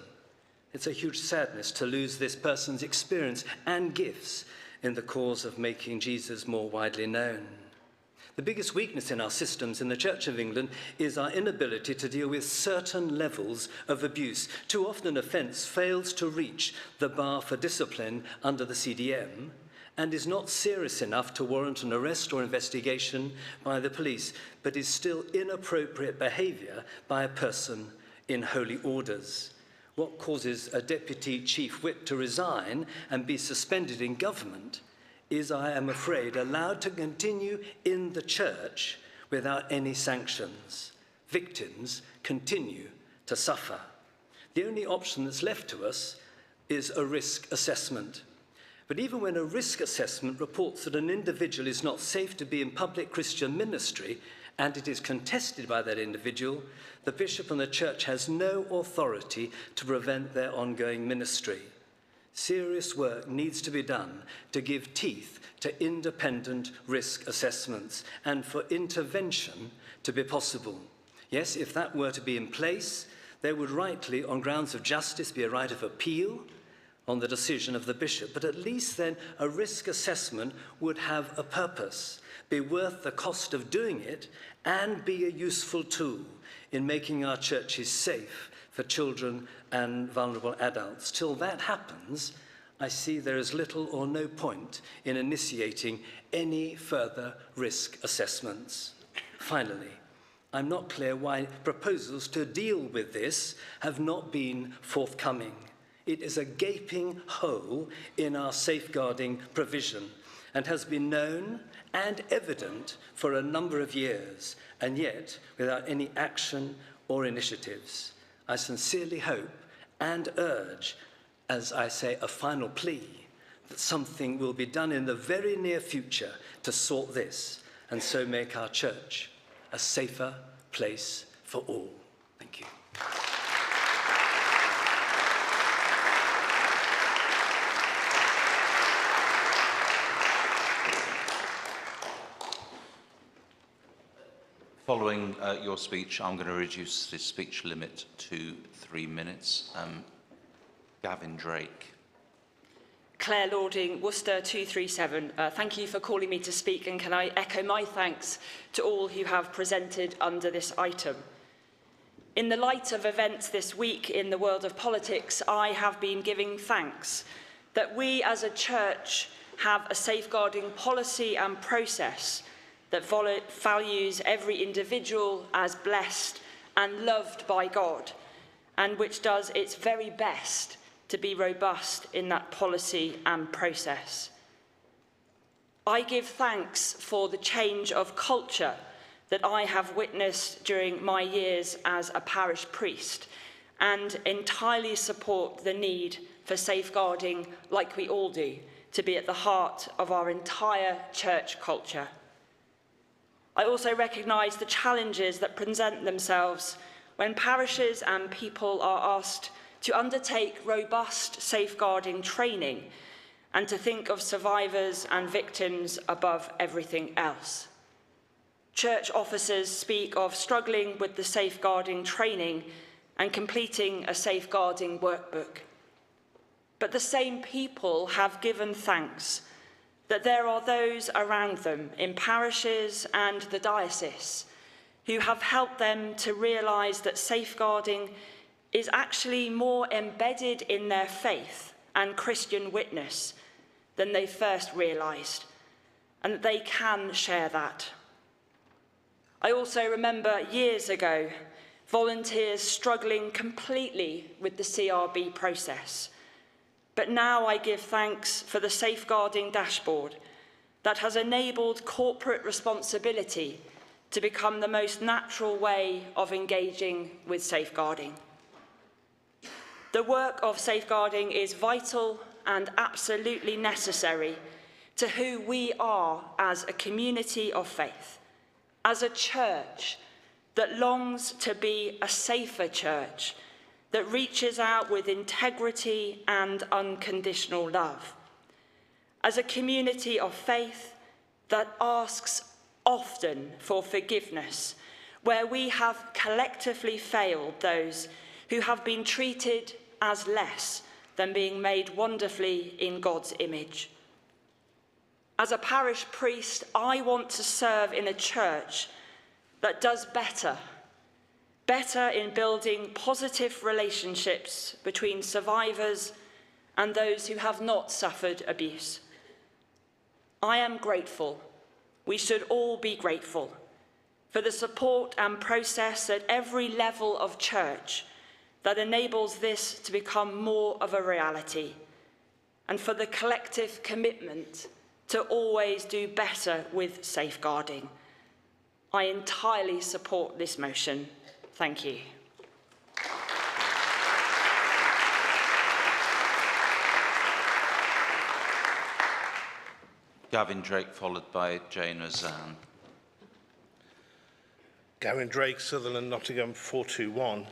It's a huge sadness to lose this person's experience and gifts in the cause of making Jesus more widely known. The biggest weakness in our systems in the Church of England is our inability to deal with certain levels of abuse. Too often an offence fails to reach the bar for discipline under the CDM and is not serious enough to warrant an arrest or investigation by the police, but is still inappropriate behaviour by a person in holy orders. What causes a deputy chief whip to resign and be suspended in government is, I am afraid, allowed to continue in the church without any sanctions. Victims continue to suffer. The only option that's left to us is a risk assessment. But even when a risk assessment reports that an individual is not safe to be in public Christian ministry, and it is contested by that individual, the bishop and the church has no authority to prevent their ongoing ministry. Serious work needs to be done to give teeth to independent risk assessments and for intervention to be possible. Yes, if that were to be in place, there would rightly, on grounds of justice, be a right of appeal on the decision of the bishop, but at least then a risk assessment would have a purpose, be worth the cost of doing it, and be a useful tool in making our churches safe for children and vulnerable adults. Till that happens, I see there is little or no point in initiating any further risk assessments. Finally, I'm not clear why proposals to deal with this have not been forthcoming. It is a gaping hole in our safeguarding provision and has been known and evident for a number of years, and yet without any action or initiatives. I sincerely hope and urge, as I say, a final plea, that something will be done in the very near future to sort this and so make our church a safer place for all. Thank you. Following your speech, I'm going to reduce the speech limit to 3 minutes. Gavin Drake. Claire Lording, Worcester 237. Thank you for calling me to speak, and can I echo my thanks to all who have presented under this item. In the light of events this week in the world of politics, I have been giving thanks that we as a church have a safeguarding policy and process that values every individual as blessed and loved by God, and which does its very best to be robust in that policy and process. I give thanks for the change of culture that I have witnessed during my years as a parish priest, and entirely support the need for safeguarding, like we all do, to be at the heart of our entire church culture. I also recognise the challenges that present themselves when parishes and people are asked to undertake robust safeguarding training and to think of survivors and victims above everything else. Church officers speak of struggling with the safeguarding training and completing a safeguarding workbook. But the same people have given thanks that there are those around them in parishes and the diocese who have helped them to realise that safeguarding is actually more embedded in their faith and Christian witness than they first realised, and that they can share that. I also remember years ago volunteers struggling completely with the CRB process. But now I give thanks for the safeguarding dashboard that has enabled corporate responsibility to become the most natural way of engaging with safeguarding. The work of safeguarding is vital and absolutely necessary to who we are as a community of faith, as a church that longs to be a safer church that reaches out with integrity and unconditional love, as a community of faith that asks often for forgiveness, where we have collectively failed those who have been treated as less than being made wonderfully in God's image. As a parish priest, I want to serve in a church that does better in building positive relationships between survivors and those who have not suffered abuse. I am grateful, we should all be grateful, for the support and process at every level of church that enables this to become more of a reality, and for the collective commitment to always do better with safeguarding. I entirely support this motion. Thank you. Gavin Drake, followed by Jane Ozanne. Gavin Drake, Sutherland, Nottingham, 421.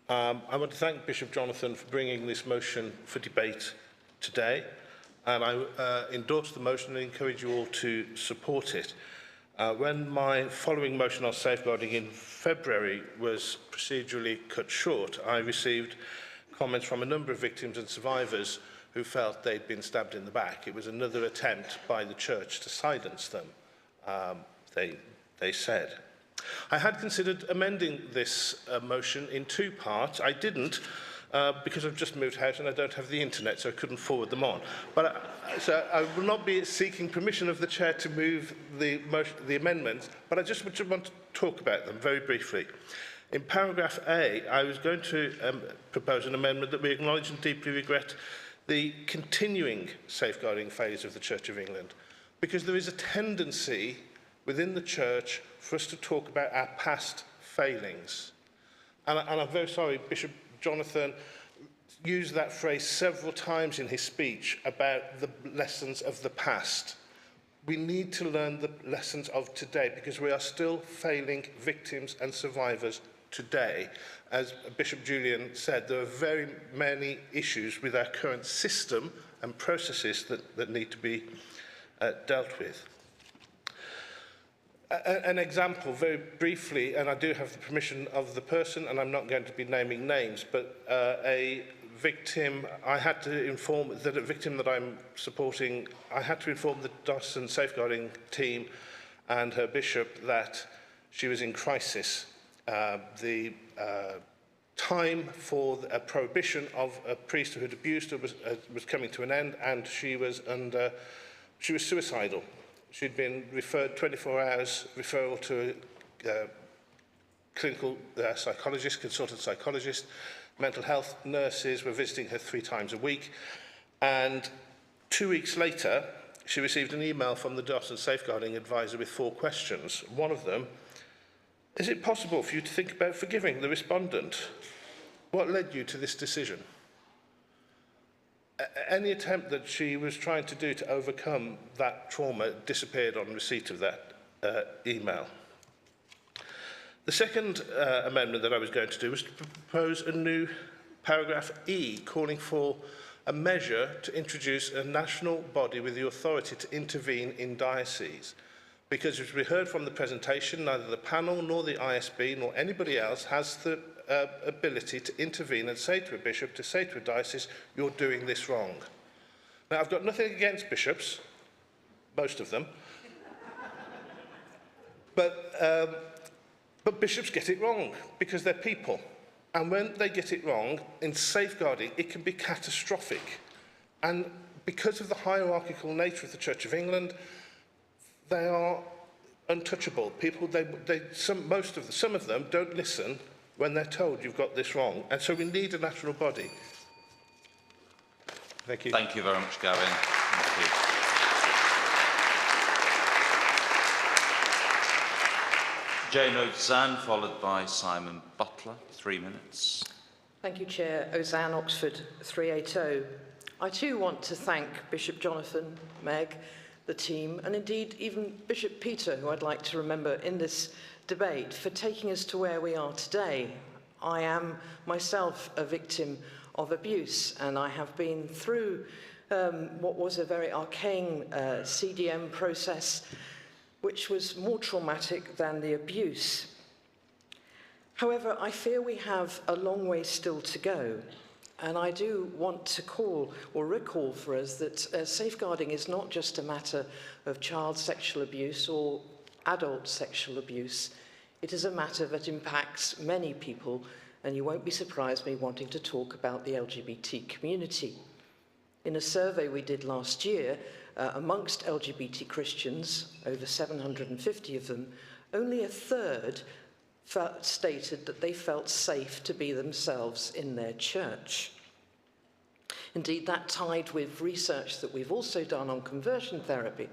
I want to thank Bishop Jonathan for bringing this motion for debate today, and I endorse the motion and encourage you all to support it. When my following motion on safeguarding in February was procedurally cut short, I received comments from a number of victims and survivors who felt they'd been stabbed in the back. It was another attempt by the church to silence them, they said. I had considered amending this motion in two parts. I didn't, because I've just moved house and I don't have the internet, so I couldn't forward them on. But so I will not be seeking permission of the chair to move the amendments, but I just want to talk about them very briefly. In paragraph A, I was going to propose an amendment that we acknowledge and deeply regret the continuing safeguarding phase of the Church of England, because there is a tendency within the church for us to talk about our past failings. And I'm very sorry, Bishop Jonathan used that phrase several times in his speech about the lessons of the past. We need to learn the lessons of today, because we are still failing victims and survivors today. As Bishop Julian said, there are very many issues with our current system and processes that need to be dealt with. An example, very briefly, and I do have the permission of the person, and I'm not going to be naming names, but a victim, I had to inform that a victim that I'm supporting, I had to inform the diocesan safeguarding team and her bishop that she was in crisis. The time for a prohibition of a priest who had abused her was coming to an end, and she was suicidal. She'd been referred 24 hours referral to clinical psychologist, consultant psychologist, mental health nurses were visiting her 3 times a week. And 2 weeks later, she received an email from the Dawson Safeguarding Advisor with 4 questions. One of them, is it possible for you to think about forgiving the respondent? What led you to this decision? Any attempt that she was trying to do to overcome that trauma disappeared on receipt of that email. The second amendment that I was going to do was to propose a new paragraph E, calling for a measure to introduce a national body with the authority to intervene in dioceses. Because as we heard from the presentation, neither the panel nor the ISB nor anybody else has the ability to intervene and say to a bishop, to say to a diocese, you're doing this wrong. Now, I've got nothing against bishops, most of them, but bishops get it wrong because they're people. And when they get it wrong, in safeguarding, it can be catastrophic. And because of the hierarchical nature of the Church of England, they are untouchable. People, some of them don't listen when they're told you've got this wrong. And so we need a national body. Thank you. Thank you very much, Gavin. Thank you. Jane Ozanne, followed by Simon Butler, 3 minutes. Thank you, Chair. Ozanne, Oxford 380. I too want to thank Bishop Jonathan, Meg, the team, and indeed even Bishop Peter, who I'd like to remember in this debate, for taking us to where we are today. I am myself a victim of abuse, and I have been through what was a very arcane CDM process, which was more traumatic than the abuse. However, I fear we have a long way still to go. And I do want to call or recall for us that safeguarding is not just a matter of child sexual abuse or adult sexual abuse. It is a matter that impacts many people, and you won't be surprised me wanting to talk about the LGBT community. In a survey we did last year, amongst LGBT Christians, over 750 of them, only a third stated that they felt safe to be themselves in their church. Indeed, that tied with research that we've also done on conversion therapy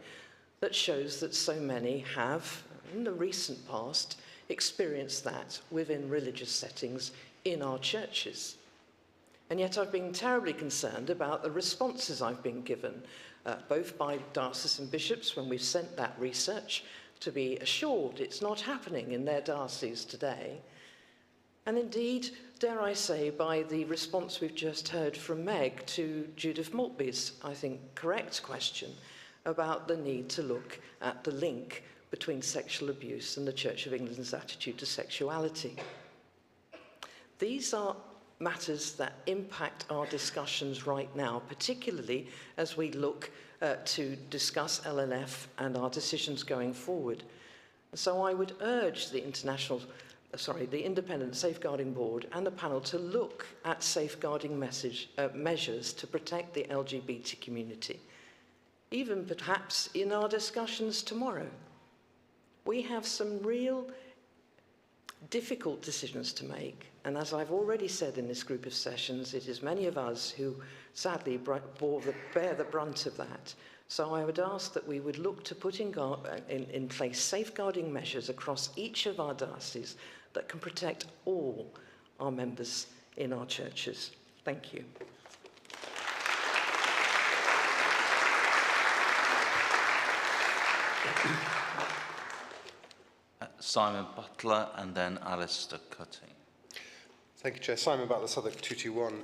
that shows that so many have, in the recent past, experienced that within religious settings in our churches. And yet I've been terribly concerned about the responses I've been given, both by diocesan bishops when we've sent that research to be assured it's not happening in their diocese today, and indeed, dare I say, by the response we've just heard from Meg to Judith Maltby's, I think, correct question about the need to look at the link between sexual abuse and the Church of England's attitude to sexuality. These are matters that impact our discussions right now, particularly as we look to discuss LLF and our decisions going forward. So I would urge the Independent Safeguarding Board and the panel to look at safeguarding measures to protect the LGBT community, even perhaps in our discussions tomorrow. We have some real difficult decisions to make, and as I've already said in this group of sessions, it is many of us who sadly bear the brunt of that. So I would ask that we would look to put in place safeguarding measures across each of our dioceses that can protect all our members in our churches. Thank you. Simon Butler and then Alistair Cutting. Thank you, Chair. Simon Butler, Southwark 221.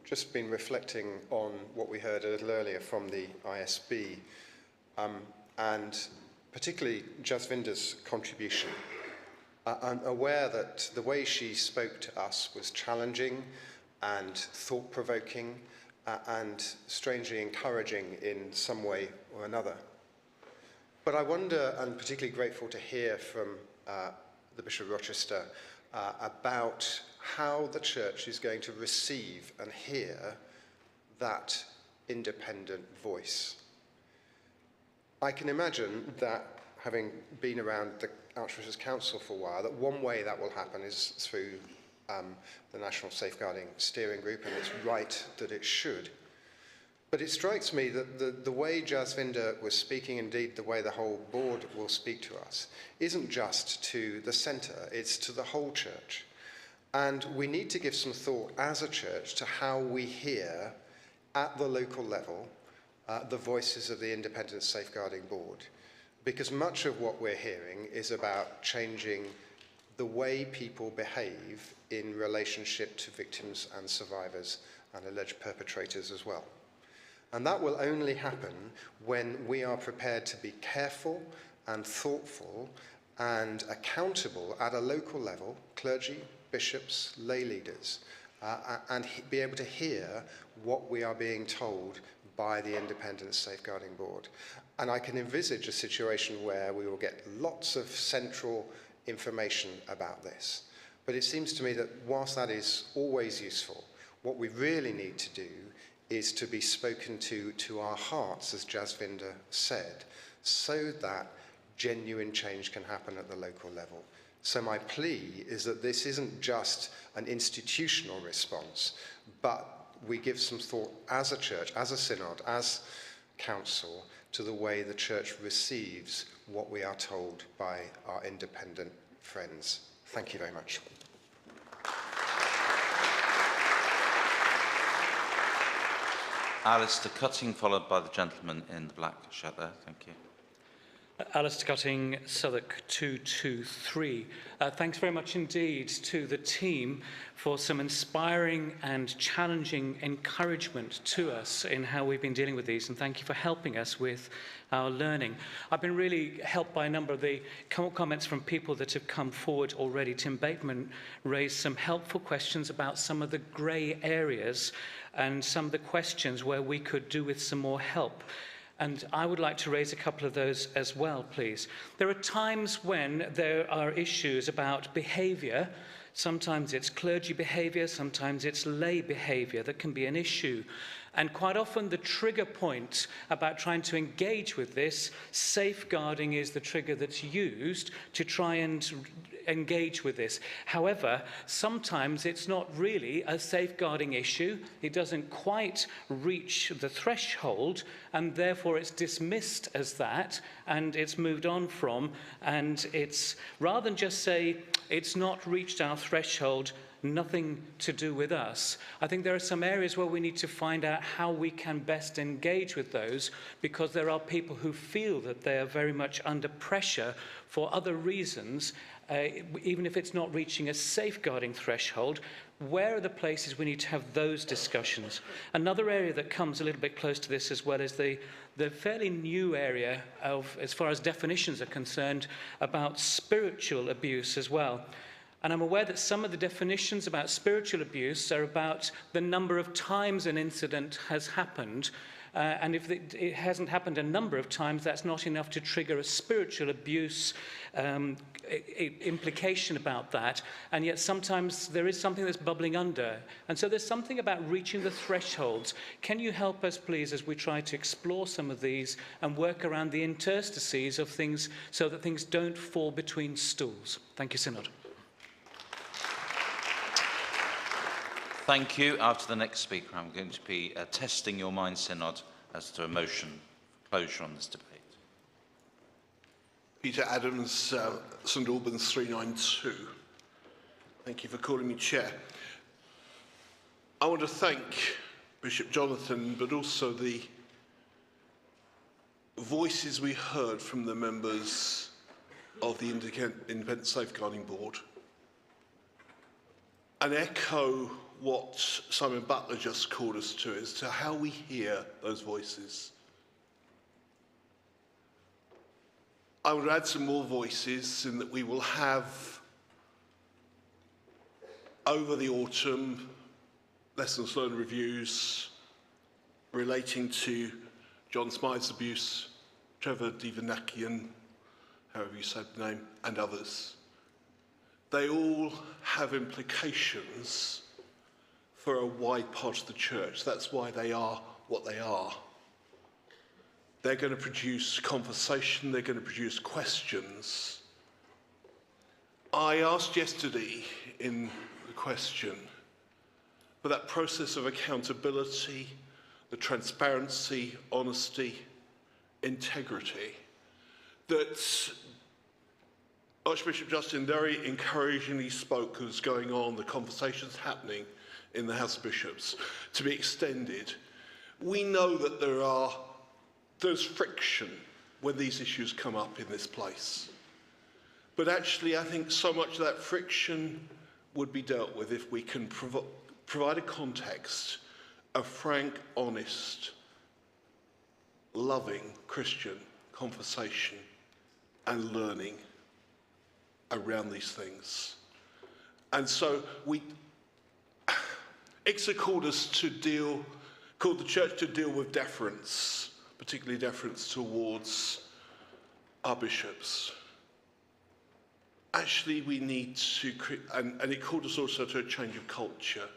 Just been reflecting on what we heard a little earlier from the ISB, and particularly Jasvinder's contribution. I'm aware that the way she spoke to us was challenging and thought-provoking and strangely encouraging in some way or another. But I wonder, and particularly grateful to hear from the Bishop of Rochester about how the Church is going to receive and hear that independent voice. I can imagine that having been around the Archbishop's Council for a while, that one way that will happen is through the National Safeguarding Steering Group, and it's right that it should. But it strikes me that the way Jasvinder was speaking, indeed the way the whole board will speak to us, isn't just to the centre, it's to the whole church. And we need to give some thought as a church to how we hear at the local level the voices of the Independent Safeguarding Board. Because much of what we're hearing is about changing the way people behave in relationship to victims and survivors and alleged perpetrators as well. And that will only happen when we are prepared to be careful and thoughtful and accountable at a local level, clergy, bishops, lay leaders, and be able to hear what we are being told by the Independent Safeguarding Board. And I can envisage a situation where we will get lots of central information about this. But it seems to me that whilst that is always useful, what we really need to do is to be spoken to our hearts, as Jasvinder said, so that genuine change can happen at the local level. So my plea is that this isn't just an institutional response, but we give some thought as a church, as a synod, as council, to the way the church receives what we are told by our independent friends. Thank you very much. Alistair Cutting, followed by the gentleman in the black shirt there. Thank you. Alistair Cutting, Southwark 223. Thanks very much indeed to the team for some inspiring and challenging encouragement to us in how we've been dealing with these, and thank you for helping us with our learning. I've been really helped by a number of the comments from people that have come forward already. Tim Bateman raised some helpful questions about some of the grey areas and some of the questions where we could do with some more help. And I would like to raise a couple of those as well, please. There are times when there are issues about behaviour. Sometimes it's clergy behaviour, sometimes it's lay behaviour that can be an issue. And quite often the trigger point about trying to engage with this, safeguarding is the trigger that's used to try and engage with this. However, sometimes it's not really a safeguarding issue. It doesn't quite reach the threshold, and therefore it's dismissed as that, and it's moved on from, and it's, rather than just say, it's not reached our threshold, nothing to do with us. I think there are some areas where we need to find out how we can best engage with those, because there are people who feel that they are very much under pressure for other reasons, even if it's not reaching a safeguarding threshold. Where are the places we need to have those discussions? Another area that comes a little bit close to this as well is the fairly new area of, as far as definitions are concerned, about spiritual abuse as well. And I'm aware that some of the definitions about spiritual abuse are about the number of times an incident has happened. And if it hasn't happened a number of times, that's not enough to trigger a spiritual abuse implication about that. And yet sometimes there is something that's bubbling under. And so there's something about reaching the thresholds. Can you help us, please, as we try to explore some of these and work around the interstices of things so that things don't fall between stools? Thank you, Synod. Thank you. After the next speaker, I'm going to be testing your mind, Synod, as to a motion for closure on this debate. Peter Adams, St Albans 392. Thank you for calling me chair. I want to thank Bishop Jonathan, but also the voices we heard from the members of the Independent Safeguarding Board, and echo what Simon Butler just called us to as to how we hear those voices. I would add some more voices in that we will have, over the autumn, lessons learned reviews relating to John Smythe's abuse, Trevor Divanakian, however you say the name, and others. They all have implications for a wide part of the church. That's why they are what they are. They're going to produce conversation, they're going to produce questions. I asked yesterday in the question for that process of accountability, the transparency, honesty, integrity, that Archbishop Justin very encouragingly spoke of what's going on, the conversations happening in the House of Bishops, to be extended. We know that there's friction when these issues come up in this place. But actually, I think so much of that friction would be dealt with if we can provide a context of frank, honest, loving Christian conversation and learning around these things. And so ICSA called the church to deal with deference, particularly deference towards our bishops. Actually, we need to, and it called us also to a change of culture.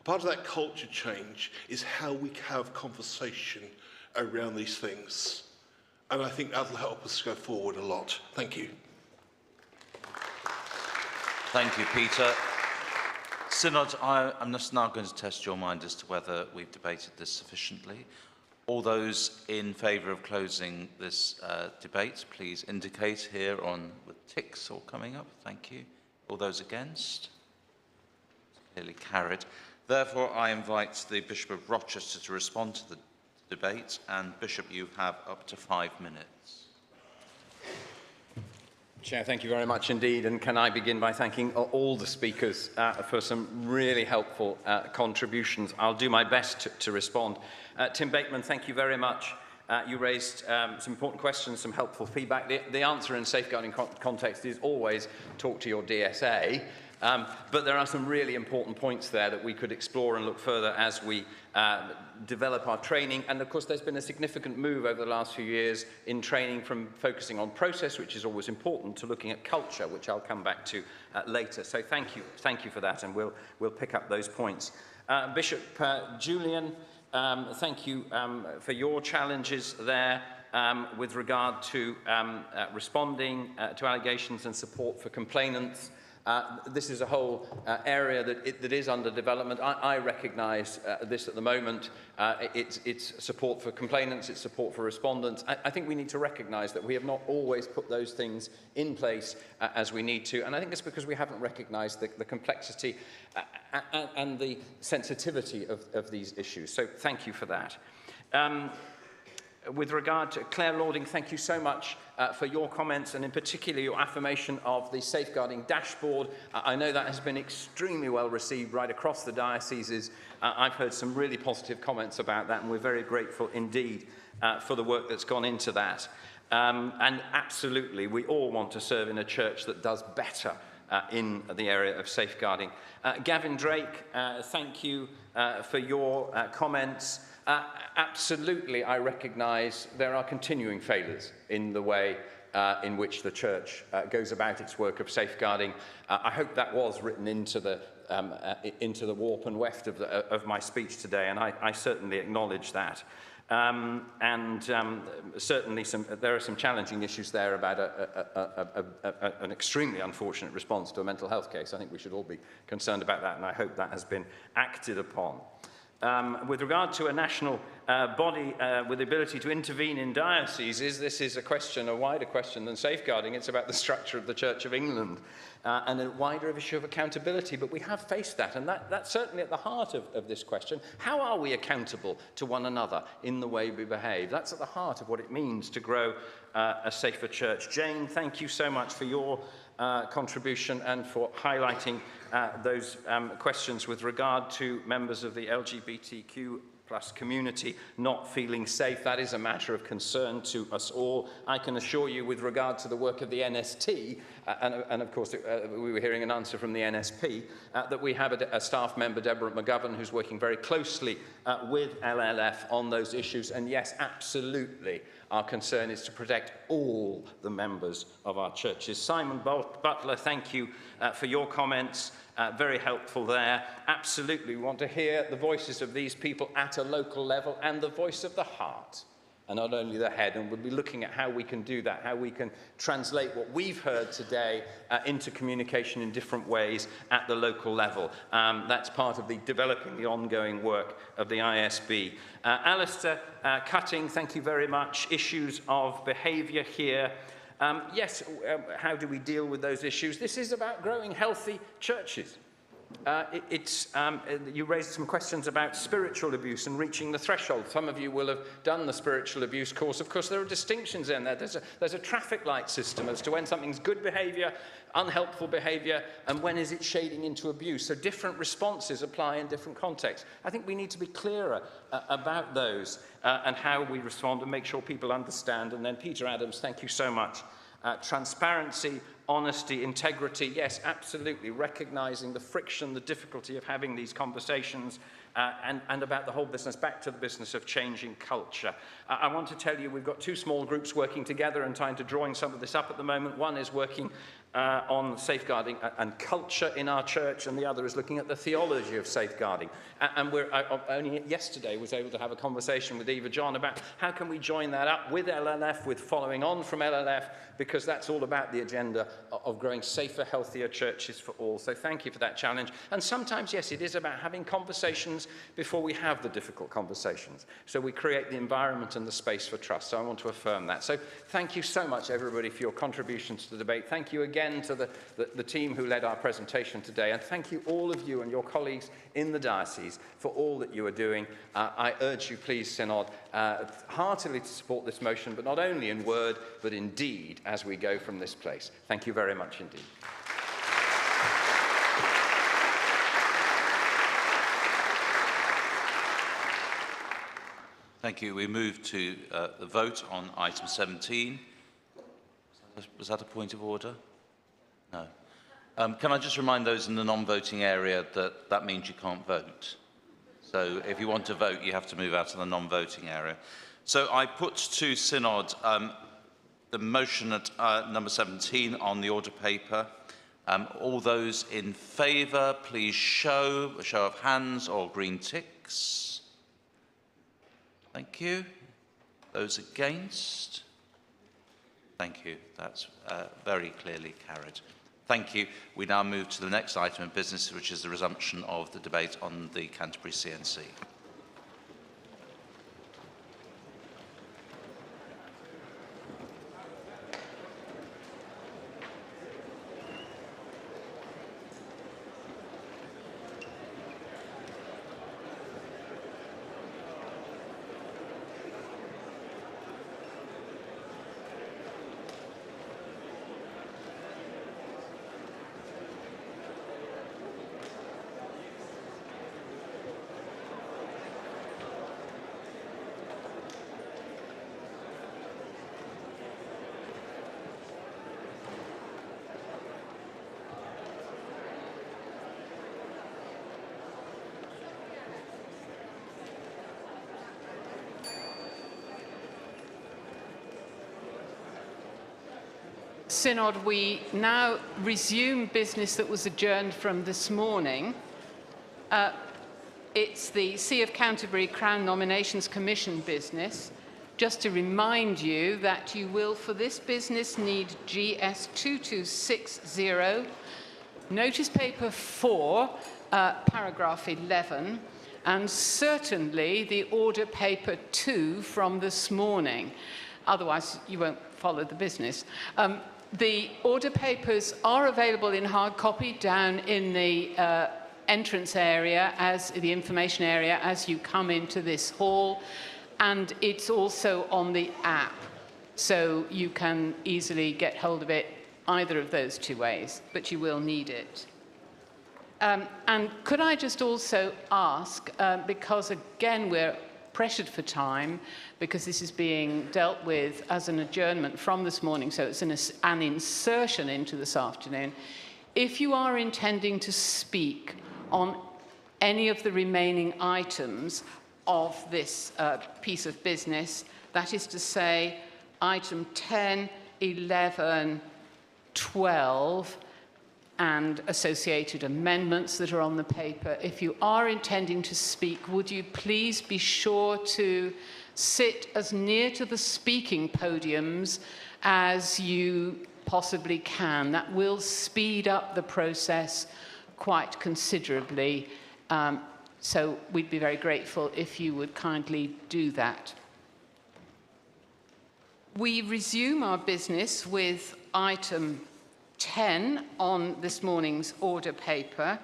Part of that culture change is how we have conversation around these things. And I think that'll help us go forward a lot. Thank you. Thank you, Peter. Synod, I'm just now going to test your mind as to whether we've debated this sufficiently. All those in favour of closing this debate, please indicate here with ticks all coming up. Thank you. All those against? Clearly carried. Therefore, I invite the Bishop of Rochester to respond to the debate. And Bishop, you have up to 5 minutes. Chair, thank you very much indeed. And can I begin by thanking all the speakers for some really helpful contributions. I'll do my best to respond. Tim Bateman, thank you very much. You raised some important questions, some helpful feedback. The answer in safeguarding context is always talk to your DSA. But there are some really important points there that we could explore and look further as we develop our training. And of course, there's been a significant move over the last few years in training from focusing on process, which is always important, to looking at culture, which I'll come back to later. So thank you for that, and we'll pick up those points. Bishop Julian, thank you for your challenges there with regard to responding to allegations and support for complainants. This is a whole area that is under development. I recognise this at the moment. It's support for complainants, it's support for respondents. I think we need to recognise that we have not always put those things in place as we need to, and I think it's because we haven't recognised the complexity and the sensitivity of these issues. So thank you for that. With regard to Claire Lording, thank you so much for your comments, and in particular your affirmation of the safeguarding dashboard. I know that has been extremely well received right across the dioceses. I've heard some really positive comments about that, and we're very grateful indeed for the work that's gone into that. And absolutely, we all want to serve in a church that does better in the area of safeguarding. Gavin Drake, thank you for your comments. Absolutely, I recognise there are continuing failures in the way in which the Church goes about its work of safeguarding. I hope that was written into the warp and weft of my speech today, and I certainly acknowledge that. Certainly there are some challenging issues there about an extremely unfortunate response to a mental health case. I think we should all be concerned about that, and I hope that has been acted upon. With regard to a national body with the ability to intervene in dioceses, this is a wider question than safeguarding. It's about the structure of the Church of England and a wider issue of accountability. But we have faced that, and that's certainly at the heart of this question. How are we accountable to one another in the way we behave? That's at the heart of what it means to grow a safer church. Jane, thank you so much for your contribution and for highlighting those questions with regard to members of the LGBTQ+ community not feeling safe. That is a matter of concern to us all. I can assure you with regard to the work of the NST, and of course we were hearing an answer from the NSP, that we have a staff member, Deborah McGovern, who's working very closely with LLF on those issues. And yes, absolutely, our concern is to protect all the members of our churches. Simon Butler, thank you for your comments. Very helpful there. Absolutely, we want to hear the voices of these people at a local level and the voice of the heart. and not only the head, and we'll be looking at how we can do that, how we can translate what we've heard today into communication in different ways at the local level. That's part of the developing the ongoing work of the ISB. Alistair, cutting, thank you very much. Issues of behaviour here. Yes, how do we deal with those issues? This is about growing healthy churches. You raised some questions about spiritual abuse and reaching the threshold. Some of you will have done the spiritual abuse course. Of course, there are distinctions in there. There's a traffic light system as to when something's good behaviour, unhelpful behaviour, and when is it shading into abuse. So different responses apply in different contexts. I think we need to be clearer about those and how we respond and make sure people understand. And then Peter Adams, thank you so much. Transparency, honesty, integrity, yes, absolutely, recognising the friction, the difficulty of having these conversations, and about the whole business, back to the business of changing culture. I want to tell you we've got two small groups working together and trying to drawing some of this up at the moment. One is working on safeguarding and culture in our church, and the other is looking at the theology of safeguarding. And only yesterday was able to have a conversation with Eva John about how can we join that up with LLF, with following on from LLF, because that's all about the agenda of growing safer, healthier churches for all. So thank you for that challenge. And sometimes, yes, it is about having conversations before we have the difficult conversations. So we create the environment and the space for trust. So I want to affirm that. So thank you so much, everybody, for your contributions to the debate. Thank you again to the team who led our presentation today. And thank you, all of you and your colleagues in the diocese, for all that you are doing. I urge you, please, Synod, heartily to support this motion, but not only in word, but in deed, as we go from this place. Thank you very much indeed. Thank you. We move to the vote on item 17. Was that a point of order? No. Can I just remind those in the non-voting area that that means you can't vote? So if you want to vote, you have to move out of the non-voting area. So I put to Synod the motion at number 17 on the order paper. All those in favour, please show a show of hands or green ticks. Thank you. Those against? Thank you. That's very clearly carried. Thank you. We now move to the next item of business, which is the resumption of the debate on the Canterbury CNC. Synod, we now resume business that was adjourned from this morning. It's the See of Canterbury Crown Nominations Commission business. Just to remind you that you will, for this business, need GS 2260, notice paper 4, paragraph 11, and certainly the order paper 2 from this morning. Otherwise, you won't follow the business. The order papers are available in hard copy down in the entrance area, as the information area, as you come into this hall, and it's also on the app, so you can easily get hold of it either of those two ways, but you will need it. And could I just also ask, because again we're pressured for time, because this is being dealt with as an adjournment from this morning, so it's an insertion into this afternoon. If you are intending to speak on any of the remaining items of this piece of business, that is to say, item 10, 11, 12, and associated amendments that are on the paper. If you are intending to speak, would you please be sure to sit as near to the speaking podiums as you possibly can. That will speed up the process quite considerably. So we'd be very grateful if you would kindly do that. We resume our business with item 10 on this morning's order paper.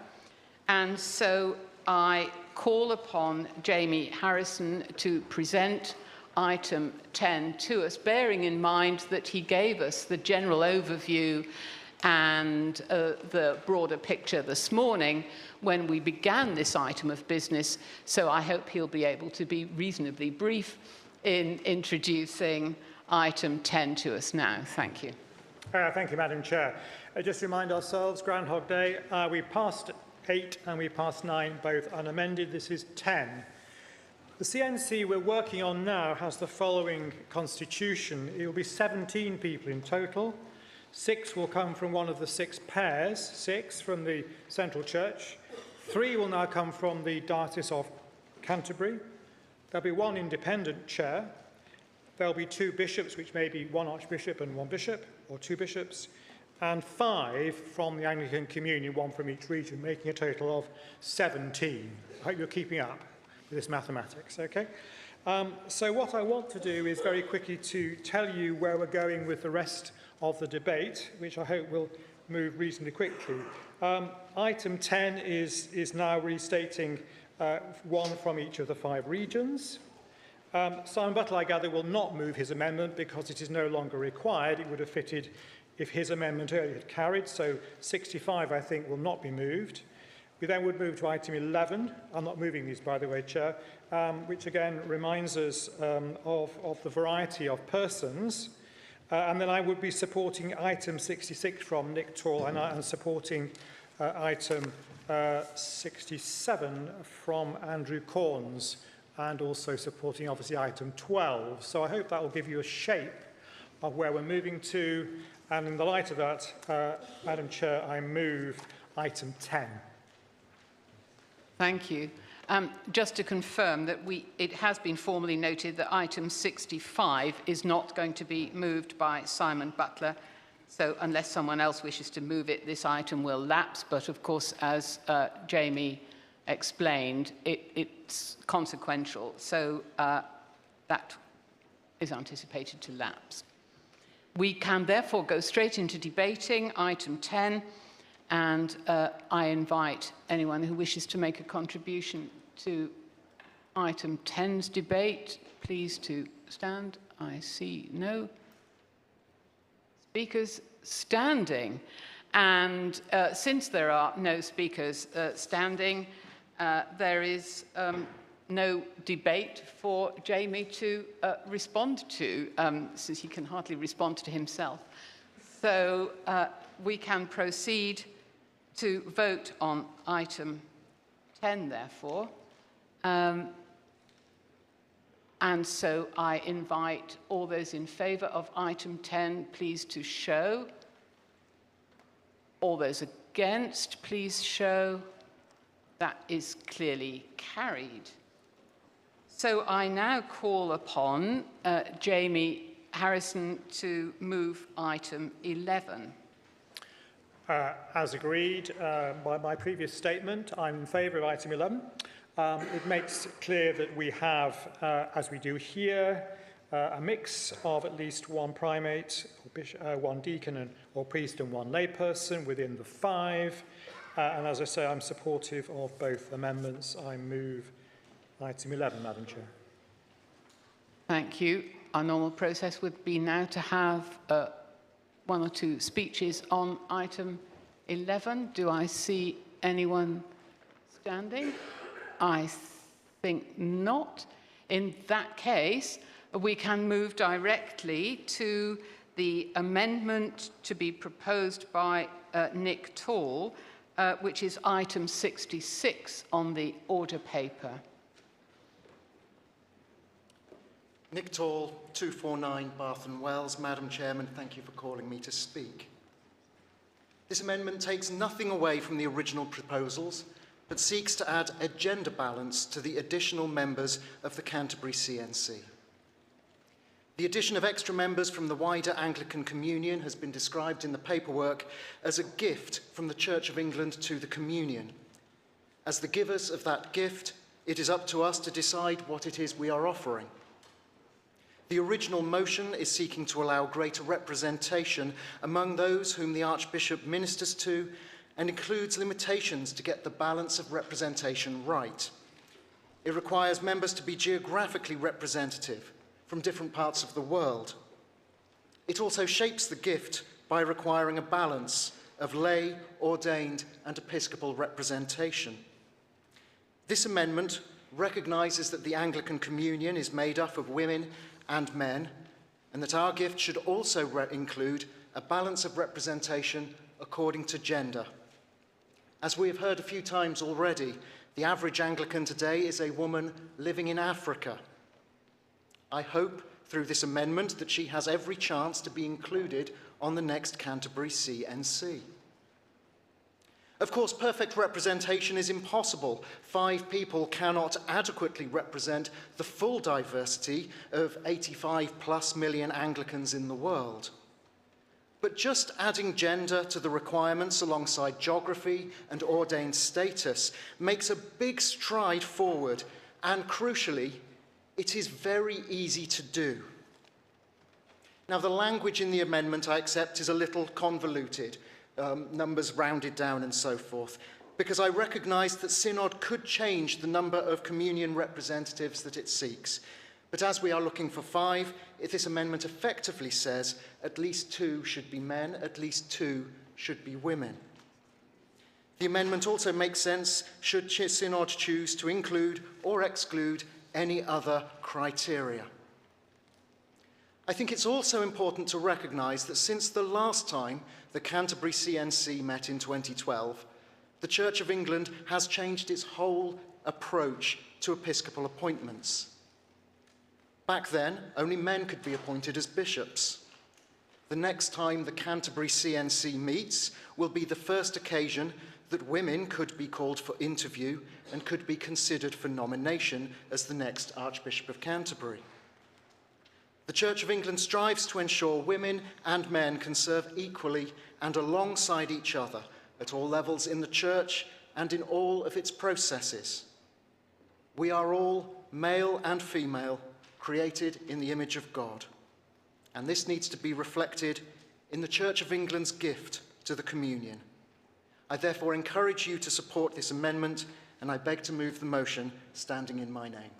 And so I call upon Jamie Harrison to present item 10 to us, bearing in mind that he gave us the general overview and the broader picture this morning when we began this item of business. So I hope he'll be able to be reasonably brief in introducing item 10 to us now. Thank you. Thank you, Madam Chair. Just remind ourselves, Groundhog Day, we passed 8 and we passed 9, both unamended. This is 10. The CNC we're working on now has the following constitution. It will be 17 people in total. 6 will come from one of the 6 pairs, 6 from the Central Church. 3 will now come from the Diocese of Canterbury. There'll be 1 independent chair. There'll be 2 bishops, which may be 1 archbishop and 1 bishop, or 2 bishops, and 5 from the Anglican Communion, 1 from each region, making a total of 17. I hope you're keeping up with this mathematics, okay? So what I want to do is very quickly to tell you where we're going with the rest of the debate, which I hope will move reasonably quickly. Item 10 is now restating 1 from each of the 5 regions. Simon Butler, I gather, will not move his amendment because it is no longer required. It would have fitted if his amendment earlier had carried, so 65, I think, will not be moved. We then would move to item 11. I'm not moving these, by the way, Chair, which again reminds us of the variety of persons. And then I would be supporting item 66 from Nick Tall and supporting item 67 from Andrew Corns, and also supporting, obviously, item 12. So I hope that will give you a shape of where we're moving to. And in the light of that, Madam Chair, I move item 10. Thank you. Just to confirm that it has been formally noted that item 65 is not going to be moved by Simon Butler. So unless someone else wishes to move it, this item will lapse. But of course, as Jamie explained, it's consequential. So that is anticipated to lapse. We can therefore go straight into debating item 10. And I invite anyone who wishes to make a contribution to item 10's debate, please to stand. I see no speakers standing. And since there are no speakers standing, there is no debate for Jamie to respond to, since he can hardly respond to himself. So we can proceed to vote on item 10, therefore. And so I invite all those in favour of item 10, please to show. All those against, please show. That is clearly carried. So I now call upon Jamie Harrison to move item 11. As agreed by my previous statement, I'm in favour of item 11. It makes clear that we have, as we do here, a mix of at least 1 primate, or bishop, 1 deacon or priest and 1 layperson within the 5. And as I say, I'm supportive of both amendments. I move item 11, Madam Chair. Thank you. Our normal process would be now to have 1 or 2 speeches on item 11. Do I see anyone standing? I think not. In that case, we can move directly to the amendment to be proposed by Nick Tall, which is item 66 on the order paper. Nick Tall, 249 Bath and Wells. Madam Chairman, thank you for calling me to speak. This amendment takes nothing away from the original proposals, but seeks to add a gender balance to the additional members of the Canterbury CNC. The addition of extra members from the wider Anglican Communion has been described in the paperwork as a gift from the Church of England to the Communion. As the givers of that gift, it is up to us to decide what it is we are offering. The original motion is seeking to allow greater representation among those whom the Archbishop ministers to, and includes limitations to get the balance of representation right. It requires members to be geographically representative from different parts of the world. It also shapes the gift by requiring a balance of lay, ordained, and episcopal representation. This amendment recognises that the Anglican Communion is made up of women and men, and that our gift should also include a balance of representation according to gender. As we have heard a few times already, the average Anglican today is a woman living in Africa. I hope through this amendment that she has every chance to be included on the next Canterbury CNC. Of course, perfect representation is impossible. 5 people cannot adequately represent the full diversity of 85+ million Anglicans in the world. But just adding gender to the requirements alongside geography and ordained status makes a big stride forward, and crucially, it is very easy to do. Now, the language in the amendment, I accept, is a little convoluted, numbers rounded down and so forth, because I recognise that Synod could change the number of communion representatives that it seeks. But as we are looking for 5, if this amendment effectively says at least 2 should be men, at least 2 should be women. The amendment also makes sense should Synod choose to include or exclude any other criteria. I think it's also important to recognise that since the last time the Canterbury CNC met in 2012, the Church of England has changed its whole approach to episcopal appointments. Back then, only men could be appointed as bishops. The next time the Canterbury CNC meets will be the first occasion that women could be called for interview and could be considered for nomination as the next Archbishop of Canterbury. The Church of England strives to ensure women and men can serve equally and alongside each other at all levels in the Church and in all of its processes. We are all, male and female, created in the image of God, and this needs to be reflected in the Church of England's gift to the Communion. I therefore encourage you to support this amendment, and I beg to move the motion standing in my name.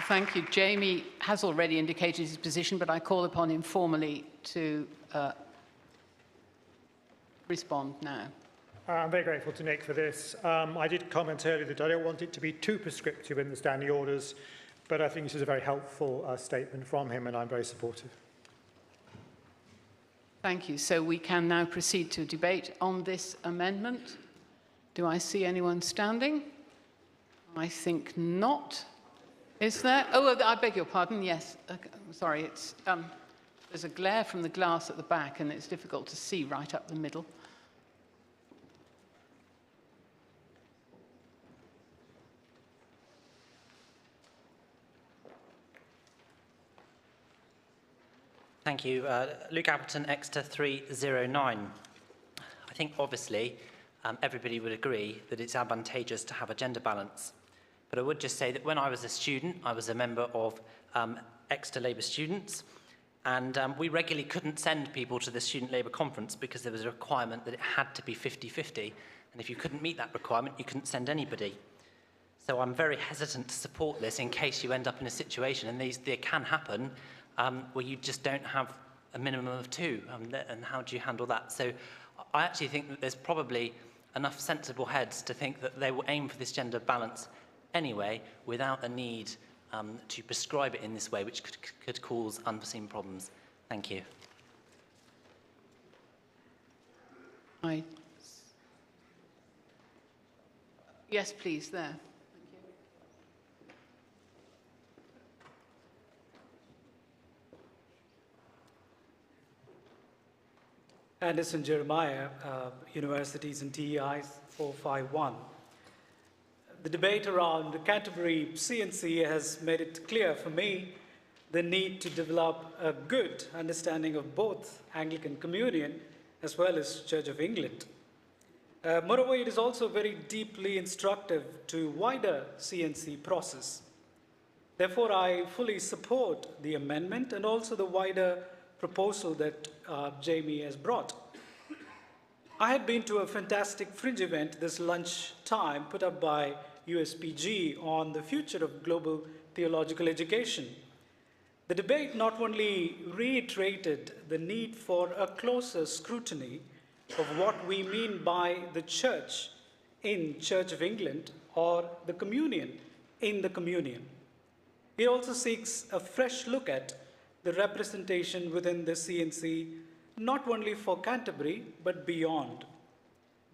Thank you. Jamie has already indicated his position, but I call upon him formally to respond now. I'm very grateful to Nick for this. I did comment earlier that I don't want it to be too prescriptive in the standing orders, but I think this is a very helpful statement from him, and I'm very supportive. Thank you. So we can now proceed to debate on this amendment. Do I see anyone standing? I think not. Is there? Oh, I beg your pardon. Yes. Sorry. It's there's a glare from the glass at the back, and it's difficult to see right up the middle. Thank you. Luke Appleton, Exeter 309. I think obviously everybody would agree that it's advantageous to have a gender balance. But I would just say that when I was a student, I was a member of Exeter Labour Students, and we regularly couldn't send people to the Student Labour Conference because there was a requirement that it had to be 50-50, and if you couldn't meet that requirement, you couldn't send anybody. So I'm very hesitant to support this in case you end up in a situation, and they can happen, where you just don't have a minimum of 2, and how do you handle that? So I actually think that there's probably enough sensible heads to think that they will aim for this gender balance anyway, without a need to prescribe it in this way, which could cause unforeseen problems. Thank you. Yes, please, there. Anderson Jeremiah, Universities and TEIs 451. The debate around Canterbury CNC has made it clear for me the need to develop a good understanding of both Anglican Communion as well as Church of England. Moreover, it is also very deeply instructive to wider CNC process. Therefore, I fully support the amendment and also the wider proposal that Jamie has brought. I had been to a fantastic fringe event this lunchtime put up by USPG on the future of global theological education. The debate not only reiterated the need for a closer scrutiny of what we mean by the church in Church of England or the communion in the communion. It also seeks a fresh look at the representation within the CNC, not only for Canterbury, but beyond.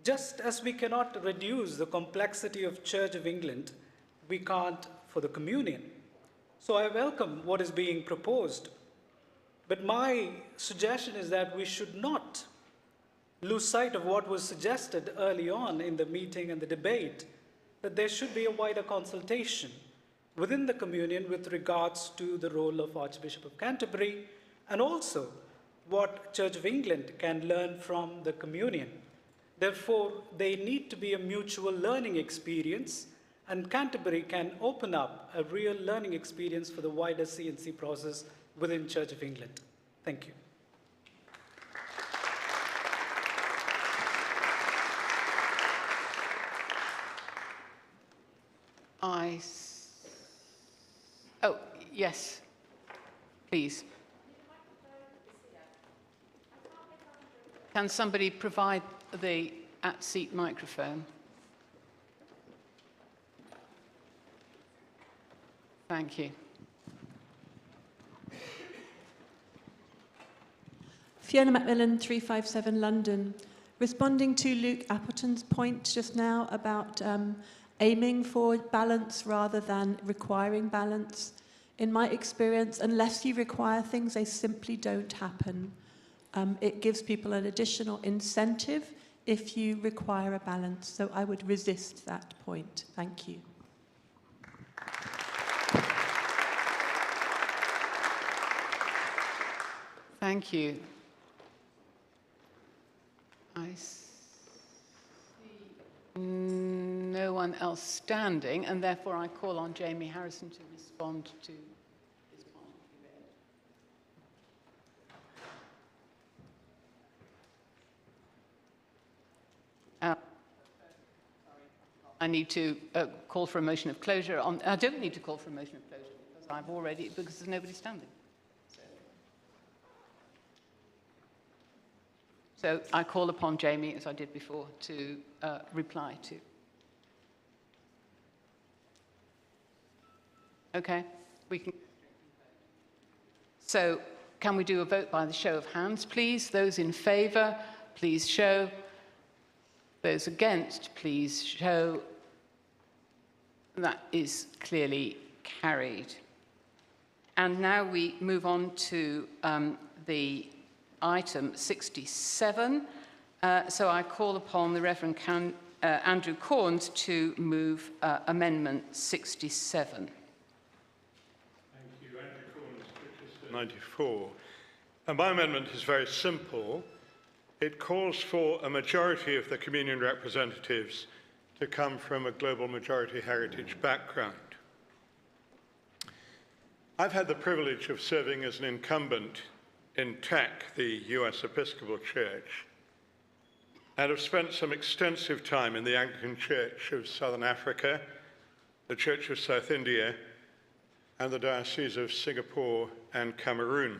Just as we cannot reduce the complexity of Church of England, we can't for the communion. So I welcome what is being proposed. But my suggestion is that we should not lose sight of what was suggested early on in the meeting and the debate, that there should be a wider consultation within the communion with regards to the role of Archbishop of Canterbury and also what Church of England can learn from the communion. Therefore, they need to be a mutual learning experience, and Canterbury can open up a real learning experience for the wider CNC process within Church of England. Thank you. Oh, yes, please. Can somebody provide the at-seat microphone? Thank you. Fiona Macmillan, 357 London. Responding to Luke Appleton's point just now about aiming for balance rather than requiring balance. In my experience, unless you require things, they simply don't happen. It gives people an additional incentive if you require a balance. So I would resist that point. Thank you. Thank you. I see no one else standing, and therefore I call on Jamie Harrison to respond to this point. I need to call for a motion of closure. I don't need to call for a motion of closure because there's nobody standing. So I call upon Jamie, as I did before, to reply to. Okay, we can. So can we do a vote by the show of hands, please? Those in favour, please show. Those against, please show. That is clearly carried. And now we move on to the item 67. So I call upon the Reverend Andrew Corns to move Amendment 67. Thank you, Andrew Corns, Register 94. And my amendment is very simple. It calls for a majority of the communion representatives to come from a global majority heritage background. I've had the privilege of serving as an incumbent in TEC, the US Episcopal Church, and have spent some extensive time in the Anglican Church of Southern Africa, the Church of South India, and the Diocese of Singapore and Cameroon.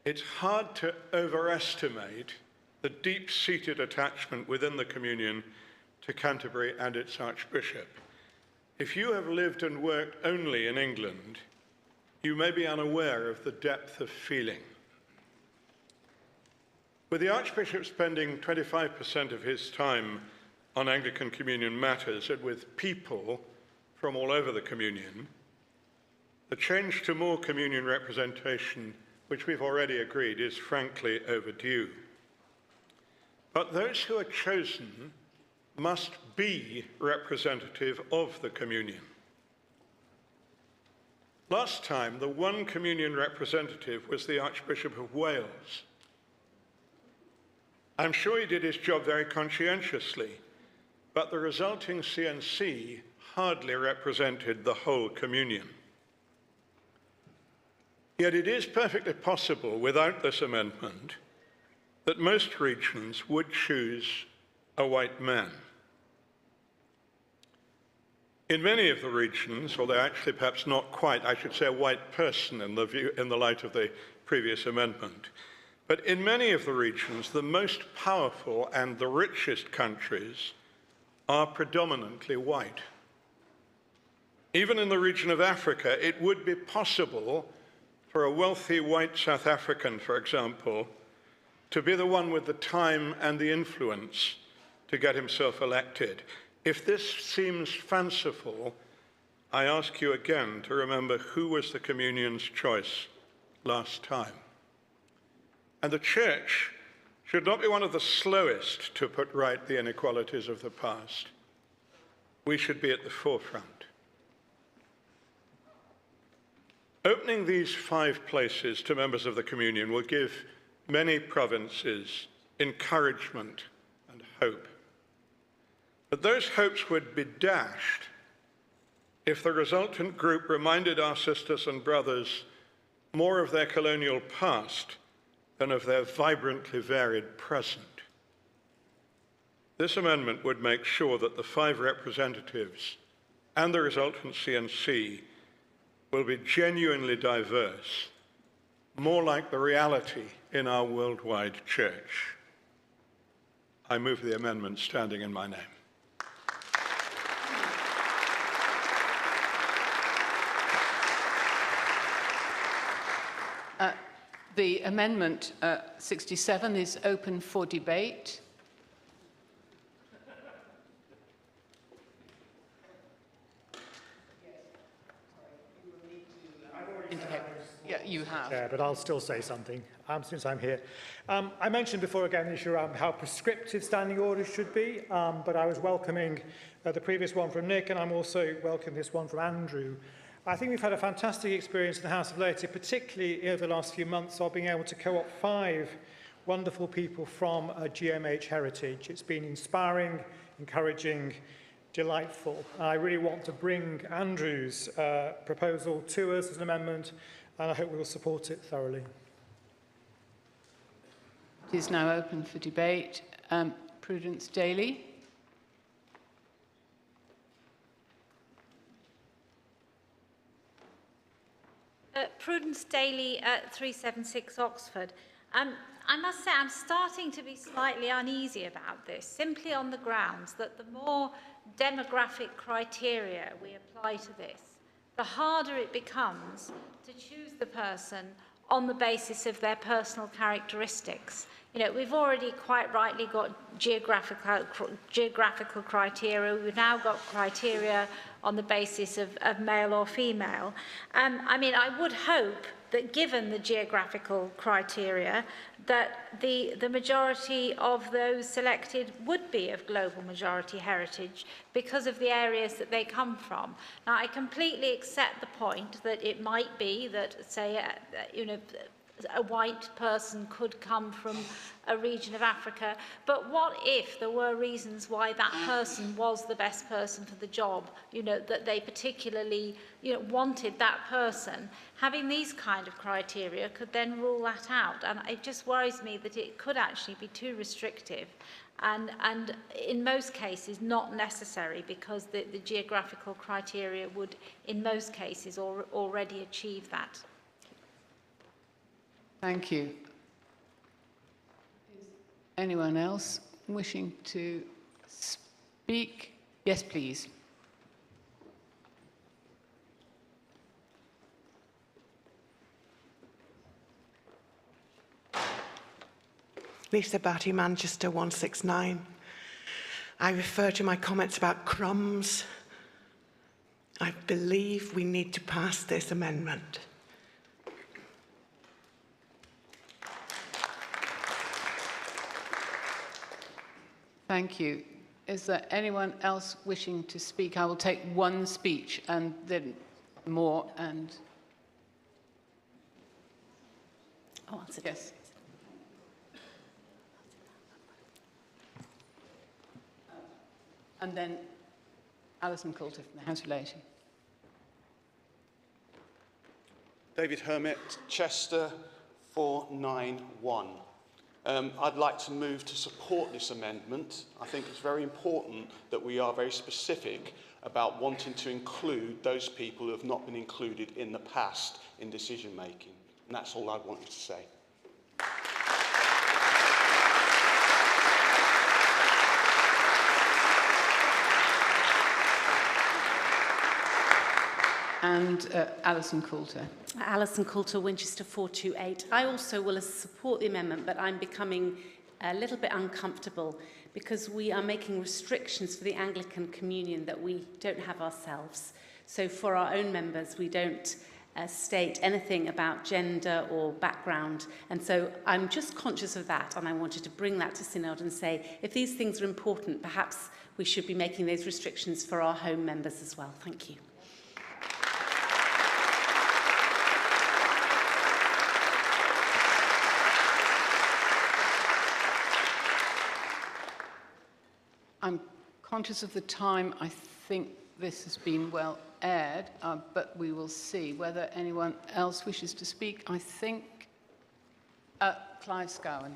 It's hard to overestimate the deep-seated attachment within the communion to Canterbury and its Archbishop. If you have lived and worked only in England, you may be unaware of the depth of feeling. With the Archbishop spending 25% of his time on Anglican communion matters and with people from all over the communion, the change to more communion representation which we've already agreed is frankly overdue. But those who are chosen must be representative of the communion. Last time, the one communion representative was the Archbishop of Wales. I'm sure he did his job very conscientiously, but the resulting CNC hardly represented the whole communion. Yet it is perfectly possible, without this amendment, that most regions would choose a white man. In many of the regions, although actually perhaps not quite, I should say a white person in the light of the previous amendment, but in many of the regions, the most powerful and the richest countries are predominantly white. Even in the region of Africa, it would be possible for a wealthy white South African, for example, to be the one with the time and the influence to get himself elected. If this seems fanciful, I ask you again to remember who was the communion's choice last time. And the Church should not be one of the slowest to put right the inequalities of the past. We should be at the forefront. Opening these 5 places to members of the communion will give many provinces encouragement and hope. But those hopes would be dashed if the resultant group reminded our sisters and brothers more of their colonial past than of their vibrantly varied present. This amendment would make sure that the 5 representatives and the resultant CNC will be genuinely diverse, more like the reality in our worldwide church. I move the amendment standing in my name. The amendment 67 is open for debate. Yeah, you have. Yeah, but I'll still say something since I'm here. I mentioned before again the issue around how prescriptive standing orders should be, but I was welcoming the previous one from Nick, and I'm also welcoming this one from Andrew. I think we've had a fantastic experience in the House of Laity, particularly over the last few months, of being able to co-opt 5 wonderful people from GMH heritage. It's been inspiring, encouraging, delightful. I really want to bring Andrew's proposal to us as an amendment, and I hope we will support it thoroughly. It is now open for debate. Prudence Daly. Prudence Daly at 376 Oxford. I must say I'm starting to be slightly uneasy about this, simply on the grounds that the more demographic criteria we apply to this, the harder it becomes to choose the person on the basis of their personal characteristics. You know, we've already quite rightly got geographical criteria. We've now got criteria on the basis of male or female. I mean, I would hope that given the geographical criteria, that the majority of those selected would be of global majority heritage because of the areas that they come from. Now, I completely accept the point that it might be that, say, a white person could come from a region of Africa, but what if there were reasons why that person was the best person for the job, that they particularly, wanted that person? Having these kind of criteria could then rule that out, and it just worries me that it could actually be too restrictive and in most cases not necessary, because the geographical criteria would in most cases already achieve that. Thank you. Is anyone else wishing to speak? Yes, please. Lisa Batty, Manchester 169. I refer to my comments about crumbs. I believe we need to pass this amendment. Thank you. Is there anyone else wishing to speak? I will take one speech and then more and... Oh, yes. And then Alison Coulter from the House Relation. David Hermit, Chester 491. I'd like to move to support this amendment. I think it's very important that we are very specific about wanting to include those people who have not been included in the past in decision making. And that's all I wanted to say. And Alison Coulter. Alison Coulter, Winchester 428. I also will support the amendment, but I'm becoming a little bit uncomfortable because we are making restrictions for the Anglican Communion that we don't have ourselves. So for our own members, we don't state anything about gender or background. And so I'm just conscious of that, and I wanted to bring that to Synod and say, if these things are important, perhaps we should be making those restrictions for our home members as well. Thank you. I'm conscious of the time. I think this has been well aired, but we will see whether anyone else wishes to speak. I think Clive Scowen.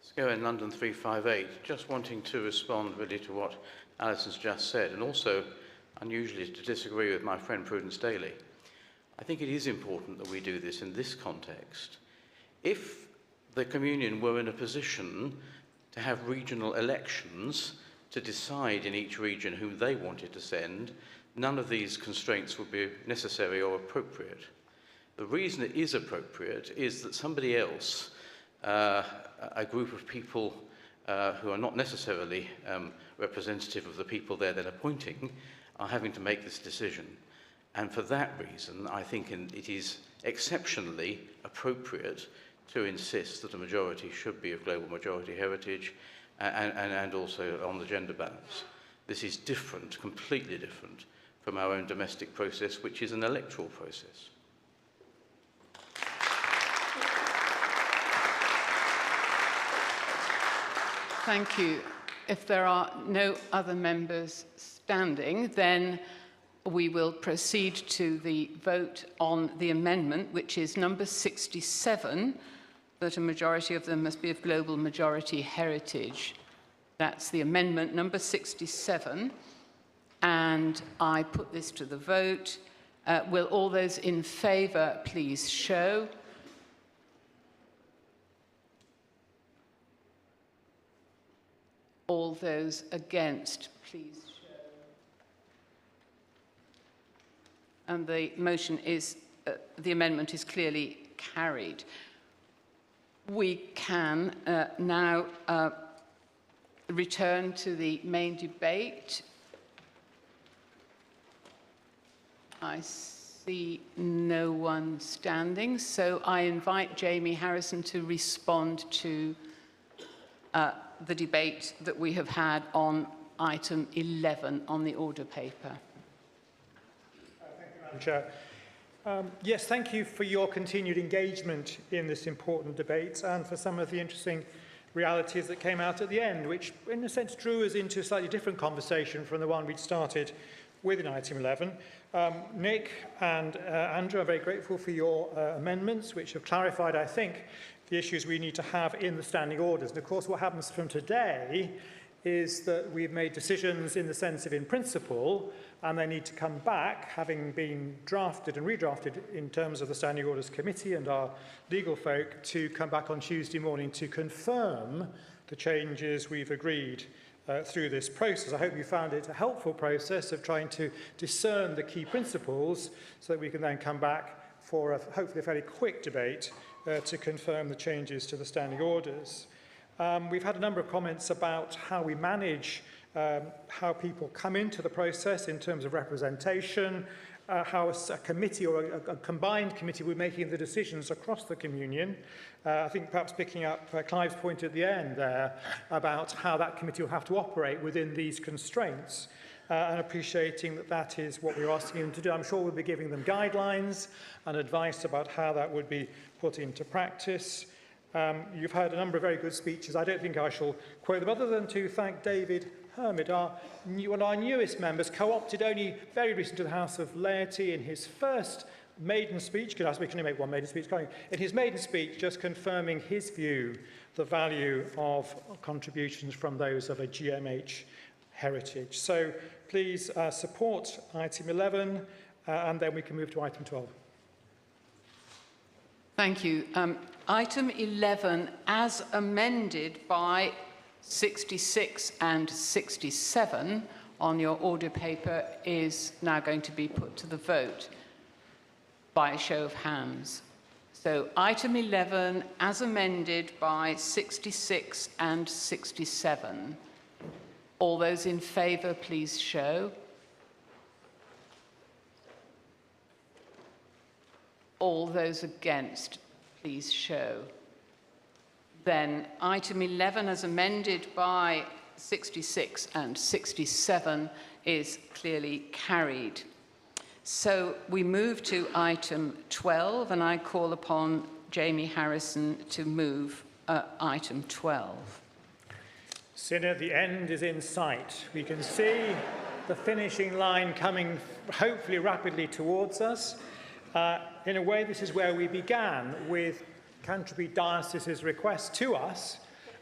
Scowen, London 358. Just wanting to respond really to what Alison's just said, and also, unusually, to disagree with my friend Prudence Daly. I think it is important that we do this in this context. If the Communion were in a position to have regional elections to decide in each region whom they wanted to send, none of these constraints would be necessary or appropriate. The reason it is appropriate is that somebody else, a group of people who are not necessarily representative of the people they're then appointing, are having to make this decision. And for that reason, I think it is exceptionally appropriate to insist that a majority should be of global majority heritage and also on the gender balance. This is different, completely different from our own domestic process, which is an electoral process. Thank you. If there are no other members standing, then we will proceed to the vote on the amendment, which is number 67, that a majority of them must be of global majority heritage. That's the amendment number 67. And I put this to the vote. Will all those in favour please show? All those against, please show. And the motion is, the amendment is clearly carried. We can now return to the main debate. I see no one standing, so I invite Jamie Harrison to respond to the debate that we have had on item 11 on the order paper. Thank you, Madam Chair. Yes, thank you for your continued engagement in this important debate and for some of the interesting realities that came out at the end, which in a sense drew us into a slightly different conversation from the one we'd started with in item 11. Nick and Andrew, I'm very grateful for your amendments, which have clarified, I think, the issues we need to have in the standing orders. And of course, what happens from today is that we've made decisions in the sense of in principle, and they need to come back, having been drafted and redrafted in terms of the Standing Orders Committee and our legal folk, to come back on Tuesday morning to confirm the changes we've agreed through this process. I hope you found it a helpful process of trying to discern the key principles so that we can then come back for hopefully a fairly quick debate to confirm the changes to the standing orders. We've had a number of comments about how we manage how people come into the process in terms of representation. how a committee or a combined committee will be making the decisions across the communion. I think perhaps picking up Clive's point at the end there about how that committee will have to operate within these constraints. And appreciating that that is what we're asking them to do. I'm sure we'll be giving them guidelines and advice about how that would be put into practice. You've heard a number of very good speeches. I don't think I shall quote them, other than to thank David Hermit, one of our newest members, co-opted only very recently to the House of Laity in his first maiden speech, because we can only make one maiden speech, in his maiden speech, just confirming his view, the value of contributions from those of a GMH heritage. So please support item 11, and then we can move to item 12. Thank you. Item 11, as amended by 66 and 67 on your order paper, is now going to be put to the vote by a show of hands. So item 11, as amended by 66 and 67. All those in favour, please show. All those against, please show. Then item 11, as amended by 66 and 67, is clearly carried. So we move to item 12, and I call upon Jamie Harrison to move item 12. Synod, the end is in sight. We can see the finishing line coming hopefully rapidly towards us. In a way, this is where we began with Canterbury Diocese's request to us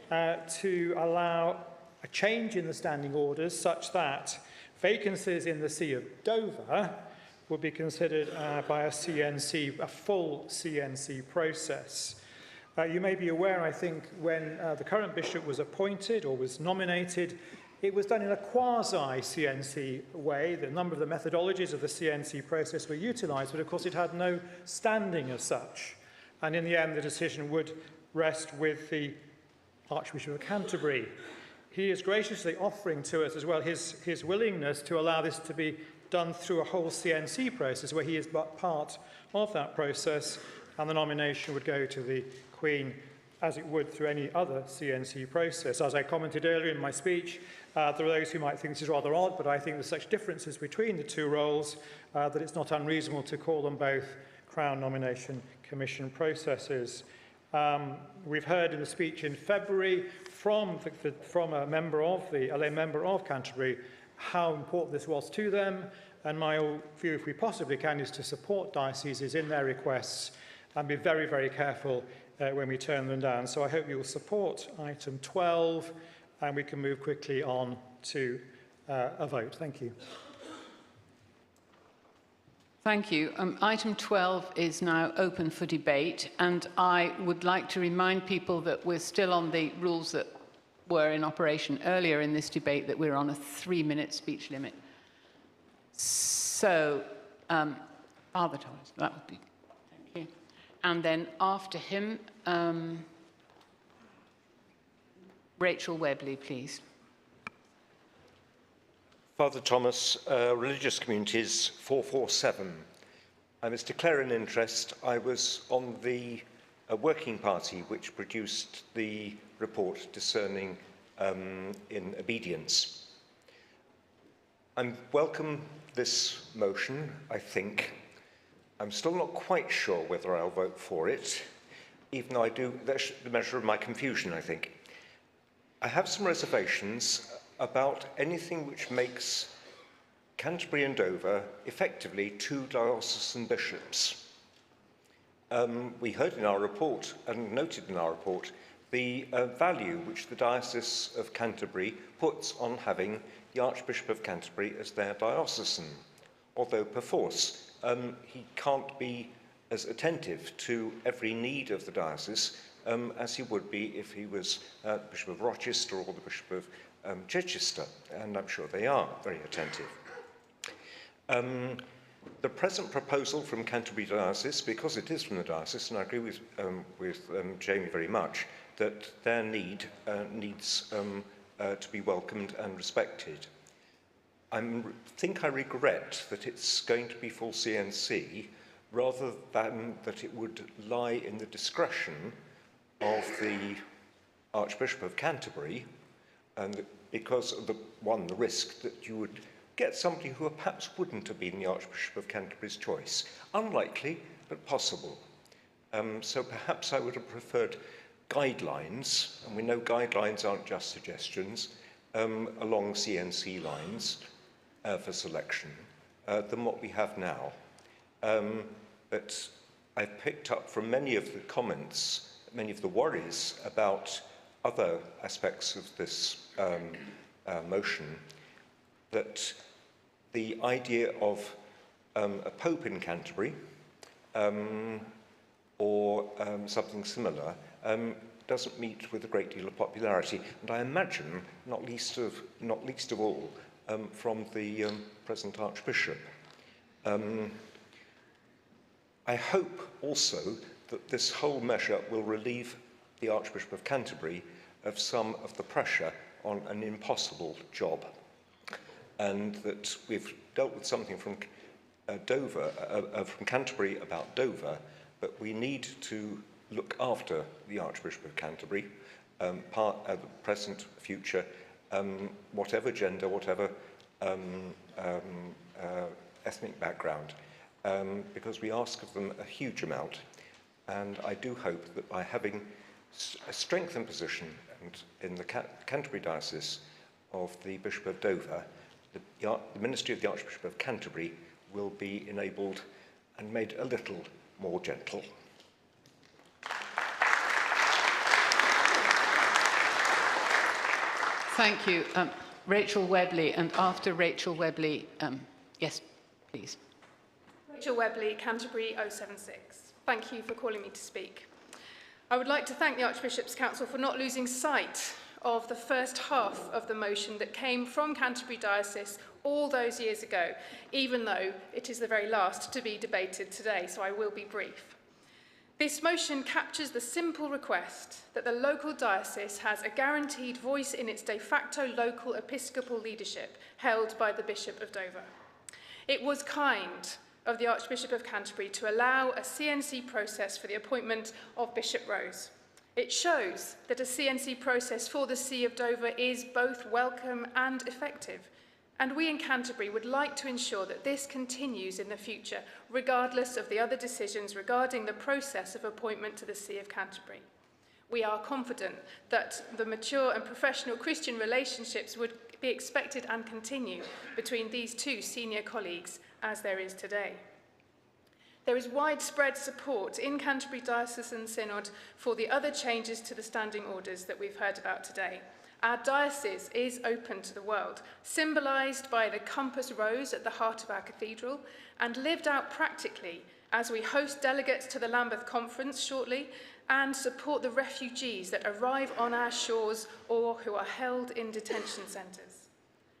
to allow a change in the standing orders such that vacancies in the See of Dover would be considered by a CNC, a full CNC process. You may be aware, I think, when the current bishop was appointed or was nominated, it was done in a quasi-CNC way. The number of the methodologies of the CNC process were utilised, but of course it had no standing as such. And in the end, the decision would rest with the Archbishop of Canterbury. He is graciously offering to us as well his willingness to allow this to be done through a whole CNC process, where he is but part of that process, and the nomination would go to the Queen as it would through any other CNC process. As I commented earlier in my speech, there are those who might think this is rather odd, but I think there's such differences between the two roles that it's not unreasonable to call them both Crown Nomination Commission processes. We've heard in the speech in February from a member of a lay member of Canterbury how important this was to them, and my view, if we possibly can, is to support dioceses in their requests and be very, very careful when we turn them down. So I hope you will support item 12, and we can move quickly on to a vote. Thank you. Thank you. Item 12 is now open for debate, and I would like to remind people that we're still on the rules that were in operation earlier in this debate, that we're on a 3-minute speech limit. So, Father Thomas, that would be, thank you. And then after him, Rachel Webley, please. Father Thomas, Religious Communities 447. I must declare an interest. I was on the working party which produced the report discerning in obedience. I welcome this motion, I think. I'm still not quite sure whether I'll vote for it, even though I do. That's the measure of my confusion, I think. I have some reservations about anything which makes Canterbury and Dover effectively two diocesan bishops. We heard in our report and noted in our report the value which the Diocese of Canterbury puts on having the Archbishop of Canterbury as their diocesan, although perforce he can't be as attentive to every need of the diocese as he would be if he was Bishop of Rochester or the Bishop of Chichester, and I'm sure they are very attentive. The present proposal from Canterbury Diocese, because it is from the diocese, and I agree with Jamie very much, that their need needs to be welcomed and respected. think I regret that it's going to be full CNC rather than that it would lie in the discretion of the Archbishop of Canterbury, and because of the risk that you would get somebody who perhaps wouldn't have been the Archbishop of Canterbury's choice. Unlikely, but possible. So perhaps I would have preferred guidelines, and we know guidelines aren't just suggestions, along CNC lines for selection than what we have now. But I've picked up from many of the comments, many of the worries about other aspects of this motion, that the idea of a Pope in Canterbury or something similar doesn't meet with a great deal of popularity, and I imagine not least of all from the present Archbishop. I hope also that this whole measure will relieve the Archbishop of Canterbury of some of the pressure on an impossible job, and that we've dealt with something from from Canterbury about Dover, but we need to look after the Archbishop of Canterbury, present, future, whatever gender, whatever ethnic background, because we ask of them a huge amount. And I do hope that by having a strengthened position in the Canterbury Diocese of the Bishop of Dover, the ministry of the Archbishop of Canterbury will be enabled and made a little more gentle. Thank you. Rachel Webley, and after Rachel Webley, yes, please. Rachel Webley, Canterbury 076. Thank you for calling me to speak. I would like to thank the Archbishop's Council for not losing sight of the first half of the motion that came from Canterbury Diocese all those years ago, even though it is the very last to be debated today, so I will be brief. This motion captures the simple request that the local diocese has a guaranteed voice in its de facto local episcopal leadership held by the Bishop of Dover. It was kind of the Archbishop of Canterbury to allow a CNC process for the appointment of Bishop Rose. It shows that a CNC process for the See of Dover is both welcome and effective, and we in Canterbury would like to ensure that this continues in the future, regardless of the other decisions regarding the process of appointment to the See of Canterbury. We are confident that the mature and professional Christian relationships would be expected and continue between these two senior colleagues as there is today. There is widespread support in Canterbury Diocesan Synod for the other changes to the standing orders that we've heard about today. Our diocese is open to the world, symbolised by the compass rose at the heart of our cathedral, and lived out practically as we host delegates to the Lambeth Conference shortly and support the refugees that arrive on our shores or who are held in detention centres.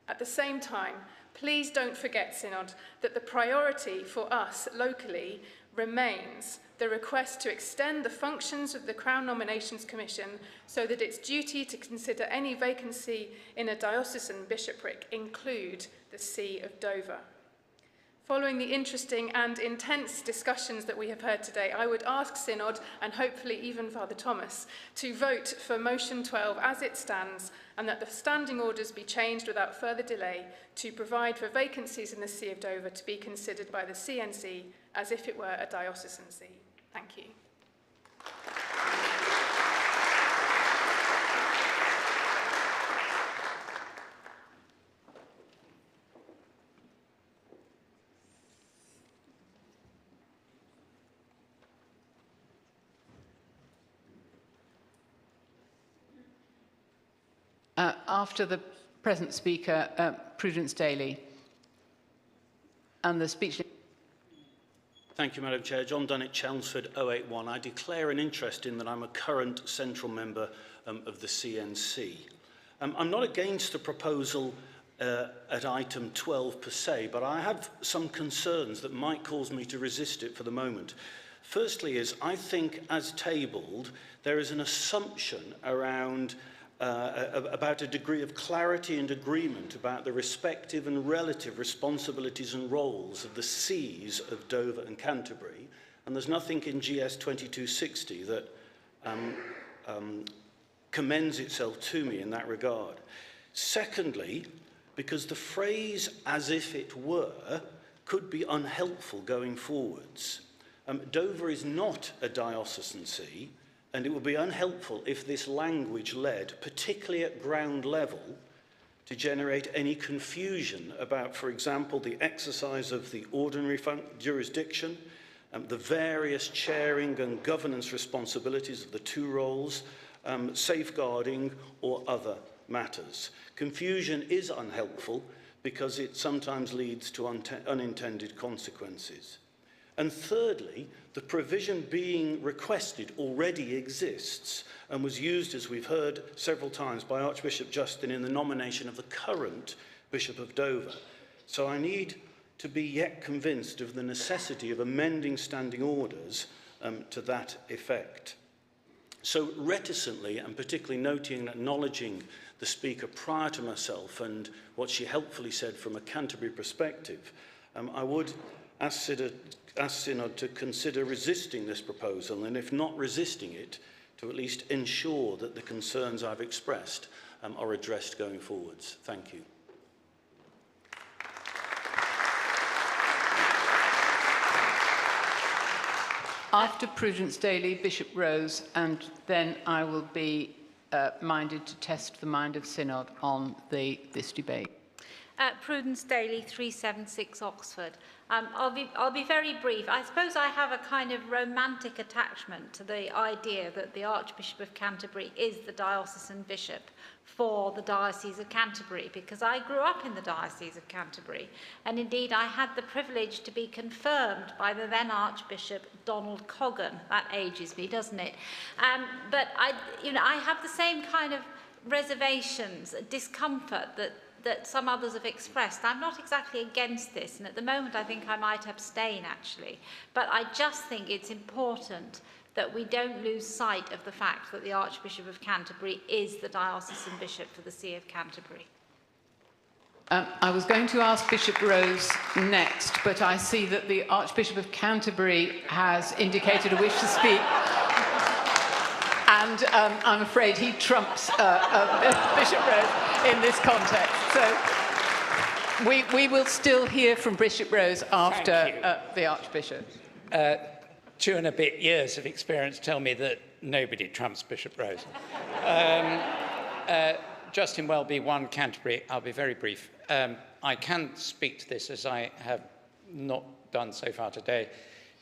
At the same time, please don't forget, Synod, that the priority for us locally remains the request to extend the functions of the Crown Nominations Commission so that its duty to consider any vacancy in a diocesan bishopric include the See of Dover. Following the interesting and intense discussions that we have heard today, I would ask Synod, and hopefully even Father Thomas, to vote for Motion 12 as it stands, and that the standing orders be changed without further delay to provide for vacancies in the See of Dover to be considered by the CNC as if it were a diocesan see. Thank you. After the present speaker, Prudence Daly, and the speech. Thank you, Madam Chair. John Dunnett, Chelmsford 081. I declare an interest in that I'm a current central member of the CNC. I'm not against the proposal at item 12 per se, but I have some concerns that might cause me to resist it for the moment. Firstly is, I think as tabled, there is an assumption around about a degree of clarity and agreement about the respective and relative responsibilities and roles of the sees of Dover and Canterbury. And there's nothing in GS 2260 that commends itself to me in that regard. Secondly, because the phrase "as if it were" could be unhelpful going forwards. Dover is not a diocesan see, and it would be unhelpful if this language led, particularly at ground level, to generate any confusion about, for example, the exercise of the ordinary jurisdiction, the various chairing and governance responsibilities of the two roles, safeguarding or other matters. Confusion is unhelpful because it sometimes leads to unintended consequences. And thirdly, the provision being requested already exists and was used, as we've heard several times, by Archbishop Justin in the nomination of the current Bishop of Dover. So I need to be yet convinced of the necessity of amending standing orders to that effect. So reticently, and particularly noting and acknowledging the speaker prior to myself and what she helpfully said from a Canterbury perspective, I would ask Synod to consider resisting this proposal, and if not resisting it, to at least ensure that the concerns I've expressed are addressed going forwards. Thank you. After Prudence Daly, Bishop Rose, and then I will be minded to test the mind of Synod on this debate. Prudence Daly, 376 Oxford. I'll be very brief. I suppose I have a kind of romantic attachment to the idea that the Archbishop of Canterbury is the diocesan bishop for the Diocese of Canterbury, because I grew up in the Diocese of Canterbury, and indeed I had the privilege to be confirmed by the then Archbishop Donald Coggan. That ages me, doesn't it? But I have the same kind of reservations, discomfort that some others have expressed. I'm not exactly against this, and at the moment I think I might abstain actually, but I just think it's important that we don't lose sight of the fact that the Archbishop of Canterbury is the diocesan bishop for the See of Canterbury. I was going to ask Bishop Rose next, but I see that the Archbishop of Canterbury has indicated a wish to speak. And I'm afraid he trumps Bishop Rose in this context. So we will still hear from Bishop Rose after the Archbishop. 2 and a bit years of experience tell me that nobody trumps Bishop Rose. Justin Welby, 1 Canterbury. I'll be very brief. I can speak to this as I have not done so far today,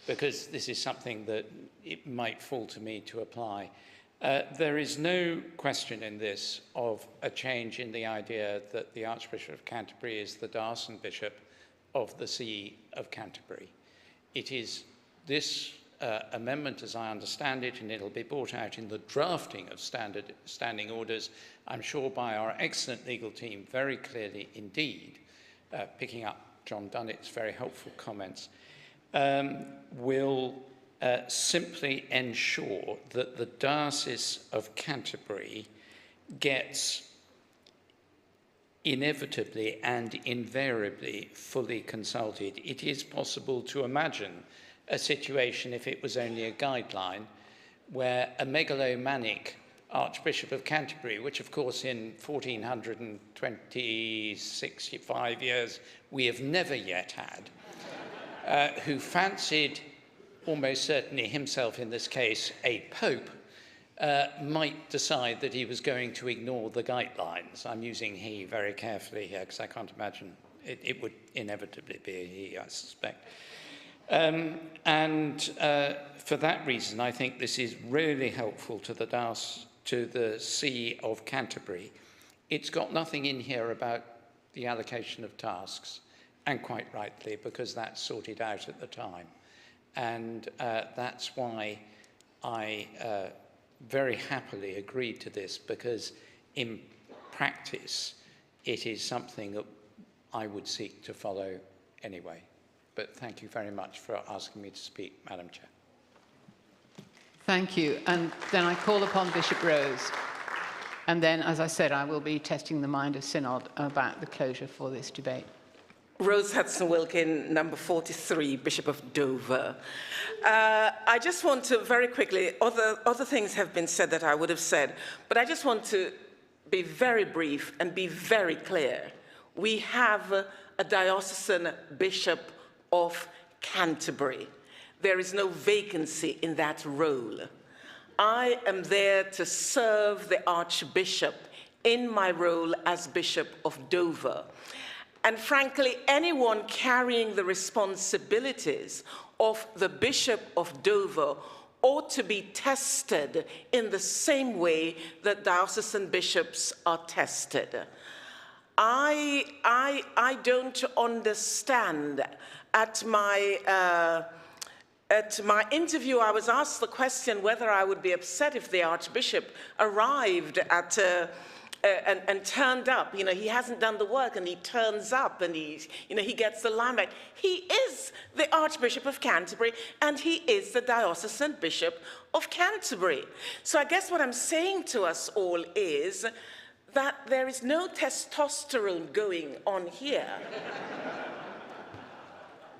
because this is something that it might fall to me to apply. There is no question in this of a change in the idea that the Archbishop of Canterbury is the diocesan bishop of the See of Canterbury. It is this amendment, as I understand it, and it'll be brought out in the drafting of standing orders, I'm sure by our excellent legal team, very clearly indeed, picking up John Dunnett's very helpful comments, will simply ensure that the Diocese of Canterbury gets inevitably and invariably fully consulted. It is possible to imagine a situation, if it was only a guideline, where a megalomaniac Archbishop of Canterbury, which of course in 1465 years we have never yet had, who fancied almost certainly himself in this case a pope, might decide that he was going to ignore the guidelines. I'm using he very carefully here because I can't imagine it would inevitably be a he, I suspect. For that reason, I think this is really helpful to the See of Canterbury. It's got nothing in here about the allocation of tasks, and quite rightly, because that's sorted out at the time. And that's why I very happily agreed to this, because in practice, it is something that I would seek to follow anyway. But thank you very much for asking me to speak, Madam Chair. Thank you. And then I call upon Bishop Rose. And then, as I said, I will be testing the mind of Synod about the closure for this debate. Rose Hudson-Wilkin, number 43, Bishop of Dover. I just want to very quickly, other things have been said that I would have said, but I just want to be very brief and be very clear. We have a diocesan bishop of Canterbury. There is no vacancy in that role. I am there to serve the Archbishop in my role as Bishop of Dover. And frankly, anyone carrying the responsibilities of the Bishop of Dover ought to be tested in the same way that diocesan bishops are tested. I don't understand. At my interview, I was asked the question whether I would be upset if the Archbishop arrived at and turned up. You know, he hasn't done the work and he turns up and he gets the limelight. He is the Archbishop of Canterbury and he is the diocesan bishop of Canterbury. So I guess what I'm saying to us all is that there is no testosterone going on here.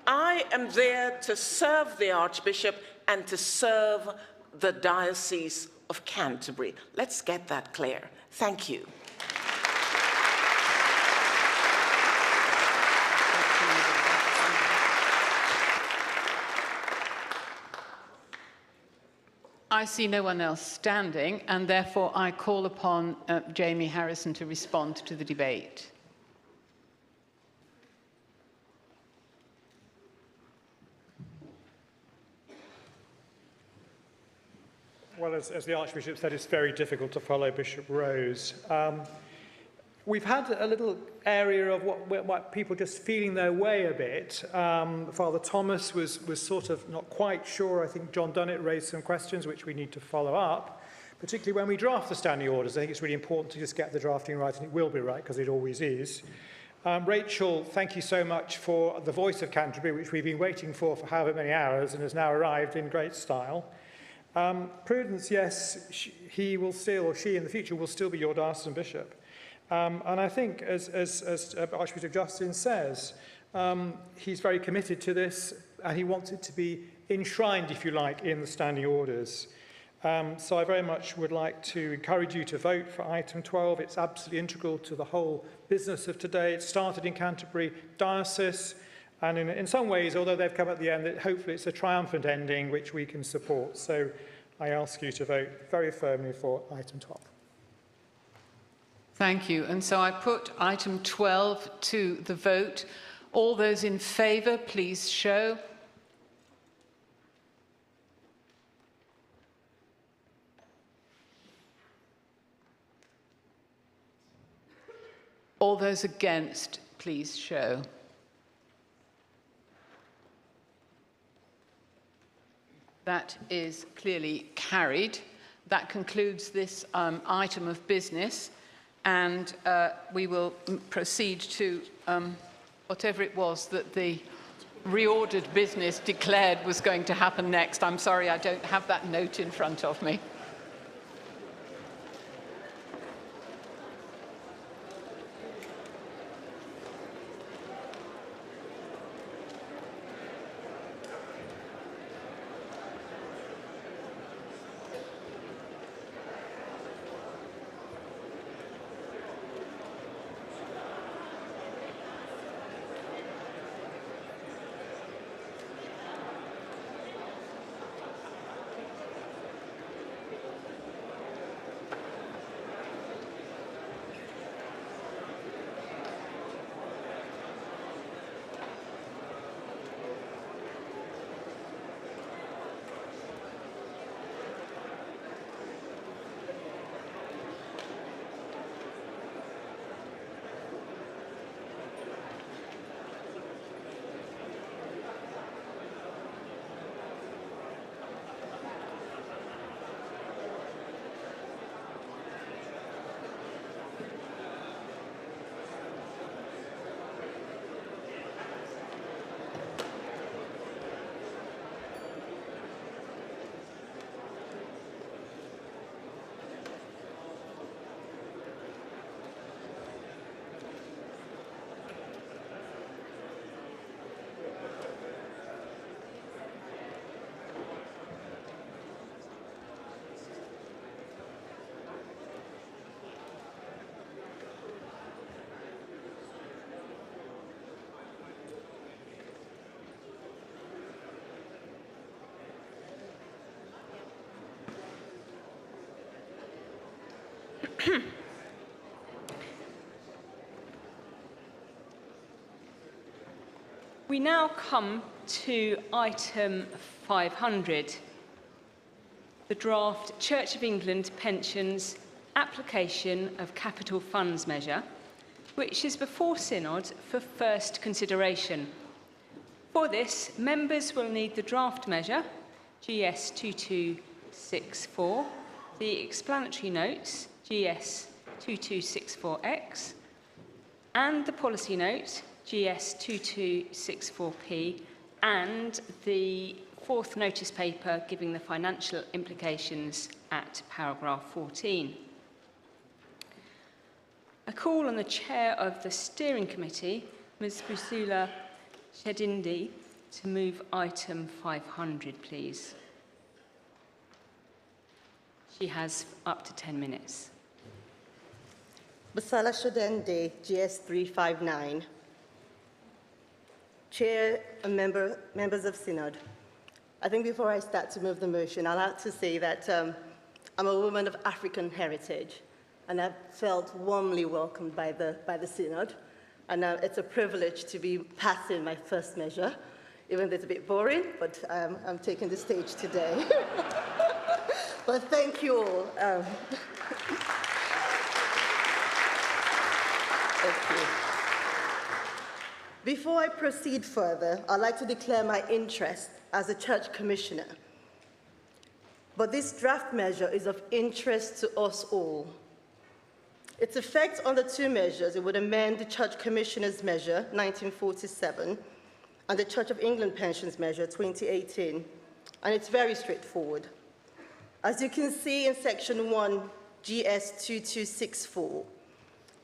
I am there to serve the Archbishop and to serve the Diocese of Canterbury. Let's get that clear. Thank you. I see no one else standing, and therefore I call upon Jamie Harrison to respond to the debate. Well, as the Archbishop said, it's very difficult to follow Bishop Rose. We've had a little area of what people just feeling their way a bit. Father Thomas was sort of not quite sure. I think John Dunnett raised some questions which we need to follow up, particularly when we draft the standing orders. I think it's really important to just get the drafting right, and it will be right because it always is. Rachel, thank you so much for the voice of Canterbury, which we've been waiting for however many hours and has now arrived in great style. Prudence, yes, he will still, or she in the future will still be your diocesan bishop. And I think, as Archbishop Justin says, he's very committed to this, and he wants it to be enshrined, if you like, in the standing orders. So I very much would like to encourage you to vote for item 12. It's absolutely integral to the whole business of today. It started in Canterbury Diocese, and in some ways, although they've come at the end, hopefully it's a triumphant ending which we can support. So I ask you to vote very firmly for item 12. Thank you. And so I put item 12 to the vote. All those in favour, please show. All those against, please show. That is clearly carried. That concludes this item of business, and we will proceed to whatever it was that the reordered business declared was going to happen next. I'm sorry, I don't have that note in front of me. We now come to item 500, the draft Church of England Pensions Application of Capital Funds Measure, which is before Synod for first consideration. For this, members will need the draft measure, GS 2264, the explanatory notes, GS 2264X, and the policy note, GS 2264P, and the fourth notice paper giving the financial implications at paragraph 14. I call on the chair of the steering committee, Ms. Priscilla Shedindi, to move item 500, please. She has up to 10 minutes. Basala Shedindi, GS 359. Chair and members of Synod, I think before I start to move the motion, I'll have to say that I'm a woman of African heritage, and I've felt warmly welcomed by the Synod. And it's a privilege to be passing my first measure, even though it's a bit boring, but I'm taking the stage today. But thank you all. Thank you. Before I proceed further, I'd like to declare my interest as a church commissioner. But this draft measure is of interest to us all. Its effect on the two measures, it would amend the Church Commissioners Measure 1947 and the Church of England Pensions Measure 2018, and it's very straightforward. As you can see in Section 1, GS 2264,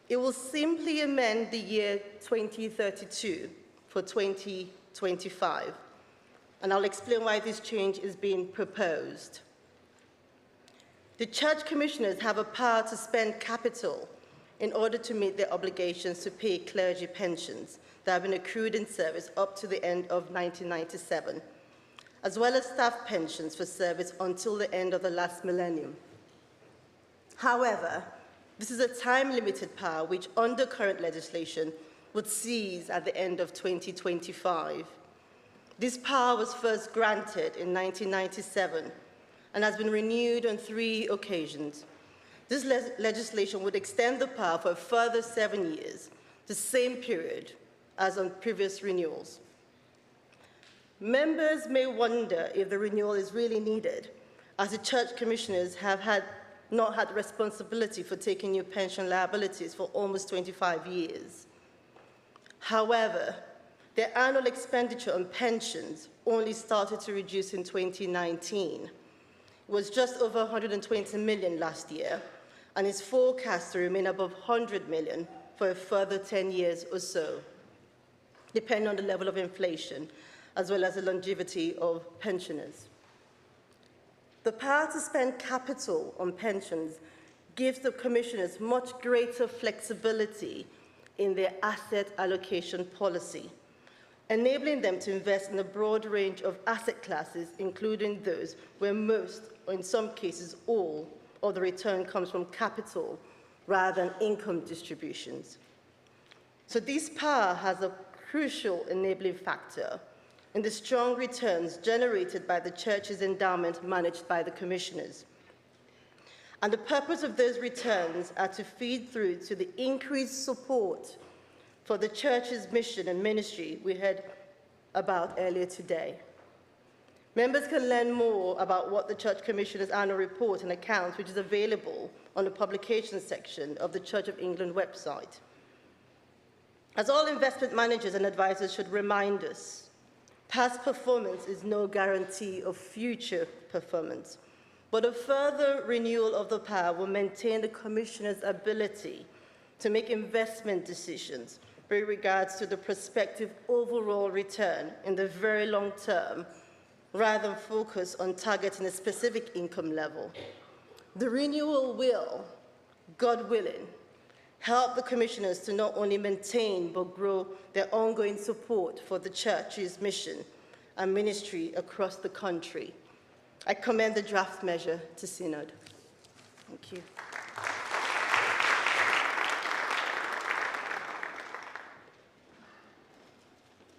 it will simply amend the year 2032 for 2025, and I'll explain why this change is being proposed. The Church Commissioners have a power to spend capital in order to meet their obligations to pay clergy pensions that have been accrued in service up to the end of 1997, as well as staff pensions for service until the end of the last millennium. However, this is a time-limited power which, under current legislation, would cease at the end of 2025. This power was first granted in 1997 and has been renewed on 3 occasions. This legislation would extend the power for a further 7 years, the same period as on previous renewals. Members may wonder if the renewal is really needed, as the church commissioners have not had responsibility for taking new pension liabilities for almost 25 years. However, their annual expenditure on pensions only started to reduce in 2019. It was just over 120 million last year, and is forecast to remain above 100 million for a further 10 years or so, depending on the level of inflation, as well as the longevity of pensioners. The power to spend capital on pensions gives the commissioners much greater flexibility in their asset allocation policy, enabling them to invest in a broad range of asset classes, including those where most, or in some cases all, of the return comes from capital rather than income distributions. So this power has a crucial enabling factor in the strong returns generated by the church's endowment managed by the commissioners. And the purpose of those returns are to feed through to the increased support for the church's mission and ministry we heard about earlier today. Members can learn more about what the Church Commissioners' annual report and accounts, which is available on the publications section of the Church of England website. As all investment managers and advisors should remind us, past performance is no guarantee of future performance, but a further renewal of the power will maintain the Commissioner's ability to make investment decisions with regards to the prospective overall return in the very long term, rather than focus on targeting a specific income level. The renewal will, God willing, help the commissioners to not only maintain but grow their ongoing support for the church's mission and ministry across the country. I commend the draft measure to Synod. Thank you.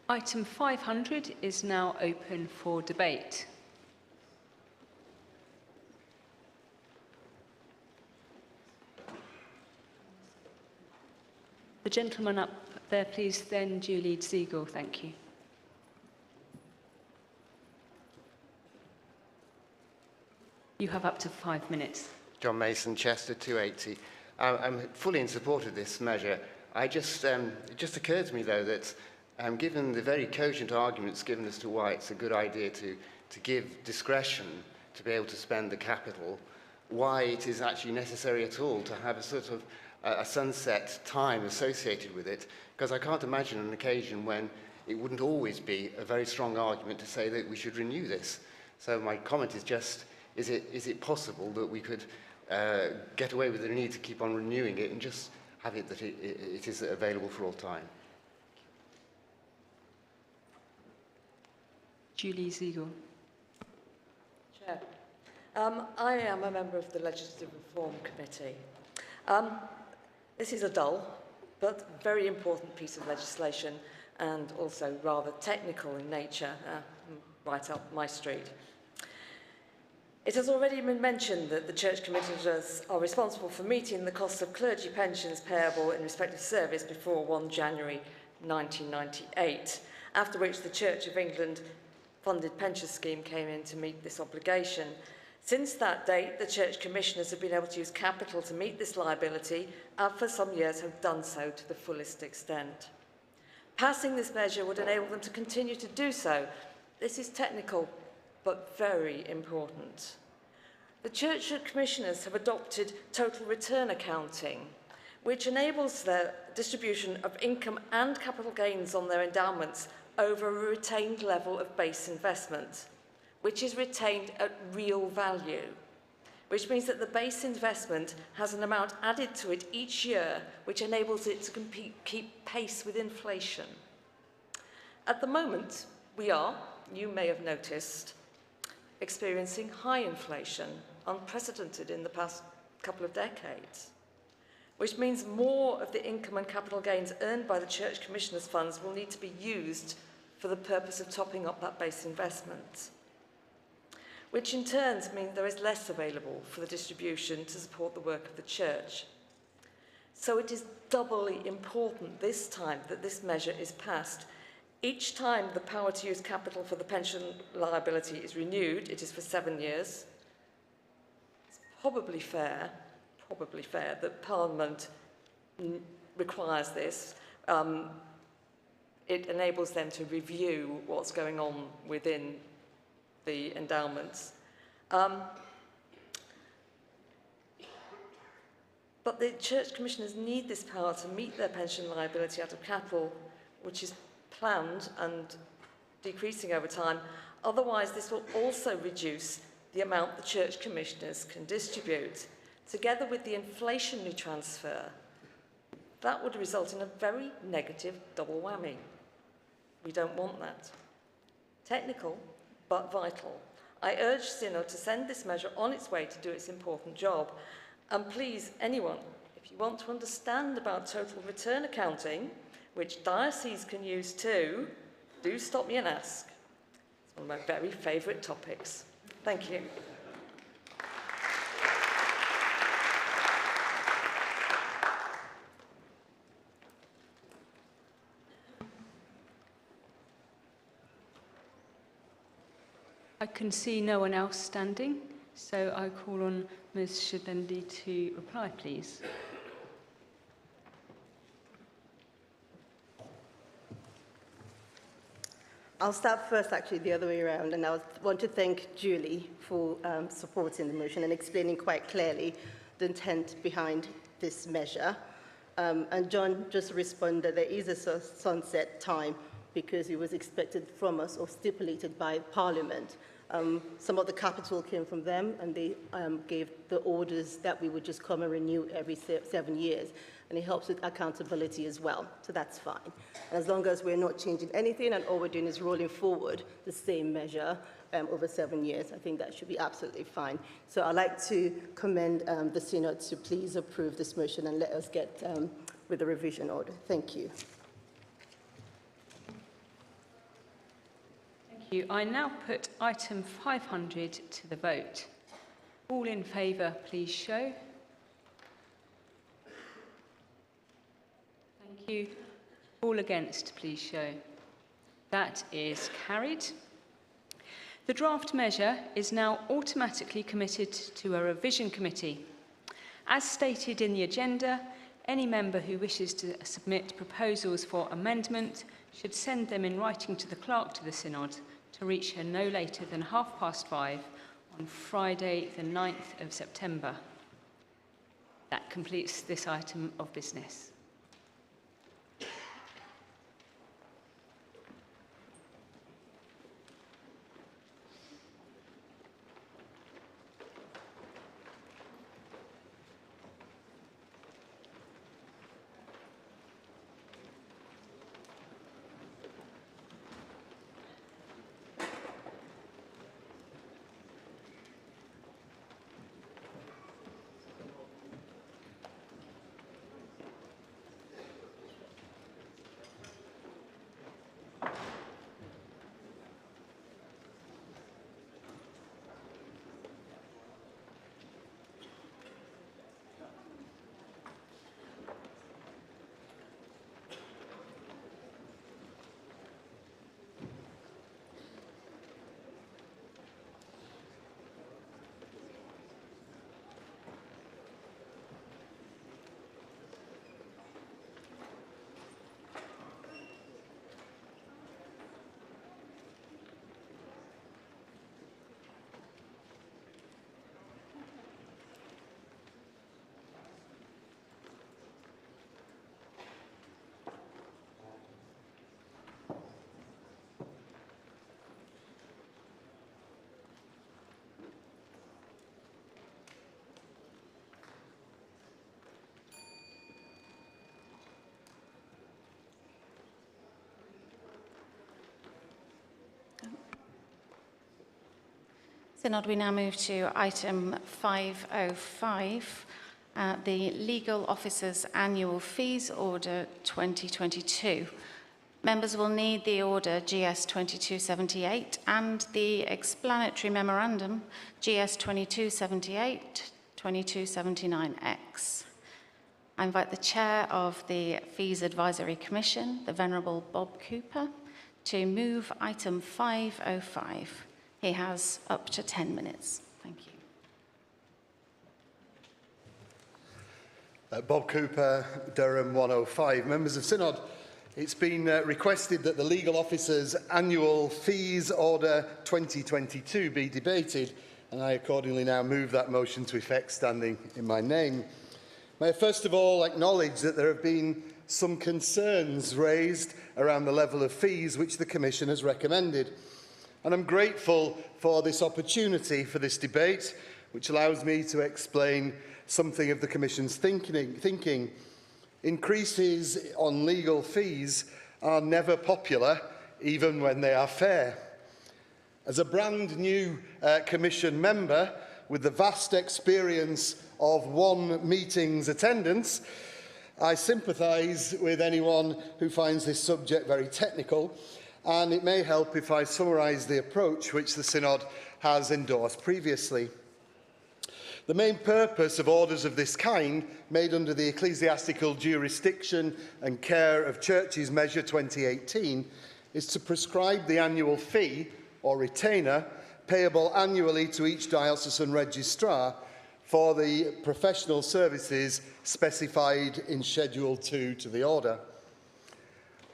Item 500 is now open for debate. The gentleman up there, please, then Julie Ziegel. Thank you. You have up to 5 minutes. John Mason, Chester, 280. I'm fully in support of this measure. It just occurred to me, though, that given the very cogent arguments given as to why it's a good idea to give discretion to be able to spend the capital, why it is actually necessary at all to have a sort of a sunset time associated with it, because I can't imagine an occasion when it wouldn't always be a very strong argument to say that we should renew this. So my comment is just, is it possible that we could get away with the need to keep on renewing it and just have it that it is available for all time? Julie Ziegel. Chair, I am a member of the Legislative Reform Committee. This is a dull but very important piece of legislation and also rather technical in nature, right up my street. It has already been mentioned that the Church Commissioners are responsible for meeting the cost of clergy pensions payable in respective service before 1 January 1998, after which the Church of England funded pension scheme came in to meet this obligation. Since that date, the Church Commissioners have been able to use capital to meet this liability and for some years have done so to the fullest extent. Passing this measure would enable them to continue to do so. This is technical but very important. The Church Commissioners have adopted total return accounting, which enables the distribution of income and capital gains on their endowments over a retained level of base investment, which is retained at real value, which means that the base investment has an amount added to it each year, which enables it to keep pace with inflation. At the moment, we are, you may have noticed, experiencing high inflation, unprecedented in the past couple of decades, which means more of the income and capital gains earned by the Church Commissioners' funds will need to be used for the purpose of topping up that base investment, which in turn means there is less available for the distribution to support the work of the Church. So it is doubly important this time that this measure is passed. Each time the power to use capital for the pension liability is renewed, it is for 7 years. It's probably fair that Parliament requires this. It enables them to review what's going on within the endowments. But the Church Commissioners need this power to meet their pension liability out of capital, which is planned and decreasing over time. Otherwise, this will also reduce the amount the Church Commissioners can distribute. Together with the inflationary transfer, that would result in a very negative double whammy. We don't want that. Technical, but vital. I urge Synod to send this measure on its way to do its important job. And please, anyone, if you want to understand about total return accounting, which dioceses can use too, do stop me and ask. It's one of my very favourite topics. Thank you. I can see no one else standing, so I call on Ms. Shadendi to reply, please. I'll start first, actually, the other way around, and I want to thank Julie for supporting the motion and explaining quite clearly the intent behind this measure. And John just responded there is a sunset time because it was expected from us or stipulated by Parliament. Some of the capital came from them, and they gave the orders that we would just come and renew every 7 years. And it helps with accountability as well, so that's fine. And as long as we're not changing anything and all we're doing is rolling forward the same measure over 7 years, I think that should be absolutely fine. So I'd like to commend the Synod to please approve this motion and let us get with the revision order. Thank you. you. I now put item 500 to the vote. All in favour, please show. Thank you. All against, please show. That is carried. The draft measure is now automatically committed to a revision committee. As stated in the agenda, any member who wishes to submit proposals for amendment should send them in writing to the clerk to the Synod to reach her no later than 5:30 on Friday, the 9th of September. That completes this item of business. Synod, we now move to item 505, the Legal Officers Annual Fees Order 2022. Members will need the order GS 2278 and the explanatory memorandum GS 2278 2279X. I invite the Chair of the Fees Advisory Commission, the Venerable Bob Cooper, to move item 505. He has up to 10 minutes. Thank you. Bob Cooper, Durham 105. Members of Synod, it's been requested that the Legal Officers Annual Fees Order 2022 be debated, and I accordingly now move that motion to effect, standing in my name. May I first of all acknowledge that there have been some concerns raised around the level of fees which the Commission has recommended. And I'm grateful for this opportunity for this debate, which allows me to explain something of the Commission's thinking. Increases on legal fees are never popular, even when they are fair. As a brand new Commission member, with the vast experience of one meeting's attendance, I sympathise with anyone who finds this subject very technical, and it may help if I summarise the approach which the Synod has endorsed previously. The main purpose of orders of this kind, made under the Ecclesiastical Jurisdiction and Care of Churches Measure 2018, is to prescribe the annual fee, or retainer, payable annually to each diocesan registrar for the professional services specified in Schedule 2 to the order.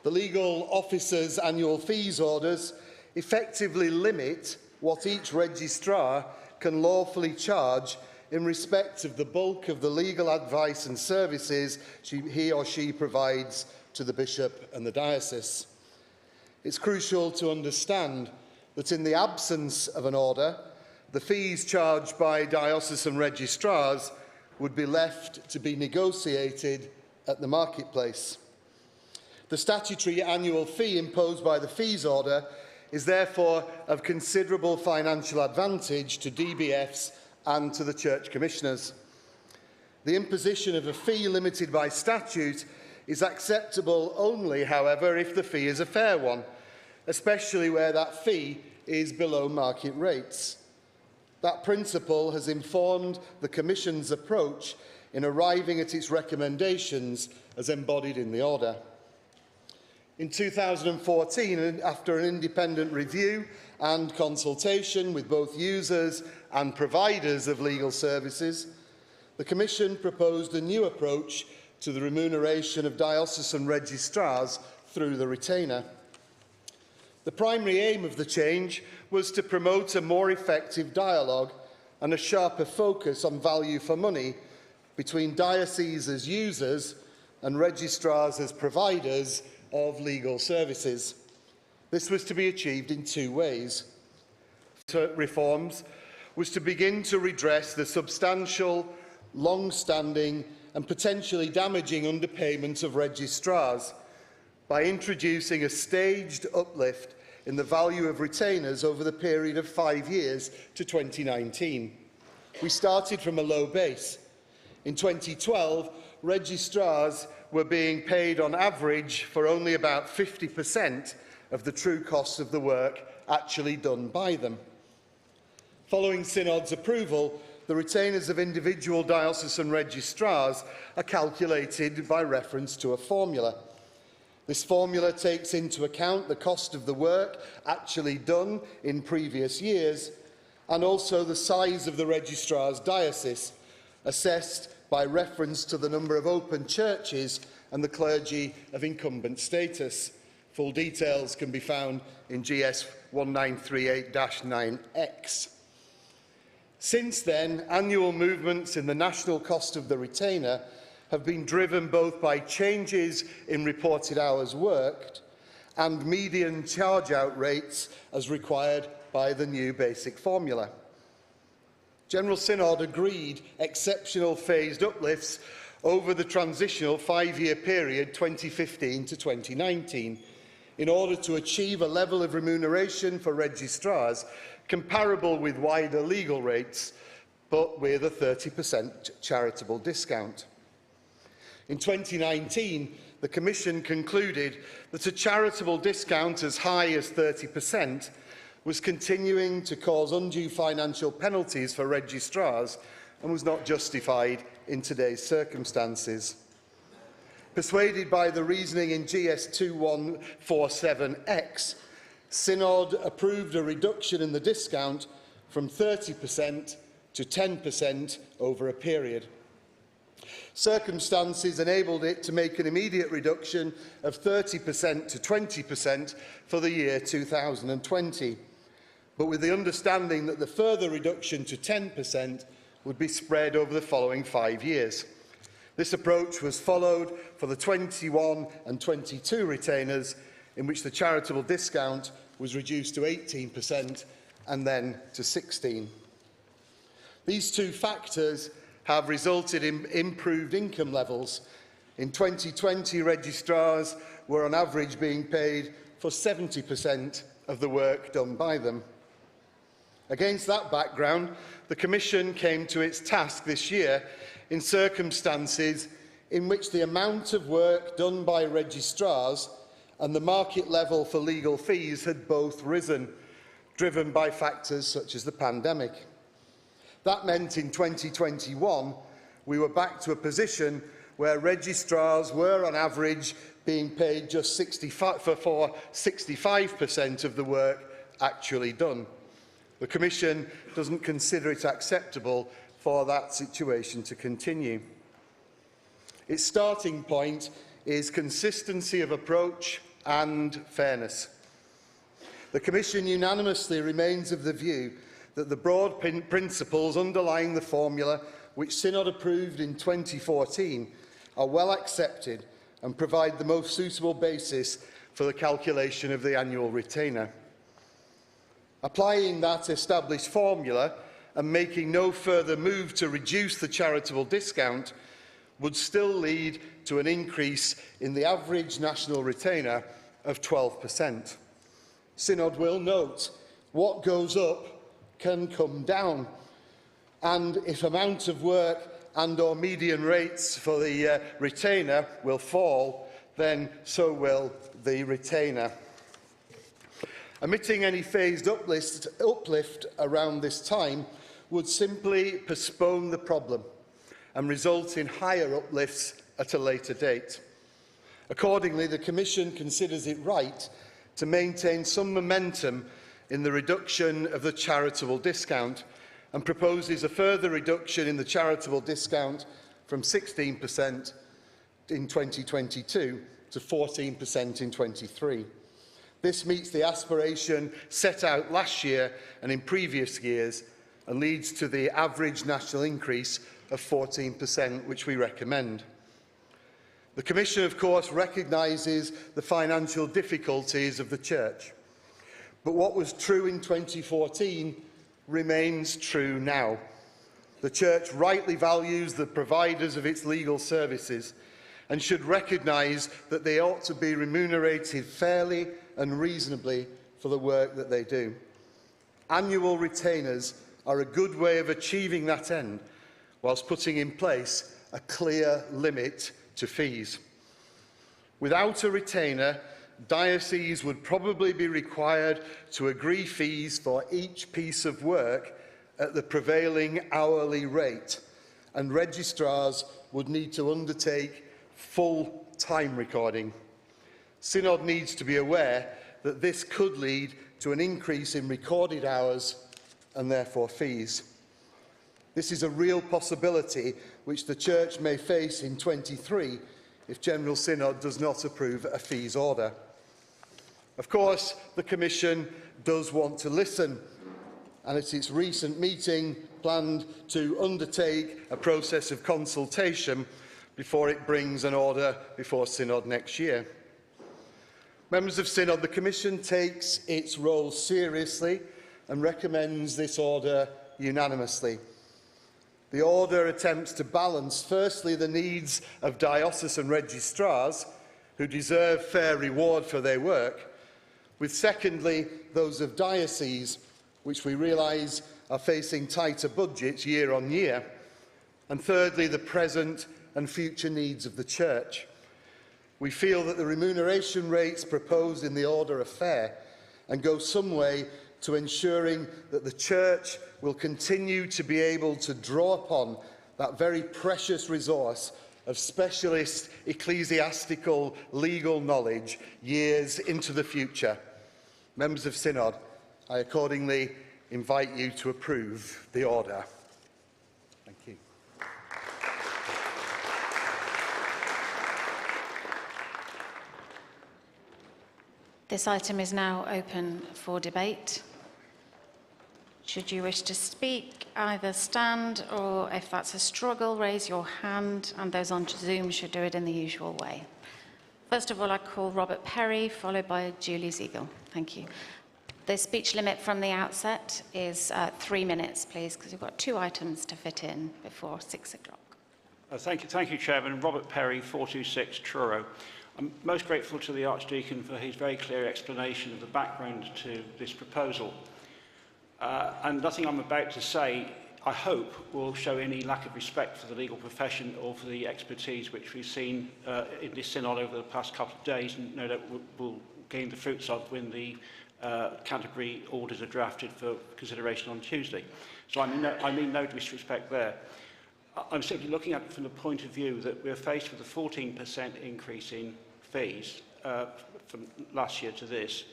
The Legal Officers' Annual Fees Orders effectively limit what each registrar can lawfully charge in respect of the bulk of the legal advice and services he or she provides to the bishop and the diocese. It's crucial to understand that in the absence of an order, the fees charged by diocesan registrars would be left to be negotiated at the marketplace. The statutory annual fee imposed by the fees order is therefore of considerable financial advantage to DBFs and to the Church Commissioners. The imposition of a fee limited by statute is acceptable only, however, if the fee is a fair one, especially where that fee is below market rates. That principle has informed the Commission's approach in arriving at its recommendations as embodied in the order. In 2014, after an independent review and consultation with both users and providers of legal services, the Commission proposed a new approach to the remuneration of diocesan registrars through the retainer. The primary aim of the change was to promote a more effective dialogue and a sharper focus on value for money between dioceses as users and registrars as providers of legal services. This was to be achieved in two ways. Reforms was to begin to redress the substantial, long-standing and potentially damaging underpayment of registrars by introducing a staged uplift in the value of retainers over the period of 5 years to 2019. We started from a low base. In 2012, registrars were being paid on average for only about 50% of the true cost of the work actually done by them. Following Synod's approval, the retainers of individual diocesan registrars are calculated by reference to a formula. This formula takes into account the cost of the work actually done in previous years and also the size of the registrar's diocese, assessed by reference to the number of open churches and the clergy of incumbent status. Full details can be found in GS 1938-9X. Since then, annual movements in the national cost of the retainer have been driven both by changes in reported hours worked and median charge-out rates as required by the new basic formula. General Synod agreed exceptional phased uplifts over the transitional 5-year period 2015 to 2019 in order to achieve a level of remuneration for registrars comparable with wider legal rates, but with a 30% charitable discount. In 2019, the Commission concluded that a charitable discount as high as 30% was continuing to cause undue financial penalties for registrars and was not justified in today's circumstances. Persuaded by the reasoning in GS 2147X, Synod approved a reduction in the discount from 30% to 10% over a period. Circumstances enabled it to make an immediate reduction of 30% to 20% for the year 2020, but with the understanding that the further reduction to 10% would be spread over the following 5 years. This approach was followed for the 21 and 22 retainers, in which the charitable discount was reduced to 18% and then to 16%. These two factors have resulted in improved income levels. In 2020, registrars were on average being paid for 70% of the work done by them. Against that background, the Commission came to its task this year in circumstances in which the amount of work done by registrars and the market level for legal fees had both risen, driven by factors such as the pandemic. That meant in 2021 we were back to a position where registrars were on average being paid just 65% of the work actually done. The Commission doesn't consider it acceptable for that situation to continue. Its starting point is consistency of approach and fairness. The Commission unanimously remains of the view that the broad principles underlying the formula, which Synod approved in 2014, are well accepted and provide the most suitable basis for the calculation of the annual retainer. Applying that established formula and making no further move to reduce the charitable discount would still lead to an increase in the average national retainer of 12%. Synod will note what goes up can come down, and if amount of work and/or median rates for the retainer will fall, then so will the retainer. Omitting any phased uplift around this time would simply postpone the problem and result in higher uplifts at a later date. Accordingly, the Commission considers it right to maintain some momentum in the reduction of the charitable discount and proposes a further reduction in the charitable discount from 16% in 2022 to 14% in 23. This meets the aspiration set out last year and in previous years and leads to the average national increase of 14%, which we recommend. The Commission, of course, recognises the financial difficulties of the Church. But what was true in 2014 remains true now. The Church rightly values the providers of its legal services and should recognise that they ought to be remunerated fairly and reasonably for the work that they do. Annual retainers are a good way of achieving that end, whilst putting in place a clear limit to fees. Without a retainer, dioceses would probably be required to agree fees for each piece of work at the prevailing hourly rate, and registrars would need to undertake full time recording. Synod needs to be aware that this could lead to an increase in recorded hours and therefore fees. This is a real possibility which the Church may face in 23 if General Synod does not approve a fees order. Of course, the Commission does want to listen, and at its recent meeting planned to undertake a process of consultation before it brings an order before Synod next year. Members of Synod, the Commission takes its role seriously and recommends this order unanimously. The order attempts to balance, firstly, the needs of diocesan registrars, who deserve fair reward for their work, with, secondly, those of dioceses, which we realise are facing tighter budgets year on year, and thirdly, the present and future needs of the Church. We feel that the remuneration rates proposed in the order are fair and go some way to ensuring that the Church will continue to be able to draw upon that very precious resource of specialist ecclesiastical legal knowledge years into the future. Members of Synod, I accordingly invite you to approve the order. Thank you. This item is now open for debate. Should you wish to speak, either stand or, if that's a struggle, raise your hand, and those on Zoom should do it in the usual way. First of all, I call Robert Perry, followed by Julie Ziegel. Thank you. The speech limit from the outset is 3 minutes, please, because we've got 2 items to fit in before 6 o'clock. Thank you, Chairman. Robert Perry, 426 Truro. I'm most grateful to the Archdeacon for his very clear explanation of the background to this proposal. And nothing I'm about to say, I hope, will show any lack of respect for the legal profession or for the expertise which we've seen in this synod over the past couple of days, and no doubt we'll gain the fruits of when the Canterbury orders are drafted for consideration on Tuesday. So I mean no disrespect there. I'm simply looking at it from the point of view that we're faced with a 14% increase in fees from last year to this.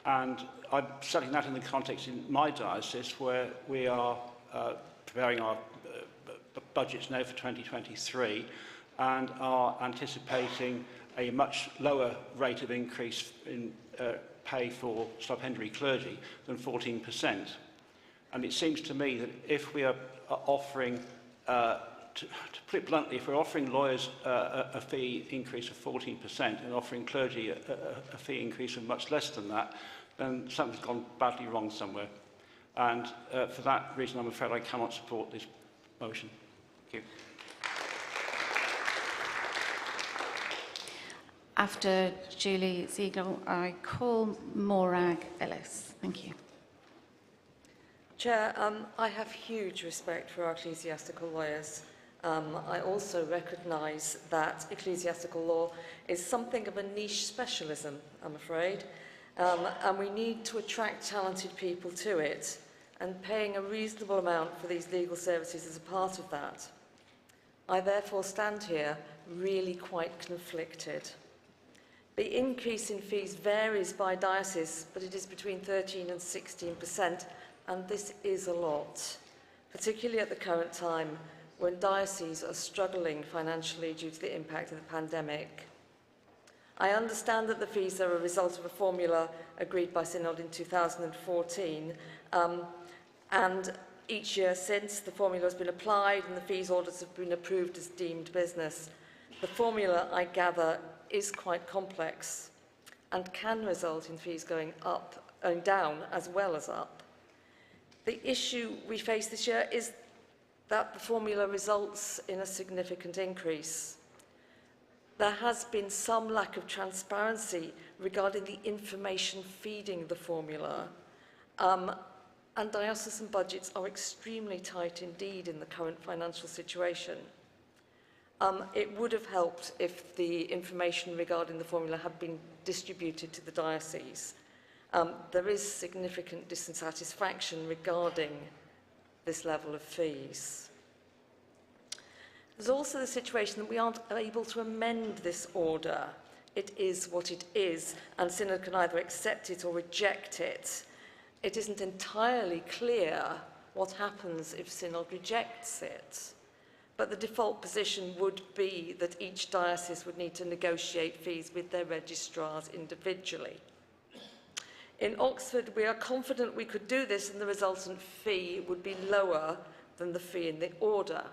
And I'm setting that in the context in my diocese, where we are preparing our budgets now for 2023 and are anticipating a much lower rate of increase in pay for stipendiary clergy than 14%. And it seems to me that if we are offering, to put it bluntly, if we're offering lawyers a fee increase of 14% and offering clergy a fee increase of much less than that, then something's gone badly wrong somewhere. And for that reason, I'm afraid I cannot support this motion. Thank you. After Julie Ziegel, I call Morag Ellis. Thank you. Chair, I have huge respect for our ecclesiastical lawyers. I also recognise that ecclesiastical law is something of a niche specialism, I'm afraid. and we need to attract talented people to it, and paying a reasonable amount for these legal services is a part of that. I therefore stand here really quite conflicted. The increase in fees varies by diocese, but it is between 13 and 16%, and this is a lot, particularly at the current time when dioceses are struggling financially due to the impact of the pandemic. I understand that the fees are a result of a formula agreed by Synod in 2014, and each year since, the formula has been applied and the fees orders have been approved as deemed business. The formula, I gather, is quite complex and can result in fees going down as well as up. The issue we face this year is that the formula results in a significant increase. There has been some lack of transparency regarding the information feeding the formula, and diocesan budgets are extremely tight indeed in the current financial situation. It would have helped if the information regarding the formula had been distributed to the diocese. There is significant dissatisfaction regarding this level of fees. There's also the situation that we aren't able to amend this order. It is what it is, and Synod can either accept it or reject it. It isn't entirely clear what happens if Synod rejects it, but the default position would be that each diocese would need to negotiate fees with their registrars individually. In Oxford, we are confident we could do this and the resultant fee would be lower than the fee in the order.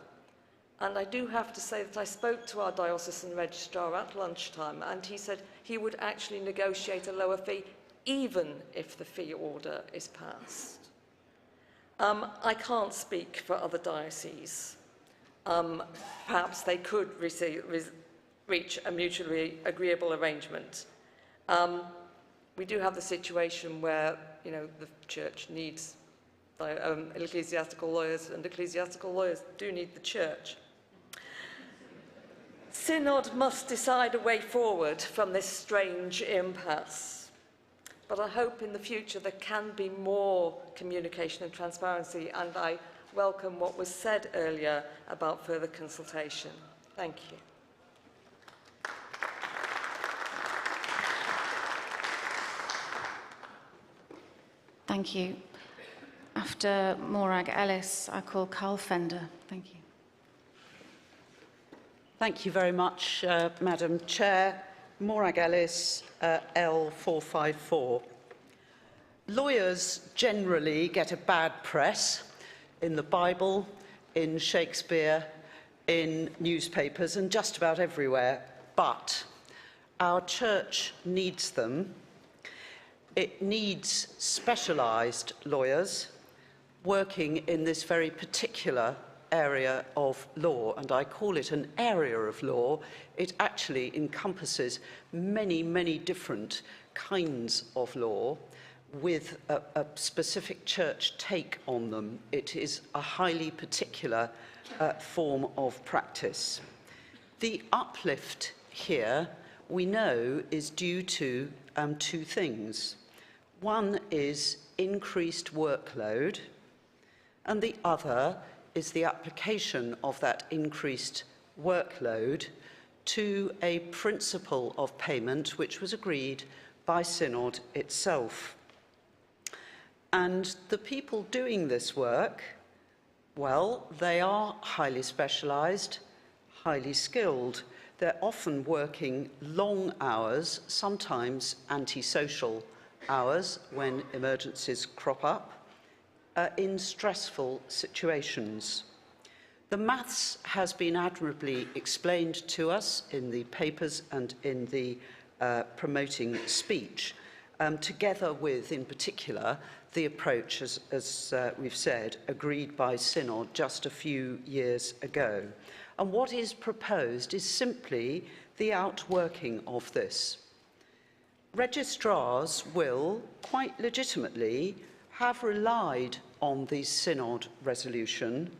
And I do have to say that I spoke to our diocesan registrar at lunchtime, and he said he would actually negotiate a lower fee even if the fee order is passed. I can't speak for other dioceses. Perhaps they could reach a mutually agreeable arrangement. We do have the situation where, you know, the church needs ecclesiastical lawyers, and ecclesiastical lawyers do need the church. Synod must decide a way forward from this strange impasse. But I hope in the future there can be more communication and transparency, and I welcome what was said earlier about further consultation. Thank you. Thank you. After Morag Ellis, I call Carl Fender. Thank you. Thank you very much, Madam Chair. Morag Ellis, L454. Lawyers generally get a bad press in the Bible, in Shakespeare, in newspapers, and just about everywhere. But our church needs them. It needs specialised lawyers working in this very particular area of law, and I call it an area of law. It actually encompasses many, many different kinds of law with a specific church take on them. It is a highly particular form of practice. The uplift here, we know, is due to two things. One is increased workload, and the other is the application of that increased workload to a principle of payment which was agreed by Synod itself. And the people doing this work, well, they are highly specialised, highly skilled. They're often working long hours, sometimes antisocial hours when emergencies crop up, in stressful situations. The maths has been admirably explained to us in the papers and in the promoting speech, together with, in particular, the approach, as we've said, agreed by Synod just a few years ago. And what is proposed is simply the outworking of this. Registrars will, quite legitimately, have relied on the Synod resolution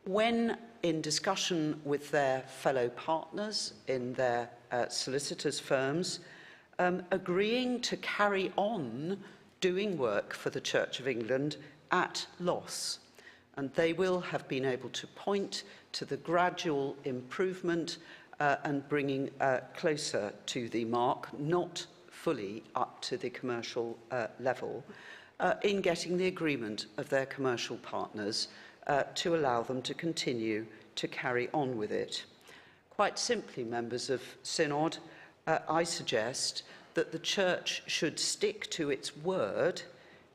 when in discussion with their fellow partners in their solicitors' firms agreeing to carry on doing work for the Church of England at loss. And they will have been able to point to the gradual improvement and bringing closer to the mark, not fully up to the commercial level, in getting the agreement of their commercial partners to allow them to continue to carry on with it. Quite simply, members of Synod, I suggest that the Church should stick to its word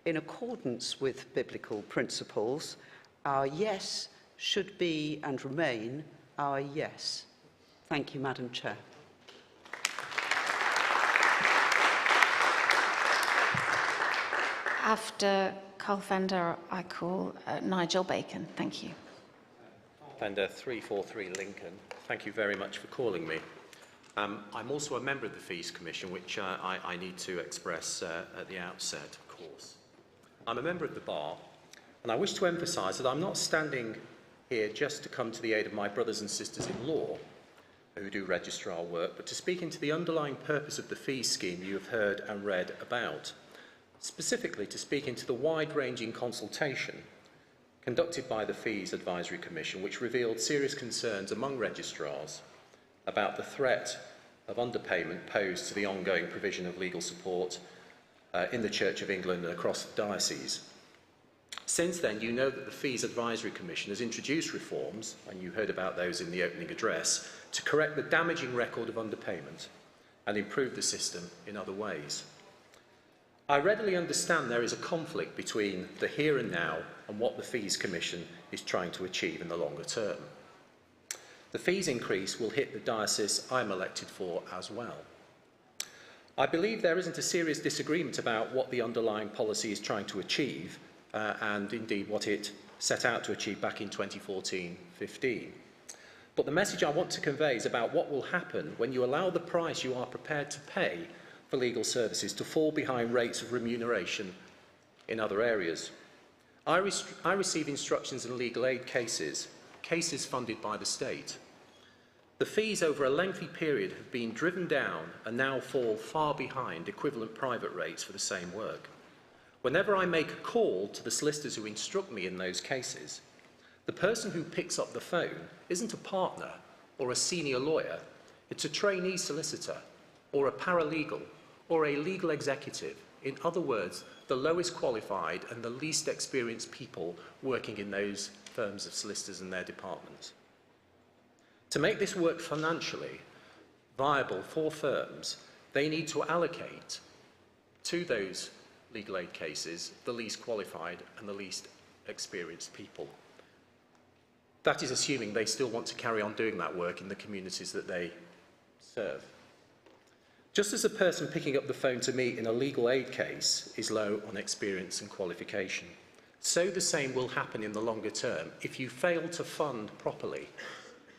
in accordance with biblical principles. Our yes should be and remain our yes. Thank you, Madam Chair. After Carl Fender, I call Nigel Bacon. Thank you. Fender 343 Lincoln. Thank you very much for calling me. I'm also a member of the Fees Commission, which I need to express at the outset, of course. I'm a member of the Bar, and I wish to emphasise that I'm not standing here just to come to the aid of my brothers and sisters in law who do registrar work, but to speak into the underlying purpose of the fees scheme you have heard and read about. Specifically, to speak into the wide-ranging consultation conducted by the Fees Advisory Commission, which revealed serious concerns among registrars about the threat of underpayment posed to the ongoing provision of legal support in the Church of England and across the diocese. Since then, you know that the Fees Advisory Commission has introduced reforms, and you heard about those in the opening address, to correct the damaging record of underpayment and improve the system in other ways. I readily understand there is a conflict between the here and now and what the Fees Commission is trying to achieve in the longer term. The fees increase will hit the diocese I'm elected for as well. I believe there isn't a serious disagreement about what the underlying policy is trying to achieve and indeed what it set out to achieve back in 2014-15. But the message I want to convey is about what will happen when you allow the price you are prepared to pay for legal services to fall behind rates of remuneration in other areas. I receive instructions in legal aid cases funded by the state. The fees over a lengthy period have been driven down and now fall far behind equivalent private rates for the same work. Whenever I make a call to the solicitors who instruct me in those cases, the person who picks up the phone isn't a partner or a senior lawyer, it's a trainee solicitor or a paralegal or a legal executive. In other words, the lowest qualified and the least experienced people working in those firms of solicitors and their departments. To make this work financially viable for firms, they need to allocate to those legal aid cases the least qualified and the least experienced people. That is assuming they still want to carry on doing that work in the communities that they serve. Just as a person picking up the phone to me in a legal aid case is low on experience and qualification, so the same will happen in the longer term if you fail to fund properly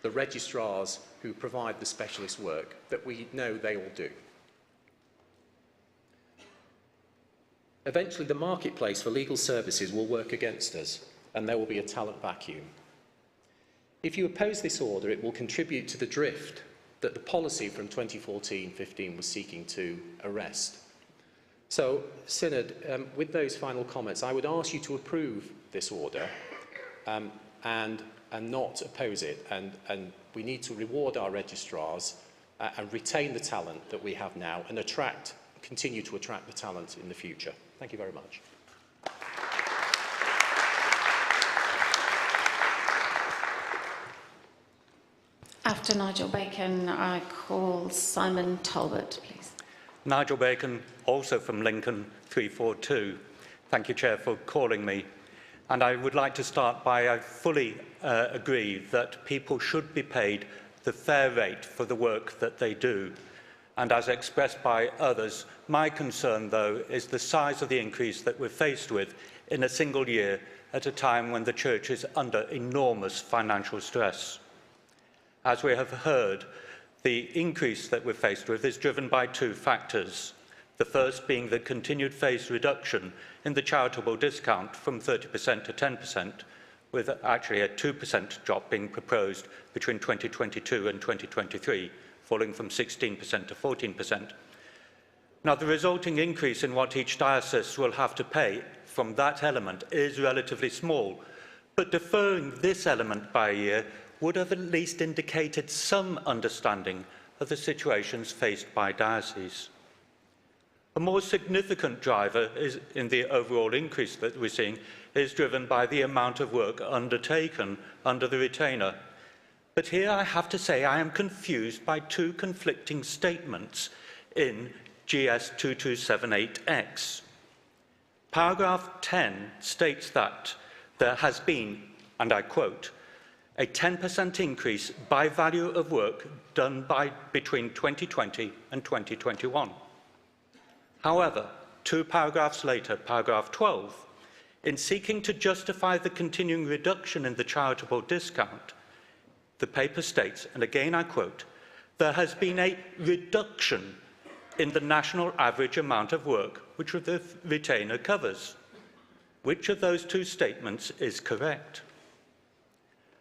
the registrars who provide the specialist work that we know they all do. Eventually, the marketplace for legal services will work against us, and there will be a talent vacuum. If you oppose this order, it will contribute to the drift that the policy from 2014-15 was seeking to arrest. So, Synod, with those final comments, I would ask you to approve this order and not oppose it. And we need to reward our registrars and retain the talent that we have now and continue to attract the talent in the future. Thank you very much. After Nigel Bacon, I call Simon Talbot, please. Nigel Bacon, also from Lincoln 342. Thank you, Chair, for calling me. And I would like to start by I fully agree that people should be paid the fair rate for the work that they do. And as expressed by others, my concern, though, is the size of the increase that we're faced with in a single year at a time when the Church is under enormous financial stress. As we have heard, the increase that we're faced with is driven by two factors. The first being the continued phased reduction in the charitable discount from 30% to 10%, with actually a 2% drop being proposed between 2022 and 2023, falling from 16% to 14%. Now, the resulting increase in what each diocese will have to pay from that element is relatively small, but deferring this element by a year would have at least indicated some understanding of the situations faced by dioceses. A more significant driver in the overall increase that we're seeing is driven by the amount of work undertaken under the retainer. But here I have to say I am confused by two conflicting statements in GS 2278X. Paragraph 10 states that there has been, and I quote, a 10% increase by value of work done between 2020 and 2021. However, 2 paragraphs later, paragraph 12, in seeking to justify the continuing reduction in the charitable discount, the paper states, and again I quote, there has been a reduction in the national average amount of work which the retainer covers. Which of those two statements is correct?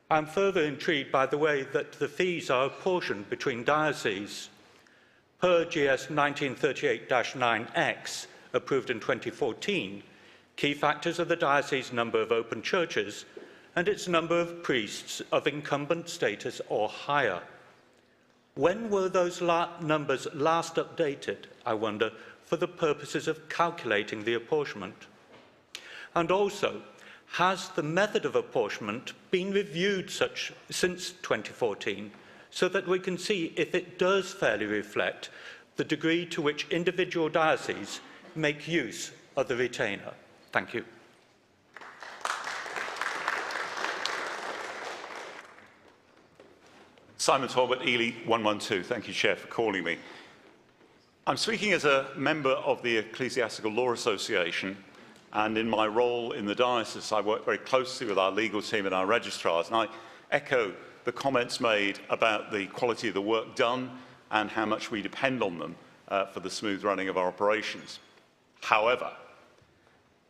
I'm further intrigued by the way that the fees are apportioned between dioceses. Per GS 1938-9X, approved in 2014, key factors are the diocese's number of open churches and its number of priests of incumbent status or higher. When were those numbers last updated, I wonder, for the purposes of calculating the apportionment? And also, has the method of apportionment been reviewed since 2014 so that we can see if it does fairly reflect the degree to which individual dioceses make use of the retainer? Thank you. Simon Talbot, Ely 112. Thank you, Chair, for calling me. I'm speaking as a member of the Ecclesiastical Law Association, and in my role in the diocese, I work very closely with our legal team and our registrars, and I echo the comments made about the quality of the work done and how much we depend on them for the smooth running of our operations. However,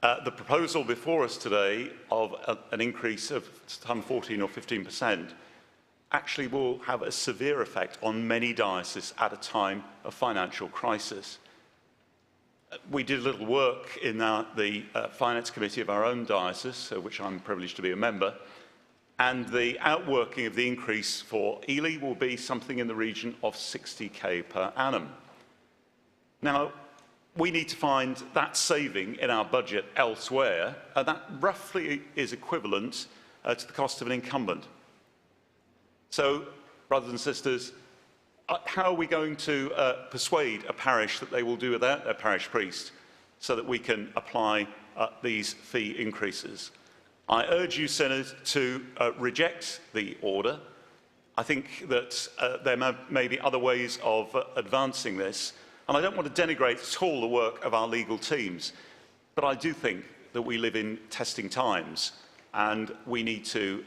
the proposal before us today of an increase of some 14 or 15% actually will have a severe effect on many dioceses at a time of financial crisis. We did a little work in the Finance Committee of our own diocese, which I'm privileged to be a member, and the outworking of the increase for Ely will be something in the region of 60k per annum. Now, we need to find that saving in our budget elsewhere, and that roughly is equivalent to the cost of an incumbent. So, brothers and sisters, how are we going to persuade a parish that they will do without their parish priest so that we can apply these fee increases? I urge you, Synod, to reject the order. I think that there may be other ways of advancing this, and I don't want to denigrate at all the work of our legal teams, but I do think that we live in testing times, and we need to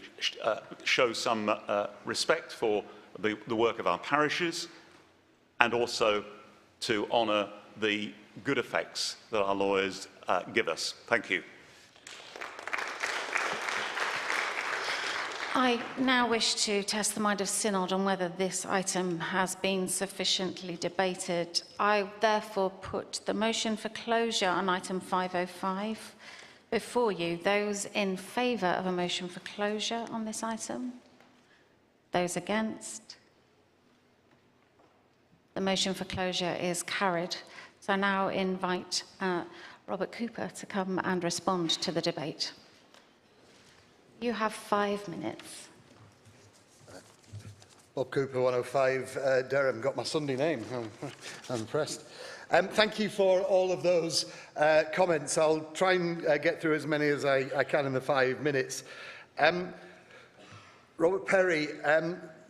show some respect for the work of our parishes, and also to honour the good effects that our lawyers give us. Thank you. I now wish to test the mind of Synod on whether this item has been sufficiently debated. I therefore put the motion for closure on item 505 before you. Those in favour of a motion for closure on this item? Those against? The motion for closure is carried. So I now invite Robert Cooper to come and respond to the debate. You have 5 minutes. Bob Cooper, 105 Durham. Got my Sunday name. I'm impressed. Thank you for all of those comments. I'll try and get through as many as I can in the 5 minutes. Robert Perry,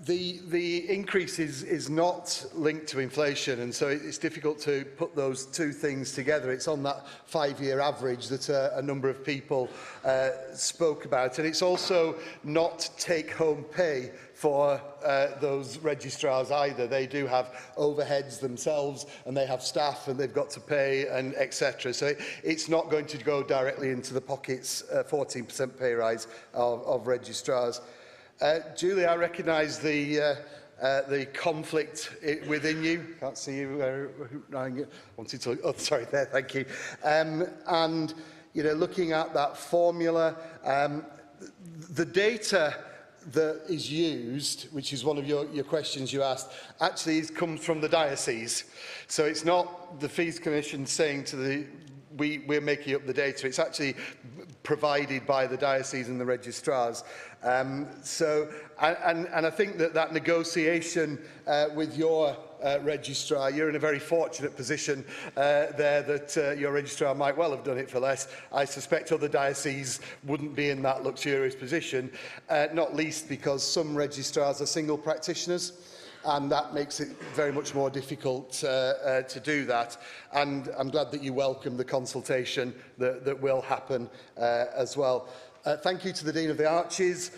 the increase is not linked to inflation, and so it's difficult to put those two things together. It's on that 5-year average that a number of people spoke about, and it's also not take-home pay for those registrars either. They do have overheads themselves, and they have staff, and they've got to pay, and etc. So it's not going to go directly into the pockets, 14% pay rise of registrars. Julie, I recognise the the conflict within you. Can't see you. I wanted to. Oh, sorry. There. Thank you. And you know, looking at that formula, the data that is used, which is one of your questions you asked, actually comes from the diocese. So it's not the Fees Commission saying to the we're making up the data. It's actually provided by the diocese and the registrars. And I think that negotiation with your registrar, you're in a very fortunate position there that your registrar might well have done it for less. I suspect other dioceses wouldn't be in that luxurious position, not least because some registrars are single practitioners, and that makes it very much more difficult to do that. And I'm glad that you welcome the consultation that will happen as well. Thank you to the Dean of the Arches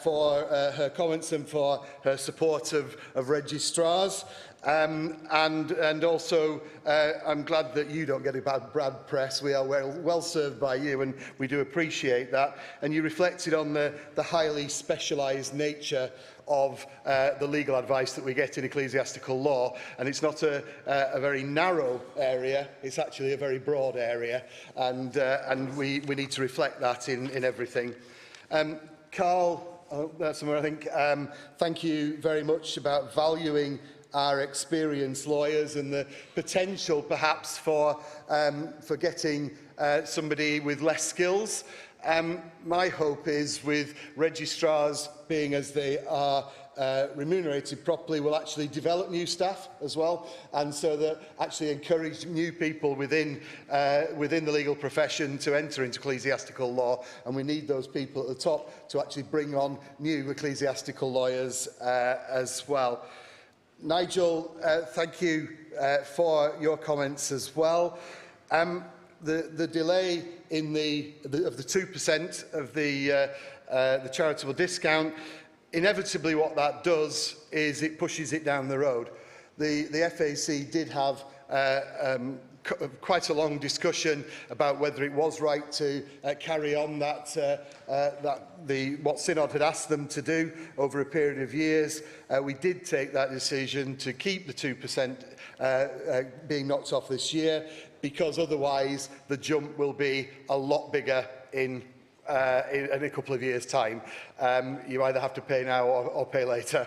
for her comments and for her support of registrars. And also, I'm glad that you don't get a bad press. We are well served by you, and we do appreciate that. And you reflected on the highly specialised nature of the legal advice that we get in ecclesiastical law, and it's not a very narrow area, it's actually a very broad area, and we need to reflect that in everything. Carl, that's somewhere I think, thank you very much about valuing our experienced lawyers and the potential perhaps for getting somebody with less skills. My hope is, with registrars being as they are remunerated properly, will actually develop new staff as well, and so that actually encourage new people within the legal profession to enter into ecclesiastical law, and we need those people at the top to actually bring on new ecclesiastical lawyers as well. Nigel, thank you for your comments as well. The delay in the 2% of the charitable discount, inevitably what that does is it pushes it down the road. The FAC did have quite a long discussion about whether it was right to carry on what Synod had asked them to do over a period of years. We did take that decision to keep the 2% being knocked off this year, because otherwise the jump will be a lot bigger in a couple of years' time. You either have to pay now or pay later,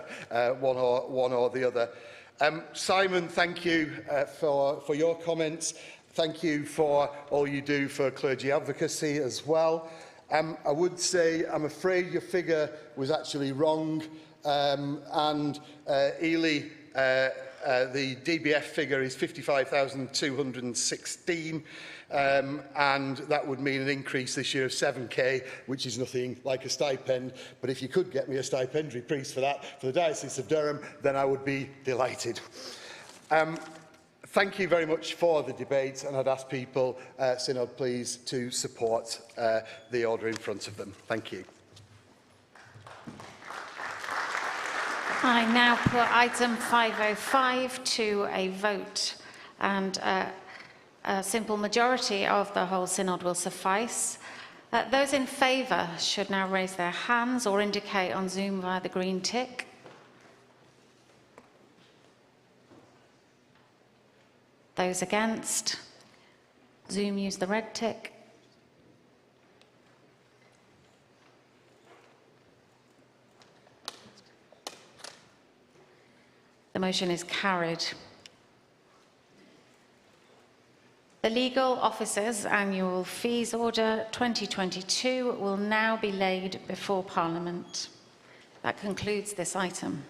one or the other. Simon, thank you for your comments. Thank you for all you do for clergy advocacy as well. I would say I'm afraid your figure was actually wrong, and Ely, the DBF figure is 55,216, and that would mean an increase this year of 7k, which is nothing like a stipend. But if you could get me a stipendiary priest for that, for the Diocese of Durham, then I would be delighted. Thank you very much for the debate, and I'd ask people, Synod, please, to support the order in front of them. Thank you. I now put item 505 to a vote, and a simple majority of the whole Synod will suffice. Those in favour should now raise their hands or indicate on Zoom via the green tick. Those against, Zoom use the red tick. The motion is carried. The Legal Officers Annual Fees Order 2022 will now be laid before Parliament. That concludes this item.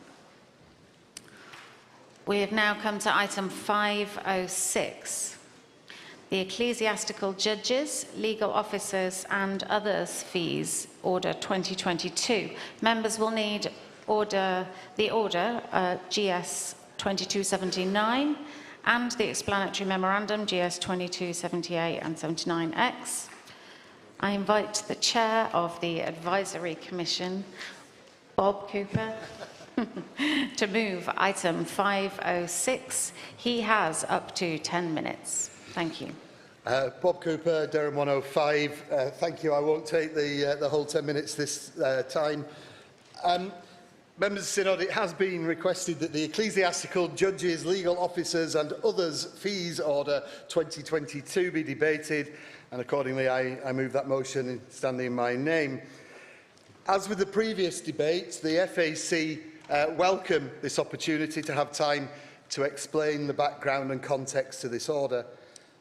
We have now come to item 506. The Ecclesiastical Judges, Legal Officers and Others Fees Order 2022. Members will need the order GS 2279 and the explanatory memorandum GS 2278 and 79X. I invite the Chair of the Advisory Commission, Bob Cooper, to move item 506. He has up to 10 minutes. Thank you. Bob Cooper, Durham 105. Thank you. I won't take the whole 10 minutes this time. Members of Synod, it has been requested that the Ecclesiastical Judges, Legal Officers and Others Fees Order 2022 be debated, and accordingly I move that motion standing in my name. As with the previous debates, the FAC welcome this opportunity to have time to explain the background and context to this order.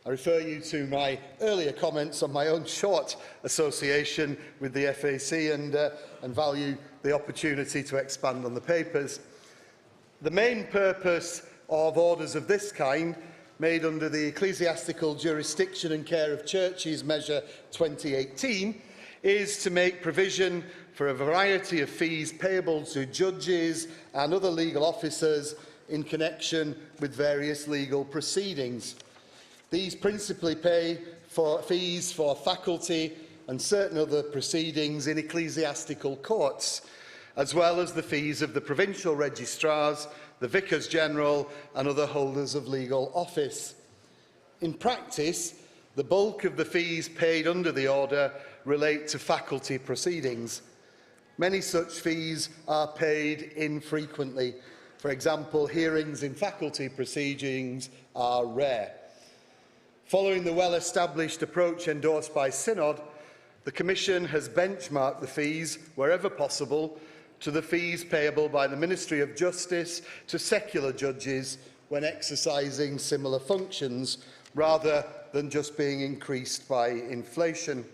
I refer you to my earlier comments on my own short association with the FAC and value the opportunity to expand on the papers. The main purpose of orders of this kind, made under the Ecclesiastical Jurisdiction and Care of Churches Measure 2018, is to make provision for a variety of fees payable to judges and other legal officers in connection with various legal proceedings. These principally pay for fees for faculty and certain other proceedings in ecclesiastical courts, as well as the fees of the provincial registrars, the vicars general and other holders of legal office. In practice, the bulk of the fees paid under the order relate to faculty proceedings. Many such fees are paid infrequently. For example, hearings in faculty proceedings are rare. Following the well-established approach endorsed by Synod, the Commission has benchmarked the fees, wherever possible, to the fees payable by the Ministry of Justice to secular judges when exercising similar functions, rather than just being increased by inflation.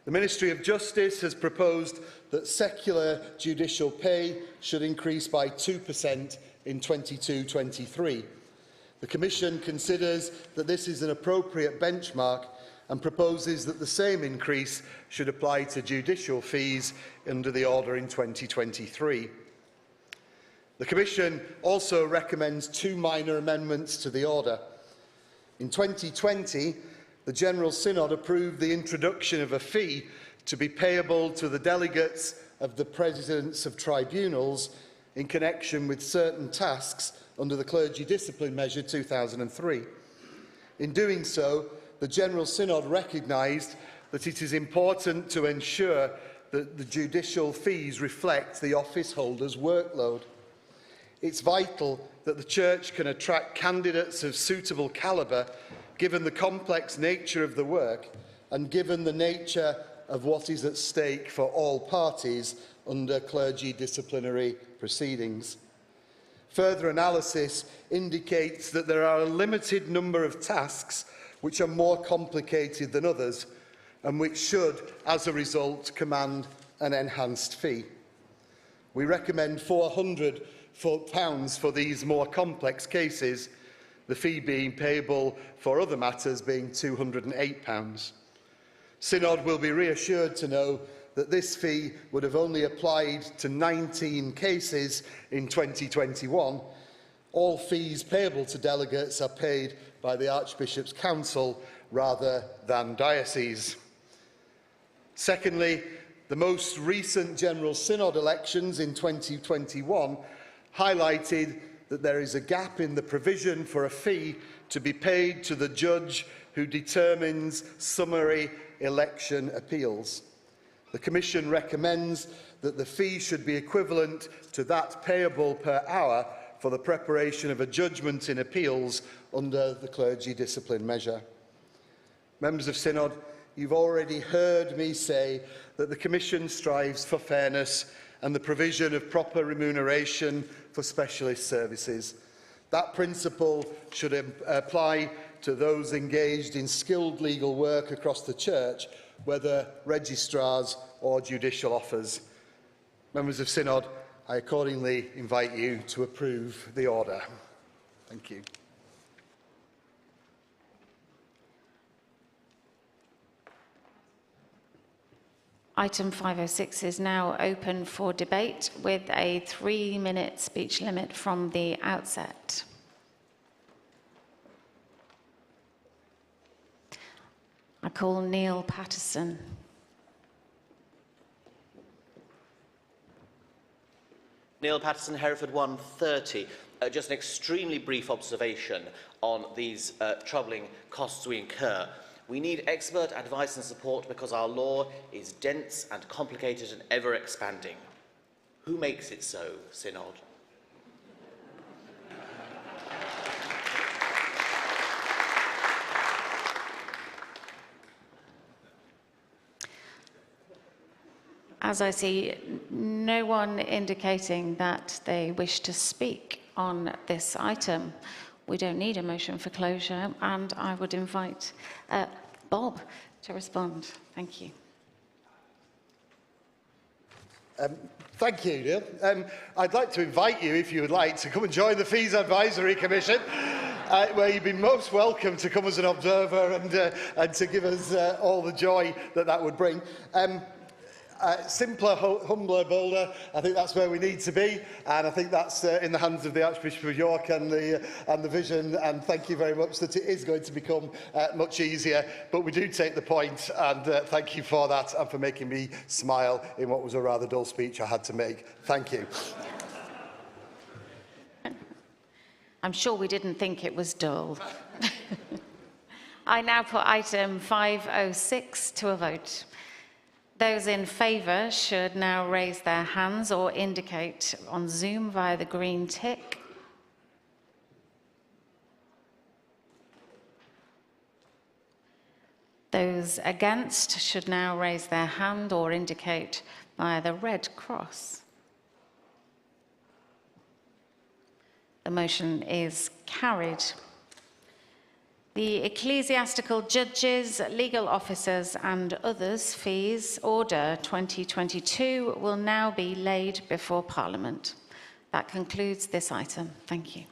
The Ministry of Justice has proposed that secular judicial pay should increase by 2% in 22-23. The Commission considers that this is an appropriate benchmark and proposes that the same increase should apply to judicial fees under the order in 2023. The Commission also recommends two minor amendments to the order. In 2020, the General Synod approved the introduction of a fee to be payable to the delegates of the presidents of tribunals in connection with certain tasks under the Clergy Discipline Measure 2003. In doing so, the General Synod recognised that it is important to ensure that the judicial fees reflect the office holder's workload. It's vital that the Church can attract candidates of suitable calibre, given the complex nature of the work and given the nature of what is at stake for all parties under clergy disciplinary proceedings. Further analysis indicates that there are a limited number of tasks which are more complicated than others and which should, as a result, command an enhanced fee. We recommend £400 for these more complex cases, the fee being payable for other matters being £208. Synod will be reassured to know that this fee would have only applied to 19 cases in 2021. All fees payable to delegates are paid by the Archbishop's Council rather than dioceses. Secondly, the most recent General Synod elections in 2021 highlighted that there is a gap in the provision for a fee to be paid to the judge who determines summary election appeals. The Commission recommends that the fee should be equivalent to that payable per hour for the preparation of a judgment in appeals under the Clergy Discipline Measure. Members of Synod, you've already heard me say that the Commission strives for fairness and the provision of proper remuneration for specialist services. That principle should apply to those engaged in skilled legal work across the Church, whether registrars or judicial offers. Members of Synod, I accordingly invite you to approve the order. Thank you. Item 506 is now open for debate with a 3-minute speech limit from the outset. I call Neil Patterson. Neil Patterson, Hereford 130. Just an extremely brief observation on these troubling costs we incur. We need expert advice and support because our law is dense and complicated and ever expanding. Who makes it so, Synod? As I see no one indicating that they wish to speak on this item, we don't need a motion for closure, and I would invite Bob to respond. Thank you. Thank you, Neil. I'd like to invite you, if you would like, to come and join the Fees Advisory Commission, where you'd be most welcome to come as an observer and to give us all the joy that that would bring. Simpler, humbler, bolder. I think that's where we need to be, and I think that's in the hands of the Archbishop of York and the vision. And thank you very much that it is going to become much easier. But we do take the point, and thank you for that and for making me smile in what was a rather dull speech I had to make. Thank you. I'm sure we didn't think it was dull. I now put item 506 to a vote. Those in favour should now raise their hands or indicate on Zoom via the green tick. Those against should now raise their hand or indicate via the red cross. The motion is carried. The Ecclesiastical Judges, Legal Officers and Others Fees Order 2022 will now be laid before Parliament. That concludes this item. Thank you.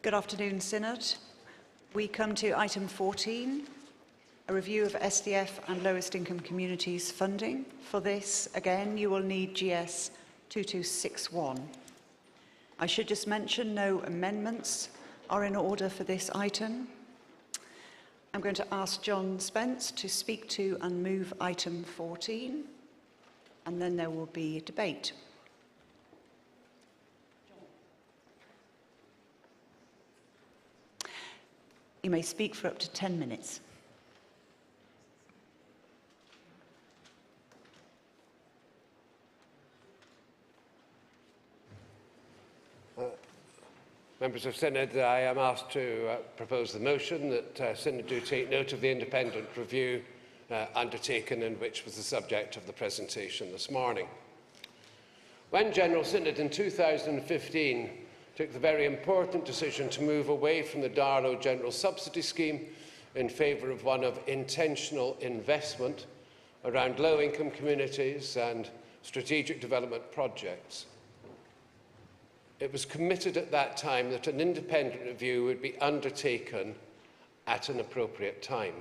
Good afternoon, Synod. We come to item 14, a review of SDF and lowest income communities funding. For this, again, you will need GS 2261. I should just mention no amendments are in order for this item. I'm going to ask John Spence to speak to and move item 14, and then there will be a debate. You may speak for up to 10 minutes. Members of Synod, I am asked to propose the motion that Synod do take note of the independent review undertaken and which was the subject of the presentation this morning. When General Synod in 2015 took the very important decision to move away from the Darlow General Subsidy Scheme in favour of one of intentional investment around low-income communities and strategic development projects. it was committed at that time that an independent review would be undertaken at an appropriate time.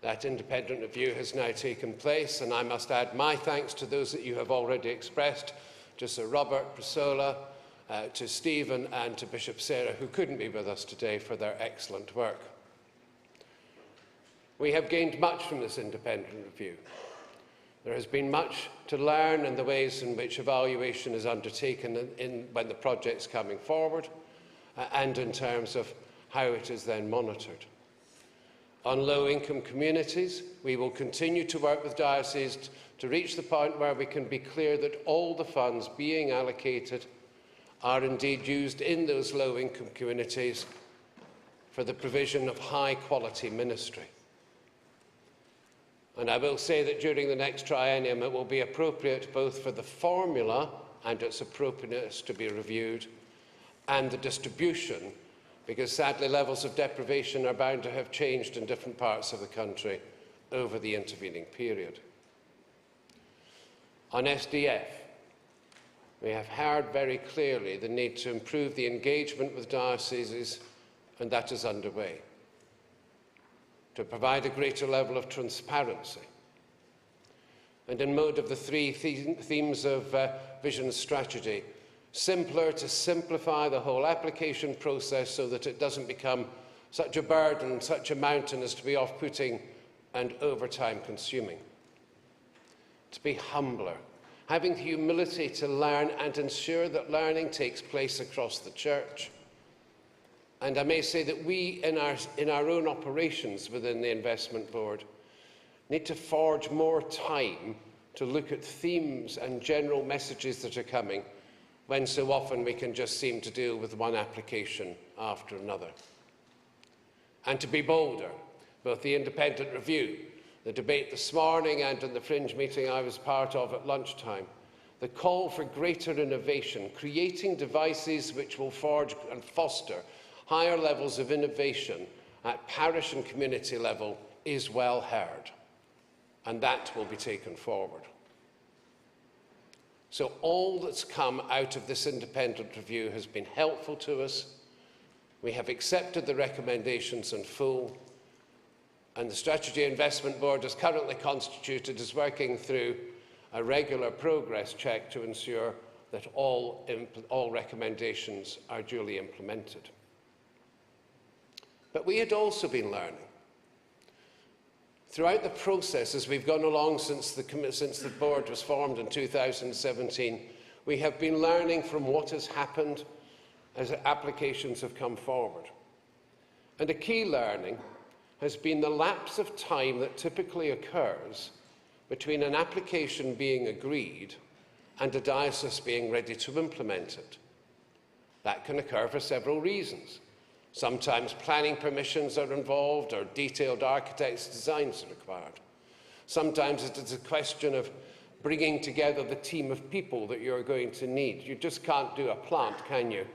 That independent review has now taken place, and I must add my thanks to those that you have already expressed, to Sir Robert, Priscilla, to Stephen and to Bishop Sarah, who couldn't be with us today, for their excellent work. We have gained much from this independent review. There has been much to learn in the ways in which evaluation is undertaken when the project's coming forward, and in terms of how it is then monitored. On low-income communities, we will continue to work with dioceses to reach the point where we can be clear that all the funds being allocated are indeed used in those low-income communities for the provision of high-quality ministry. And I will say that during the next triennium it will be appropriate both for the formula and its appropriateness to be reviewed, and the distribution, because sadly levels of deprivation are bound to have changed in different parts of the country over the intervening period. On SDF, we have heard very clearly the need to improve the engagement with dioceses, and that is underway. To provide a greater level of transparency. And in mode of the three themes of vision strategy, simpler, to simplify the whole application process so that it doesn't become such a burden, such a mountain as to be off-putting and over time consuming. To be humbler, having the humility to learn and ensure that learning takes place across the church. And I may say that we, in our own operations within the Investment Board, need to forge more time to look at themes and general messages that are coming, when so often we can just seem to deal with one application after another. And to be bolder, both the independent review, the debate this morning, and in the fringe meeting I was part of at lunchtime, the call for greater innovation, creating devices which will forge and foster higher levels of innovation at parish and community level is well heard, and that will be taken forward. So all that's come out of this independent review has been helpful to us. We have accepted the recommendations in full, and the Strategy Investment Board, as currently constituted, is working through a regular progress check to ensure that all recommendations are duly implemented. But we had also been learning. Throughout the process, as we've gone along since the board was formed in 2017, we have been learning from what has happened as applications have come forward. And a key learning has been the lapse of time that typically occurs between an application being agreed and a diocese being ready to implement it. That can occur for several reasons. Sometimes planning permissions are involved, or detailed architect's designs are required. Sometimes it is a question of bringing together the team of people that you're going to need. You just can't do a plant, can you,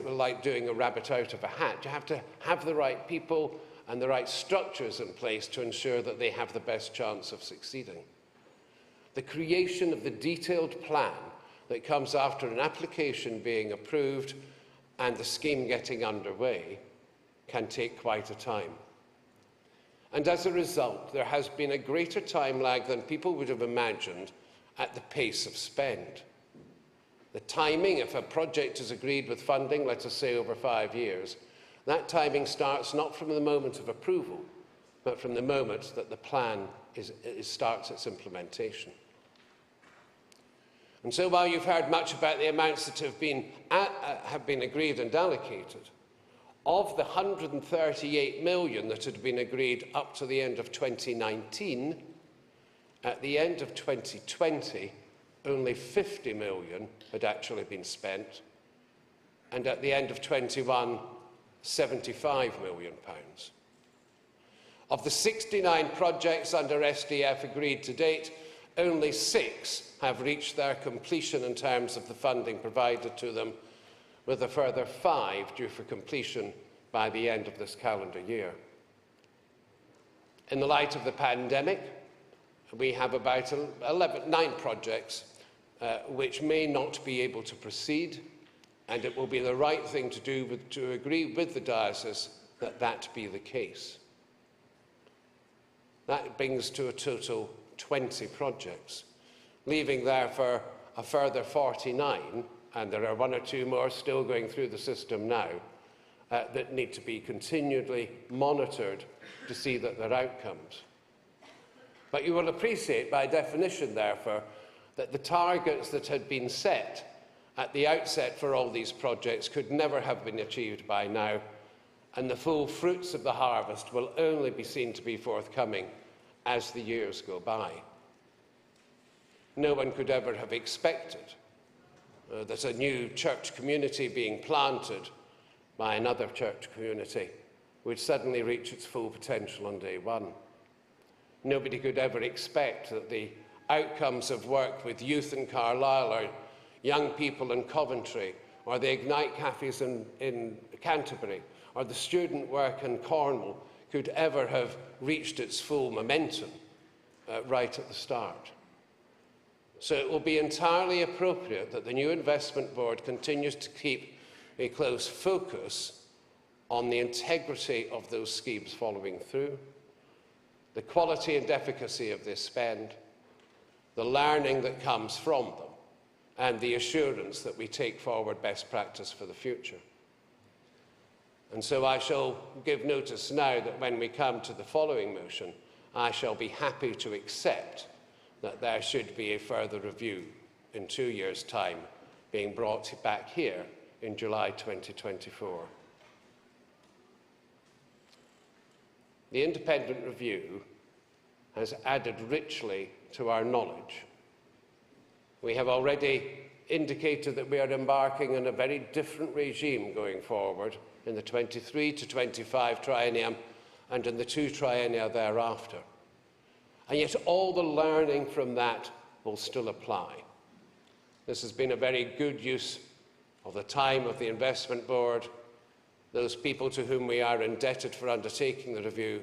like doing a rabbit out of a hat. You have to have the right people and the right structures in place to ensure that they have the best chance of succeeding. The creation of the detailed plan that comes after an application being approved and the scheme getting underway can take quite a time. And as a result, there has been a greater time lag than people would have imagined at the pace of spend. The timing, if a project is agreed with funding, let us say over 5 years, that timing starts not from the moment of approval, but from the moment that the plan starts its implementation. And so while you've heard much about the amounts that have been agreed and allocated, of the 138 million that had been agreed up to the end of 2019, at the end of 2020, only 50 million had actually been spent, and at the end of 21, 75 million pounds. Of the 69 projects under SDF agreed to date, only 6 have reached their completion in terms of the funding provided to them, with a further 5 due for completion by the end of this calendar year. In the light of the pandemic, we have about 9 projects which may not be able to proceed, and it will be the right thing to do to agree with the diocese that that be the case. That brings to a total 20 projects, leaving therefore a further 49, and there are one or two more still going through the system now, that need to be continually monitored to see that their outcomes. But you will appreciate by definition, therefore, that the targets that had been set at the outset for all these projects could never have been achieved by now, and the full fruits of the harvest will only be seen to be forthcoming as the years go by. No one could ever have expected that a new church community being planted by another church community would suddenly reach its full potential on day one. Nobody could ever expect that the outcomes of work with youth in Carlisle or young people in Coventry or the Ignite cafes in Canterbury or the student work in Cornwall could ever have reached its full momentum right at the start. So it will be entirely appropriate that the new investment board continues to keep a close focus on the integrity of those schemes following through, the quality and efficacy of this spend, the learning that comes from them, and the assurance that we take forward best practice for the future. And so I shall give notice now that when we come to the following motion, I shall be happy to accept that there should be a further review in 2 years' time being brought back here in July 2024. The independent review has added richly to our knowledge. We have already indicated that we are embarking on a very different regime going forward in the 23 to 25 triennium and in the 2 triennia thereafter. And yet all the learning from that will still apply. This has been a very good use of the time of the investment board, those people to whom we are indebted for undertaking the review,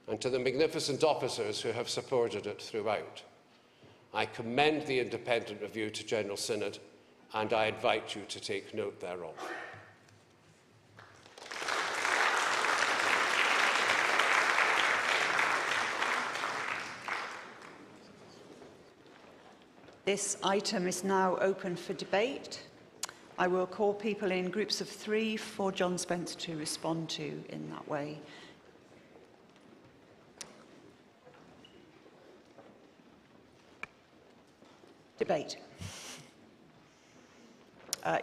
and to the magnificent officers who have supported it throughout. I commend the independent review to General Synod, and I invite you to take note thereof. This item is now open for debate. I will call people in groups of 3 for John Spencer to respond to in that way. Debate.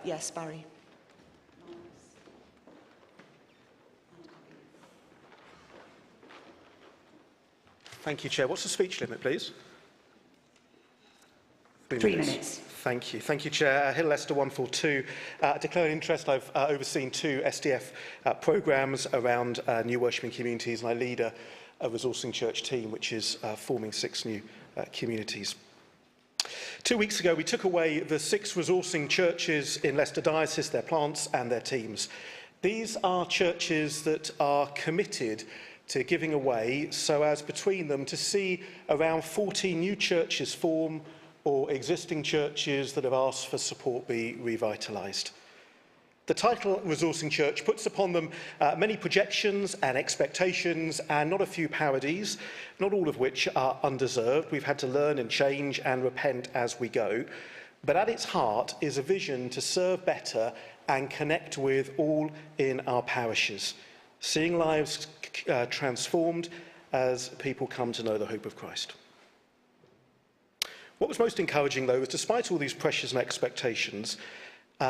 Yes, Barry. Thank you, Chair. What's the speech limit, please? 3 minutes. Thank you. Thank you, Chair. Hill Leicester 142. Declare an interest. I've overseen 2 SDF programmes around new worshipping communities, and I lead a resourcing church team which is forming 6 new communities. 2 weeks ago, we took away the 6 resourcing churches in Leicester Diocese, their plants and their teams. These are churches that are committed to giving away so as between them to see around 40 new churches form or existing churches that have asked for support be revitalised. The title Resourcing Church puts upon them many projections and expectations and not a few parodies, not all of which are undeserved. We've had to learn and change and repent as we go. But at its heart is a vision to serve better and connect with all in our parishes, seeing lives transformed as people come to know the hope of Christ. What was most encouraging, though, was despite all these pressures and expectations,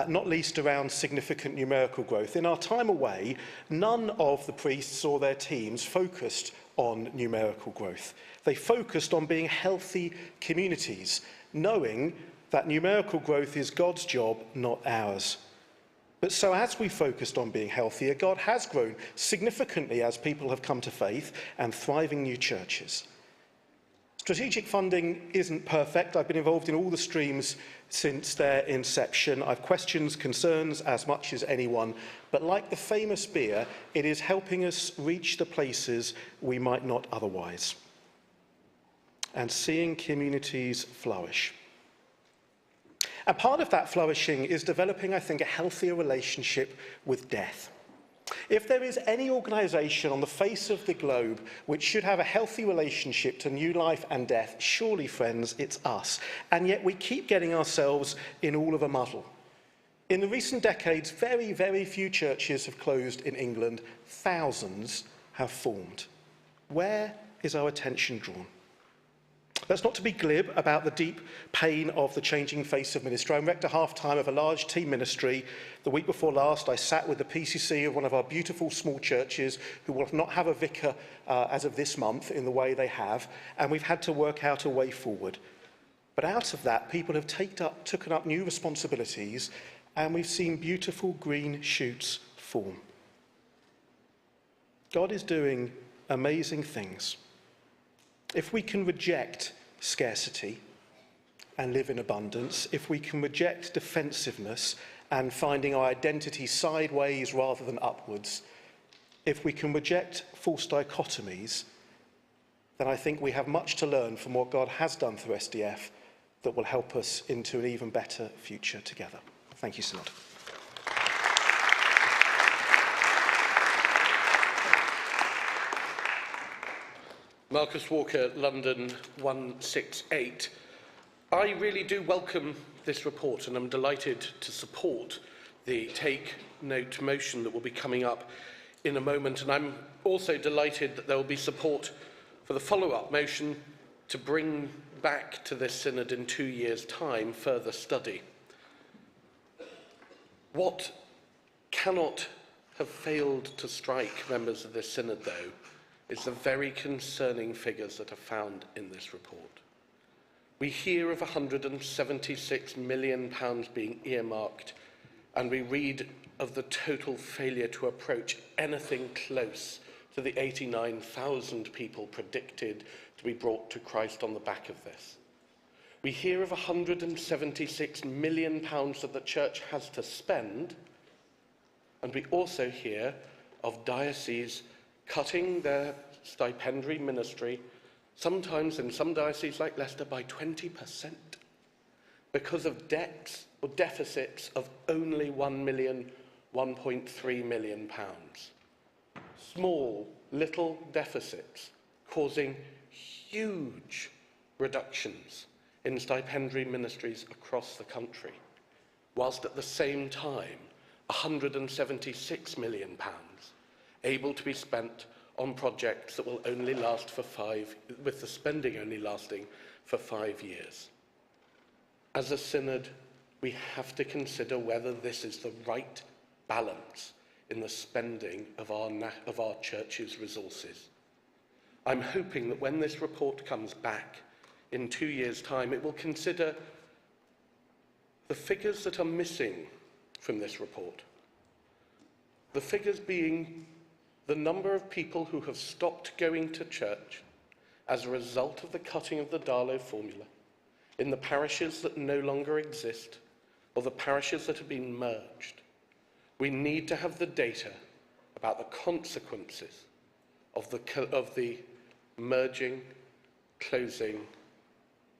not least around significant numerical growth, in our time away, none of the priests or their teams focused on numerical growth. They focused on being healthy communities, knowing that numerical growth is God's job, not ours. But so as we focused on being healthier, God has grown significantly as people have come to faith and thriving new churches. Strategic funding isn't perfect. I've been involved in all the streams since their inception. I've questions, concerns as much as anyone, but like the famous beer, it is helping us reach the places we might not otherwise, and seeing communities flourish. And part of that flourishing is developing, I think, a healthier relationship with death. If there is any organisation on the face of the globe which should have a healthy relationship to new life and death, surely, friends, it's us. And yet we keep getting ourselves in all of a muddle. In the recent decades, very, very few churches have closed in England. Thousands have formed. Where is our attention drawn? That's not to be glib about the deep pain of the changing face of ministry. I'm rector half-time of a large team ministry. The week before last, I sat with the PCC of one of our beautiful small churches who will not have a vicar as of this month in the way they have, and we've had to work out a way forward. But out of that, people have taken up new responsibilities, and we've seen beautiful green shoots form. God is doing amazing things. If we can reject scarcity and live in abundance, if we can reject defensiveness and finding our identity sideways rather than upwards, if we can reject false dichotomies, then I think we have much to learn from what God has done through SDF that will help us into an even better future together. Thank you, Synod. Marcus Walker, London 168. I really do welcome this report, and I'm delighted to support the take note motion that will be coming up in a moment. And I'm also delighted that there will be support for the follow-up motion to bring back to this synod in 2 years' time further study. What cannot have failed to strike members of this synod, though, is the very concerning figures that are found in this report. We hear of £176 million being earmarked, and we read of the total failure to approach anything close to the 89,000 people predicted to be brought to Christ on the back of this. We hear of £176 million that the church has to spend, and we also hear of dioceses cutting their stipendiary ministry, sometimes in some dioceses like Leicester by 20%, because of debts or deficits of only £1.3 million. Small, little deficits causing huge reductions in stipendiary ministries across the country, whilst at the same time, £176 million able to be spent on projects that will only last for with the spending only lasting for 5 years. As a synod, we have to consider whether this is the right balance in the spending of our church's resources. I'm hoping that when this report comes back in 2 years' time, it will consider the figures that are missing from this report. The figures being the number of people who have stopped going to church as a result of the cutting of the Darlow formula in the parishes that no longer exist or the parishes that have been merged. We need to have the data about the consequences of the merging, closing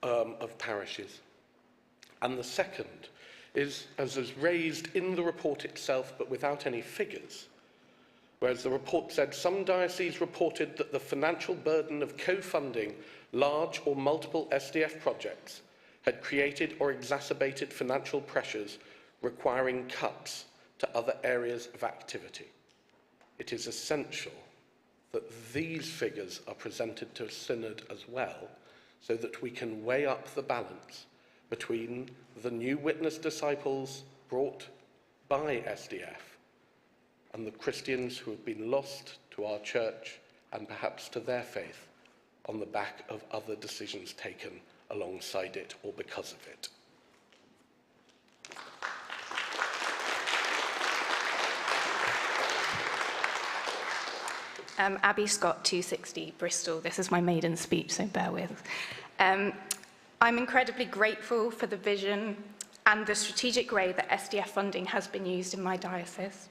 of parishes. And the second is, as is raised in the report itself but without any figures, whereas the report said some dioceses reported that the financial burden of co-funding large or multiple SDF projects had created or exacerbated financial pressures requiring cuts to other areas of activity. It is essential that these figures are presented to a synod as well, so that we can weigh up the balance between the new witness disciples brought by SDF and the Christians who have been lost to our church and perhaps to their faith on the back of other decisions taken alongside it or because of it. Abby Scott, 260, Bristol. This is my maiden speech, so bear with. I'm incredibly grateful for the vision and the strategic way that SDF funding has been used in my diocese.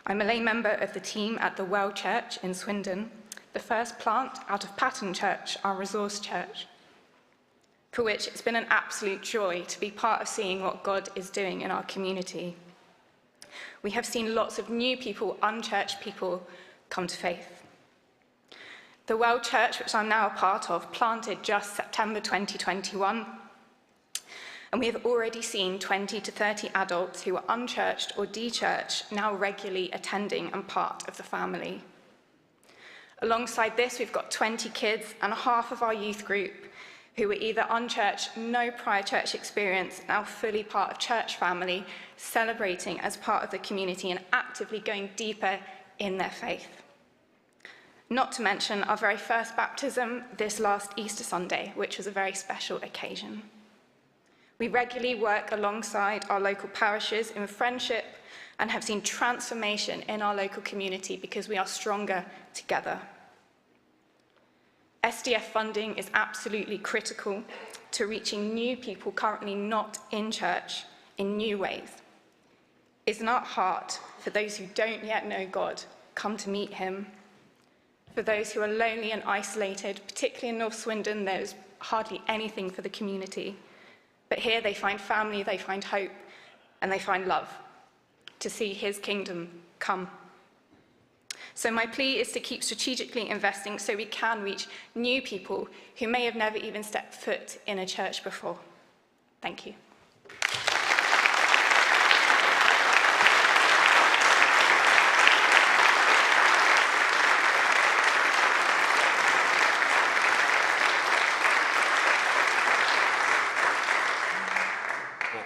I'm a lay member of the team at the Well Church in Swindon, the first plant out of Patton Church, our resource church. for which it's been an absolute joy to be part of seeing what God is doing in our community. We have seen lots of new people, unchurched people, come to faith. The Well Church, which I'm now a part of, planted just September 2021, and we have already seen 20 to 30 adults who are unchurched or de-churched now regularly attending and part of the family. Alongside this, we've got 20 kids and half of our youth group who were either unchurched, no prior church experience, now fully part of church family, celebrating as part of the community and actively going deeper in their faith. Not to mention our very first baptism this last Easter Sunday, which was a very special occasion. We regularly work alongside our local parishes in friendship and have seen transformation in our local community because we are stronger together. SDF funding is absolutely critical to reaching new people currently not in church in new ways. Isn't our heart for those who don't yet know God, come to meet him? For those who are lonely and isolated, particularly in North Swindon, there's hardly anything for the community. But here they find family, they find hope, and they find love to see his kingdom come. So my plea is to keep strategically investing so we can reach new people who may have never even stepped foot in a church before. Thank you.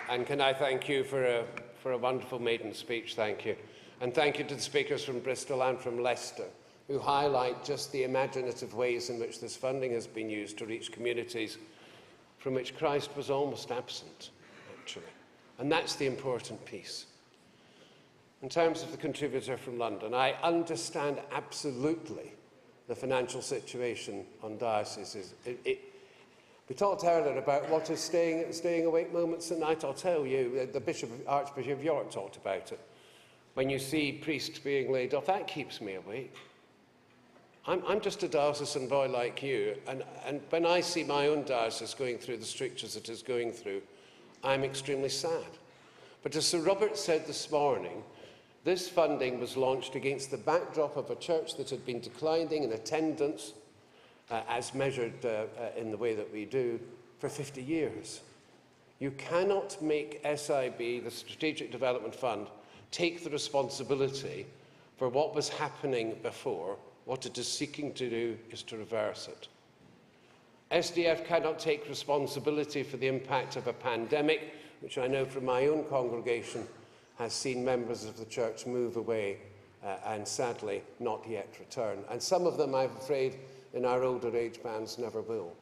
And can I thank you for a wonderful maiden speech, thank you. And thank you to the speakers from Bristol and from Leicester, who highlight just the imaginative ways in which this funding has been used to reach communities from which Christ was almost absent, actually. And that's the important piece. In terms of the contributor from London, I understand absolutely the financial situation on dioceses. We talked earlier about what is staying awake moments at night. I'll tell you, the Archbishop of York talked about it. When you see priests being laid off, that keeps me awake. I'm just a diocesan boy like you, and when I see my own diocese going through the strictures it is going through, I'm extremely sad. But as Sir Robert said this morning, this funding was launched against the backdrop of a church that had been declining in attendance, as measured in the way that we do, for 50 years. You cannot make SIB, the Strategic Development Fund, take the responsibility for what was happening before. What it is seeking to do is to reverse it. SDF cannot take responsibility for the impact of a pandemic, which I know from my own congregation has seen members of the church move away and sadly not yet return. And some of them, I'm afraid, in our older age bands never will.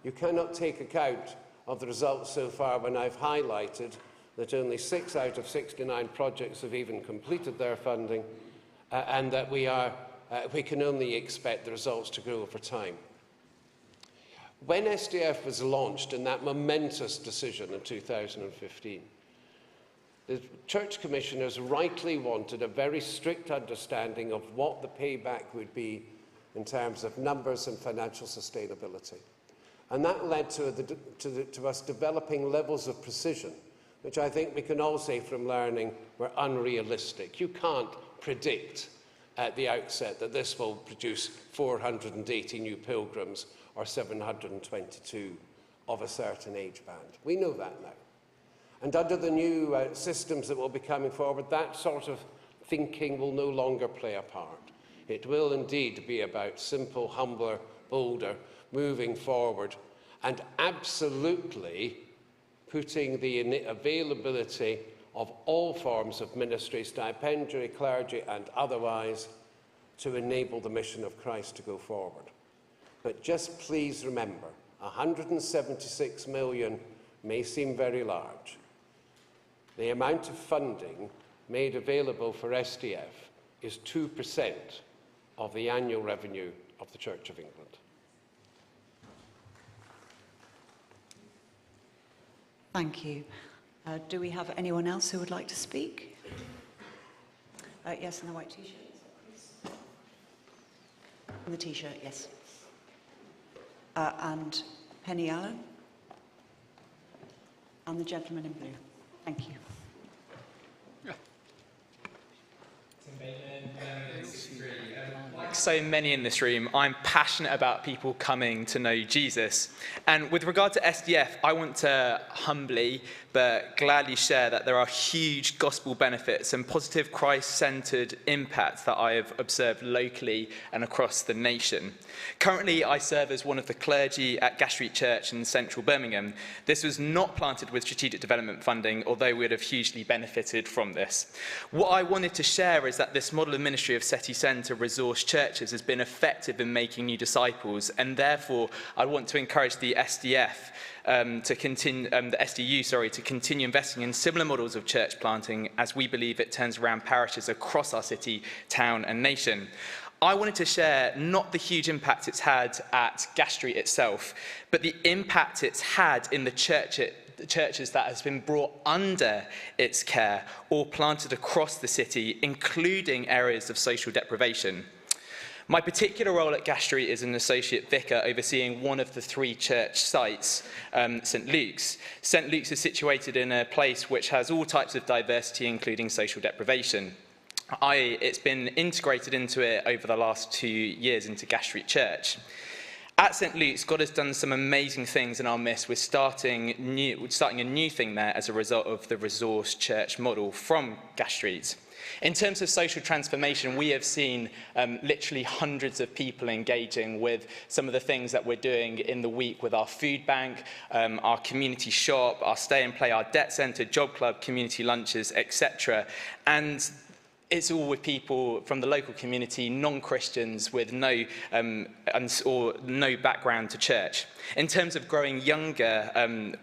You cannot take account of the results so far when I've highlighted that only 6 out of 69 projects have even completed their funding, and that we can only expect the results to grow over time. When SDF was launched in that momentous decision in 2015, the Church Commissioners rightly wanted a very strict understanding of what the payback would be in terms of numbers and financial sustainability. And that led to us developing levels of precision, which I think we can all say from learning were unrealistic. You can't predict at the outset that this will produce 480 new pilgrims or 722 of a certain age band. We know that now. And under the new systems that will be coming forward, that sort of thinking will no longer play a part. It will indeed be about simple, humbler, bolder, moving forward, and absolutely putting the availability of all forms of ministry, stipendiary, clergy, and otherwise, to enable the mission of Christ to go forward. But just please remember, 176 million may seem very large. The amount of funding made available for SDF is 2% of the annual revenue of the Church of England. Thank you. Do we have anyone else who would like to speak? Yes, in the white T-shirt. In the T-shirt, yes. And Penny Allen. And the gentleman in blue. Thank you. Like so many in this room, I'm passionate about people coming to know Jesus. And with regard to SDF, I want to humbly but gladly share that there are huge gospel benefits and positive Christ-centered impacts that I have observed locally and across the nation. Currently, I serve as one of the clergy at Gas Street Church in central Birmingham. This was not planted with strategic development funding, although we would have hugely benefited from this. What I wanted to share is that this model of ministry of city centre resource churches has been effective in making new disciples, and therefore I want to encourage the SDF to continue investing in similar models of church planting, as we believe it turns around parishes across our city, town and nation. I wanted to share not the huge impact it's had at Gas Street itself, but the impact it's had in the churches that has been brought under its care or planted across the city, including areas of social deprivation. My particular role at Gas Street is an associate vicar overseeing one of the 3 church sites, St Luke's. St Luke's is situated in a place which has all types of diversity, including social deprivation. It's been integrated into it over the last 2 years into Gas Street Church. At St Luke's, God has done some amazing things in our midst. We're starting a new thing there as a result of the resource church model from Gas Street. In terms of social transformation, we have seen literally hundreds of people engaging with some of the things that we're doing in the week with our food bank, our community shop, our stay and play, our debt centre, job club, community lunches, etc. And it's all with people from the local community, non-Christians with no background to church. In terms of growing younger,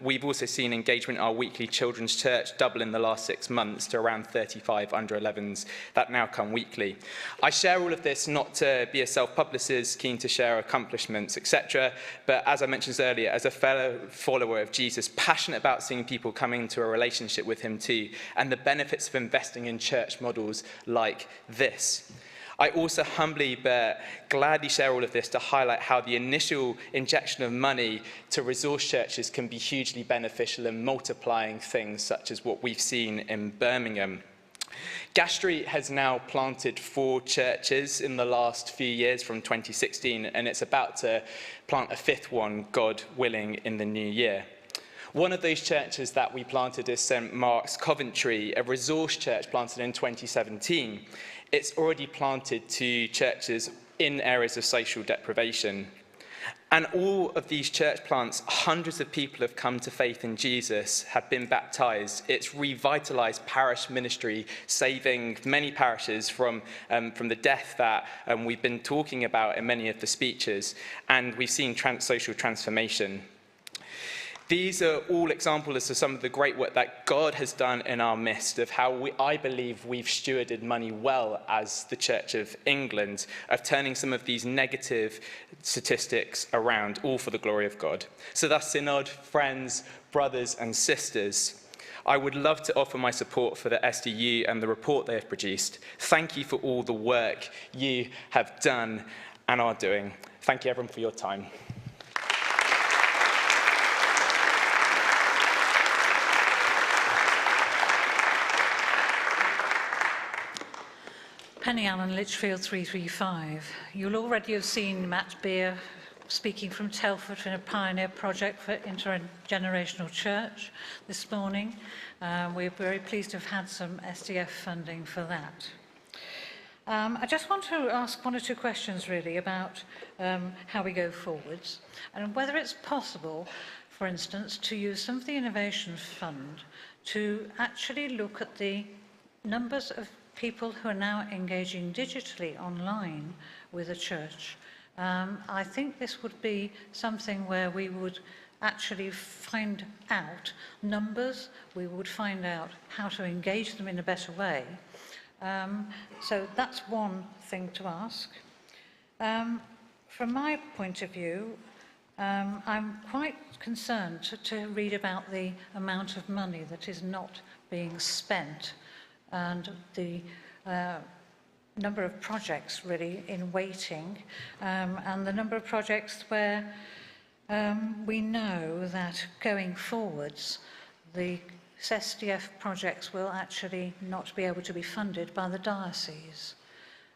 we've also seen engagement in our weekly children's church double in the last 6 months to around 35 under 11s that now come weekly. I share all of this not to be a self-publicist, keen to share accomplishments, etc., but as I mentioned earlier, as a fellow follower of Jesus, passionate about seeing people coming into a relationship with him too, and the benefits of investing in church models like this. I also humbly but gladly share all of this to highlight how the initial injection of money to resource churches can be hugely beneficial in multiplying things such as what we've seen in Birmingham. Gas Street has now planted 4 churches in the last few years from 2016, and it's about to plant a 5th one, God willing, in the new year. One of those churches that we planted is St Mark's Coventry, a resource church planted in 2017. It's already planted 2 churches in areas of social deprivation. And all of these church plants, hundreds of people have come to faith in Jesus, have been baptized. It's revitalized parish ministry, saving many parishes from the death that we've been talking about in many of the speeches. And we've seen social transformation. These are all examples of some of the great work that God has done in our midst, of how I believe we've stewarded money well as the Church of England, of turning some of these negative statistics around, all for the glory of God. So that's Synod, friends, brothers and sisters. I would love to offer my support for the SDU and the report they have produced. Thank you for all the work you have done and are doing. Thank you, everyone, for your time. Penny Allen, Lichfield 335. You'll already have seen Matt Beer speaking from Telford in a pioneer project for intergenerational church this morning. We're very pleased to have had some SDF funding for that. I just want to ask 1 or 2 questions really about how we go forwards and whether it's possible, for instance, to use some of the Innovation Fund to actually look at the numbers of people who are now engaging digitally online with a church. I think this would be something where we would actually find out numbers, we would find out how to engage them in a better way. So that's one thing to ask. From my point of view, I'm quite concerned to read about the amount of money that is not being spent and the number of projects really in waiting, and the number of projects where We know that going forwards, the SDF projects will actually not be able to be funded by the diocese.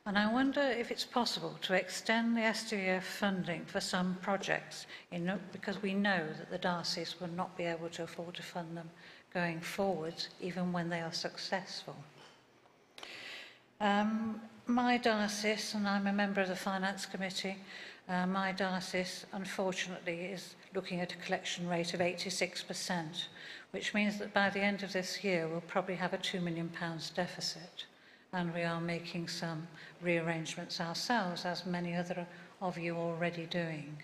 And I wonder if it's possible to extend the SDF funding for some projects, because we know that the diocese will not be able to afford to fund them going forwards, even when they are successful. My diocese, and I'm a member of the Finance Committee, my diocese, unfortunately, is looking at a collection rate of 86%, which means that by the end of this year, we'll probably have a £2 million deficit. And we are making some rearrangements ourselves, as many other of you are already doing.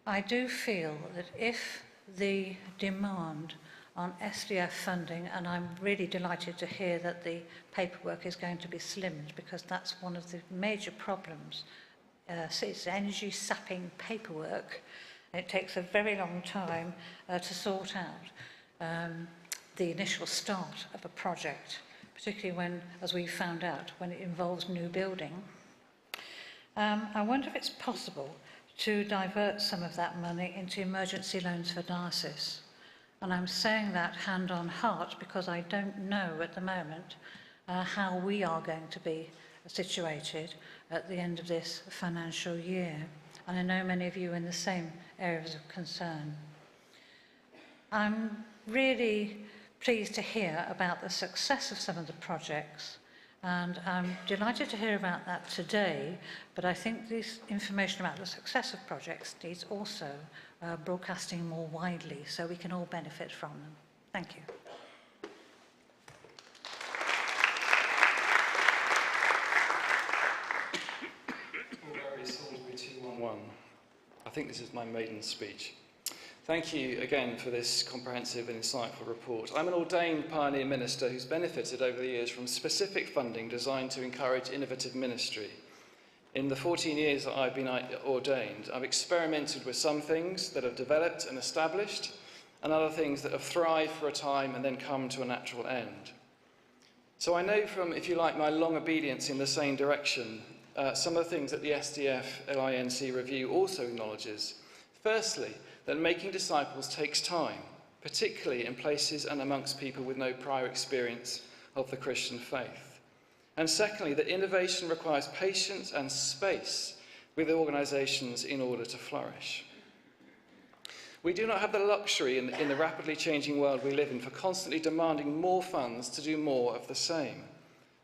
I do feel that if the demand on SDF funding, and I'm really delighted to hear that the paperwork is going to be slimmed, because that's one of the major problems. It's energy-sapping paperwork. It takes a very long time to sort out the initial start of a project, particularly when, as we found out, when it involves new building. I wonder if it's possible to divert some of that money into emergency loans for diocese. And I'm saying that hand on heart because I don't know at the moment how we are going to be situated at the end of this financial year. And I know many of you are in the same areas of concern. I'm really pleased to hear about the success of some of the projects, and I'm delighted to hear about that today, but I think this information about the success of projects needs also broadcasting more widely so we can all benefit from them. Thank you. I think this is my maiden speech. Thank you again for this comprehensive and insightful report. I'm an ordained pioneer minister who's benefited over the years from specific funding designed to encourage innovative ministry. In the 14 years that I've been ordained, I've experimented with some things that have developed and established, and other things that have thrived for a time and then come to a natural end. So I know from, if you like, my long obedience in the same direction, some of the things that the SDF LINC review also acknowledges. Firstly, that making disciples takes time, particularly in places and amongst people with no prior experience of the Christian faith. And secondly, that innovation requires patience and space with organisations in order to flourish. We do not have the luxury in the rapidly changing world we live in for constantly demanding more funds to do more of the same.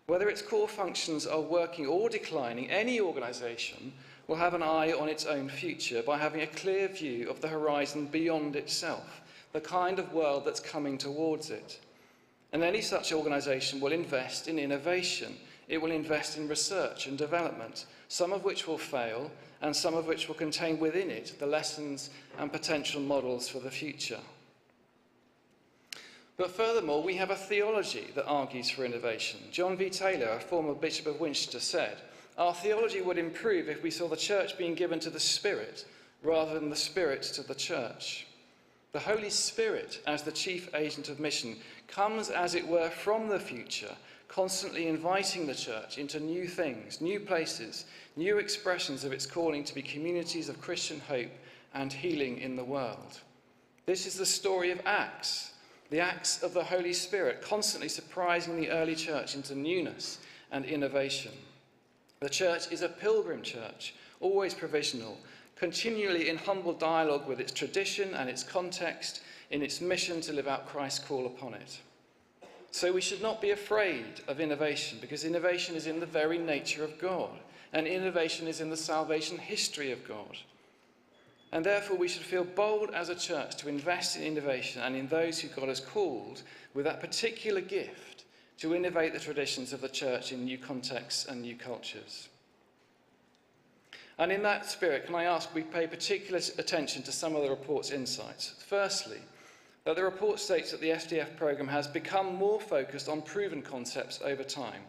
Whether its core functions are working or declining, any organisation will have an eye on its own future by having a clear view of the horizon beyond itself, the kind of world that's coming towards it. And any such organisation will invest in innovation. It will invest in research and development, some of which will fail and some of which will contain within it the lessons and potential models for the future. But furthermore, we have a theology that argues for innovation. John V. Taylor, a former Bishop of Winchester, said, "Our theology would improve if we saw the church being given to the Spirit rather than the Spirit to the church." The Holy Spirit, as the chief agent of mission, comes, as it were, from the future, constantly inviting the church into new things, new places, new expressions of its calling to be communities of Christian hope and healing in the world. This is the story of Acts, the acts of the Holy Spirit, constantly surprising the early church into newness and innovation. The church is a pilgrim church, always provisional, continually in humble dialogue with its tradition and its context, in its mission to live out Christ's call upon it. So we should not be afraid of innovation, because innovation is in the very nature of God, and innovation is in the salvation history of God. And therefore we should feel bold as a church to invest in innovation and in those who God has called with that particular gift to innovate the traditions of the church in new contexts and new cultures. And in that spirit, can I ask we pay particular attention to some of the report's insights. Firstly, that the report states that the SDF programme has become more focused on proven concepts over time.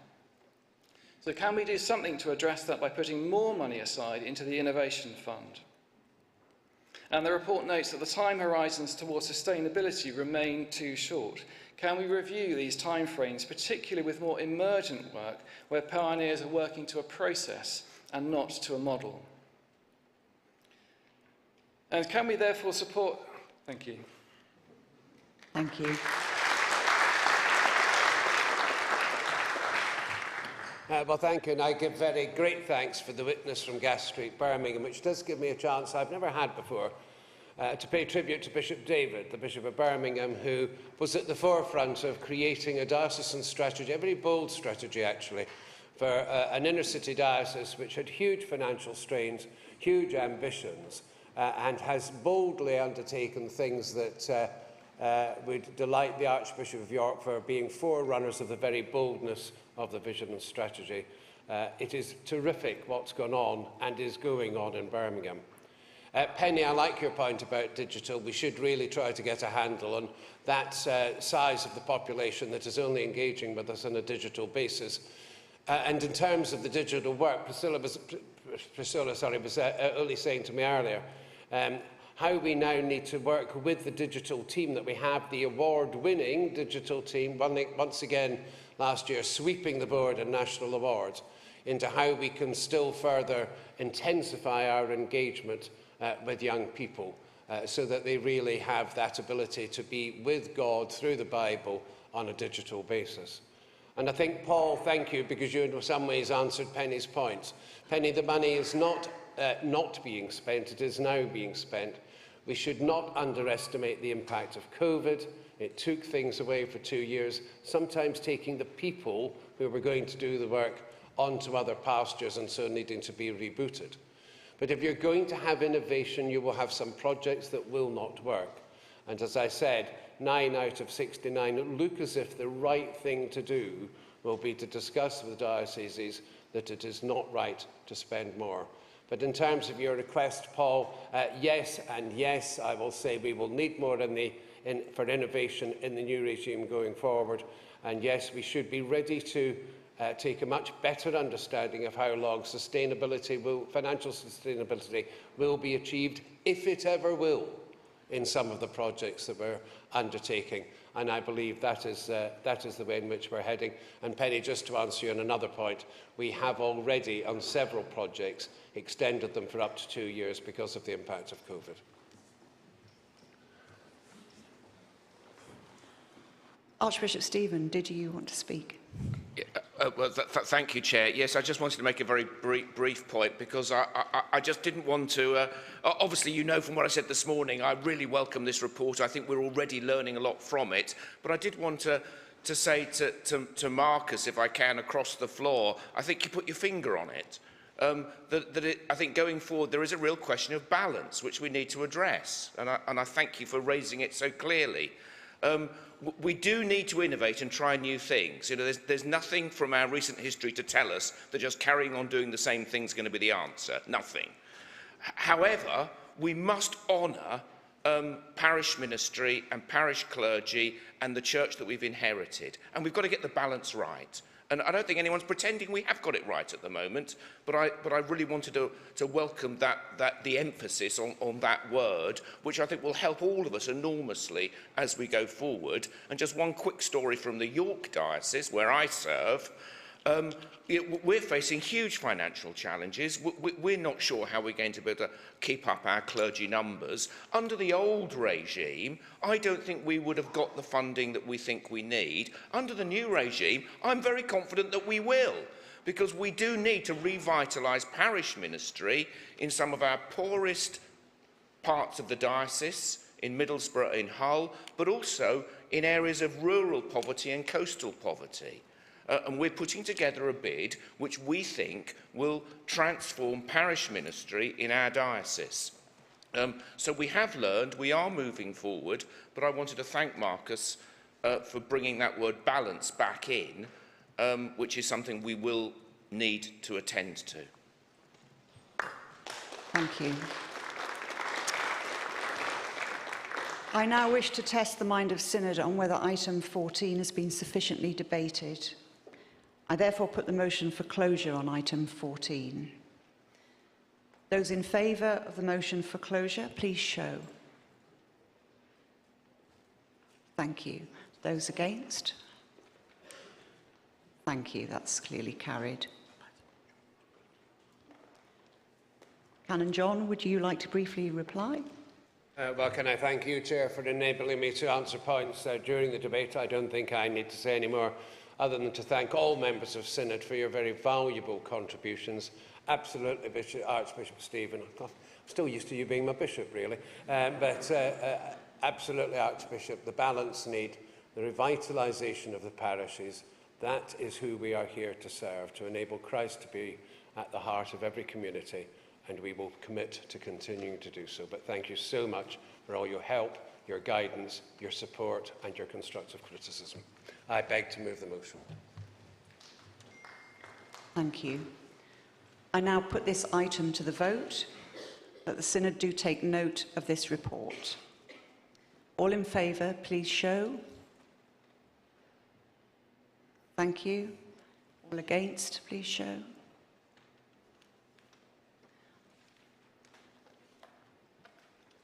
So can we do something to address that by putting more money aside into the Innovation Fund? And the report notes that the time horizons towards sustainability remain too short. Can we review these timeframes, particularly with more emergent work, where pioneers are working to a process and not to a model? And can we therefore support... Thank you. Thank you. Well, thank you, and I give very great thanks for the witness from Gas Street, Birmingham, which does give me a chance I've never had before to pay tribute to Bishop David, the Bishop of Birmingham, who was at the forefront of creating a diocesan strategy, a very bold strategy actually, for an inner-city diocese which had huge financial strains, huge ambitions, and has boldly undertaken things that would delight the Archbishop of York for being forerunners of the very boldness of the vision and strategy. It is terrific what's gone on and is going on in Birmingham. Penny, I like your point about digital. We should really try to get a handle on that size of the population that is only engaging with us on a digital basis. And in terms of the digital work, Priscilla was only saying to me earlier, how we now need to work with the digital team that we have, the award-winning digital team, once again last year sweeping the board in national awards, into how we can still further intensify our engagement with young people so that they really have that ability to be with God through the Bible on a digital basis. And I think, Paul, thank you, because you in some ways answered Penny's points. Penny, the money is not being spent, it is now being spent. We should not underestimate the impact of COVID. It took things away for 2 years, sometimes taking the people who were going to do the work onto other pastures and so needing to be rebooted. But if you're going to have innovation, you will have some projects that will not work. And as I said, 9 out of 69 look as if the right thing to do will be to discuss with dioceses that it is not right to spend more. But in terms of your request, Paul, yes and yes, I will say we will need more for innovation in the new regime going forward. And yes, we should be ready to take a much better understanding of how long financial sustainability will be achieved, if it ever will, in some of the projects that we're undertaking. And I believe that is the way in which we're heading. And Penny, just to answer you on another point, we have already, on several projects, extended them for up to 2 years because of the impact of COVID. Archbishop Stephen, did you want to speak? Thank you, Chair. Yes, I just wanted to make a very brief point because I just didn't want to... obviously, you know from what I said this morning, I really welcome this report. I think we're already learning a lot from it. But I did want to say to Marcus, if I can, across the floor, I think you put your finger on it. I think going forward, there is a real question of balance, which we need to address. And I thank you for raising it so clearly. We do need to innovate and try new things. You know, there's nothing from our recent history to tell us that just carrying on doing the same thing is going to be the answer. Nothing. However, we must honour parish ministry and parish clergy and the church that we've inherited. And we've got to get the balance right. And I don't think anyone's pretending we have got it right at the moment, but I really wanted to welcome the emphasis on that word, which I think will help all of us enormously as we go forward. And just one quick story from the York Diocese, where I serve. We're facing huge financial challenges. We're not sure how we're going to be able to keep up our clergy numbers. Under the old regime, I don't think we would have got the funding that we think we need. Under the new regime, I'm very confident that we will, because we do need to revitalise parish ministry in some of our poorest parts of the diocese, in Middlesbrough, in Hull, but also in areas of rural poverty and coastal poverty. And we're putting together a bid which we think will transform parish ministry in our diocese. So we have learned, we are moving forward, but I wanted to thank Marcus for bringing that word balance back in, which is something we will need to attend to. Thank you. I now wish to test the mind of Synod on whether item 14 has been sufficiently debated. I therefore put the motion for closure on item 14. Those in favour of the motion for closure, please show. Thank you. Those against? Thank you. That's clearly carried. Canon John, would you like to briefly reply? Well, can I thank you, Chair, for enabling me to answer points during the debate. I don't think I need to say any more other than to thank all members of Synod for your very valuable contributions. Absolutely, Archbishop Stephen. I'm still used to you being my bishop, really. Absolutely, Archbishop, the balance need, the revitalisation of the parishes, that is who we are here to serve, to enable Christ to be at the heart of every community, and we will commit to continuing to do so. But thank you so much for all your help, your guidance, your support and your constructive criticism. I beg to move the motion. Thank you. I now put this item to the vote, that the Synod do take note of this report. All in favour, please show. Thank you. All against, please show.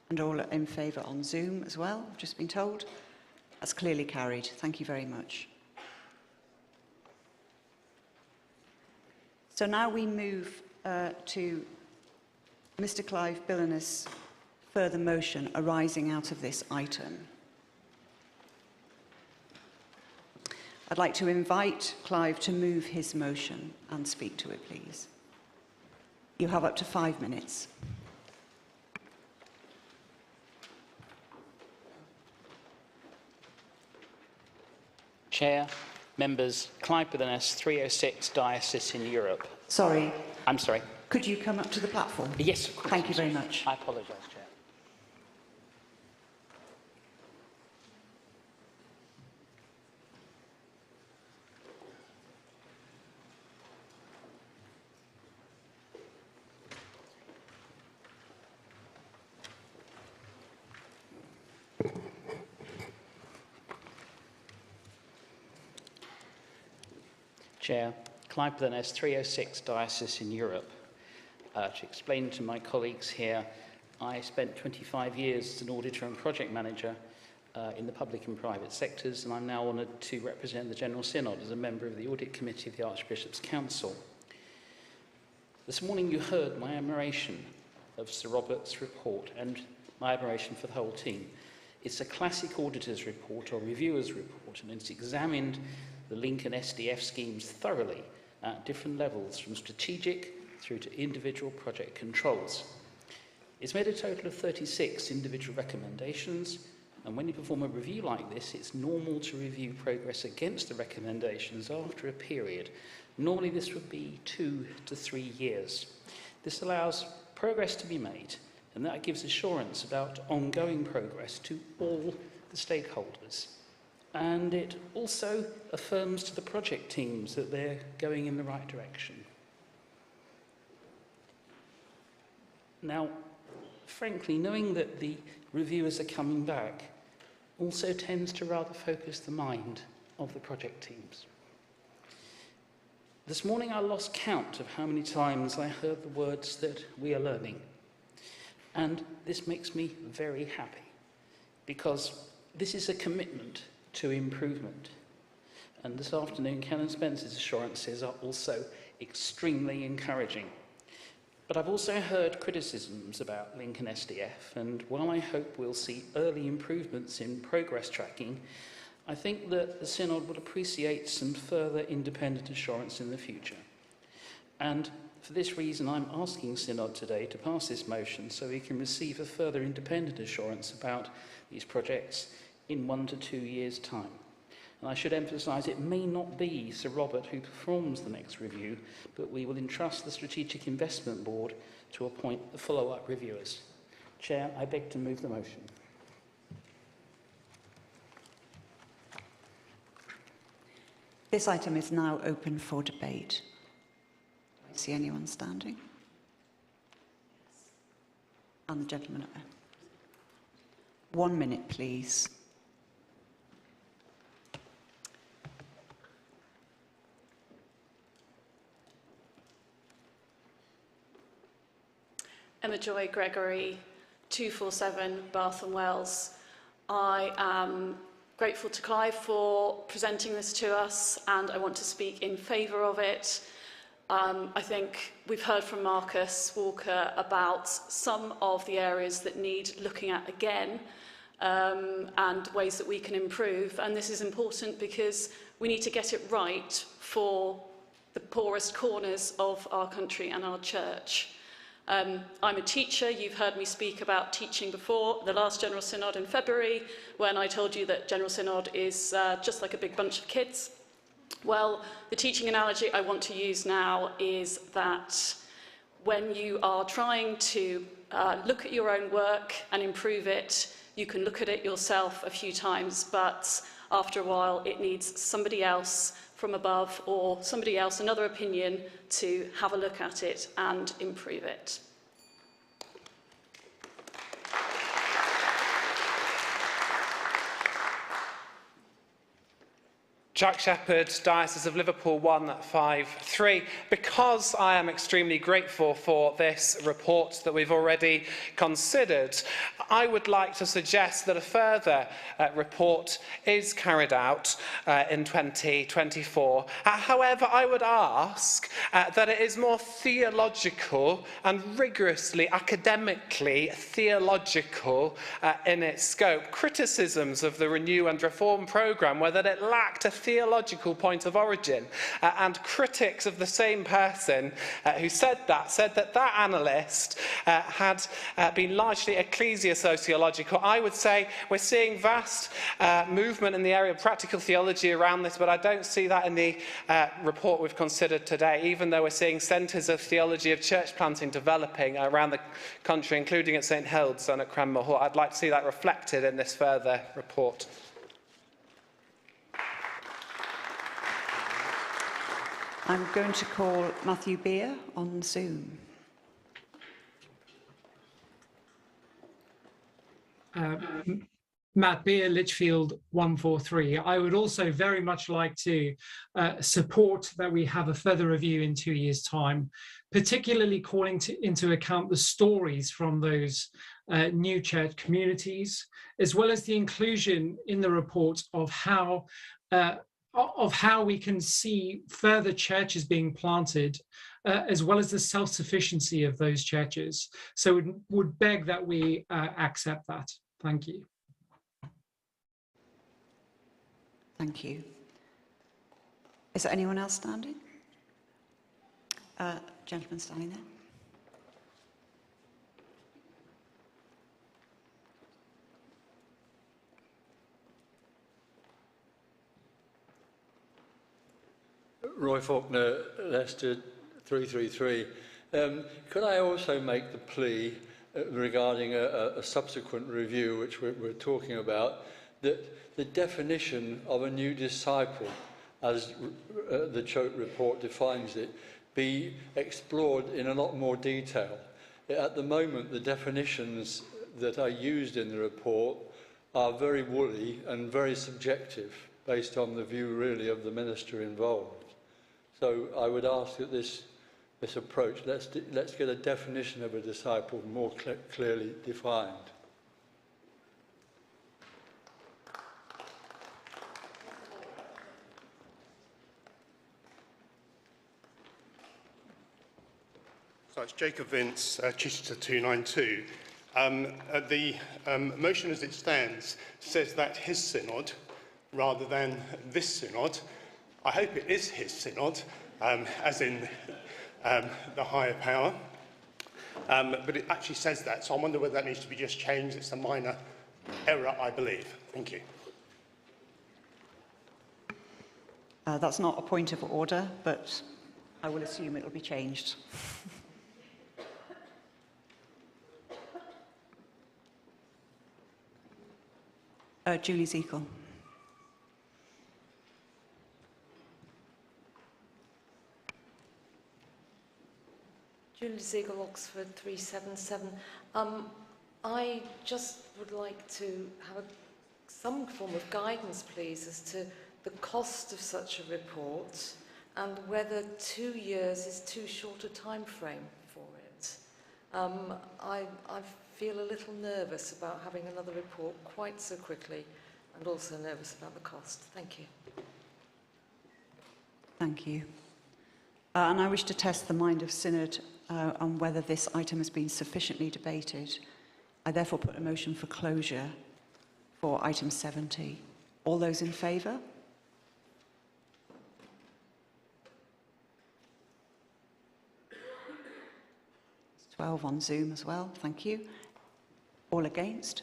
And all in favour on Zoom as well, I've just been told. That's clearly carried. Thank you very much. So now we move to Mr. Clive Billin's further motion arising out of this item. I'd like to invite Clive to move his motion and speak to it, please. You have up to 5 minutes. Chair, members, Clive Billin's 306 Diocese in Europe. Sorry. I'm sorry. Could you come up to the platform? Yes, of course. Thank you very much. I apologise, Chair. Chair, Clive Billin's 306 Diocese in Europe. To explain to my colleagues here, I spent 25 years as an auditor and project manager in the public and private sectors, and I'm now honoured to represent the General Synod as a member of the Audit Committee of the Archbishop's Council. This morning you heard my admiration of Sir Robert's report and my admiration for the whole team. It's a classic auditor's report or reviewer's report, and it's examined the Lincoln SDF schemes thoroughly at different levels, from strategic through to individual project controls. It's made a total of 36 individual recommendations, and when you perform a review like this, it's normal to review progress against the recommendations after a period. Normally this would be 2 to 3 years. This allows progress to be made, and that gives assurance about ongoing progress to all the stakeholders. And it also affirms to the project teams that they're going in the right direction. Now, frankly, knowing that the reviewers are coming back also tends to rather focus the mind of the project teams. This morning I lost count of how many times I heard the words that we are learning. And this makes me very happy, because this is a commitment to improvement. And this afternoon, Canon Spencer's assurances are also extremely encouraging. But I've also heard criticisms about Lincoln SDF, and while I hope we'll see early improvements in progress tracking, I think that the Synod would appreciate some further independent assurance in the future. And for this reason, I'm asking Synod today to pass this motion so we can receive a further independent assurance about these projects in 1 to 2 years' time. And I should emphasise it may not be Sir Robert who performs the next review, but we will entrust the Strategic Investment Board to appoint the follow-up reviewers. Chair, I beg to move the motion. This item is now open for debate. Do I see anyone standing? And the gentleman up there. 1 minute, please. Emma Joy Gregory, 247 Bath and Wells. I am grateful to Clive for presenting this to us, and I want to speak in favour of it. I think we've heard from Marcus Walker about some of the areas that need looking at again and ways that we can improve. And this is important because we need to get it right for the poorest corners of our country and our church. I'm a teacher. You've heard me speak about teaching before. The last General Synod in February, when I told you that General Synod is just like a big bunch of kids. Well, the teaching analogy I want to use now is that when you are trying to look at your own work and improve it, you can look at it yourself a few times, but after a while it needs somebody else from above or somebody else, another opinion, to have a look at it and improve it. Jack Shepherd, Diocese of Liverpool 153. Because I am extremely grateful for this report that we've already considered, I would like to suggest that a further report is carried out in 2024. However, I would ask that it is more theological and rigorously, academically theological in its scope. Criticisms of the Renew and Reform programme were that it lacked a theological point of origin, and critics of the same person who said that analyst had been largely ecclesiosociological. I would say we're seeing vast movement in the area of practical theology around this, but I don't see that in the report we've considered today, even though we're seeing centres of theology of church planting developing around the country, including at St Hilde's and at Cranmer Hall. I'd like to see that reflected in this further report. I'm going to call Matthew Beer on Zoom. Matt Beer, Lichfield 143. I would also very much like to support that we have a further review in 2 years' time, particularly calling into account the stories from those new church communities, as well as the inclusion in the report of how we can see further churches being planted, as well as the self-sufficiency of those churches. So it would beg that we accept that. Thank you. Thank you. Is there anyone else standing? Gentleman standing there. Roy Faulkner, Leicester 333. Could I also make the plea regarding a subsequent review, which we're talking about, that the definition of a new disciple, as the Choate report defines it, be explored in a lot more detail. At the moment, the definitions that are used in the report are very woolly and very subjective, based on the view really of the minister involved. So I would ask that this approach, let's get a definition of a disciple more clearly defined. So it's Jacob Vince, Chichester 292. The motion as it stands says that his synod, rather than this synod, I hope it is his synod, as in the higher power, but it actually says that, so I wonder whether that needs to be just changed. It's a minor error, I believe. Thank you. That's not a point of order, but I will assume it will be changed. Julie Zekel. Julie Zekel, Oxford 377. I just would like to have some form of guidance, please, as to the cost of such a report and whether 2 years is too short a time frame for it. I feel a little nervous about having another report quite so quickly, and also nervous about the cost. Thank you. Thank you. And I wish to test the mind of Synod on whether this item has been sufficiently debated. I therefore put a motion for closure for item 70. All those in favour? It's 12 on Zoom as well, thank you. All against?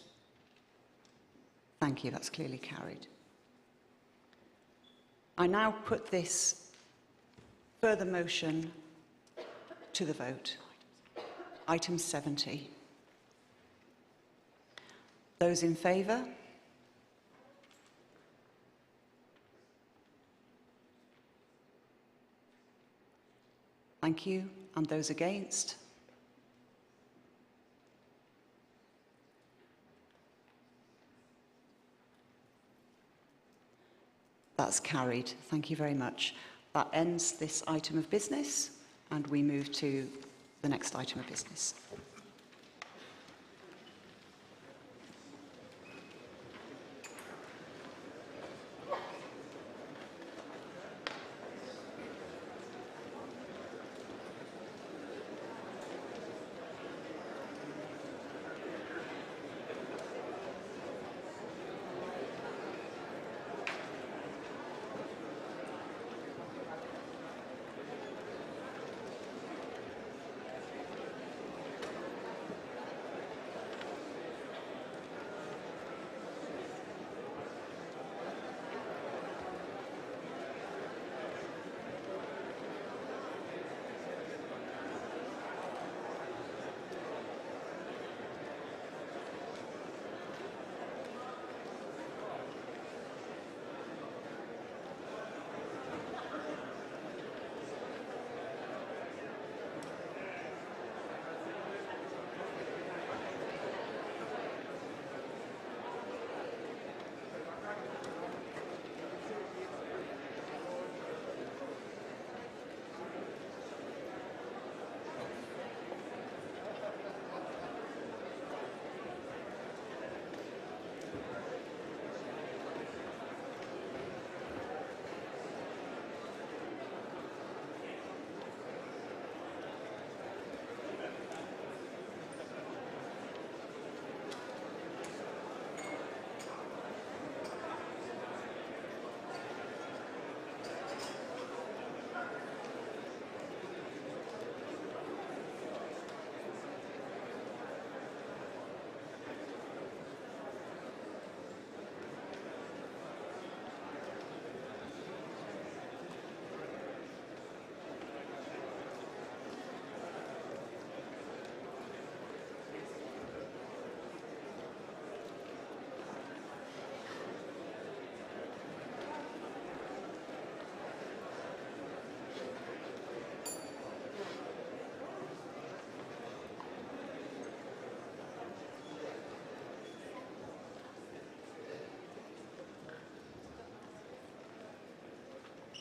Thank you, that's clearly carried. I now put this further motion to the vote. Item 70. Those in favour? Thank you. And those against? That's carried. Thank you very much. That ends this item of business, and we move to the next item of business.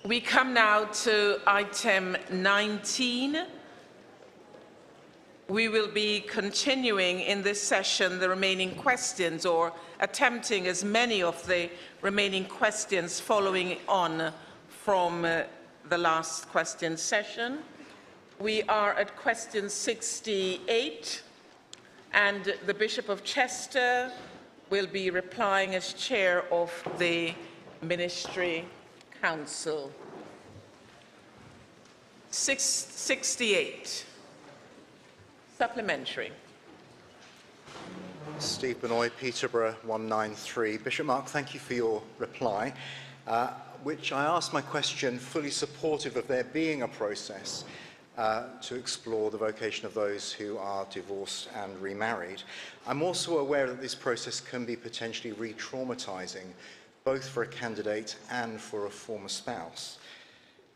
We come now to item 19. We will be continuing in this session the remaining questions, or attempting as many of the remaining questions following on from the last question session. We are at question 68, and the Bishop of Chester will be replying as chair of the Ministry Council. 68. Supplementary. Steve Benoit, Peterborough 193. Bishop Mark, thank you for your reply, which I asked my question fully supportive of there being a process to explore the vocation of those who are divorced and remarried. I'm also aware that this process can be potentially re-traumatizing, both for a candidate and for a former spouse.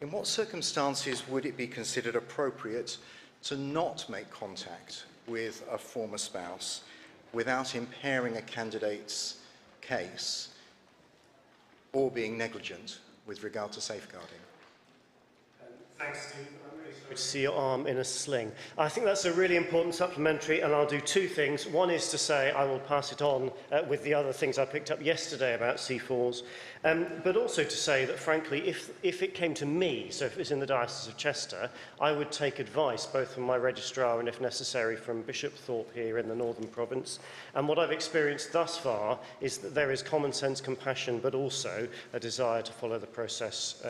In what circumstances would it be considered appropriate to not make contact with a former spouse without impairing a candidate's case or being negligent with regard to safeguarding? Thanks, Steve. I'm really sorry. to see your arm in a sling. I think that's a really important supplementary, and I'll do two things. One is to say I will pass it on with the other things I picked up yesterday about C4s, but also to say that, frankly, if it came to me, so if it was in the Diocese of Chester, I would take advice both from my registrar and, if necessary, from Bishop Thorpe here in the Northern Province. And what I've experienced thus far is that there is common sense, compassion, but also a desire to follow the process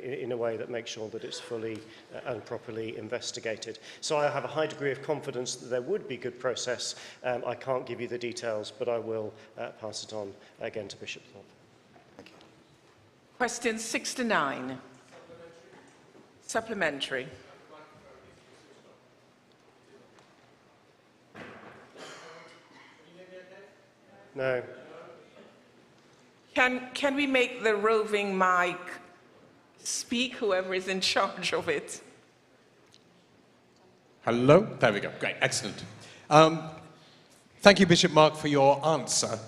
in a way that makes sure that it's fully and properly investigated. So I have a high degree of confidence that there would be good process. I can't give you the details, but I will pass it on again to Bishop Thorpe. Thank you. Questions 6 to 9. Supplementary. No. Can we make the roving mic speak, whoever is in charge of it? Hello? There we go. Great. Excellent. Thank you, Bishop Mark, for your answer.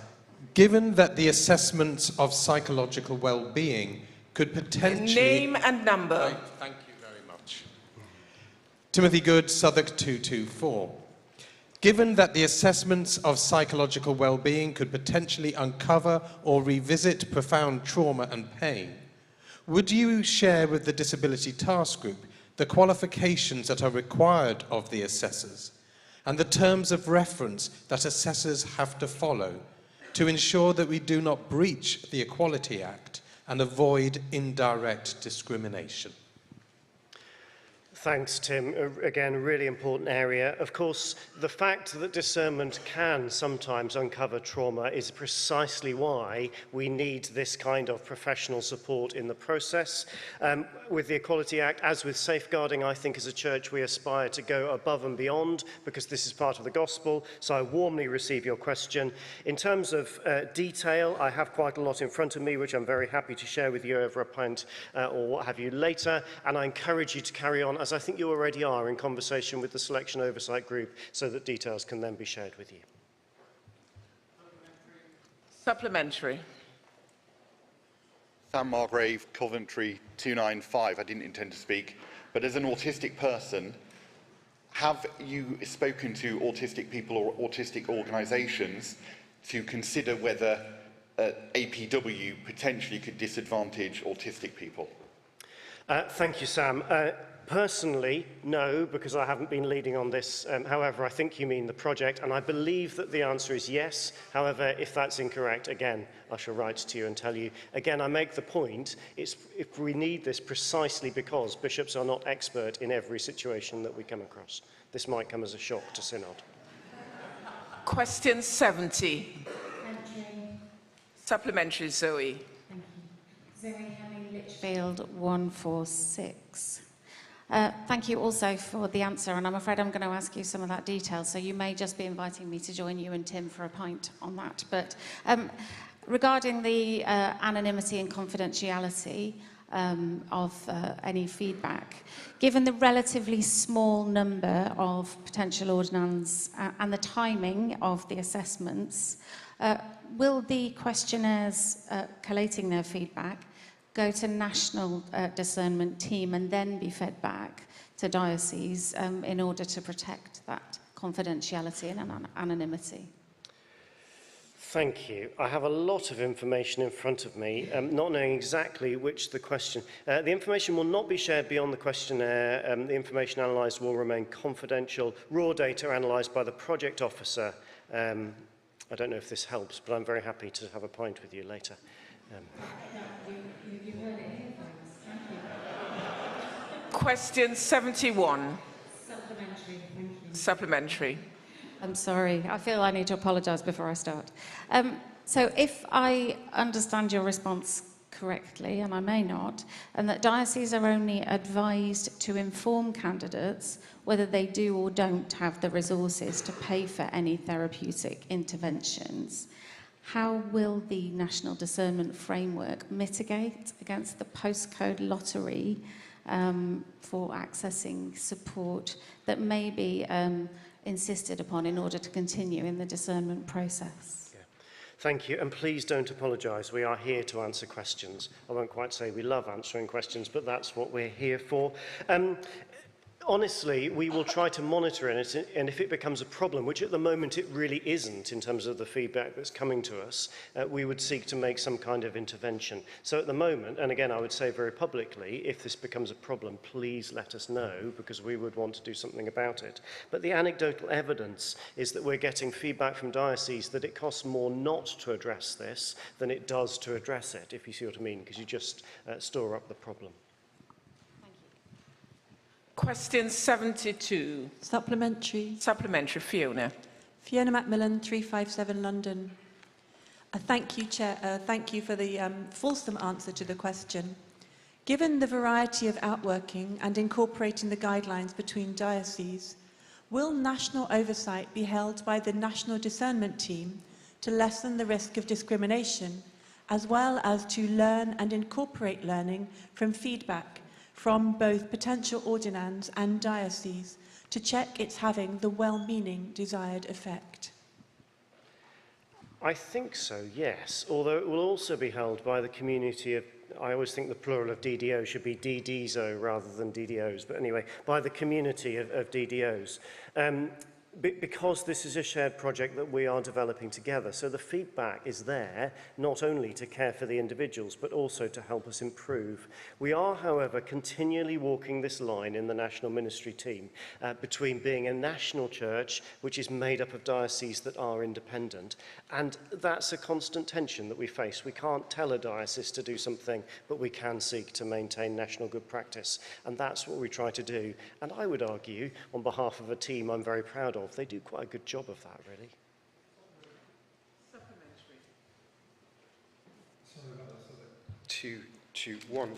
Given that the assessment of psychological well-being could potentially... Name and number. Thank you very much. Timothy Good, Southwark 224. Given that the assessments of psychological well-being could potentially uncover or revisit profound trauma and pain, would you share with the Disability Task Group the qualifications that are required of the assessors and the terms of reference that assessors have to follow to ensure that we do not breach the Equality Act and avoid indirect discrimination? Thanks, Tim. Again, a really important area. Of course, the fact that discernment can sometimes uncover trauma is precisely why we need this kind of professional support in the process. With the Equality Act, as with safeguarding, I think as a church we aspire to go above and beyond because this is part of the gospel, so I warmly receive your question. In terms of detail, I have quite a lot in front of me, which I'm very happy to share with you over a pint or what have you later, and I encourage you to carry on, as I think you already are, in conversation with the Selection Oversight Group so that details can then be shared with you. Supplementary. Sam Margrave, Coventry 295. I didn't intend to speak, but as an autistic person, have you spoken to autistic people or autistic organisations to consider whether APW potentially could disadvantage autistic people? Thank you, Sam. Personally, no, because I haven't been leading on this. However, I think you mean the project, and I believe that the answer is yes. However, if that's incorrect, again, I shall write to you and tell you. Again, I make the point, if we need this precisely because bishops are not expert in every situation that we come across. This might come as a shock to Synod. Question 70. Supplementary, Zoe. Thank you. Zoe Henning, Lichfield 146. Thank you also for the answer, and I'm afraid I'm going to ask you some of that detail, so you may just be inviting me to join you and Tim for a pint on that. But regarding the anonymity and confidentiality of any feedback, given the relatively small number of potential ordinands and the timing of the assessments, will the questionnaires collating their feedback go to national discernment team and then be fed back to diocese in order to protect that confidentiality and anonymity? Thank you. I have a lot of information in front of me, not knowing exactly which the question... the information will not be shared beyond the questionnaire. The information analysed will remain confidential. Raw data analysed by the project officer. I don't know if this helps, but I'm very happy to have a pint with you later. Question 71. Supplementary. Supplementary. I'm sorry. I feel I need to apologise before I start. So if I understand your response correctly, and I may not, and that dioceses are only advised to inform candidates whether they do or don't have the resources to pay for any therapeutic interventions, how will the National Discernment Framework mitigate against the postcode lottery for accessing support that may be insisted upon in order to continue in the discernment process? Thank you, and please don't apologise. We are here to answer questions. I won't quite say we love answering questions, but that's what we're here for. Honestly, we will try to monitor it, and if it becomes a problem, which at the moment it really isn't in terms of the feedback that's coming to us, we would seek to make some kind of intervention. So at the moment, and again I would say very publicly, if this becomes a problem, please let us know, because we would want to do something about it. But the anecdotal evidence is that we're getting feedback from dioceses that it costs more not to address this than it does to address it, if you see what I mean, because you just store up the problem. Question 72. Supplementary. Supplementary, Fiona. Fiona Macmillan, 357 London. Thank you, Chair. Thank you for the fulsome answer to the question. Given the variety of outworking and incorporating the guidelines between dioceses, will national oversight be held by the National Discernment Team to lessen the risk of discrimination, as well as to learn and incorporate learning from feedback from both potential ordinands and dioceses to check it's having the well-meaning desired effect? I think so, yes, although it will also be held by the community of, I always think the plural of DDO should be DDZO rather than DDOs, but anyway, by the community of DDOs. Because this is a shared project that we are developing together. So the feedback is there, not only to care for the individuals, but also to help us improve. We are, however, continually walking this line in the national ministry team between being a national church, which is made up of dioceses that are independent, and that's a constant tension that we face. We can't tell a diocese to do something, but we can seek to maintain national good practice. And that's what we try to do. And I would argue, on behalf of a team I'm very proud of, they do quite a good job of that, really. One.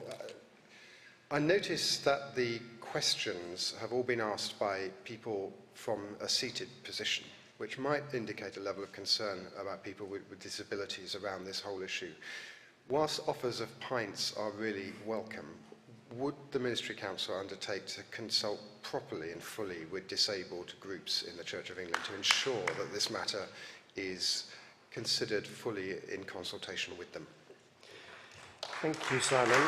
I noticed that the questions have all been asked by people from a seated position, which might indicate a level of concern about people with disabilities around this whole issue. Whilst offers of pints are really welcome, would the Ministry Council undertake to consult properly and fully with disabled groups in the Church of England to ensure that this matter is considered fully in consultation with them? Thank you, Simon.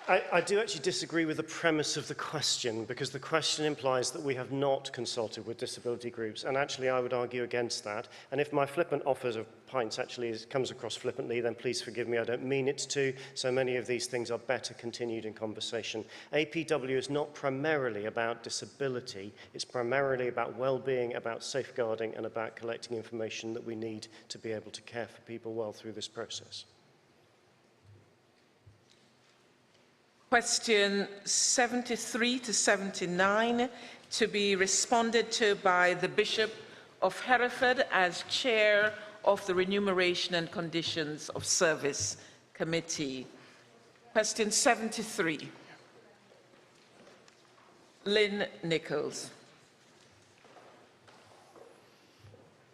I do actually disagree with the premise of the question, because the question implies that we have not consulted with disability groups, and actually I would argue against that. And if my flippant offers of pints actually comes across flippantly, then please forgive me, I don't mean it to. So many of these things are better continued in conversation. APW is not primarily about disability, it's primarily about well-being, about safeguarding, and about collecting information that we need to be able to care for people well through this process. Question 73 to 79 to be responded to by the Bishop of Hereford as Chair of the Remuneration and Conditions of Service Committee. Question 73. Lynn Nichols.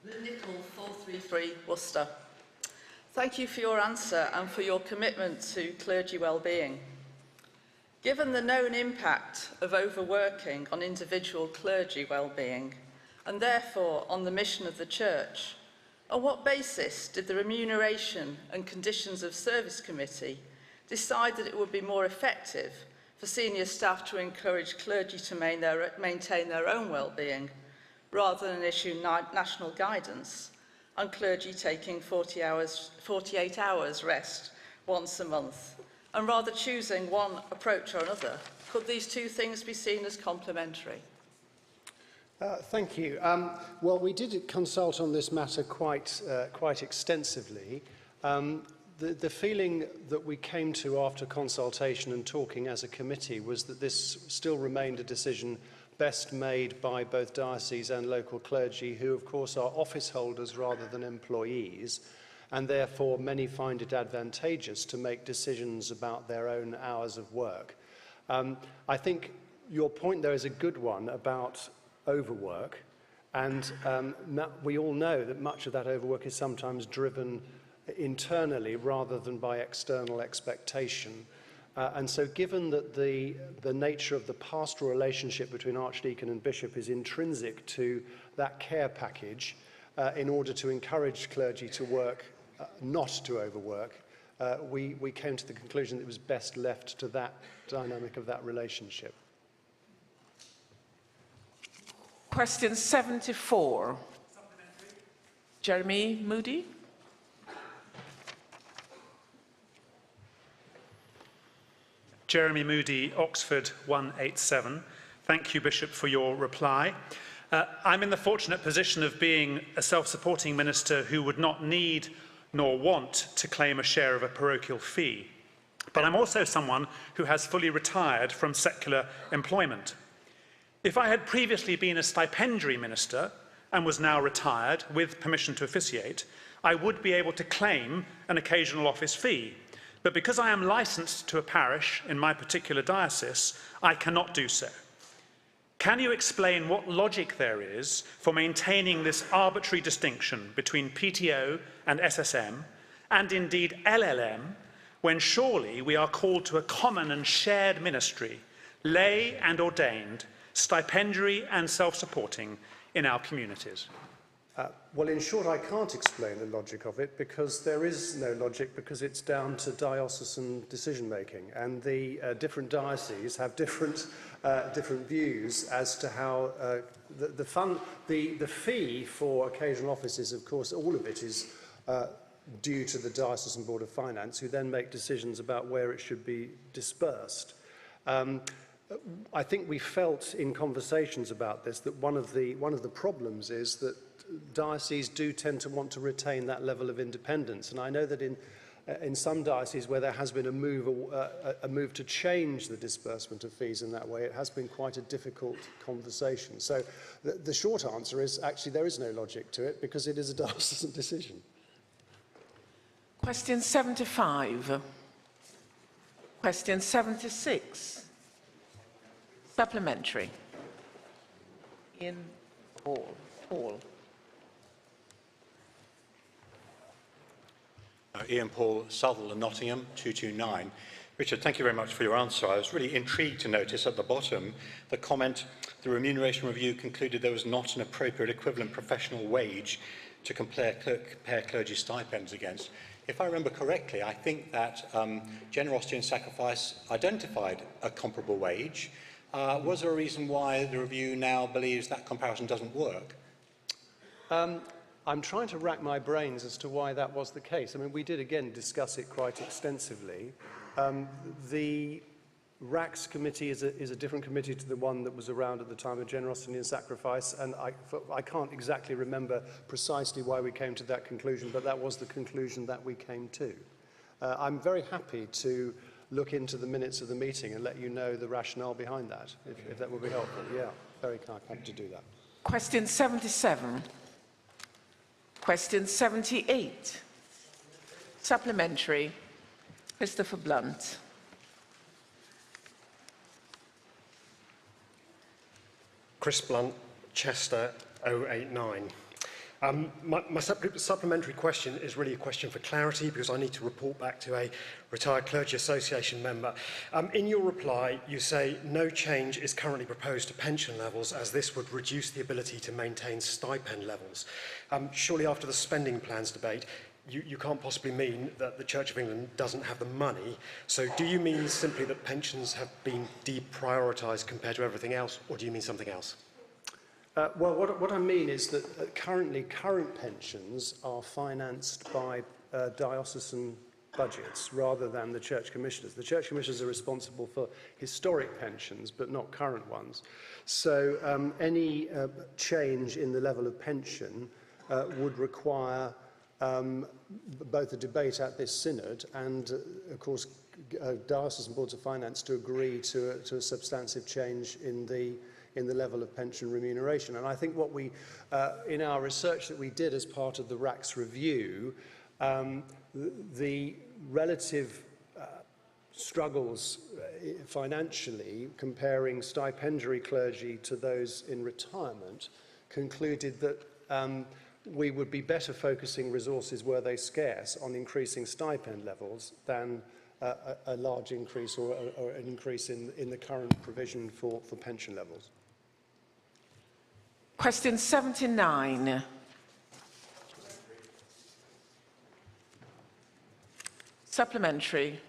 Lynn Nichols, 433 Worcester. Thank you for your answer and for your commitment to clergy wellbeing. Given the known impact of overworking on individual clergy well-being, and therefore on the mission of the Church, on what basis did the Remuneration and Conditions of Service Committee decide that it would be more effective for senior staff to encourage clergy to maintain their own well-being, rather than issue national guidance on clergy taking 48 hours rest once a month, and rather choosing one approach or another? Could these two things be seen as complementary? Thank you. Well, we did consult on this matter quite extensively. The feeling that we came to after consultation and talking as a committee was that this still remained a decision best made by both dioceses and local clergy, who of course are office holders rather than employees, and therefore many find it advantageous to make decisions about their own hours of work. I think your point there is a good one about overwork, and we all know that much of that overwork is sometimes driven internally rather than by external expectation. And so given that the nature of the pastoral relationship between Archdeacon and Bishop is intrinsic to that care package, in order to encourage clergy to work, not to overwork, we came to the conclusion that it was best left to that dynamic of that relationship. Question 74. Jeremy Moody. Jeremy Moody, Oxford 187. Thank you, Bishop, for your reply. I'm in the fortunate position of being a self-supporting minister who would not need nor want to claim a share of a parochial fee. But I'm also someone who has fully retired from secular employment. If I had previously been a stipendiary minister and was now retired with permission to officiate, I would be able to claim an occasional office fee. But because I am licensed to a parish in my particular diocese, I cannot do so. Can you explain what logic there is for maintaining this arbitrary distinction between PTO and SSM, and indeed LLM, when surely we are called to a common and shared ministry, lay and ordained, stipendiary and self-supporting in our communities? Well, in short, I can't explain the logic of it because there is no logic, because it's down to diocesan decision-making, and the different dioceses have different views as to how the fee for occasional offices. Of course, all of it is due to the Diocesan Board of Finance, who then make decisions about where it should be dispersed. I think we felt in conversations about this that one of the problems is that dioceses do tend to want to retain that level of independence, and I know that in some dioceses where there has been a move to change the disbursement of fees in that way, it has been quite a difficult conversation. So the short answer is actually there is no logic to it because it is a diocesan decision. Question 75. Question 76. Supplementary. Ian Paul. Ian Paul, Sutherland, Nottingham, 229. Richard, thank you very much for your answer. I was really intrigued to notice at the bottom the comment, the remuneration review concluded there was not an appropriate equivalent professional wage to compare clergy stipends against. If I remember correctly, I think that Generosity and Sacrifice identified a comparable wage. Was there a reason why the review now believes that comparison doesn't work? I'm trying to rack my brains as to why that was the case. I mean, we did again discuss it quite extensively. The RACS committee is a different committee to the one that was around at the time of Generosity and Sacrifice, and I can't exactly remember precisely why we came to that conclusion, but that was the conclusion that we came to. I'm very happy to look into the minutes of the meeting and let you know the rationale behind that, if that would be helpful. Yeah, very happy to do that. Question 77. Question 78. Supplementary. Christopher Blunt. Chris Blunt, Chester 089. My supplementary question is really a question for clarity because I need to report back to a retired Clergy Association member. In your reply, you say no change is currently proposed to pension levels as this would reduce the ability to maintain stipend levels. Surely after the spending plans debate, you can't possibly mean that the Church of England doesn't have the money. So do you mean simply that pensions have been deprioritised compared to everything else, or do you mean something else? Well, what I mean is that current pensions are financed by diocesan budgets rather than the Church Commissioners. The Church Commissioners are responsible for historic pensions, but not current ones. So any change in the level of pension would require both a debate at this synod and, of course, diocesan boards of finance to agree to a substantive change in the level of pension remuneration. And I think what we, in our research that we did as part of the RACS review, the relative struggles financially comparing stipendiary clergy to those in retirement concluded that we would be better focusing resources were they scarce on increasing stipend levels than a large increase or an increase in the current provision for pension levels. Question 79. Supplementary.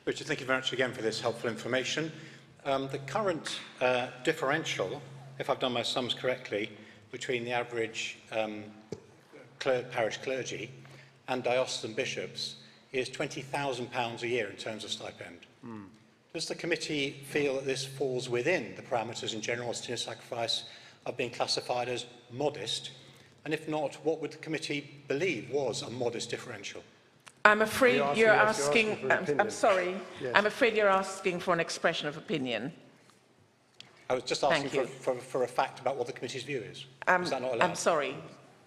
Richard, thank you very much again for this helpful information. The current differential, if I've done my sums correctly, between the average parish clergy and diocesan bishops is £20,000 a year in terms of stipend. Does the committee feel that this falls within the parameters in generosity and sacrifice of being classified as modest? And if not, what would the committee believe was a modest differential? I'm afraid you're asking. I'm sorry. Yes. I'm afraid you're asking for an expression of opinion. I was just asking for a fact about what the committee's view is. Is that not allowed? I'm sorry.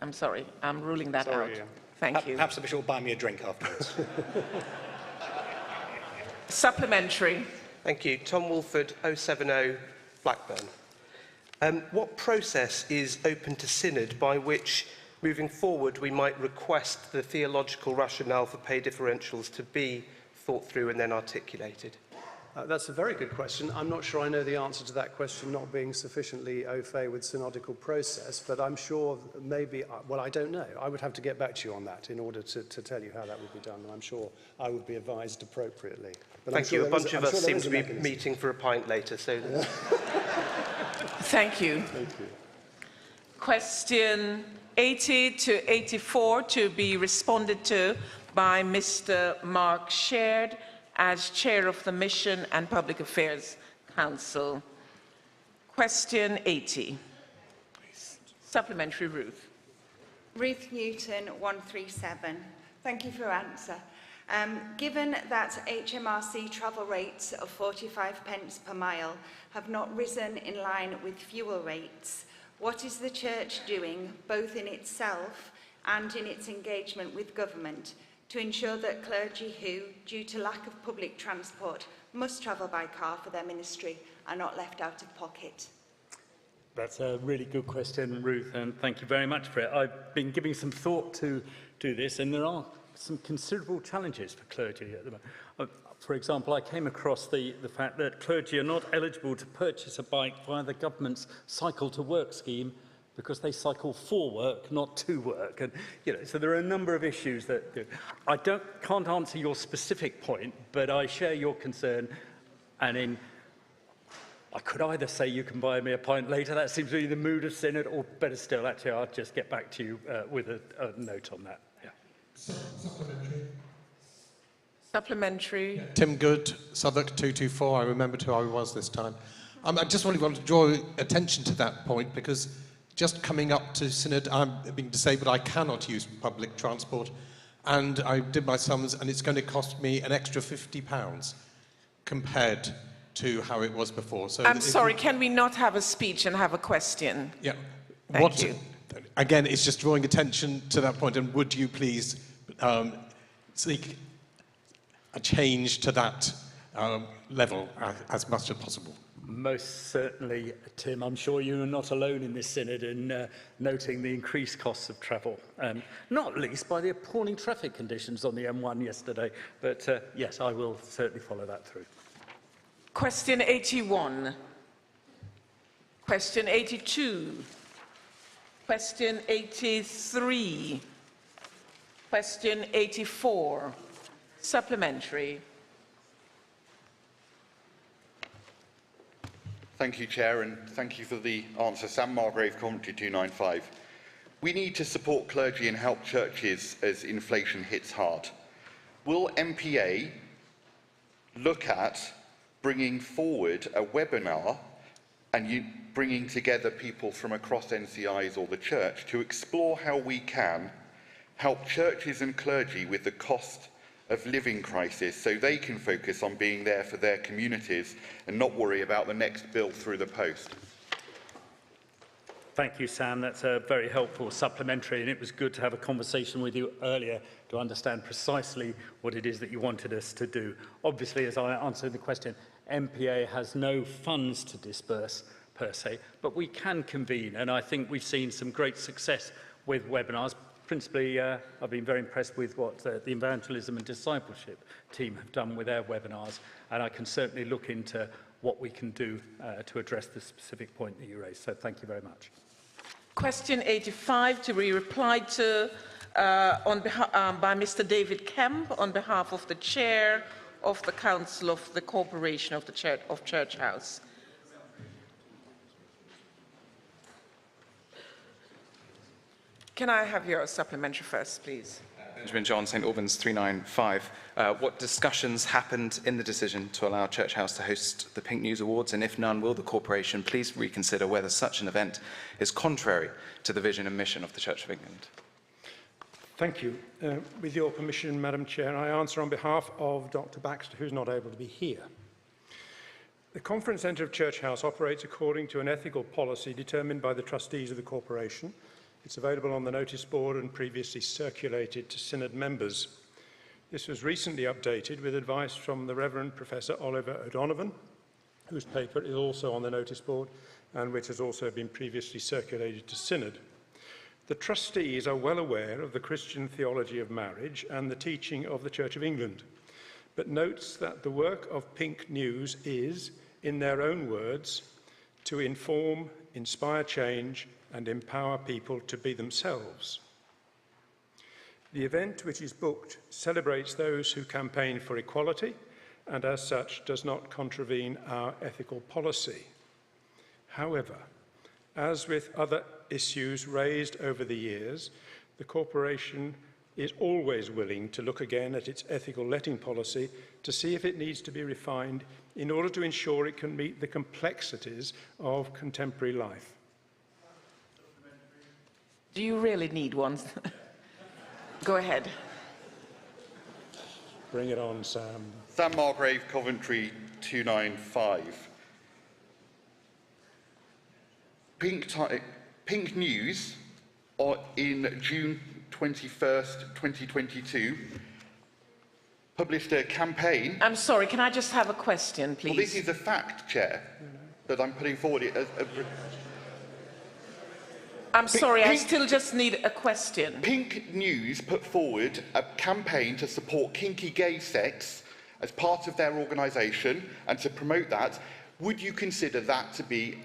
I'm sorry. I'm ruling that out. Thank you. Perhaps the bishop will buy me a drink afterwards. Supplementary. Thank you. Tom Wolford, 070 Blackburn. What process is open to Synod by which, moving forward, we might request the theological rationale for pay differentials to be thought through and then articulated? That's a very good question. I'm not sure I know the answer to that question, not being sufficiently au fait with synodical process, but I'm sure maybe, well, I don't know. I would have to get back to you on that in order to tell you how that would be done. I'm sure I would be advised appropriately. But Thank you. A bunch of us seem to be meeting for a pint later, so... Thank you. Thank you. Question 80 to 84 to be responded to by Mr. Mark Shared as Chair of the Mission and Public Affairs Council. Question 80. Supplementary, Ruth. Ruth Newton, 137. Thank you for your answer. Given that HMRC travel rates of 45 pence per mile have not risen in line with fuel rates, what is the Church doing, both in itself and in its engagement with government, to ensure that clergy who, due to lack of public transport, must travel by car for their ministry are not left out of pocket? That's a really good question, Ruth, and thank you very much for it. I've been giving some thought to this, and there are some considerable challenges for clergy at the moment. For example, I came across the fact that clergy are not eligible to purchase a bike via the government's Cycle to Work scheme because they cycle for work, not to work. And, so there are a number of issues that I can't answer your specific point, but I share your concern. And I could either say you can buy me a pint later, that seems to be the mood of Synod, or better still, actually, I'll just get back to you with a note on that. Yeah. Supplementary. Supplementary. Yeah. Tim Good, Southwark 224. I remembered who I was this time. I just really want to draw attention to that point because just coming up to Synod, I'm being disabled, I cannot use public transport, and I did my sums, and it's going to cost me an extra £50 compared to how it was before. So I'm sorry, can we not have a speech and have a question? Yeah. Thank you. Again, it's just drawing attention to that point, and would you please seek a change to that level as much as possible? Most certainly, Tim. I'm sure you are not alone in this Synod in noting the increased costs of travel, not least by the appalling traffic conditions on the M1 yesterday. But yes, I will certainly follow that through. Question 81. Question 82. Question 83. Question 84. Supplementary. Thank you, Chair, and thank you for the answer. Sam Margrave, Commentary 295. We need to support clergy and help churches as inflation hits hard. Will MPA look at bringing forward a webinar and bringing together people from across NCIs or the church to explore how we can help churches and clergy with the cost of living crisis so they can focus on being there for their communities and not worry about the next bill through the post? Thank you, Sam. That's a very helpful supplementary, and it was good to have a conversation with you earlier to understand precisely what it is that you wanted us to do. Obviously, as I answered the question, MPA has no funds to disburse per se, but we can convene, and I think we've seen some great success with webinars, principally, I've been very impressed with what the evangelism and discipleship team have done with their webinars, and I can certainly look into what we can do to address the specific point that you raised. So thank you very much. Question 85 to be replied to by Mr. David Kemp on behalf of the Chair of the Council of the Corporation of the Church House. Can I have your supplementary first, please? Benjamin John, St Albans 395. What discussions happened in the decision to allow Church House to host the Pink News Awards, and if none, will the corporation please reconsider whether such an event is contrary to the vision and mission of the Church of England? Thank you. With your permission, Madam Chair, I answer on behalf of Dr. Baxter, who's not able to be here. The Conference Centre of Church House operates according to an ethical policy determined by the trustees of the corporation. It's available on the notice board and previously circulated to Synod members. This was recently updated with advice from the Reverend Professor Oliver O'Donovan, whose paper is also on the notice board and which has also been previously circulated to Synod. The trustees are well aware of the Christian theology of marriage and the teaching of the Church of England, but notes that the work of Pink News is, in their own words, to inform, inspire change, and empower people to be themselves. The event, which is booked, celebrates those who campaign for equality and as such does not contravene our ethical policy. However, as with other issues raised over the years, the corporation is always willing to look again at its ethical letting policy to see if it needs to be refined in order to ensure it can meet the complexities of contemporary life. Do you really need one? Go ahead. Bring it on, Sam. Sam Margrave, Coventry 295. Pink News in June 21st, 2022 published a campaign. I'm sorry, can I just have a question, please? Well, this is a fact, Chair, that I'm putting forward. I'm sorry, I still just need a question. Pink News put forward a campaign to support kinky gay sex as part of their organisation and to promote that. Would you consider that to be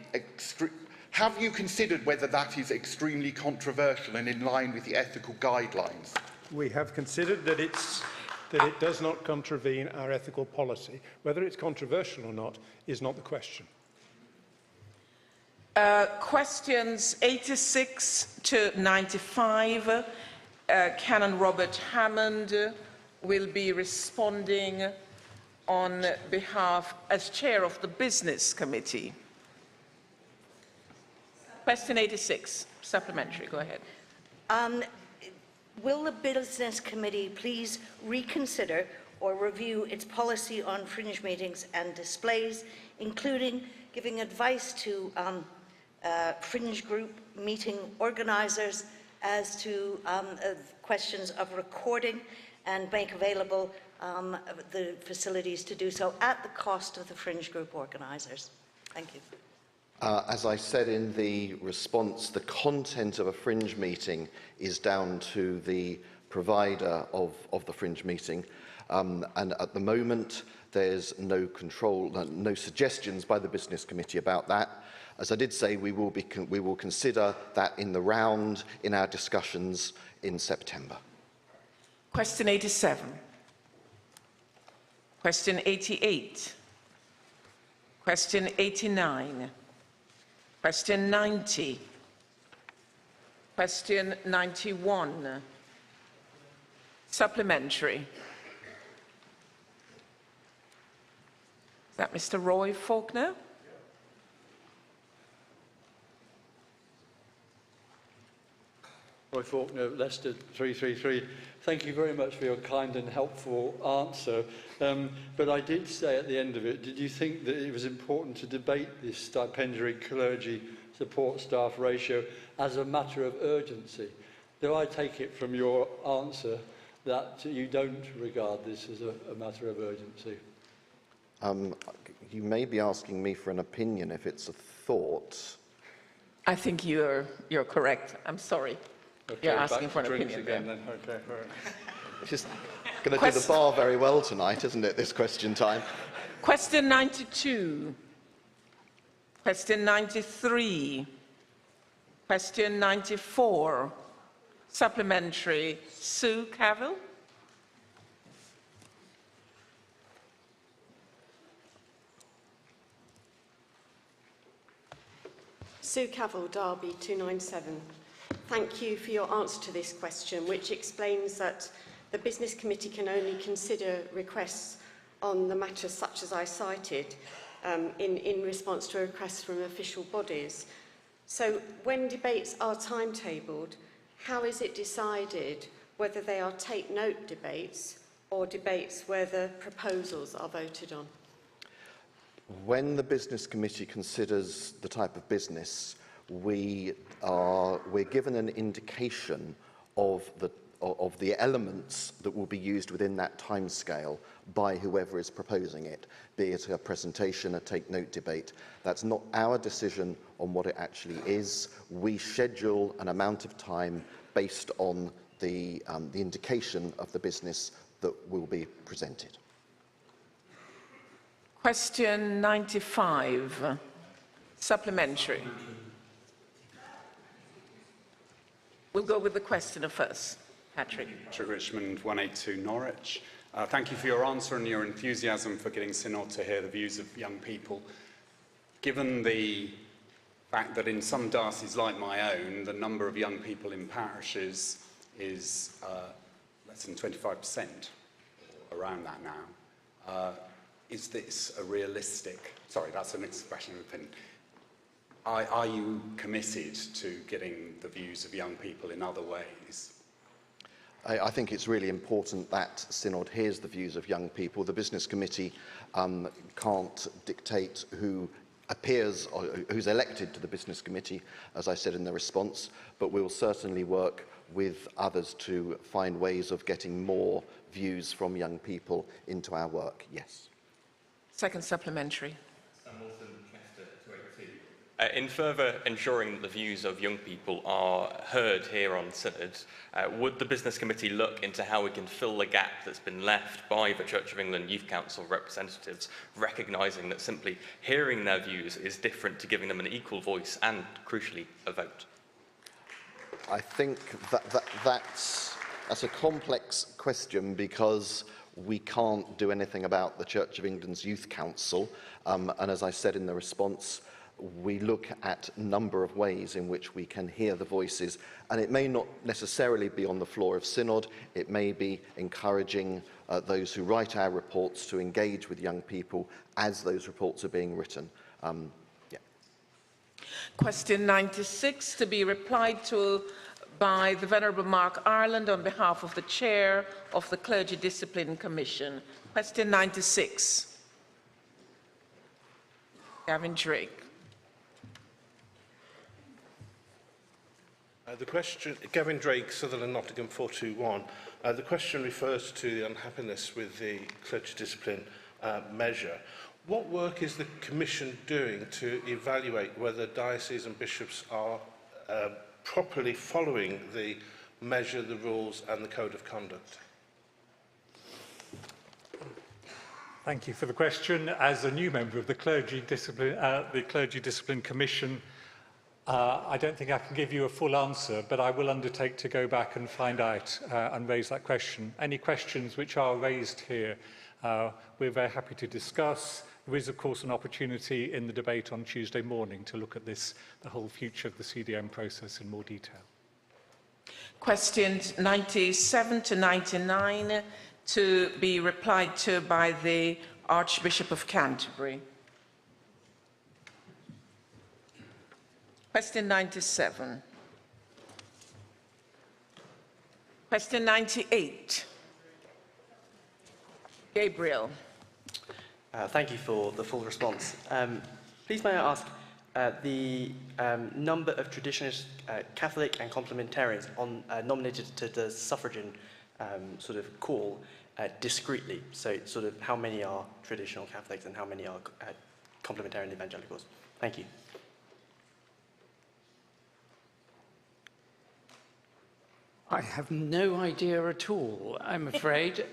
have you considered whether that is extremely controversial and in line with the ethical guidelines? We have considered that it does not contravene our ethical policy. Whether it's controversial or not is not the question. Questions 86 to 95, Canon Robert Hammond will be responding on behalf as chair of the Business Committee. Question 86, supplementary, go ahead. Will the Business Committee please reconsider or review its policy on fringe meetings and displays, including giving advice to fringe group meeting organisers as to questions of recording and make available the facilities to do so at the cost of the fringe group organisers? Thank you. As I said in the response, the content of a fringe meeting is down to the provider of the fringe meeting, and at the moment there's no control, no suggestions by the Business Committee about that. As I did say, we will consider that in the round in our discussions in September. Question 87. Question 88. Question 89. Question 90. Question 91. Supplementary. Is that Mr. Roy Faulkner? Roy Faulkner, Leicester 333. Thank you very much for your kind and helpful answer. But I did say at the end of it, did you think that it was important to debate this stipendiary clergy support staff ratio as a matter of urgency? Do I take it from your answer that you don't regard this as a matter of urgency? You may be asking me for an opinion if it's a thought. I think you're correct. I'm sorry. You're asking for an drinks opinion again, then. Okay, all right. It's just going to do the bar very well tonight, isn't it, this question time? Question 92. Question 93. Question 94. Supplementary. Sue Cavill. Sue Cavill, Derby 297. Thank you for your answer to this question, which explains that the Business Committee can only consider requests on the matters such as I cited in response to a request from official bodies. So when debates are timetabled, how is it decided whether they are take-note debates or debates where the proposals are voted on? When the Business Committee considers the type of business, we're given an indication of the elements that will be used within that timescale by whoever is proposing it, be it a presentation, a take-note debate. That's not our decision on what it actually is. We schedule an amount of time based on the indication of the business that will be presented. Question 95. Supplementary. We'll go with the questioner first. Patrick. Patrick Richmond, 182 Norwich. Thank you for your answer and your enthusiasm for getting Synod to hear the views of young people. Given the fact that in some dioceses like my own, the number of young people in parishes is less than 25%, or around that now, is this a realistic, sorry, that's an expression of opinion. Are you committed to getting the views of young people in other ways? I think it's really important that Synod hears the views of young people. The Business Committee can't dictate who appears or who's elected to the Business Committee, as I said in the response, but we'll certainly work with others to find ways of getting more views from young people into our work, yes. Second supplementary. In further ensuring that the views of young people are heard here on Synod, would the Business Committee look into how we can fill the gap that's been left by the Church of England Youth Council representatives, recognising that simply hearing their views is different to giving them an equal voice and, crucially, a vote? I think that's a complex question because we can't do anything about the Church of England's Youth Council, and as I said in the response, we look at a number of ways in which we can hear the voices, and it may not necessarily be on the floor of Synod, it may be encouraging those who write our reports to engage with young people as those reports are being written. Yeah. Question 96 to be replied to by the Venerable Mark Ireland on behalf of the Chair of the Clergy Discipline Commission. Question 96. Gavin Drake. The question, Gavin Drake, Sutherland, Nottingham 421. The question refers to the unhappiness with the clergy discipline measure. What work is the Commission doing to evaluate whether dioceses and bishops are properly following the measure, the rules and the code of conduct? Thank you for the question. As a new member of the Clergy Discipline Commission, I don't think I can give you a full answer, but I will undertake to go back and find out and raise that question. Any questions which are raised here, we're very happy to discuss. There is, of course, an opportunity in the debate on Tuesday morning to look at this, the whole future of the CDM process in more detail. Questions 97 to 99 to be replied to by the Archbishop of Canterbury. Question 97. Question 98. Gabriel. Thank you for the full response. Please may I ask the number of traditionalist Catholic and complementarians nominated to the suffragan sort of call discreetly. So sort of how many are traditional Catholics and how many are complementarian evangelicals? Thank you. I have no idea at all, I'm afraid.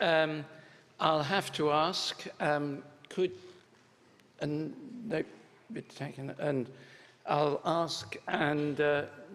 I'll have to ask, no, it's taken, and I'll ask and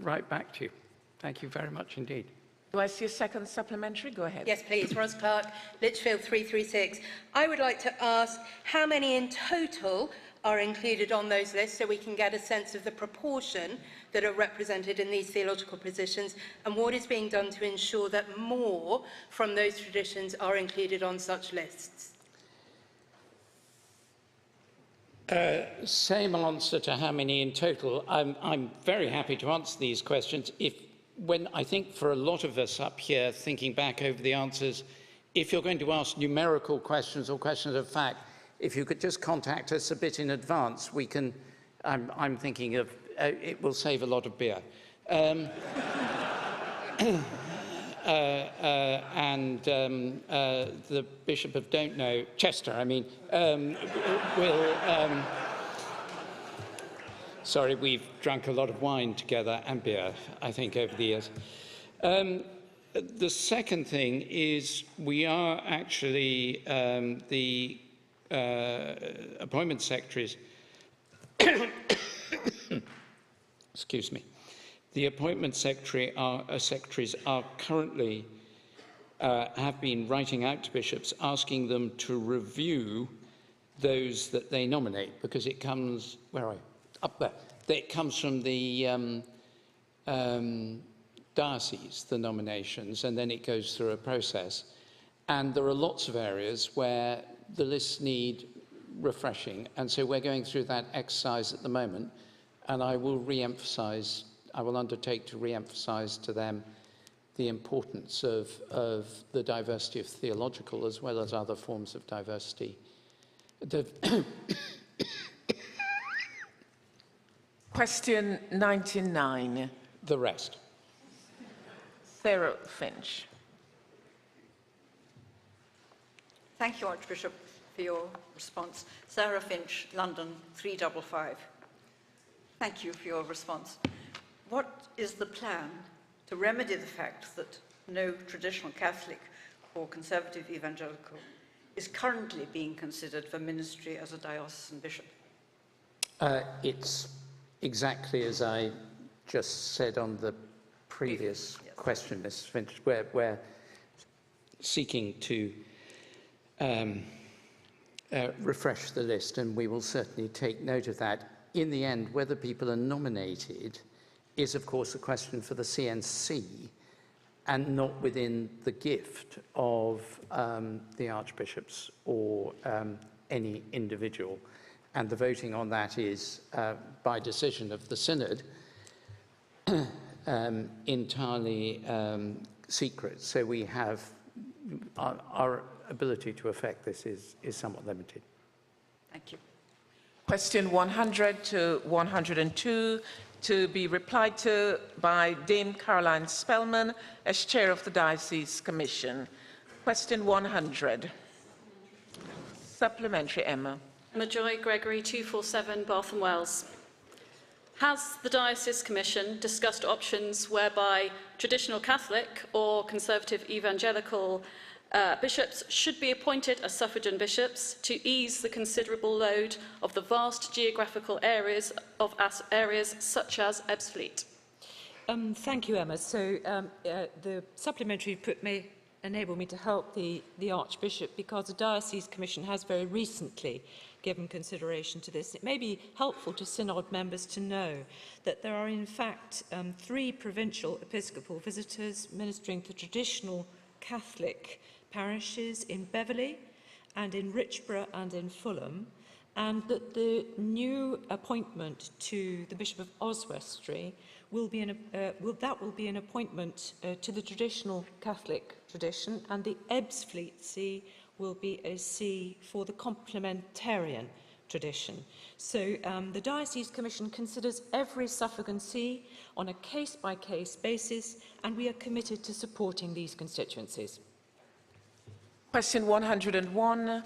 write back to you. Thank you very much indeed. Do I see a second supplementary? Go ahead. Yes, please. Ros Clark, Lichfield 336. I would like to ask how many in total are included on those lists so we can get a sense of the proportion that are represented in these theological positions and what is being done to ensure that more from those traditions are included on such lists. Same answer to how many in total. I'm very happy to answer these questions. When I think for a lot of us up here, thinking back over the answers, if you're going to ask numerical questions or questions of fact, if you could just contact us a bit in advance, we can, I'm thinking of, it will save a lot of beer. The Bishop of Don't Know, Chester, I mean, will... Sorry, we've drunk a lot of wine together and beer, I think, over the years. The second thing is we are actually the appointment secretaries. Excuse me. The appointment secretaries are currently have been writing out to bishops, asking them to review those that they nominate, because it comes, where are you? Up there. It comes from the diocese, the nominations, and then it goes through a process. And there are lots of areas where the lists need refreshing. And so we're going through that exercise at the moment. And I will re-emphasize, I will undertake to re-emphasize to them the importance of the diversity of theological as well as other forms of diversity. Question 99. The rest. Sarah Finch. Thank you, Archbishop, for your response. Sarah Finch, London 355. Thank you for your response. What is the plan to remedy the fact that no traditional Catholic or conservative evangelical is currently being considered for ministry as a diocesan bishop? It's exactly as I just said on the previous question, Ms. Finch, we're seeking to refresh the list, and we will certainly take note of that. In the end, whether people are nominated is, of course, a question for the CNC and not within the gift of the archbishops or any individual. And the voting on that is, by decision of the Synod, entirely secret. So we have, our ability to affect this is somewhat limited. Thank you. Question 100 to 102 to be replied to by Dame Caroline Spellman as Chair of the Diocese Commission. Question 100. Supplementary, Emma. Emma Joy, Gregory 247, Bath and Wells. Has the Diocese Commission discussed options whereby traditional Catholic or conservative evangelical bishops should be appointed as suffragan bishops to ease the considerable load of the vast geographical areas such as Ebbsfleet? Thank you, Emma. So the supplementary may enable me to help the Archbishop, because the Diocese Commission has very recently given consideration to this. It may be helpful to Synod members to know that there are in fact 3 provincial episcopal visitors ministering to traditional Catholic parishes in Beverley and in Richborough and in Fulham, and that the new appointment to the Bishop of Oswestry will be an appointment to the traditional Catholic tradition, and the Ebbsfleet see will be a see for the complementarian tradition. So the Diocese Commission considers every suffragan see on a case-by-case basis, and we are committed to supporting these constituencies. Question 101.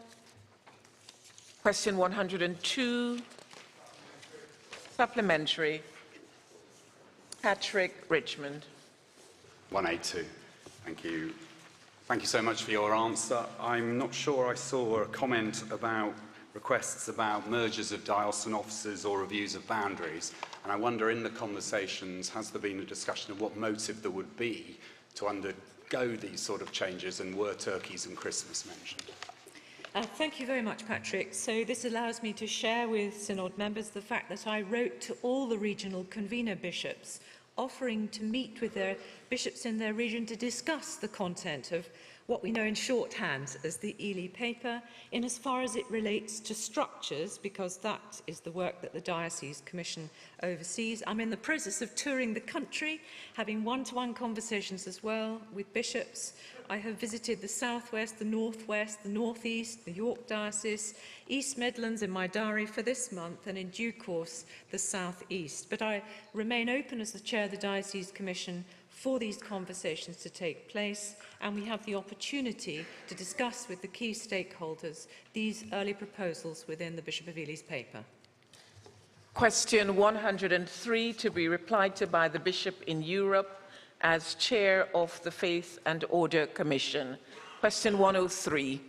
Question 102. Supplementary. Patrick Richmond. 182. Thank you. Thank you so much for your answer. I'm not sure I saw a comment about requests about mergers of diocesan offices or reviews of boundaries. And I wonder, in the conversations, has there been a discussion of what motive there would be to undergo these sort of changes, and were turkeys and Christmas mentioned? Thank you very much, Patrick. So this allows me to share with Synod members the fact that I wrote to all the regional convener bishops offering to meet with their bishops in their region to discuss the content of what we know in shorthand as the Ely paper, in as far as it relates to structures, because that is the work that the Diocese Commission oversees. I'm in the process of touring the country, having one-to-one conversations as well with bishops. I have visited the southwest, the northwest, the northeast, the York Diocese, East Midlands in my diary for this month, and in due course the southeast. But I remain open as the chair of the Diocese Commission for these conversations to take place, and we have the opportunity to discuss with the key stakeholders these early proposals within the Bishop of Ely's paper. Question 103 to be replied to by the Bishop in Europe as Chair of the Faith and Order Commission. Question 103.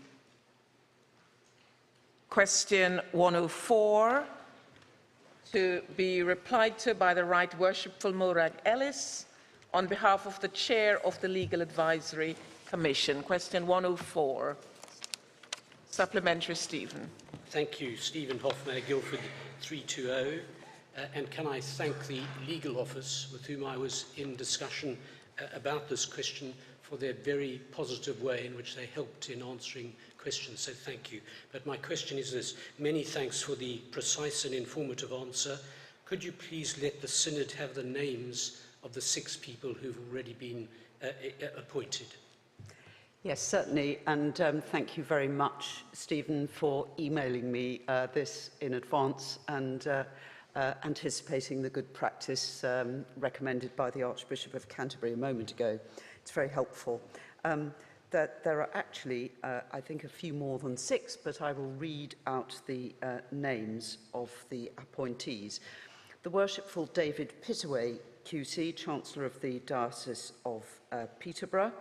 Question 104 to be replied to by the Right Worshipful Morag Ellis on behalf of the Chair of the Legal Advisory Commission. Question 104. Supplementary, Stephen. Thank you, Stephen Hoffman, Guildford 320. And can I thank the legal office with whom I was in discussion about this question for their very positive way in which they helped in answering questions, so thank you. But my question is this: many thanks for the precise and informative answer. Could you please let the Synod have the names of the 6 people who've already been appointed? Yes, certainly, and thank you very much, Stephen, for emailing me this in advance and anticipating the good practice recommended by the Archbishop of Canterbury a moment ago. It's very helpful. There are actually, I think, a few more than 6, but I will read out the names of the appointees. The Worshipful David Pittaway, QC, Chancellor of the Diocese of Peterborough.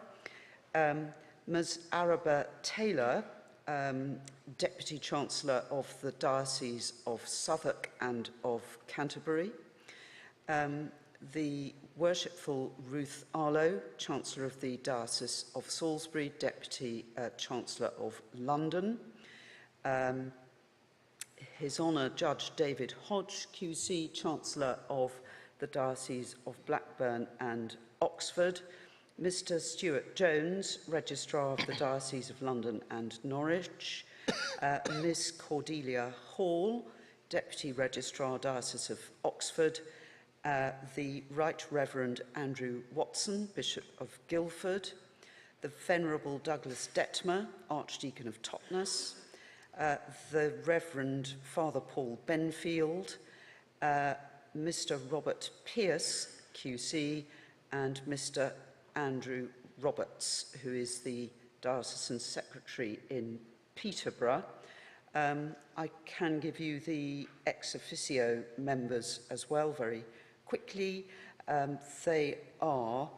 Ms. Araba Taylor, Deputy Chancellor of the Diocese of Southwark and of Canterbury. The Worshipful Ruth Arlo, Chancellor of the Diocese of Salisbury, Deputy Chancellor of London. His Honour Judge David Hodge, QC, Chancellor of the Diocese of Blackburn and Oxford. Mr. Stuart Jones, Registrar of the Diocese of London and Norwich. Miss Cordelia Hall, Deputy Registrar, Diocese of Oxford. The Right Reverend Andrew Watson, Bishop of Guildford. The Venerable Douglas Detmer, Archdeacon of Totnes. The Reverend Father Paul Benfield. Mr. Robert Pearce, QC, and Mr. Andrew Roberts, who is the Diocesan Secretary in Peterborough. I can give you the ex officio members as well very quickly. They are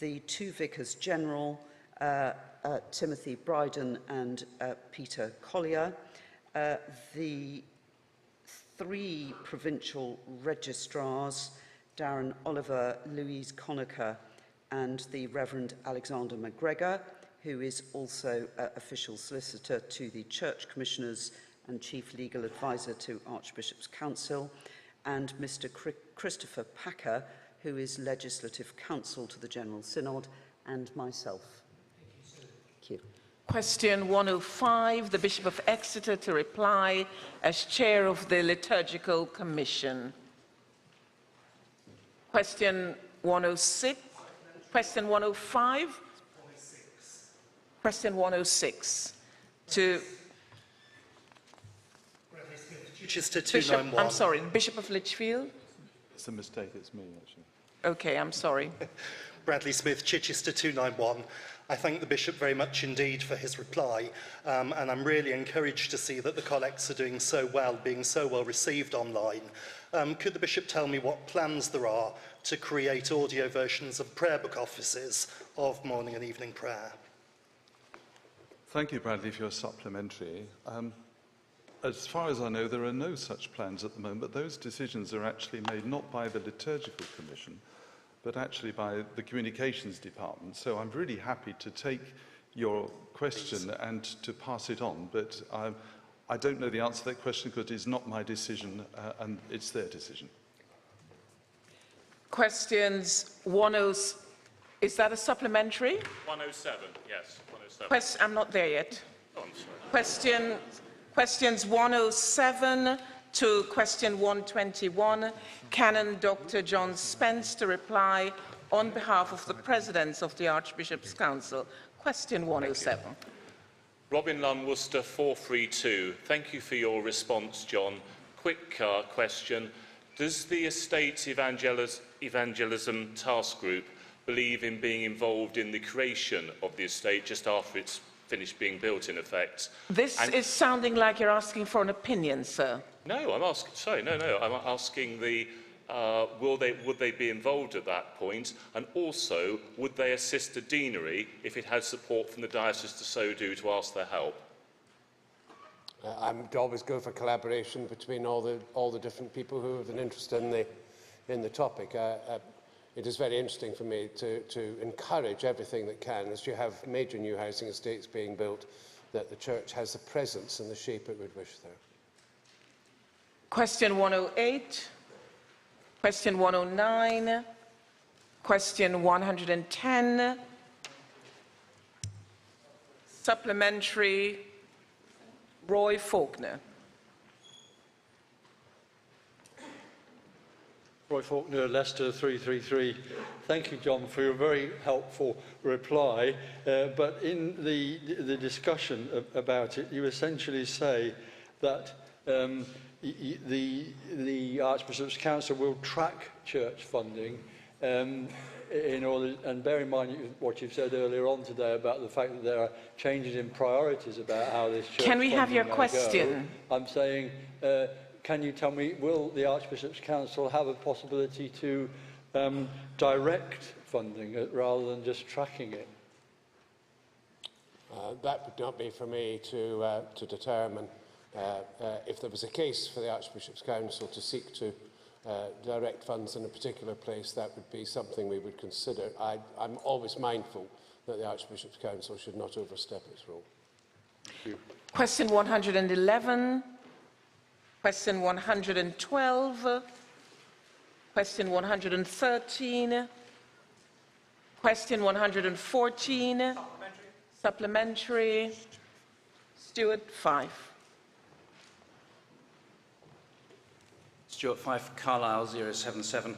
the 2 Vicars General, Timothy Bryden and Peter Collier, the 3 provincial registrars, Darren Oliver, Louise Conacher, and the Reverend Alexander McGregor, who is also official solicitor to the Church Commissioners and Chief Legal Advisor to Archbishop's Council, and Mr. Christopher Packer, who is Legislative Counsel to the General Synod, and myself. Thank you. Question 105, the Bishop of Exeter to reply as Chair of the Liturgical Commission. Question 106. Question 105. Question 106. To Chichester Bishop, 291. I'm sorry, Bishop of Lichfield. It's a mistake, it's me actually. Okay, I'm sorry. Bradley Smith, Chichester 291. I thank the Bishop very much indeed for his reply, and I'm really encouraged to see that the collects are doing so well, being so well received online. Could the Bishop tell me what plans there are to create audio versions of prayer book offices of morning and evening prayer? Thank you, Bradley, for your supplementary. As far as I know, there are no such plans at the moment, but those decisions are actually made not by the Liturgical Commission, but actually by the Communications Department. So I'm really happy to take your question and to pass it on, but I don't know the answer to that question because it's not my decision and it's their decision. Questions 107. Is that a supplementary? 107, yes. 107. I'm not there yet. Oh, I'm sorry. Questions 107 to question 121. Canon Dr. John Spence to reply on behalf of the Presidents of the Archbishop's Council. Question 107. Robin Lunn, Worcester 432. Thank you for your response, John. Quick question. Does the Estate Evangelism Task Group believe in being involved in the creation of the estate just after it's finished being built, in effect? This is sounding like you're asking for an opinion, sir. No, I'm asking. Sorry, no. I'm asking the. Would they be involved at that point, and also would they assist the deanery if it had support from the diocese to so do to ask their help? I'm always go for collaboration between all the different people who have an interest in the topic. It is very interesting for me to encourage everything that can, as you have major new housing estates being built, that the Church has the presence and the shape it would wish there. Question 108, question 109, question 110, supplementary, Roy Faulkner. Roy Faulkner, Leicester 333. Thank you, John, for your very helpful reply. But in the discussion about it, you essentially say that the Archbishop's Council will track church funding in order, and bear in mind what you've said earlier on today about the fact that there are changes in priorities about how this church Can we have your funding may question? go. I'm saying, can you tell me, will the Archbishop's Council have a possibility to direct funding rather than just tracking it? That would not be for me to determine. If there was a case for the Archbishop's Council to seek to direct funds in a particular place, that would be something we would consider. I'm always mindful that the Archbishop's Council should not overstep its role. Thank you. Question 111, question 112, question 113, question 114, supplementary, Stuart 5. Stuart Fife, Carlisle 077.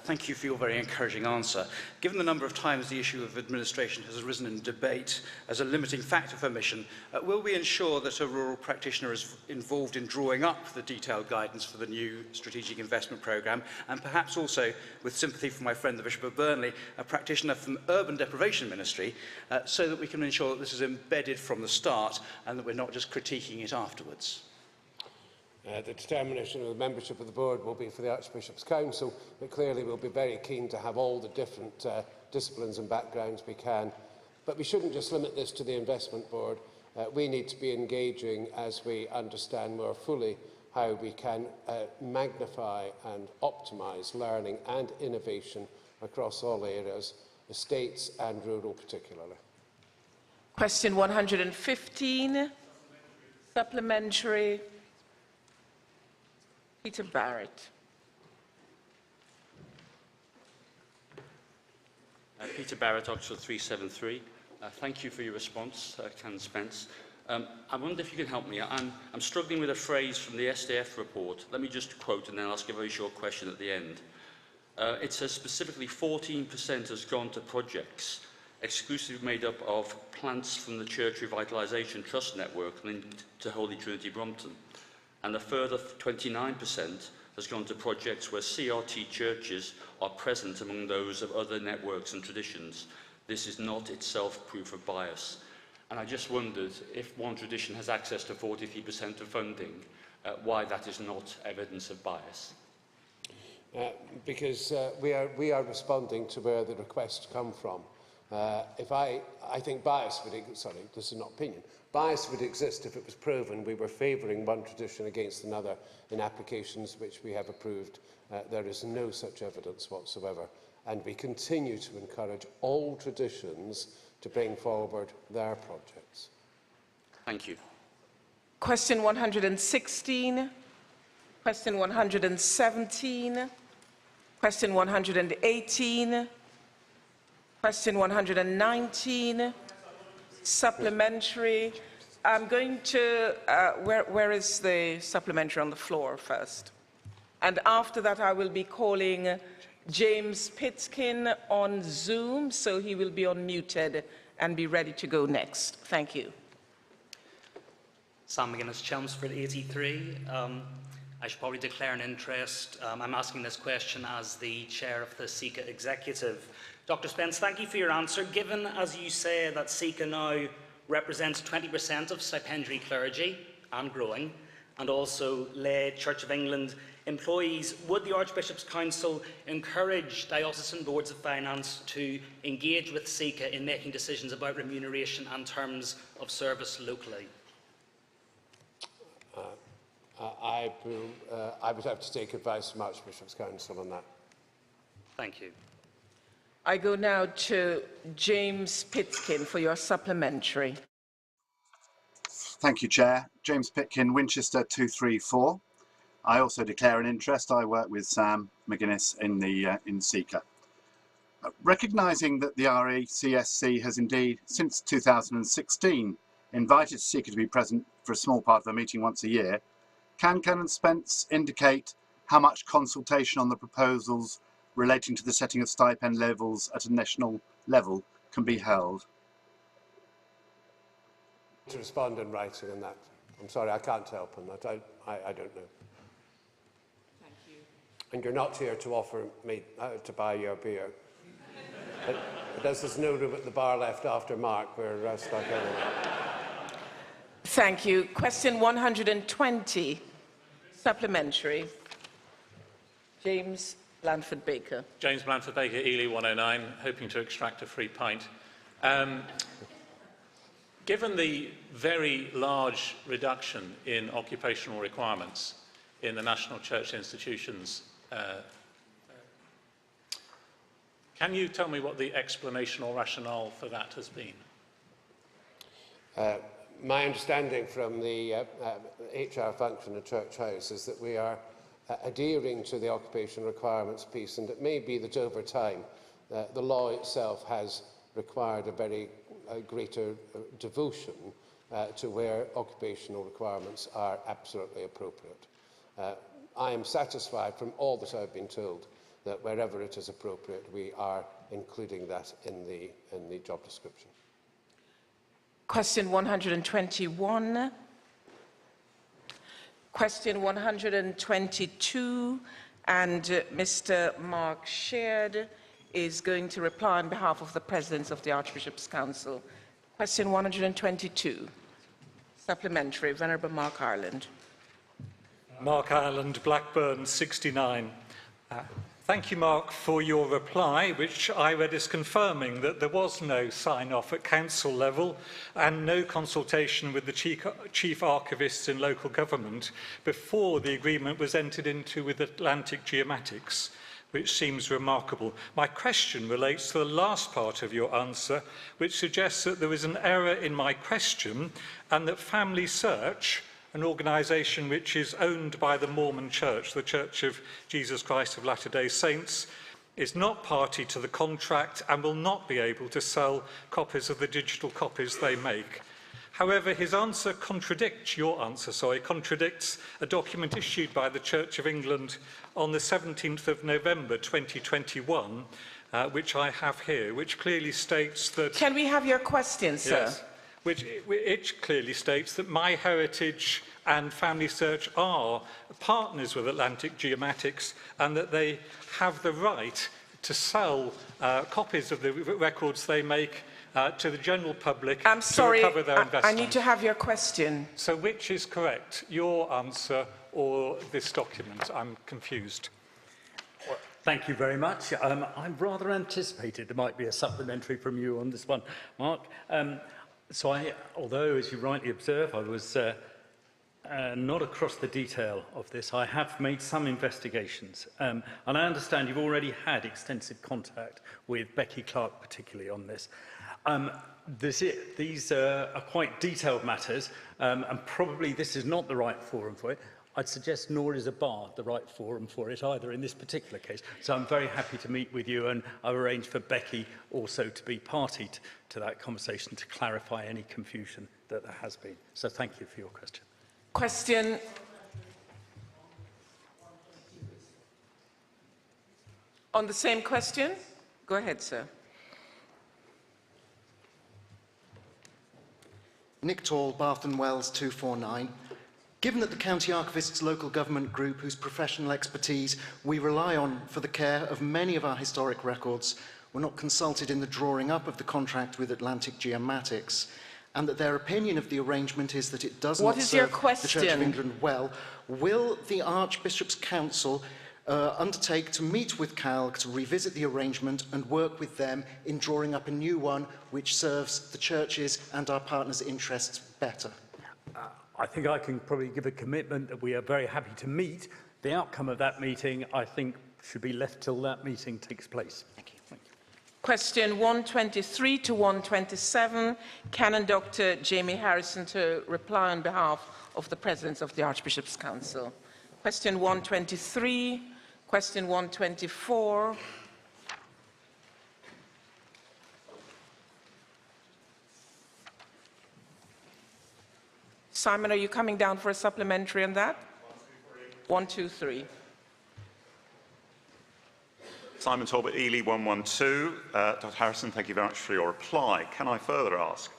Thank you for your very encouraging answer. Given the number of times the issue of administration has arisen in debate as a limiting factor for mission, will we ensure that a rural practitioner is involved in drawing up the detailed guidance for the new strategic investment programme, and perhaps also, with sympathy for my friend the Bishop of Burnley, a practitioner from Urban Deprivation Ministry, so that we can ensure that this is embedded from the start and that we're not just critiquing it afterwards? The determination of the membership of the board will be for the Archbishop's Council, but clearly we'll be very keen to have all the different disciplines and backgrounds we can. But we shouldn't just limit this to the investment board. We need to be engaging as we understand more fully how we can magnify and optimise learning and innovation across all areas, estates and rural particularly. Question 115, supplementary, Peter Barrett. Peter Barrett, Oxford 373. Thank you for your response, Canon Spence. I wonder if you can help me. I'm struggling with a phrase from the SDF report. Let me just quote and then ask a very short question at the end. It says specifically 14% has gone to projects exclusively made up of plants from the Church Revitalisation Trust Network linked to Holy Trinity Brompton. And a further 29% has gone to projects where CRT churches are present among those of other networks and traditions. this is not itself proof of bias. And I just wondered if one tradition has access to 43% of funding, why that is not evidence of bias. Because we are responding to where the requests come from. I think bias would, sorry, this is not opinion, bias would exist if it was proven we were favouring one tradition against another in applications which we have approved. There is no such evidence whatsoever, and we continue to encourage all traditions to bring forward their projects. Thank you. Question 116, question 117, question 118, question 119, supplementary. I'm going to, where is the supplementary on the floor first? And after that, I will be calling James Pitkin on Zoom, so he will be unmuted and be ready to go next. Thank you. Sam McGuinness, Chelmsford 83. I should probably declare an interest. I'm asking this question as the chair of the SICA executive. Dr. Spence, thank you for your answer. Given, as you say, that SICA now represents 20% of stipendiary clergy and growing, and also lay Church of England employees, would the Archbishop's Council encourage diocesan boards of finance to engage with SICA in making decisions about remuneration and terms of service locally? I would have to take advice from Archbishop's Council on that. Thank you. I go now to James Pitkin for your supplementary. Thank you, Chair. James Pitkin, Winchester 234. I also declare an interest. I work with Sam McGuinness in SICA. Recognising that the RACSC has indeed, since 2016, invited SICA to be present for a small part of the meeting once a year, can Canon Spence indicate how much consultation on the proposals relating to the setting of stipend levels at a national level can be held? To respond in writing on that. I'm sorry, I can't help on that. I don't know. Thank you. And you're not here to offer me to buy your beer. But as there's no room at the bar left after Mark, we're stuck anyway. Thank you. Question 120, supplementary. James Blandford Baker. James Blandford Baker, Ely 109, hoping to extract a free pint. Given the very large reduction in occupational requirements in the national church institutions, can you tell me what the explanation or rationale for that has been? My understanding from the HR function of Church House is that we are adhering to the occupation requirements piece, and it may be that over time the law itself has required a very greater devotion to where occupational requirements are absolutely appropriate. I am satisfied from all that I've been told that wherever it is appropriate, we are including that in the job description. Question 121. Question 122, and Mr. Mark Shared is going to reply on behalf of the President of the Archbishop's Council. Question 122, supplementary, Venerable Mark Ireland. Mark Ireland, Blackburn 69. Thank you, Mark, for your reply, which I read as confirming that there was no sign-off at council level and no consultation with the chief archivists in local government before the agreement was entered into with Atlantic Geomatics, which seems remarkable. My question relates to the last part of your answer, which suggests that there was an error in my question and that Family Search, an organisation which is owned by the Mormon Church, the Church of Jesus Christ of Latter-day Saints, is not party to the contract and will not be able to sell copies of the digital copies they make. However, his answer contradicts a document issued by the Church of England on the 17th of November 2021, which I have here, which clearly states that... Can we have your question, sir? Yes. Which clearly states that MyHeritage and Family Search are partners with Atlantic Geomatics and that they have the right to sell copies of the records they make to the general public I'm sorry, to recover their investment. I need to have your question. So which is correct, your answer or this document? I'm confused. Well, Thank you very much. I rather anticipated there might be a supplementary from you on this one, Mark. Although, as you rightly observe, I was not across the detail of this, I have made some investigations. And I understand you've already had extensive contact with Becky Clark, particularly on this. These are quite detailed matters, and probably this is not the right forum for it. I'd suggest nor is a bar the right forum for it either in this particular case. So I'm very happy to meet with you, and I've arranged for Becky also to be party to that conversation to clarify any confusion that there has been. So thank you for your question. Question. On the same question? Go ahead, sir. Nick Tall, Bath and Wells 249. Given that the County Archivist's local government group, whose professional expertise we rely on for the care of many of our historic records, were not consulted in the drawing up of the contract with Atlantic Geomatics, and that their opinion of the arrangement is that it does not serve the Church of England well, will the Archbishop's Council undertake to meet with CALG to revisit the arrangement and work with them in drawing up a new one which serves the churches and our partners' interests better? I think I can probably give a commitment that we are very happy to meet. The outcome of that meeting, I think, should be left till that meeting takes place. Thank you. Thank you. Question 123 to 127. Canon Dr. Jamie Harrison to reply on behalf of the President of the Archbishop's Council. Question 123. Question 124. Simon, are you coming down for a supplementary on that? 1, 2, 3. Simon Talbot, Ely 112. Dr. Harrison, thank you very much for your reply. Can I further ask?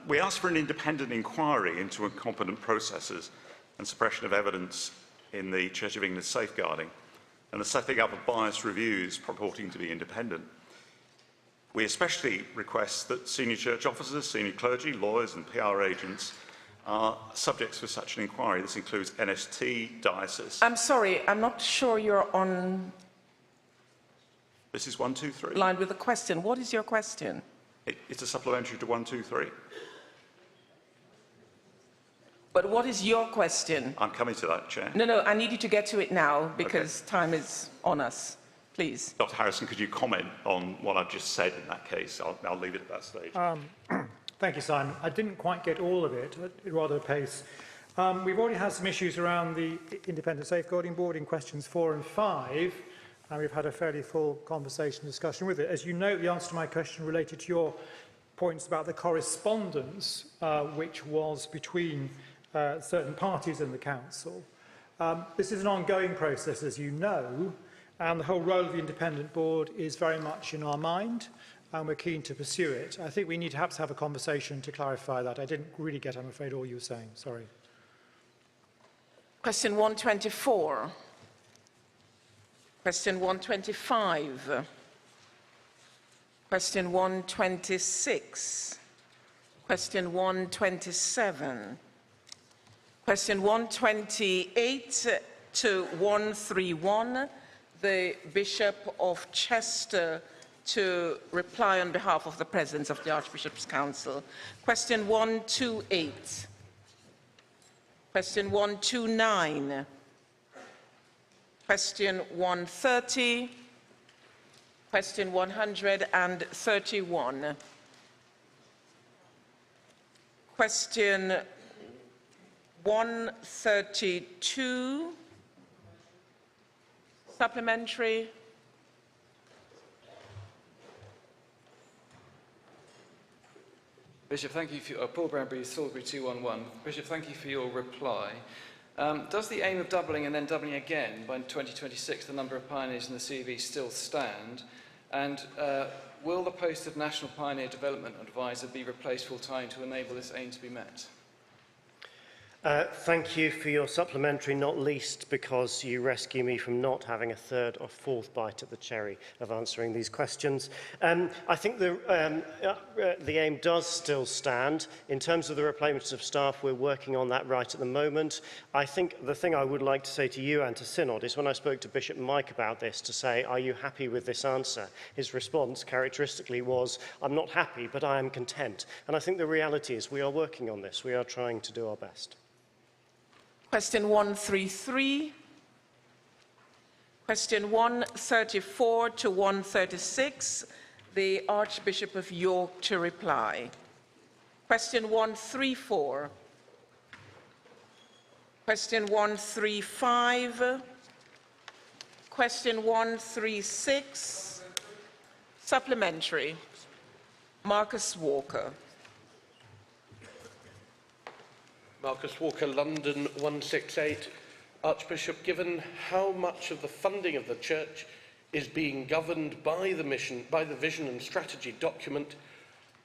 We asked for an independent inquiry into incompetent processes and suppression of evidence in the Church of England safeguarding, and the setting up of biased reviews purporting to be independent. We especially request that senior church officers, senior clergy, lawyers and PR agents are subjects for such an inquiry. This includes NST, diocese. I'm sorry, I'm not sure you're on This is 123. line with the question. What is your question? It's a supplementary to 123. But what is your question? I'm coming to that, Chair. No, I need you to get to it now because time is on us. Please. Dr. Harrison, could you comment on what I've just said in that case? I'll leave it at that stage. Thank you, Simon. I didn't quite get all of it, at rather a pace. We've already had some issues around the Independent Safeguarding Board in questions 4 and 5, and we've had a fairly full conversation discussion with it. As you note, the answer to my question related to your points about the correspondence which was between certain parties in the Council. This is an ongoing process, as you know, and the whole role of the Independent Board is very much in our mind, and we're keen to pursue it. I think we need to perhaps have a conversation to clarify that. I didn't really get, I'm afraid, all you were saying. Sorry. Question 124. Question 125. Question 126. Question 127. Question 128 to 131. The Bishop of Chester to reply on behalf of the President of the Archbishop's Council. Question 128. Question 129. Question 130. Question 131. Question 132. Supplementary. Bishop, thank you for Paul Bradbury, Salisbury 211. Bishop, thank you for your reply. Does the aim of doubling and then doubling again by 2026 the number of pioneers in the CV still stand? And will the post of National Pioneer Development Advisor be replaced full-time to enable this aim to be met? Thank you for your supplementary, not least because you rescue me from not having a third or fourth bite at the cherry of answering these questions. I think the aim does still stand. In terms of the replacement of staff, we're working on that right at the moment. I think the thing I would like to say to you and to Synod is when I spoke to Bishop Mike about this to say, are you happy with this answer? His response characteristically was, I'm not happy, but I am content. And I think the reality is we are working on this. We are trying to do our best. Question 133. Question 134 to 136. The Archbishop of York to reply. Question 134. Question 135. Question 136. Supplementary. Marcus Walker. Marcus Walker, London 168. Archbishop, given how much of the funding of the Church is being governed by the mission, by the vision and strategy document,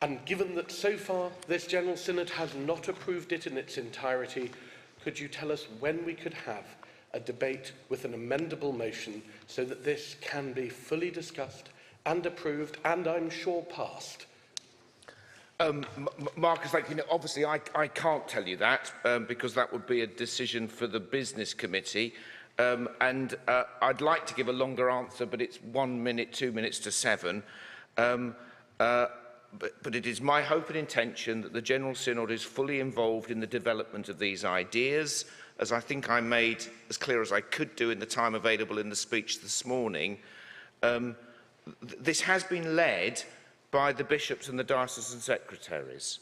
and given that so far this General Synod has not approved it in its entirety, could you tell us when we could have a debate with an amendable motion so that this can be fully discussed and approved and, I'm sure, passed? Marcus, obviously I can't tell you that because that would be a decision for the Business Committee. I'd like to give a longer answer, but it's 1 minute, 2 minutes to 7. But it is my hope and intention that the General Synod is fully involved in the development of these ideas, as I think I made as clear as I could do in the time available in the speech this morning. This has been led by the bishops and the diocesan secretaries.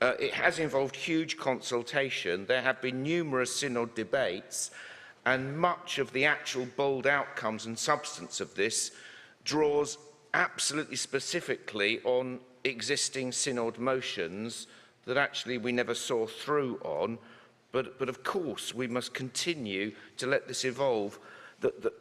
It has involved huge consultation. There have been numerous synod debates, and much of the actual bold outcomes and substance of this draws absolutely specifically on existing synod motions that actually we never saw through on. But of course, we must continue to let this evolve. The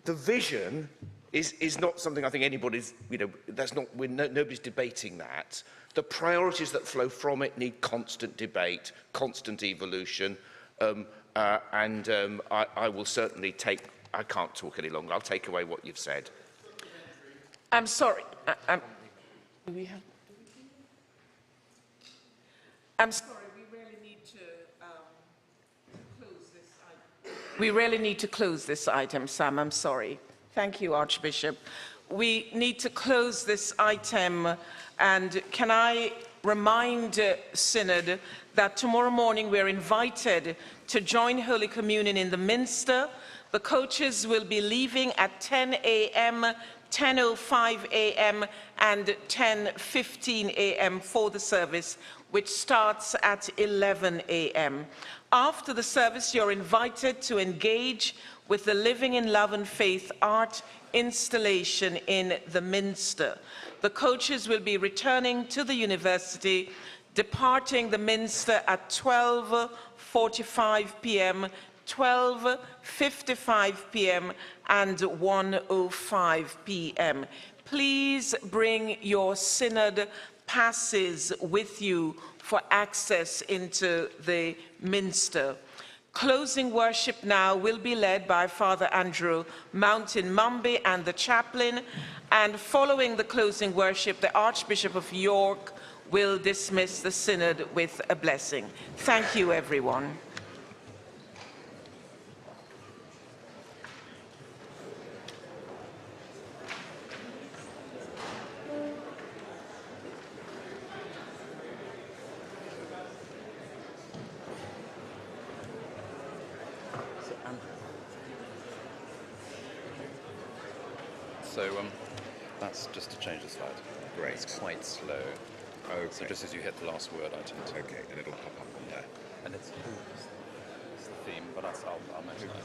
vision is not something I think anybody's, nobody's debating that. The priorities that flow from it need constant debate, constant evolution, I will certainly take, I can't talk any longer, I'll take away what you've said. I'm sorry. I'm sorry, we really need to close this item, Sam, I'm sorry. Thank you, Archbishop. We need to close this item, and can I remind Synod that tomorrow morning we're invited to join Holy Communion in the Minster. The coaches will be leaving at 10 a.m., 10:05 a.m. and 10:15 a.m. for the service, which starts at 11 a.m. After the service, you're invited to engage with the Living in Love and Faith art installation in the Minster. The coaches will be returning to the university, departing the Minster at 12:45 p.m., 12:55 p.m. and 1:05 p.m. Please bring your Synod passes with you for access into the Minster. Closing worship now will be led by Father Andrew Mountain Mumby and the chaplain, and following the closing worship, the Archbishop of York will dismiss the Synod with a blessing. Thank you, everyone. So that's just to change the slide. Great. It's quite slow. Okay. So just as you hit the last word, I tend to... Okay, and it'll pop up on there. And it's the theme, but I'll mention that.